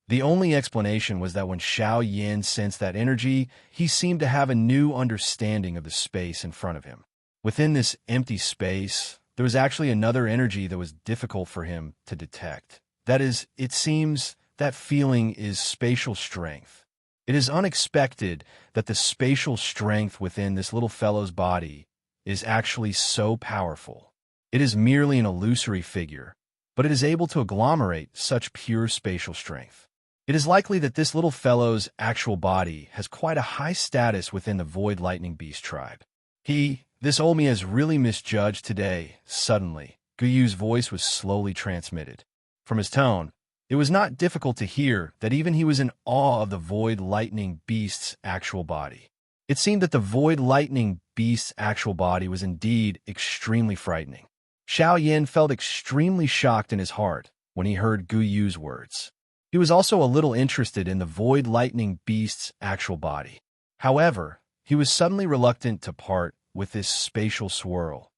The only explanation was that when Xiao Yan sensed that energy, he seemed to have a new understanding of the space in front of him. Within this empty space, there was actually another energy that was difficult for him to detect. That is, it seems that feeling is spatial strength. It is unexpected that the spatial strength within this little fellow's body is actually so powerful. It is merely an illusory figure, but it is able to agglomerate such pure spatial strength. It is likely that this little fellow's actual body has quite a high status within the Void Lightning Beast tribe. This old me has really misjudged today. Suddenly, Guyu's voice was slowly transmitted. From his tone, it was not difficult to hear that even he was in awe of the Void Lightning Beast's actual body. It seemed that the void lightning beast's actual body was indeed extremely frightening. Xiao Yin felt extremely shocked in his heart when he heard Gu Yu's words. He was also a little interested in the void lightning beast's actual body. However, he was suddenly reluctant to part with this spatial swirl.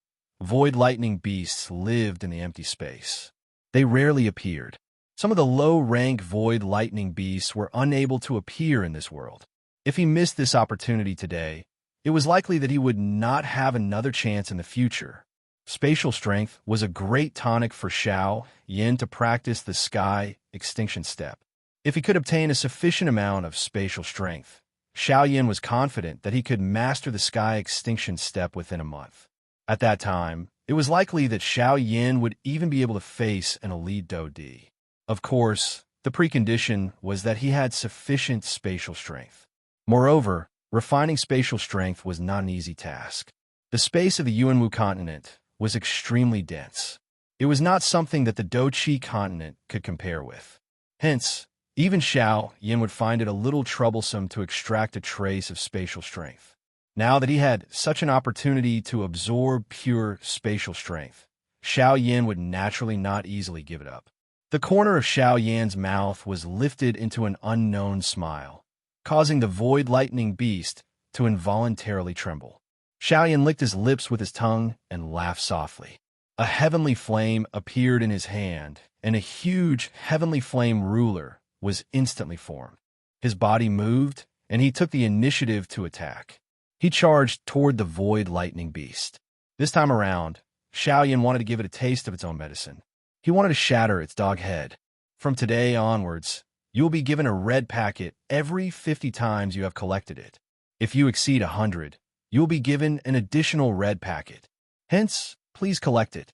Void lightning beasts lived in the empty space. They rarely appeared. Some of the low-rank void lightning beasts were unable to appear in this world. If he missed this opportunity today, it was likely that he would not have another chance in the future. Spatial strength was a great tonic for Xiao Yin to practice the sky extinction step. If he could obtain a sufficient amount of spatial strength, Xiao Yin was confident that he could master the sky extinction step within a month. At that time, it was likely that Xiao Yin would even be able to face an elite Do Di. Of course, the precondition was that he had sufficient spatial strength. Moreover, refining spatial strength was not an easy task. The space of the Yuanwu continent was extremely dense. It was not something that the Do-Chi continent could compare with. Hence, even Xiao Yin would find it a little troublesome to extract a trace of spatial strength. Now that he had such an opportunity to absorb pure spatial strength, Xiao Yin would naturally not easily give it up. The corner of Xiao Yan's mouth was lifted into an unknown smile, causing the void lightning beast to involuntarily tremble. Xiao Yan licked his lips with his tongue and laughed softly. A heavenly flame appeared in his hand, and a huge heavenly flame ruler was instantly formed. His body moved, and he took the initiative to attack. He charged toward the void lightning beast. This time around, Xiao Yan wanted to give it a taste of its own medicine. He wanted to shatter its dog head. From today onwards, you will be given a red packet every 50 times you have collected it. If you exceed 100, you will be given an additional red packet. Hence, please collect it.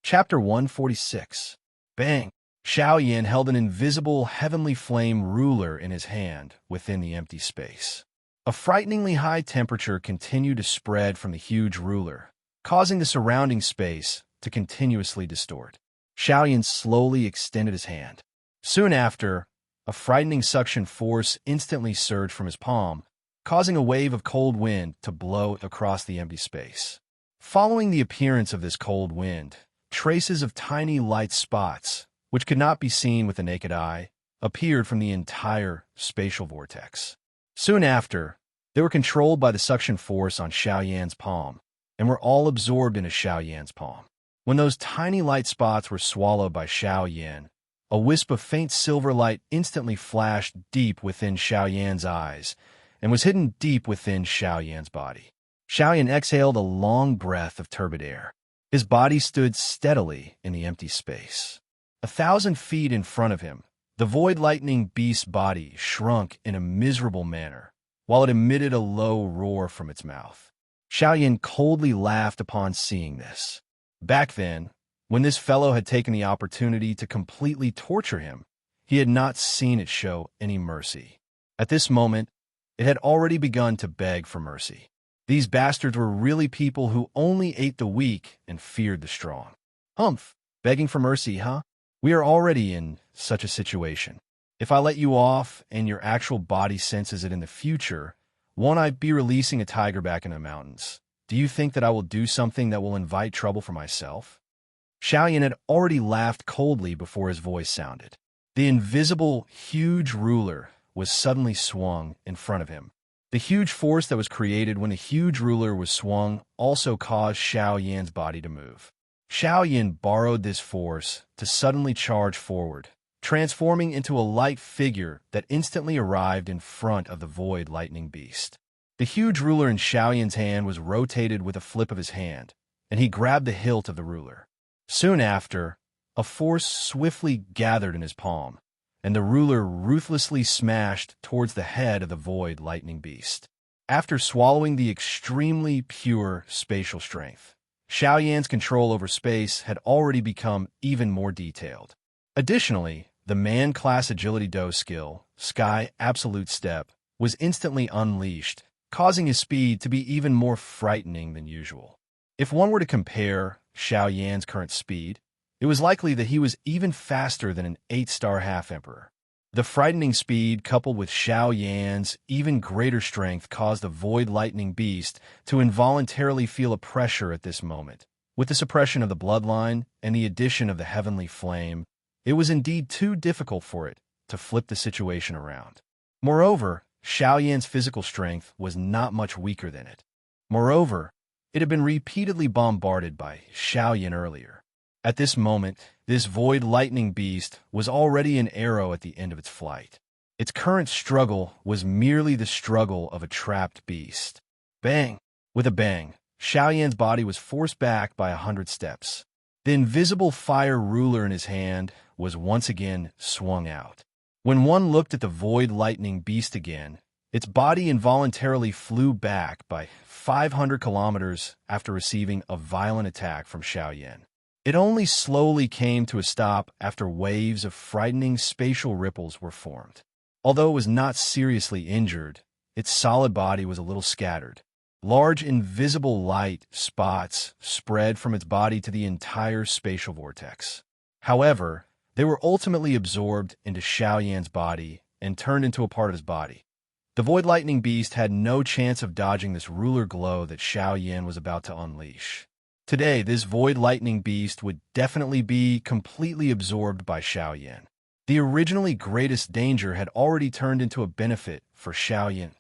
Chapter 146. Bang! Xiao Yan held an invisible heavenly flame ruler in his hand within the empty space. A frighteningly high temperature continued to spread from the huge ruler, causing the surrounding space to continuously distort. Xiao Yan slowly extended his hand. Soon after, a frightening suction force instantly surged from his palm, causing a wave of cold wind to blow across the empty space. Following the appearance of this cold wind, traces of tiny light spots, which could not be seen with the naked eye, appeared from the entire spatial vortex. Soon after, they were controlled by the suction force on Xiao Yan's palm, and were all absorbed into Xiao Yan's palm. When those tiny light spots were swallowed by Xiao Yan, a wisp of faint silver light instantly flashed deep within Xiao Yan's eyes, and was hidden deep within Xiao Yan's body. Xiao Yan exhaled a long breath of turbid air. His body stood steadily in the empty space. 1,000 feet in front of him, the void lightning beast's body shrunk in a miserable manner, while it emitted a low roar from its mouth. Xiao Yan coldly laughed upon seeing this. Back then, when this fellow had taken the opportunity to completely torture him, he had not seen it show any mercy. At this moment, it had already begun to beg for mercy. These bastards were really people who only ate the weak and feared the strong. Humph, begging for mercy, huh? We are already in such a situation. If I let you off and your actual body senses it in the future, won't I be releasing a tiger back in the mountains? Do you think that I will do something that will invite trouble for myself? Xiao Yan had already laughed coldly before his voice sounded. The invisible, huge ruler was suddenly swung in front of him. The huge force that was created when the huge ruler was swung also caused Xiao Yan's body to move. Xiao Yan borrowed this force to suddenly charge forward, transforming into a light figure that instantly arrived in front of the void lightning beast. The huge ruler in Xiao Yan's hand was rotated with a flip of his hand, and he grabbed the hilt of the ruler. Soon after, a force swiftly gathered in his palm, and the ruler ruthlessly smashed towards the head of the void lightning beast. After swallowing the extremely pure spatial strength, Xiao Yan's control over space had already become even more detailed. Additionally, the man-class agility do skill, Sky Absolute Step, was instantly unleashed, causing his speed to be even more frightening than usual. If one were to compare Xiao Yan's current speed, it was likely that he was even faster than an 8-star half-emperor. The frightening speed, coupled with Xiao Yan's even greater strength, caused the Void Lightning Beast to involuntarily feel a pressure at this moment. With the suppression of the bloodline and the addition of the Heavenly Flame, it was indeed too difficult for it to flip the situation around. Moreover, Xiao Yan's physical strength was not much weaker than it. Moreover, it had been repeatedly bombarded by Xiao Yan earlier. At this moment, this Void Lightning Beast was already an arrow at the end of its flight. Its current struggle was merely the struggle of a trapped beast. Bang! With a bang, Xiao Yan's body was forced back by 100 steps. The invisible fire ruler in his hand was once again swung out. When one looked at the Void Lightning Beast again, its body involuntarily flew back by 500 kilometers after receiving a violent attack from Xiao Yan. It only slowly came to a stop after waves of frightening spatial ripples were formed. Although it was not seriously injured, its solid body was a little scattered. Large invisible light spots spread from its body to the entire spatial vortex. However, they were ultimately absorbed into Xiao Yan's body and turned into a part of his body. The Void Lightning Beast had no chance of dodging this ruler glow that Xiao Yan was about to unleash. Today, this Void Lightning Beast would definitely be completely absorbed by Xiao Yan. The originally greatest danger had already turned into a benefit for Xiao Yan.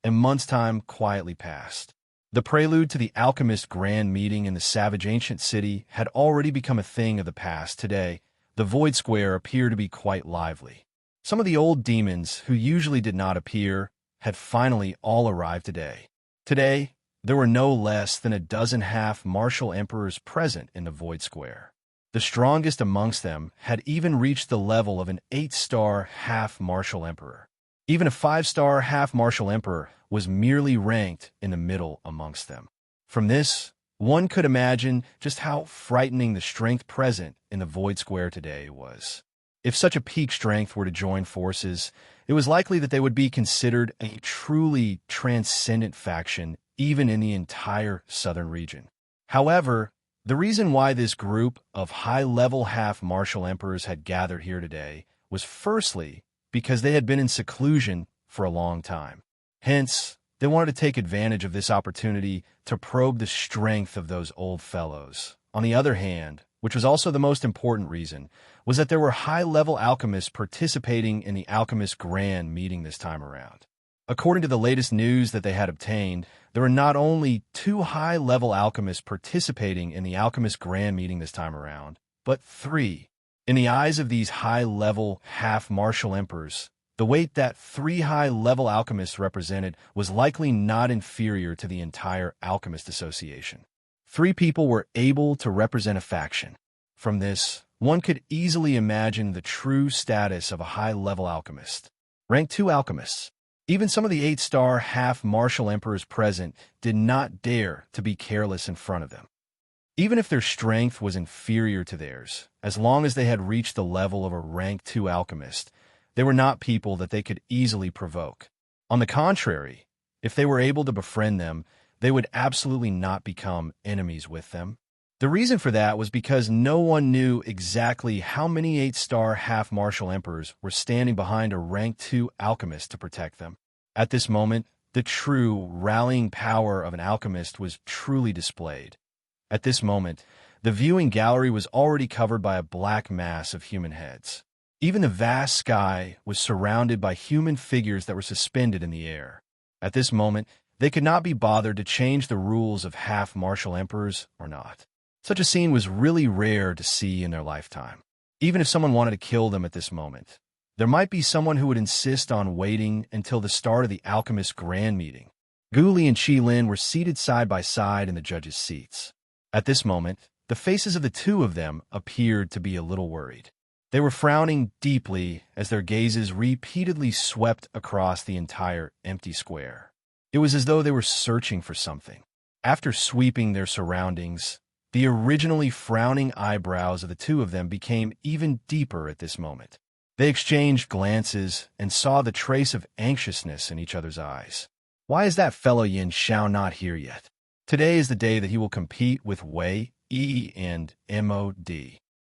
A month's time quietly passed. The prelude to the alchemist grand meeting in the savage ancient city had already become a thing of the past. Today, the Void Square appeared to be quite lively. Some of the old demons, who usually did not appear, had finally all arrived today. Today, there were no less than a dozen half-martial emperors present in the Void Square. The strongest amongst them had even reached the level of an 8-star half-martial emperor. Even a 5-star half-martial emperor was merely ranked in the middle amongst them. From this, one could imagine just how frightening the strength present in the Void Square today was. If such a peak strength were to join forces, it was likely that they would be considered a truly transcendent faction even in the entire southern region. However, the reason why this group of high-level half-martial emperors had gathered here today was firstly because they had been in seclusion for a long time. Hence, they wanted to take advantage of this opportunity to probe the strength of those old fellows. On the other hand, which was also the most important reason, was that there were high-level alchemists participating in the Alchemist Grand meeting this time around. According to the latest news that they had obtained, there were not only 2 high-level alchemists participating in the Alchemist Grand meeting this time around, but 3. In the eyes of these high-level half-martial emperors, the weight that 3 high-level alchemists represented was likely not inferior to the entire Alchemist Association. 3 people were able to represent a faction. From this, one could easily imagine the true status of a high-level alchemist. Rank 2 alchemists. Even some of the 8-star half-martial emperors present did not dare to be careless in front of them. Even if their strength was inferior to theirs, as long as they had reached the level of a rank 2 alchemist, they were not people that they could easily provoke. On the contrary, if they were able to befriend them, they would absolutely not become enemies with them. The reason for that was because no one knew exactly how many 8-star half-martial emperors were standing behind a rank 2 alchemist to protect them. At this moment, the true rallying power of an alchemist was truly displayed. At this moment, the viewing gallery was already covered by a black mass of human heads. Even the vast sky was surrounded by human figures that were suspended in the air. At this moment, they could not be bothered to change the rules of half-martial emperors or not. Such a scene was really rare to see in their lifetime. Even if someone wanted to kill them at this moment, there might be someone who would insist on waiting until the start of the Alchemist Grand meeting. Gu Li and Qi Lin were seated side by side in the judges' seats. At this moment, the faces of the 2 of them appeared to be a little worried. They were frowning deeply as their gazes repeatedly swept across the entire empty square. It was as though they were searching for something. After sweeping their surroundings, the originally frowning eyebrows of the 2 of them became even deeper at this moment. They exchanged glances and saw the trace of anxiousness in each other's eyes. Why is that fellow Yin Xiao not here yet? Today is the day that he will compete with Wei, Yi, and Mod.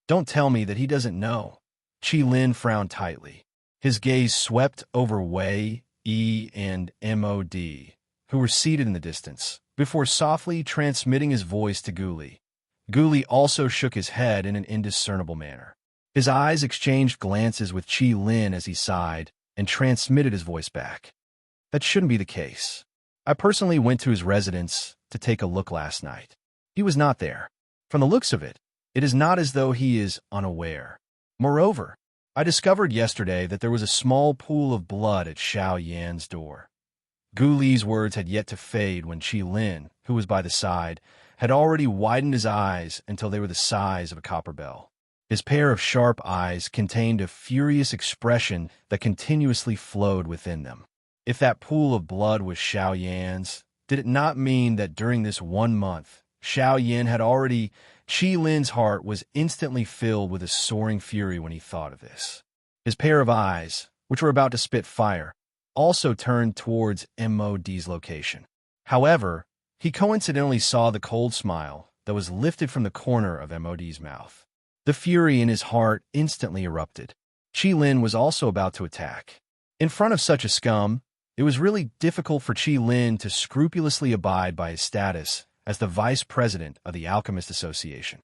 Don't tell me that he doesn't know. Qi Lin frowned tightly. His gaze swept over Wei, E, and Mod, who were seated in the distance, before softly transmitting his voice to Guli. Guli also shook his head in an indiscernible manner. His eyes exchanged glances with Qi Lin as he sighed and transmitted his voice back. That shouldn't be the case. I personally went to his residence to take a look last night. He was not there. From the looks of it, it is not as though he is unaware. Moreover, I discovered yesterday that there was a small pool of blood at Xiao Yan's door. Gu Li's words had yet to fade when Qi Lin, who was by the side, had already widened his eyes until they were the size of a copper bell. His pair of sharp eyes contained a furious expression that continuously flowed within them. If that pool of blood was Xiao Yan's, did it not mean that during this 1 month, Xiao Yan had already... Qi Lin's heart was instantly filled with a soaring fury when he thought of this. His pair of eyes, which were about to spit fire, also turned towards Mod's location. However, he coincidentally saw the cold smile that was lifted from the corner of Mod's mouth. The fury in his heart instantly erupted. Qi Lin was also about to attack. In front of such a scum, it was really difficult for Qi Lin to scrupulously abide by his status as the vice president of the Alchemist Association.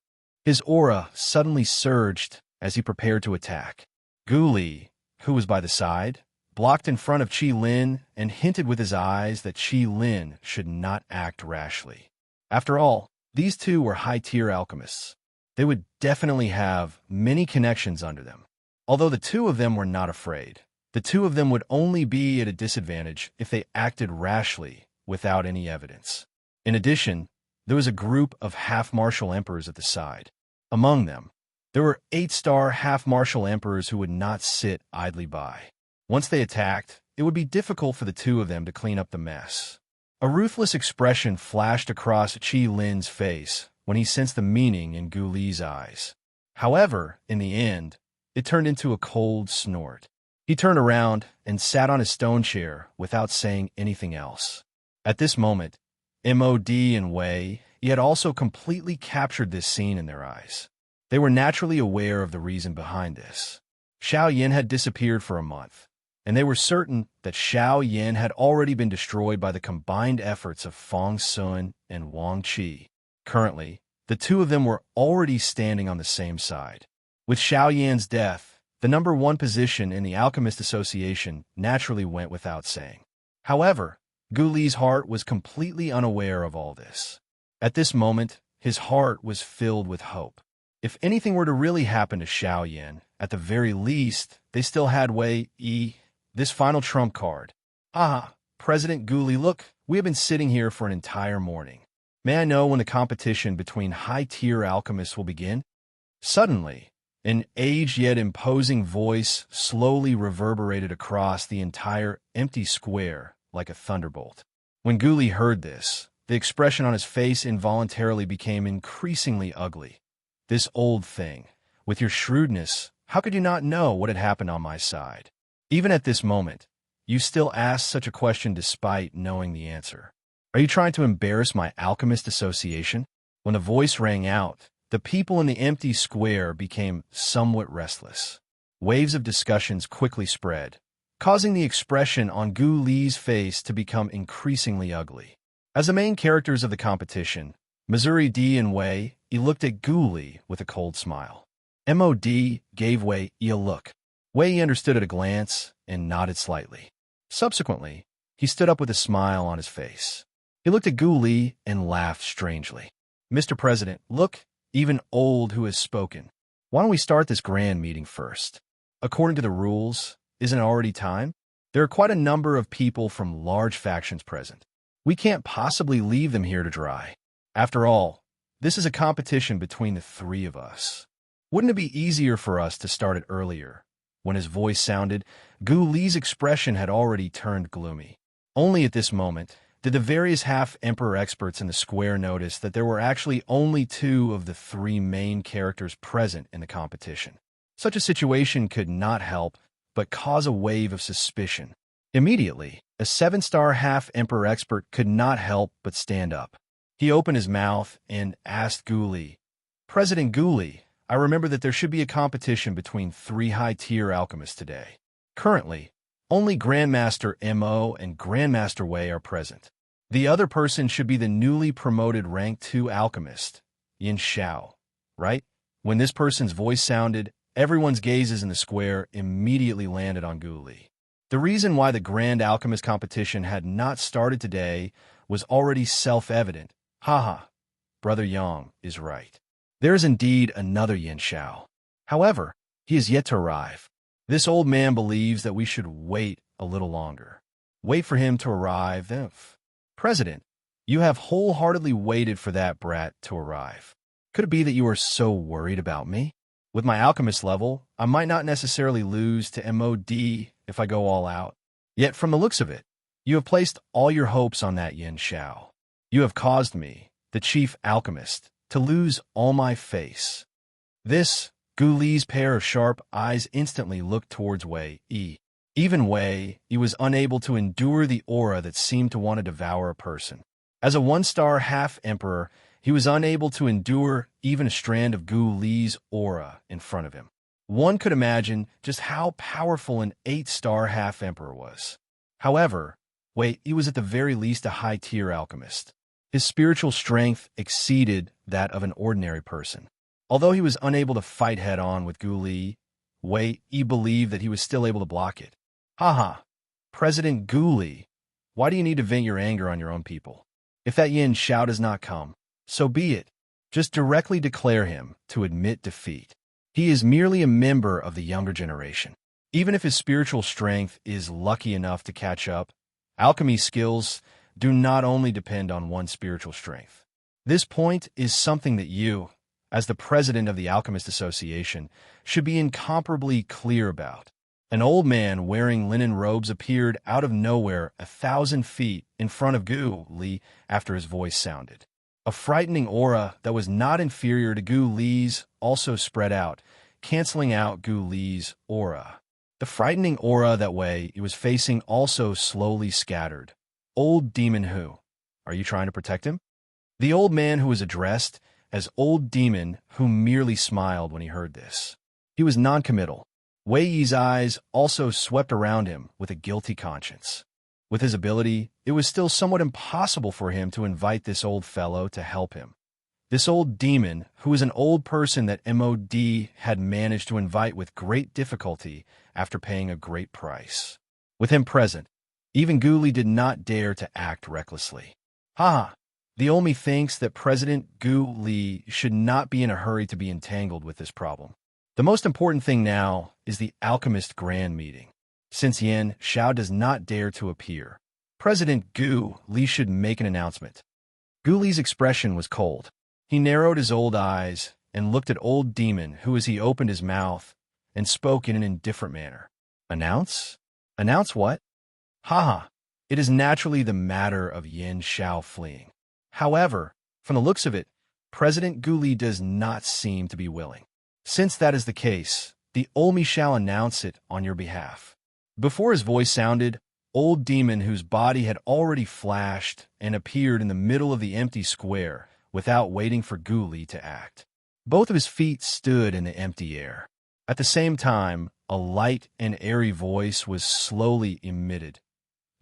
His aura suddenly surged as he prepared to attack. Gu Li, who was by the side, blocked in front of Qi Lin and hinted with his eyes that Qi Lin should not act rashly. After all, these two were high-tier alchemists. They would definitely have many connections under them. Although the two of them were not afraid, the two of them would only be at a disadvantage if they acted rashly without any evidence. In addition, there was a group of half-martial emperors at the side. Among them, there were 8-star half-martial emperors who would not sit idly by. Once they attacked, it would be difficult for the two of them to clean up the mess. A ruthless expression flashed across Qi Lin's face when he sensed the meaning in Gu Li's eyes. However, in the end, it turned into a cold snort. He turned around and sat on his stone chair without saying anything else. At this moment, Mod and Wei had also completely captured this scene in their eyes. They were naturally aware of the reason behind this. Xiao Yan had disappeared for a month, and they were certain that Xiao Yan had already been destroyed by the combined efforts of Feng Sun and Wang Qi. Currently, the two of them were already standing on the same side. With Xiao Yan's death, the #1 position in the Alchemist Association naturally went without saying. However, Gu Li's heart was completely unaware of all this. At this moment, his heart was filled with hope. If anything were to really happen to Xiao Yan, at the very least, they still had Wei Yi, this final trump card. Ah, President Gu Li, look, we have been sitting here for an entire morning. May I know when the competition between high-tier alchemists will begin? Suddenly, an aged yet imposing voice slowly reverberated across the entire empty square like a thunderbolt. When Gu Li heard this, the expression on his face involuntarily became increasingly ugly. This old thing, with your shrewdness, how could you not know what had happened on my side? Even at this moment, you still ask such a question despite knowing the answer. Are you trying to embarrass my Alchemist Association? When the voice rang out, the people in the empty square became somewhat restless. Waves of discussions quickly spread, causing the expression on Gu Li's face to become increasingly ugly. As the main characters of the competition, Missouri D and Wei looked at Gu Li with a cold smile. Mod gave Wei a look. Wei understood at a glance and nodded slightly. Subsequently, he stood up with a smile on his face. He looked at Gu Li and laughed strangely. Mr. President, look, even old who has spoken. Why don't we start this grand meeting first? According to the rules, isn't it already time? There are quite a number of people from large factions present. We can't possibly leave them here to dry. After all, this is a competition between the three of us. Wouldn't it be easier for us to start it earlier? When his voice sounded, Gu Li's expression had already turned gloomy. Only at this moment did the various half-emperor experts in the square notice that there were actually only 2 of the 3 main characters present in the competition. Such a situation could not help but cause a wave of suspicion. Immediately, a 7-star half-emperor expert could not help but stand up. He opened his mouth and asked Gu Li, "President Gu Li, I remember that there should be a competition between 3 high-tier alchemists today. Currently, only Grandmaster Mo and Grandmaster Wei are present. The other person should be the newly promoted Rank 2 Alchemist, Yin Xiao, right? When this person's voice sounded, everyone's gazes in the square immediately landed on Gu Li. The reason why the Grand Alchemist competition had not started today was already self-evident. Haha, Brother Yang is right. There is indeed another Yin Xiao. However, he is yet to arrive. This old man believes that we should wait a little longer. Wait for him to arrive. President, you have wholeheartedly waited for that brat to arrive. Could it be that you are so worried about me? With my alchemist level, I might not necessarily lose to MOD if I go all out. Yet from the looks of it, you have placed all your hopes on that Yin Xiao. You have caused me, the chief alchemist, to lose all my face. This, Gu Li's pair of sharp eyes instantly looked towards Wei Yi. Even Wei Yi was unable to endure the aura that seemed to want to devour a person. As a one-star half-emperor, he was unable to endure even a strand of Gu Li's aura in front of him. One could imagine just how powerful an 8-star half-emperor was. However, Wei Yi was at the very least a high-tier alchemist. His spiritual strength exceeded that of an ordinary person. Although he was unable to fight head-on with Gu Li, Wei Yi believed that he was still able to block it. Haha, President Gu Li, why do you need to vent your anger on your own people? If that Yin Xiao does not come, so be it. Just directly declare him to admit defeat. He is merely a member of the younger generation. Even if his spiritual strength is lucky enough to catch up, alchemy skills do not only depend on one's spiritual strength. This point is something that you, as the president of the Alchemist Association, should be incomparably clear about. An old man wearing linen robes appeared out of nowhere 1,000 feet in front of Gu Li after his voice sounded. A frightening aura that was not inferior to Gu Li's also spread out, canceling out Gu Li's aura. The frightening aura that Wei Yi was facing also slowly scattered. Old Demon who? Are you trying to protect him? The old man who was addressed as Old Demon who merely smiled when he heard this. He was non-committal. Wei Yi's eyes also swept around him with a guilty conscience. With his ability, it was still somewhat impossible for him to invite this old fellow to help him. This old demon, who was an old person that MOD had managed to invite with great difficulty after paying a great price. With him present, even Gu Li did not dare to act recklessly. Haha, the Omi thinks that President Gu Li should not be in a hurry to be entangled with this problem. The most important thing now is the Alchemist Grand Meeting. Since Yin Xiao does not dare to appear, President Gu Li should make an announcement. Gu Li's expression was cold. He narrowed his old eyes and looked at Old Demon, who as he opened his mouth and spoke in an indifferent manner. Announce? Announce what? Haha, it is naturally the matter of Yin Xiao fleeing. However, from the looks of it, President Gu Li does not seem to be willing. Since that is the case, the Olmi shall announce it on your behalf. Before his voice sounded, Old Demon, whose body had already flashed and appeared in the middle of the empty square without waiting for Gu Li to act. Both of his feet stood in the empty air. At the same time, a light and airy voice was slowly emitted.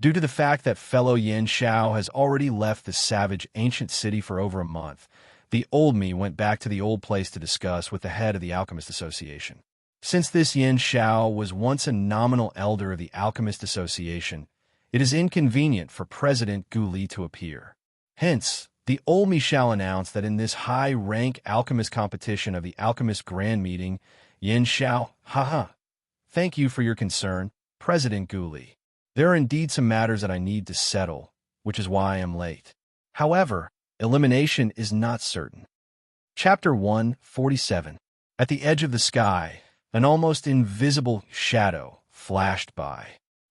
Due to the fact that fellow Yin Xiao has already left the savage ancient city for over a month, the old me went back to the old place to discuss with the head of the Alchemist Association. Since this Yin Xiao was once a nominal elder of the Alchemist Association, it is inconvenient for President Gu Li to appear. Hence, the old me shall announce that in this high-rank alchemist competition of the Alchemist Grand Meeting, Yin Xiao, haha. Thank you for your concern, President Gu Li. There are indeed some matters that I need to settle, which is why I am late. However, elimination is not certain. Chapter 147. At the edge of the sky, an almost invisible shadow flashed by.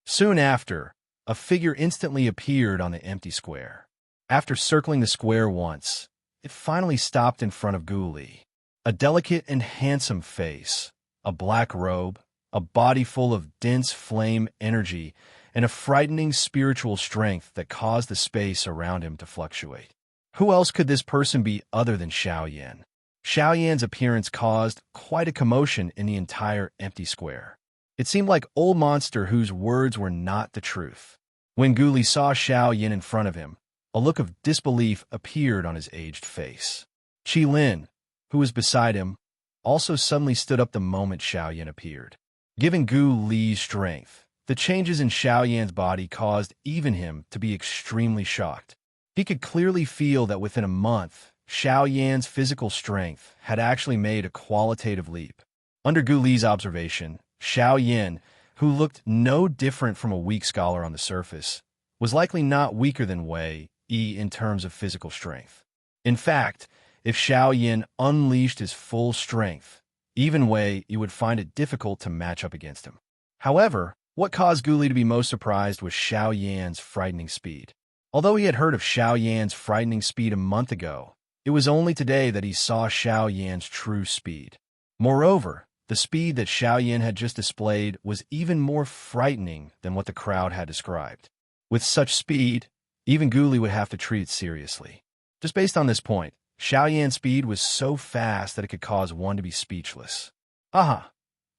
Soon after, a figure instantly appeared on the empty square. After circling the square once, it finally stopped in front of Gu Li. A delicate and handsome face, a black robe, a body full of dense flame energy, and a frightening spiritual strength that caused the space around him to fluctuate. Who else could this person be other than Xiao Yan? Xiao Yan's appearance caused quite a commotion in the entire empty square. It seemed like old monster whose words were not the truth. When Gu Li saw Xiao Yin in front of him, a look of disbelief appeared on his aged face. Qi Lin, who was beside him, also suddenly stood up the moment Xiao Yin appeared. Given Gu Li's strength, the changes in Xiao Yan's body caused even him to be extremely shocked. He could clearly feel that within a month, Xiao Yan's physical strength had actually made a qualitative leap. Under Gu Li's observation, Xiao Yan, who looked no different from a weak scholar on the surface, was likely not weaker than Wei Yi in terms of physical strength. In fact, if Xiao Yan unleashed his full strength, even Wei Yi would find it difficult to match up against him. However, what caused Gu Li to be most surprised was Xiao Yan's frightening speed. Although he had heard of Xiao Yan's frightening speed a month ago, it was only today that he saw Xiao Yan's true speed. Moreover, the speed that Xiao Yan had just displayed was even more frightening than what the crowd had described. With such speed, even Gu Li would have to treat it seriously. Just based on this point, Xiao Yan's speed was so fast that it could cause one to be speechless. Aha!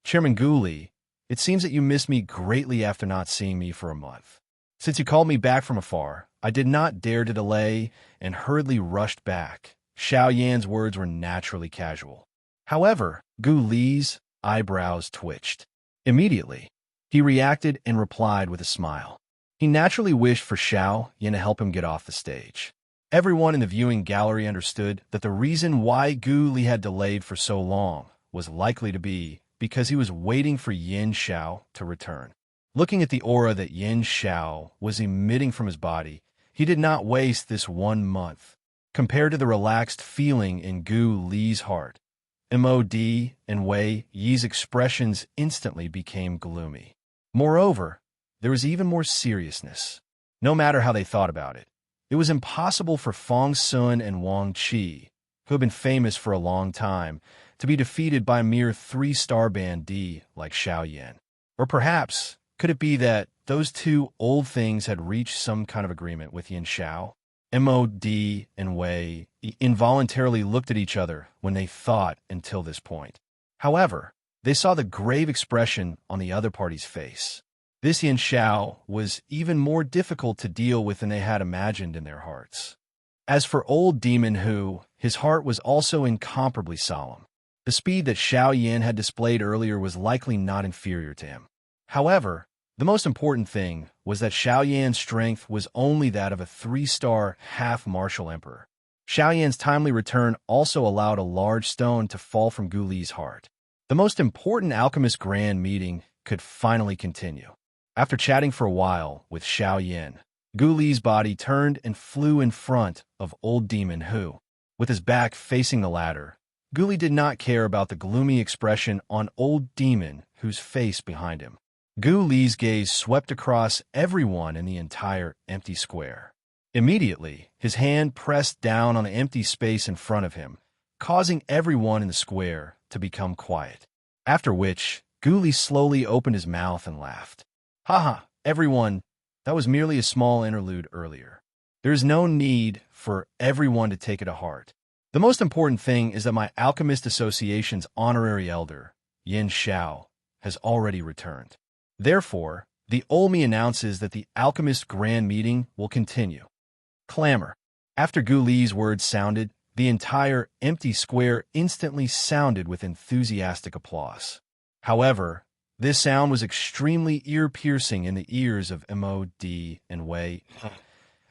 Chairman Gu Li, it seems that you missed me greatly after not seeing me for a month. Since you called me back from afar, I did not dare to delay and hurriedly rushed back. Xiao Yan's words were naturally casual. However, Gu Li's eyebrows twitched. Immediately, he reacted and replied with a smile. He naturally wished for Xiao Yan to help him get off the stage. Everyone in the viewing gallery understood that the reason why Gu Li had delayed for so long was likely to be because he was waiting for Yin Xiao to return. Looking at the aura that Yin Xiao was emitting from his body, he did not waste this 1 month. Compared to the relaxed feeling in Gu Li's heart, Mod and Wei Yi's expressions instantly became gloomy. Moreover, there was even more seriousness. No matter how they thought about it, it was impossible for Fong Sun and Wang Qi, who had been famous for a long time, to be defeated by a mere 3-star bandit like Xiao Yan. Or perhaps, could it be that those two old things had reached some kind of agreement with Yin Xiao? Mod and Wei involuntarily looked at each other when they thought until this point. However, they saw the grave expression on the other party's face. This Yin Xiao was even more difficult to deal with than they had imagined in their hearts. As for old demon Hu, his heart was also incomparably solemn. The speed that Xiao Yan had displayed earlier was likely not inferior to him. However, the most important thing was that Xiao Yan's strength was only that of a 3-star half-martial emperor. Xiao Yan's timely return also allowed a large stone to fall from Gu Li's heart. The most important alchemist grand meeting could finally continue. After chatting for a while with Xiao Yan, Gu Li's body turned and flew in front of old demon Hu. With his back facing the latter, Gu Li did not care about the gloomy expression on old demon Hu's face behind him. Gu Li's gaze swept across everyone in the entire empty square. Immediately, his hand pressed down on the empty space in front of him, causing everyone in the square to become quiet. After which, Gu Li slowly opened his mouth and laughed. Haha, everyone, that was merely a small interlude earlier. There is no need for everyone to take it to heart. The most important thing is that my Alchemist Association's honorary elder, Yin Xiao, has already returned. Therefore, the Olmi announces that the Alchemist Grand Meeting will continue. Clamor. After Gu Li's words sounded, the entire empty square instantly sounded with enthusiastic applause. However, this sound was extremely ear-piercing in the ears of Mod and Wei,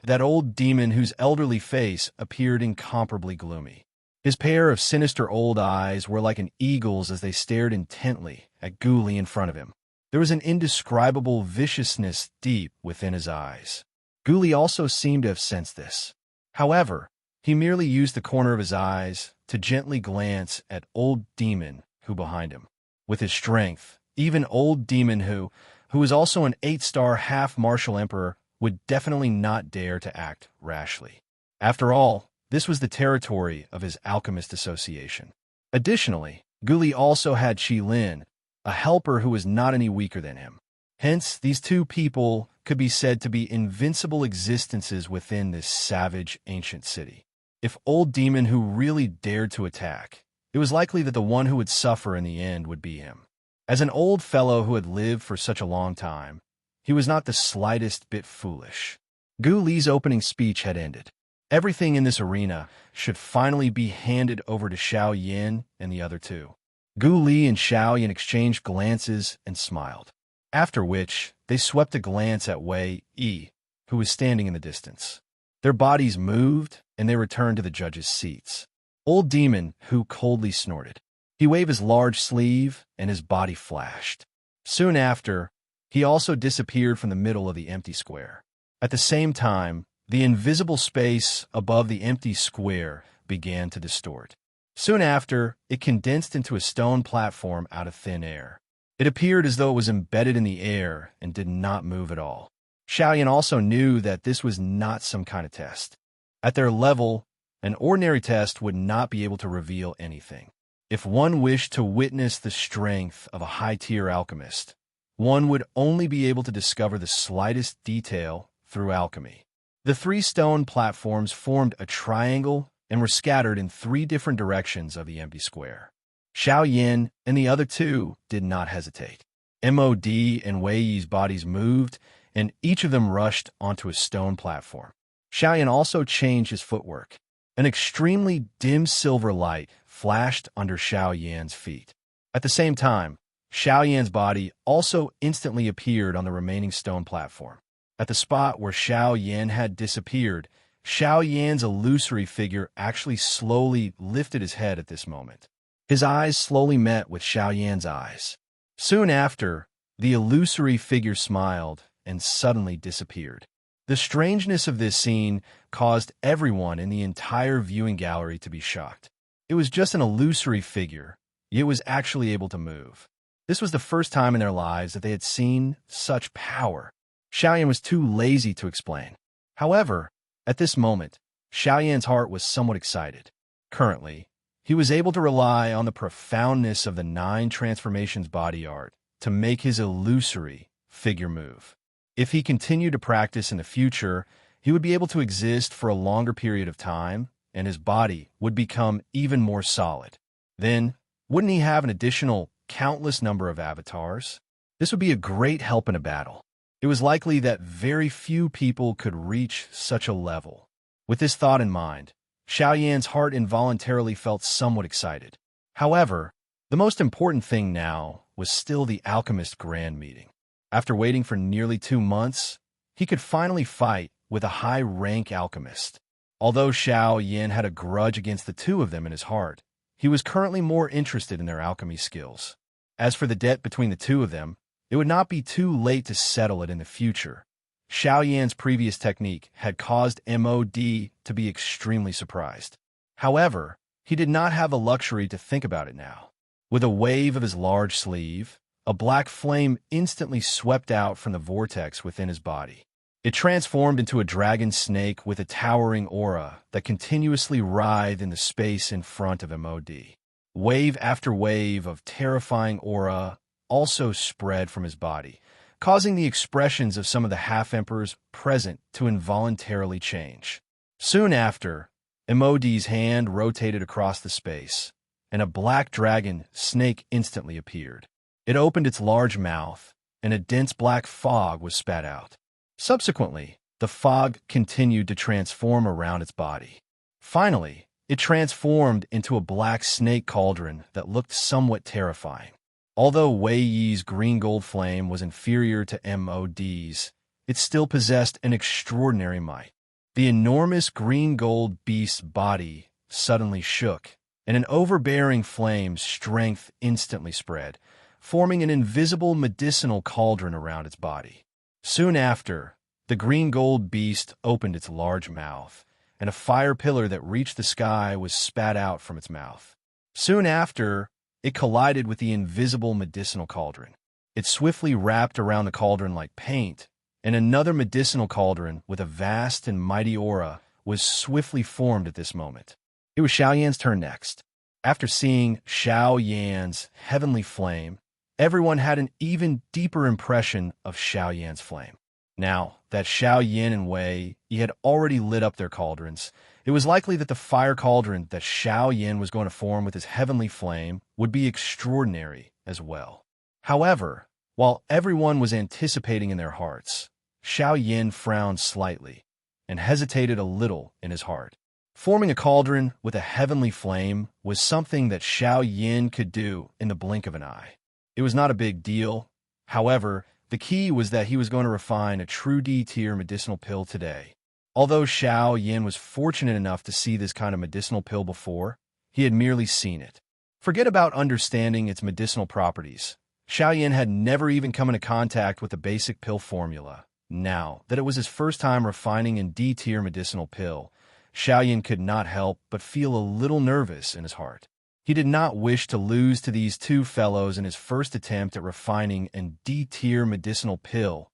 that old demon whose elderly face appeared incomparably gloomy. His pair of sinister old eyes were like an eagle's as they stared intently at Gu Li in front of him. There was an indescribable viciousness deep within his eyes. Gu Li also seemed to have sensed this. However, he merely used the corner of his eyes to gently glance at old demon Hu behind him. With his strength, even old demon Hu was also an 8-star half-martial emperor, would definitely not dare to act rashly. After all, this was the territory of his Alchemist Association. Additionally, Gu Li also had Qi Lin, a helper who was not any weaker than him. Hence, these two people could be said to be invincible existences within this savage ancient city. If old demon Hu really dared to attack, it was likely that the one who would suffer in the end would be him. As an old fellow who had lived for such a long time, he was not the slightest bit foolish. Gu Li's opening speech had ended. Everything in this arena should finally be handed over to Xiao Yan and the other two. Gu Li and Xiao Yan exchanged glances and smiled, after which they swept a glance at Wei Yi, who was standing in the distance. Their bodies moved, and they returned to the judges' seats. Old Demon Hu coldly snorted. He waved his large sleeve, and his body flashed. Soon after, he also disappeared from the middle of the empty square. At the same time, the invisible space above the empty square began to distort. Soon after, it condensed into a stone platform out of thin air. It appeared as though it was embedded in the air and did not move at all. Xiao Yan also knew that this was not some kind of test. At their level, an ordinary test would not be able to reveal anything. If one wished to witness the strength of a high-tier alchemist, one would only be able to discover the slightest detail through alchemy. The 3 stone platforms formed a triangle and were scattered in 3 different directions of the empty square. Xiao Yan and the other 2 did not hesitate. MOD and Wei Yi's bodies moved, and each of them rushed onto a stone platform. Xiao Yan also changed his footwork. An extremely dim silver light flashed under Xiao Yan's feet. At the same time, Xiao Yan's body also instantly appeared on the remaining stone platform. At the spot where Xiao Yan had disappeared, Xiao Yan's illusory figure actually slowly lifted his head at this moment. His eyes slowly met with Xiao Yan's eyes. Soon after, the illusory figure smiled and suddenly disappeared. The strangeness of this scene caused everyone in the entire viewing gallery to be shocked. It was just an illusory figure, yet it was actually able to move. This was the first time in their lives that they had seen such power. Xiao Yan was too lazy to explain. However, at this moment, Xiao Yan's heart was somewhat excited. Currently, he was able to rely on the profoundness of the 9 transformations body art to make his illusory figure move. If he continued to practice in the future, he would be able to exist for a longer period of time, and his body would become even more solid. Then, wouldn't he have an additional countless number of avatars? This would be a great help in a battle. It was likely that very few people could reach such a level. With this thought in mind, Xiao Yan's heart involuntarily felt somewhat excited. However, the most important thing now was still the Alchemist Grand Meeting. After waiting for nearly 2 months, he could finally fight with a high-rank alchemist. Although Xiao Yan had a grudge against the 2 of them in his heart, he was currently more interested in their alchemy skills. As for the debt between the 2 of them, it would not be too late to settle it in the future. Xiao Yan's previous technique had caused MOD to be extremely surprised. However, he did not have the luxury to think about it now. With a wave of his large sleeve, a black flame instantly swept out from the vortex within his body. It transformed into a dragon snake with a towering aura that continuously writhed in the space in front of MOD. Wave after wave of terrifying aura also spread from his body, causing the expressions of some of the half-emperors present to involuntarily change. Soon after, MOD's hand rotated across the space, and a black dragon snake instantly appeared. It opened its large mouth, and a dense black fog was spat out. Subsequently, the fog continued to transform around its body. Finally, it transformed into a black snake cauldron that looked somewhat terrifying. Although Wei Yi's green gold flame was inferior to MOD's, it still possessed an extraordinary might. The enormous green gold beast's body suddenly shook, and an overbearing flame's strength instantly spread, forming an invisible medicinal cauldron around its body. Soon after, the green gold beast opened its large mouth, and a fire pillar that reached the sky was spat out from its mouth. Soon after, it collided with the invisible medicinal cauldron. It swiftly wrapped around the cauldron like paint, and another medicinal cauldron with a vast and mighty aura was swiftly formed at this moment. It was Xiao Yan's turn next. After seeing Xiao Yan's heavenly flame, everyone had an even deeper impression of Xiao Yan's flame. Now that Xiao Yan and Wei Yi had already lit up their cauldrons, it was likely that the fire cauldron that Xiao Yan was going to form with his heavenly flame would be extraordinary as well. However, while everyone was anticipating in their hearts, Xiao Yin frowned slightly and hesitated a little in his heart. Forming a cauldron with a heavenly flame was something that Xiao Yin could do in the blink of an eye. It was not a big deal. However, the key was that he was going to refine a true D-tier medicinal pill today. Although Xiao Yin was fortunate enough to see this kind of medicinal pill before, he had merely seen it. Forget about understanding its medicinal properties. Xiao Yin had never even come into contact with the basic pill formula. Now that it was his first time refining a D-tier medicinal pill, Xiao Yin could not help but feel a little nervous in his heart. He did not wish to lose to these two fellows in his first attempt at refining a D-tier medicinal pill.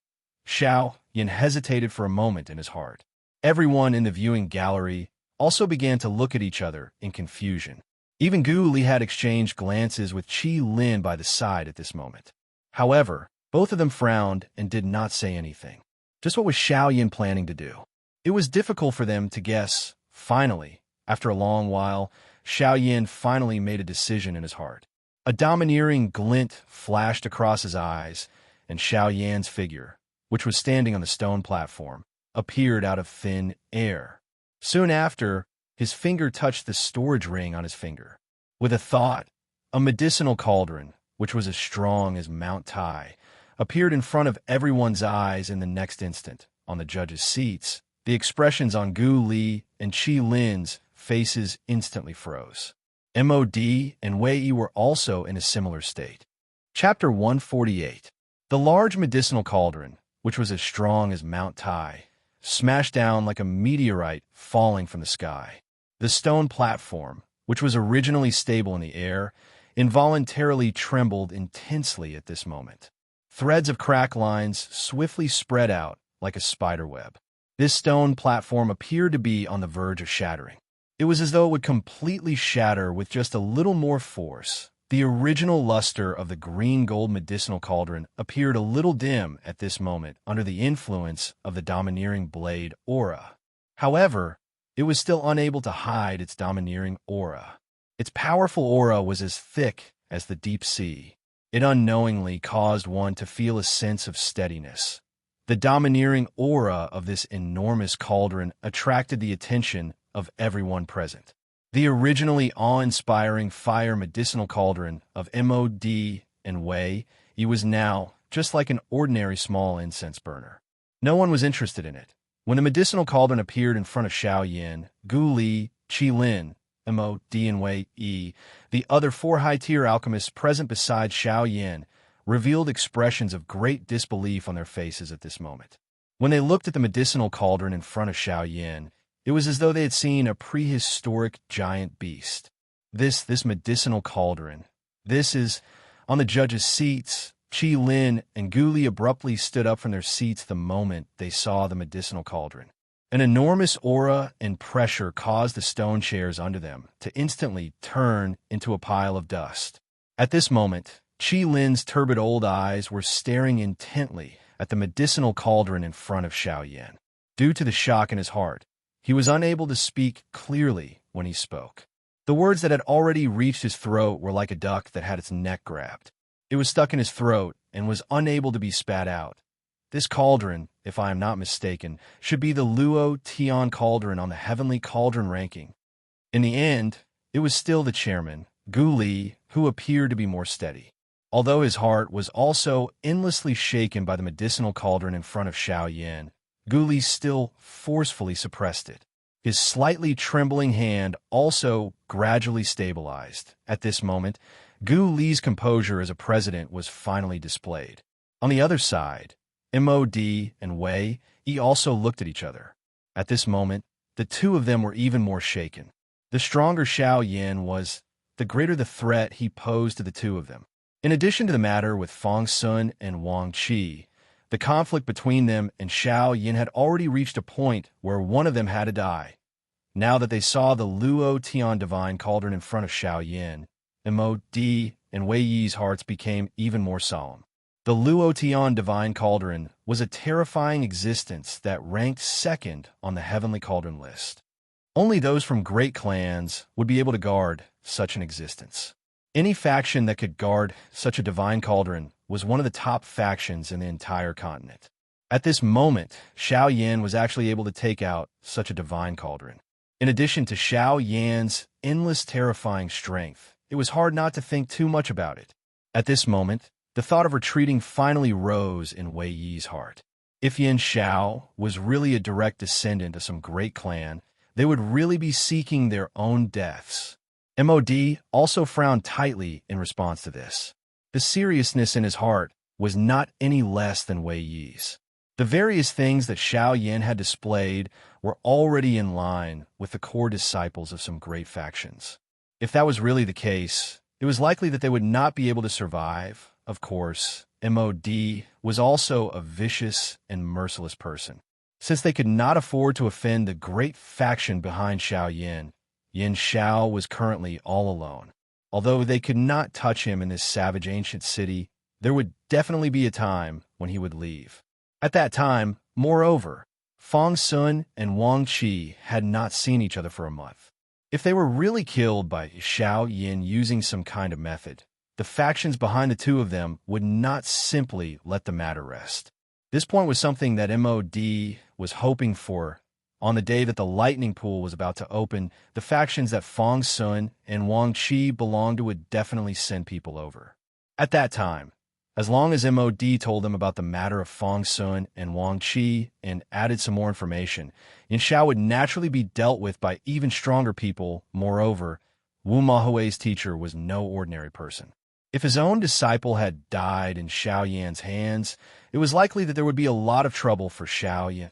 Xiao Yin hesitated for a moment in his heart. Everyone in the viewing gallery also began to look at each other in confusion. Even Gu Li had exchanged glances with Qi Lin by the side at this moment. However, both of them frowned and did not say anything. Just what was Xiao Yin planning to do? It was difficult for them to guess. Finally, after a long while, Xiao Yin finally made a decision in his heart. A domineering glint flashed across his eyes, and Xiao Yan's figure, which was standing on the stone platform, appeared out of thin air. Soon after, his finger touched the storage ring on his finger. With a thought, a medicinal cauldron, which was as strong as Mount Tai, appeared in front of everyone's eyes in the next instant. On the judges' seats, the expressions on Gu Li and Qi Lin's faces instantly froze. MOD and Wei Yi were also in a similar state. Chapter 148. The large medicinal cauldron, which was as strong as Mount Tai, smashed down like a meteorite falling from the sky. The stone platform, which was originally stable in the air, involuntarily trembled intensely at this moment. Threads of crack lines swiftly spread out like a spider web. This stone platform appeared to be on the verge of shattering. It was as though it would completely shatter with just a little more force. The original luster of the green-gold medicinal cauldron appeared a little dim at this moment under the influence of the domineering blade aura. However, it was still unable to hide its domineering aura. Its powerful aura was as thick as the deep sea. It unknowingly caused one to feel a sense of steadiness. The domineering aura of this enormous cauldron attracted the attention of everyone present. The originally awe-inspiring fire medicinal cauldron of MOD and Wei Yi was now just like an ordinary small incense burner. No one was interested in it. When the medicinal cauldron appeared in front of Xiao Yin, Gu Li, Qi Lin, MOD and Wei Yi, the other four high-tier alchemists present beside Xiao Yin, revealed expressions of great disbelief on their faces at this moment. When they looked at the medicinal cauldron in front of Xiao Yin, it was as though they had seen a prehistoric giant beast. This medicinal cauldron. This is... On the judges' seats, Qi Lin and Gu Li abruptly stood up from their seats the moment they saw the medicinal cauldron. An enormous aura and pressure caused the stone chairs under them to instantly turn into a pile of dust. At this moment, Qi Lin's turbid old eyes were staring intently at the medicinal cauldron in front of Xiao Yin. Due to the shock in his heart, he was unable to speak clearly when he spoke. The words that had already reached his throat were like a duck that had its neck grabbed. It was stuck in his throat and was unable to be spat out. This cauldron, if I am not mistaken, should be the Luo Tian cauldron on the Heavenly Cauldron ranking. In the end, it was still the chairman, Gu Li, who appeared to be more steady. Although his heart was also endlessly shaken by the medicinal cauldron in front of Xiao Yin, Gu Li still forcefully suppressed it. His slightly trembling hand also gradually stabilized. At this moment, Gu Li's composure as a president was finally displayed. On the other side, MOD and Wei Yi also looked at each other. At this moment, the two of them were even more shaken. The stronger Xiao Yin was, the greater the threat he posed to the two of them. In addition to the matter with Fong Sun and Wang Qi, the conflict between them and Xiao Yin had already reached a point where one of them had to die. Now that they saw the Luo Tian divine cauldron in front of Xiao Yin, MOD and Wei Yi's hearts became even more solemn. The Luo Tian divine cauldron was a terrifying existence that ranked second on the heavenly cauldron list. Only those from great clans would be able to guard such an existence. Any faction that could guard such a divine cauldron was one of the top factions in the entire continent. At this moment, Xiao Yan was actually able to take out such a divine cauldron. In addition to Xiao Yan's endless terrifying strength, it was hard not to think too much about it. At this moment, the thought of retreating finally rose in Wei Yi's heart. If Yin Xiao was really a direct descendant of some great clan, they would really be seeking their own deaths. MOD also frowned tightly in response to this. The seriousness in his heart was not any less than Wei Yi's. The various things that Xiao Yan had displayed were already in line with the core disciples of some great factions. If that was really the case, it was likely that they would not be able to survive. Of course, MOD was also a vicious and merciless person. Since they could not afford to offend the great faction behind Xiao Yan, Yin Xiao was currently all alone. Although they could not touch him in this savage ancient city, there would definitely be a time when he would leave. At that time, moreover, Fong Sun and Wang Qi had not seen each other for a month. If they were really killed by Xiao Yin using some kind of method, the factions behind the two of them would not simply let the matter rest. This point was something that MOD was hoping for. On the day that the lightning pool was about to open, the factions that Fong Sun and Wang Qi belonged to would definitely send people over. At that time, as long as MOD told them about the matter of Fong Sun and Wang Qi and added some more information, Yin Xiao would naturally be dealt with by even stronger people. Moreover, Wu Mahui's teacher was no ordinary person. If his own disciple had died in Xiao Yan's hands, it was likely that there would be a lot of trouble for Xiao Yan.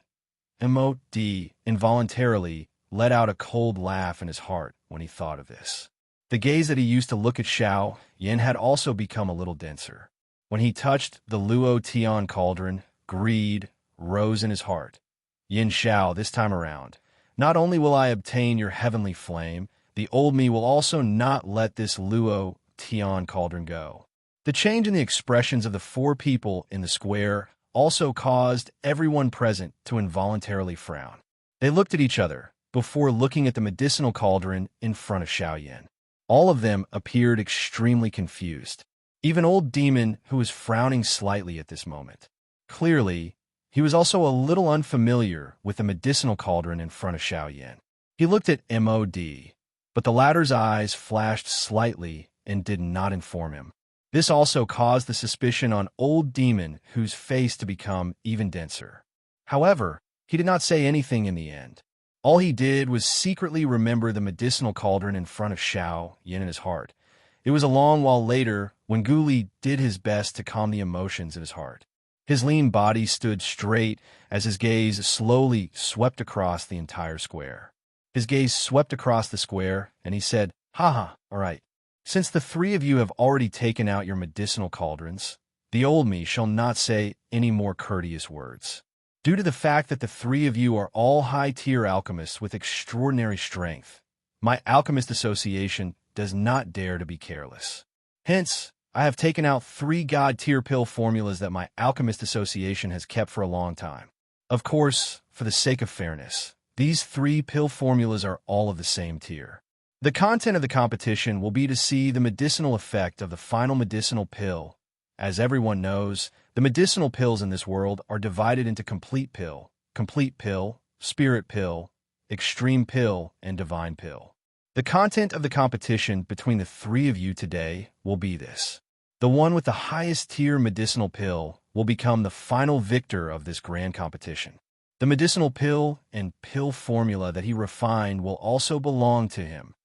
MOD involuntarily let out a cold laugh in his heart when he thought of this. The gaze that he used to look at Xiao Yan had also become a little denser. When he touched the Luo Tian cauldron, greed rose in his heart. Yin Xiao, this time around, not only will I obtain your heavenly flame, the old me will also not let this Luo Tian cauldron go. The change in the expressions of the four people in the square also caused everyone present to involuntarily frown. They looked at each other before looking at the medicinal cauldron in front of Xiao Yan. All of them appeared extremely confused. Even old Demon, who was frowning slightly at this moment. Clearly, he was also a little unfamiliar with the medicinal cauldron in front of Xiao Yan. He looked at MOD, but the latter's eyes flashed slightly and did not inform him. This also caused the suspicion on old Demon, whose face to become even denser. However, he did not say anything in the end. All he did was secretly remember the medicinal cauldron in front of Xiao Yan in his heart. It was a long while later when Gu Li did his best to calm the emotions in his heart. His lean body stood straight as his gaze slowly swept across the entire square. His gaze swept across the square, and he said, "Haha, all right. Since the three of you have already taken out your medicinal cauldrons, the old me shall not say any more courteous words. Due to the fact that the three of you are all high-tier alchemists with extraordinary strength, my alchemist association does not dare to be careless. Hence, I have taken out 3 god-tier pill formulas that my alchemist association has kept for a long time. Of course, for the sake of fairness, these 3 pill formulas are all of the same tier. The content of the competition will be to see the medicinal effect of the final medicinal pill. As everyone knows, the medicinal pills in this world are divided into complete pill, spirit pill, extreme pill, and divine pill. The content of the competition between the 3 of you today will be this. The one with the highest tier medicinal pill will become the final victor of this grand competition. The medicinal pill and pill formula that he refined will also belong to him.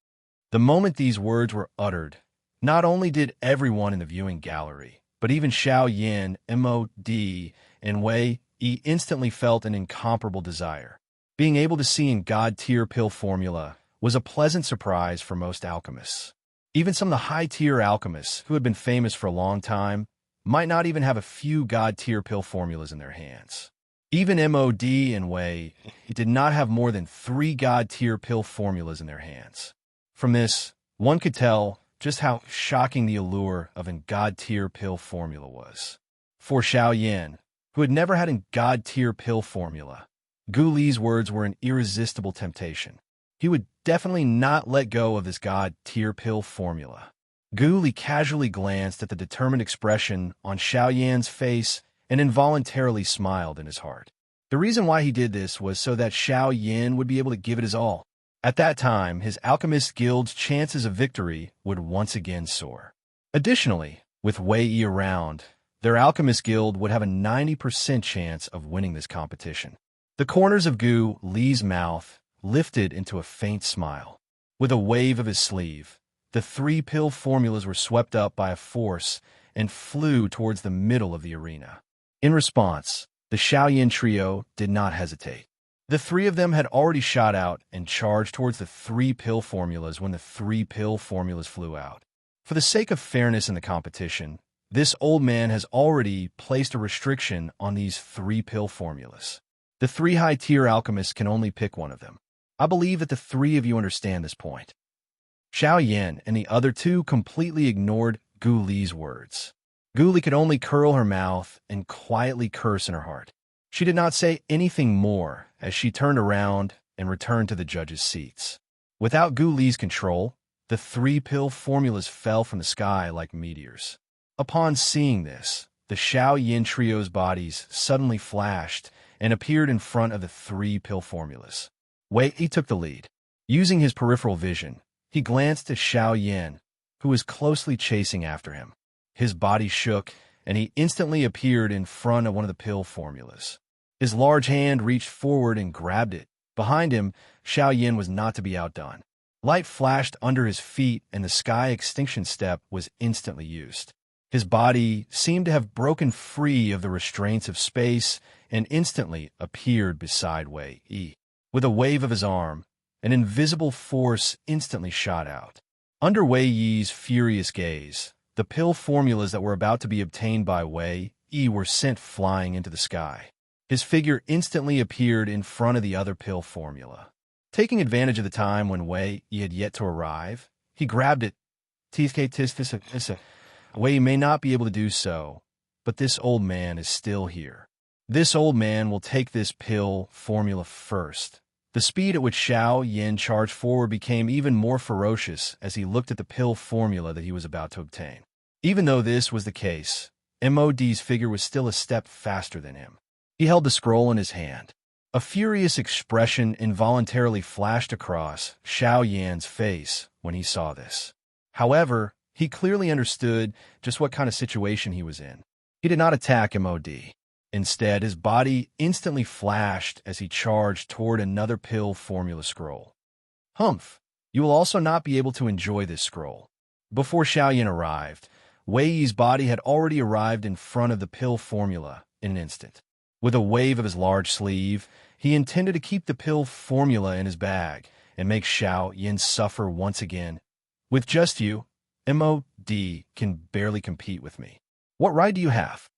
The moment these words were uttered, not only did everyone in the viewing gallery, but even Xiao Yan, MOD, and Wei Yi instantly felt an incomparable desire. Being able to see in god-tier pill formula was a pleasant surprise for most alchemists. Even some of the high-tier alchemists, who had been famous for a long time, might not even have a few god-tier pill formulas in their hands. Even MOD and Wei did not have more than 3 god-tier pill formulas in their hands. From this, one could tell just how shocking the allure of a god-tier pill formula was. For Xiao Yan, who had never had a god-tier pill formula, Gu Li's words were an irresistible temptation. He would definitely not let go of this god-tier pill formula. Gu Li casually glanced at the determined expression on Xiao Yan's face and involuntarily smiled in his heart. The reason why he did this was so that Xiao Yan would be able to give it his all. At that time, his Alchemist Guild's chances of victory would once again soar. Additionally, with Wei Yi around, their Alchemist Guild would have a 90% chance of winning this competition. The corners of Gu Li's mouth lifted into a faint smile. With a wave of his sleeve, the 3 pill formulas were swept up by a force and flew towards the middle of the arena. In response, the Xiaoyan trio did not hesitate. The 3 of them had already shot out and charged towards the 3 pill formulas when the 3 pill formulas flew out. For the sake of fairness in the competition, this old man has already placed a restriction on these 3 pill formulas. The 3 high-tier alchemists can only pick one of them. I believe that the 3 of you understand this point. Xiao Yan and the other 2 completely ignored Gu Li's words. Gu Li could only curl her mouth and quietly curse in her heart. She did not say anything more as she turned around and returned to the judges' seats. Without Gu Li's control, the 3 pill formulas fell from the sky like meteors. Upon seeing this, the Xiao Yan trio's bodies suddenly flashed and appeared in front of the 3 pill formulas. Wei Yi took the lead. Using his peripheral vision, he glanced at Xiao Yan, who was closely chasing after him. His body shook, and he instantly appeared in front of one of the pill formulas. His large hand reached forward and grabbed it. Behind him, Xiao Yan was not to be outdone. Light flashed under his feet, and the sky extinction step was instantly used. His body seemed to have broken free of the restraints of space and instantly appeared beside Wei Yi. With a wave of his arm, an invisible force instantly shot out. Under Wei Yi's furious gaze, the pill formulas that were about to be obtained by Wei Yi were sent flying into the sky. His figure instantly appeared in front of the other pill formula. Taking advantage of the time when Wei Yi had yet to arrive, he grabbed it. Wei Yi may not be able to do so, but this old man is still here. This old man will take this pill formula first. The speed at which Xiao Yan charged forward became even more ferocious as he looked at the pill formula that he was about to obtain. Even though this was the case, MOD's figure was still a step faster than him. He held the scroll in his hand. A furious expression involuntarily flashed across Xiao Yan's face when he saw this. However, he clearly understood just what kind of situation he was in. He did not attack MOD. Instead, his body instantly flashed as he charged toward another pill formula scroll. Humph! You will also not be able to enjoy this scroll. Before Xiao Yan arrived, Wei Yi's body had already arrived in front of the pill formula in an instant. With a wave of his large sleeve, he intended to keep the pill formula in his bag and make Xiao Yan suffer once again. With just you, MOD can barely compete with me. What right do you have?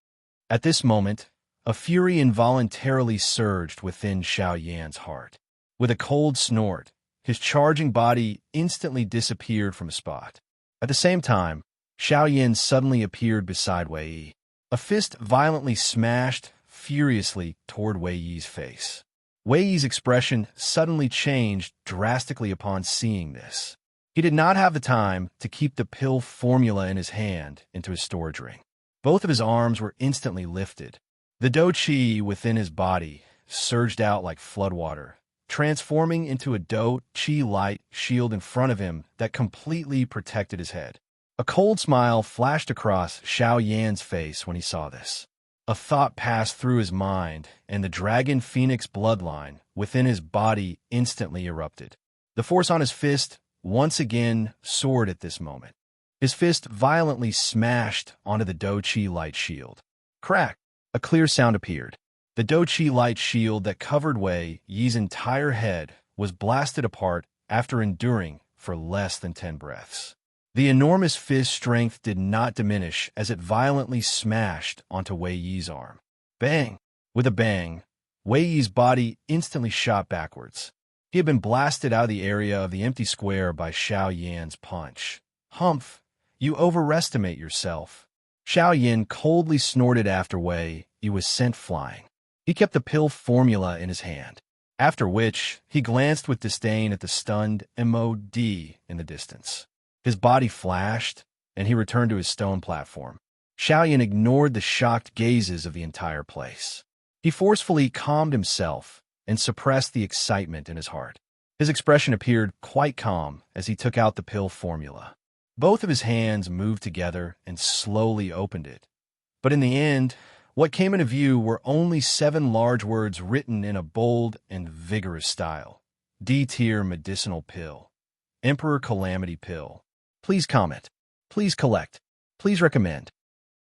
At this moment, a fury involuntarily surged within Xiao Yan's heart. With a cold snort, his charging body instantly disappeared from a spot. At the same time, Xiao Yan suddenly appeared beside Wei Yi. A fist violently smashed furiously toward Wei Yi's face. Wei Yi's expression suddenly changed drastically upon seeing this. He did not have the time to keep the pill formula in his hand into his storage ring. Both of his arms were instantly lifted. The Do Chi within his body surged out like floodwater, transforming into a Do Chi light shield in front of him that completely protected his head. A cold smile flashed across Xiao Yan's face when he saw this. A thought passed through his mind, and the Dragon Phoenix bloodline within his body instantly erupted. The force on his fist once again soared at this moment. His fist violently smashed onto the Do Chi light shield. Crack! A clear sound appeared. The Do Chi light shield that covered Wei Yi's entire head was blasted apart after enduring for less than 10 breaths. The enormous fist strength did not diminish as it violently smashed onto Wei Yi's arm. Bang! With a bang, Wei Yi's body instantly shot backwards. He had been blasted out of the area of the empty square by Xiao Yan's punch. Humph! You overestimate yourself. Xiao Yan coldly snorted after Wei Yi was sent flying. He kept the pill formula in his hand, after which he glanced with disdain at the stunned MOD in the distance. His body flashed, and he returned to his stone platform. Xiaoyan ignored the shocked gazes of the entire place. He forcefully calmed himself and suppressed the excitement in his heart. His expression appeared quite calm as he took out the pill formula. Both of his hands moved together and slowly opened it. But in the end, what came into view were only 7 large words written in a bold and vigorous style. D-tier medicinal pill. Emperor Calamity pill. Please comment. Please collect. Please recommend.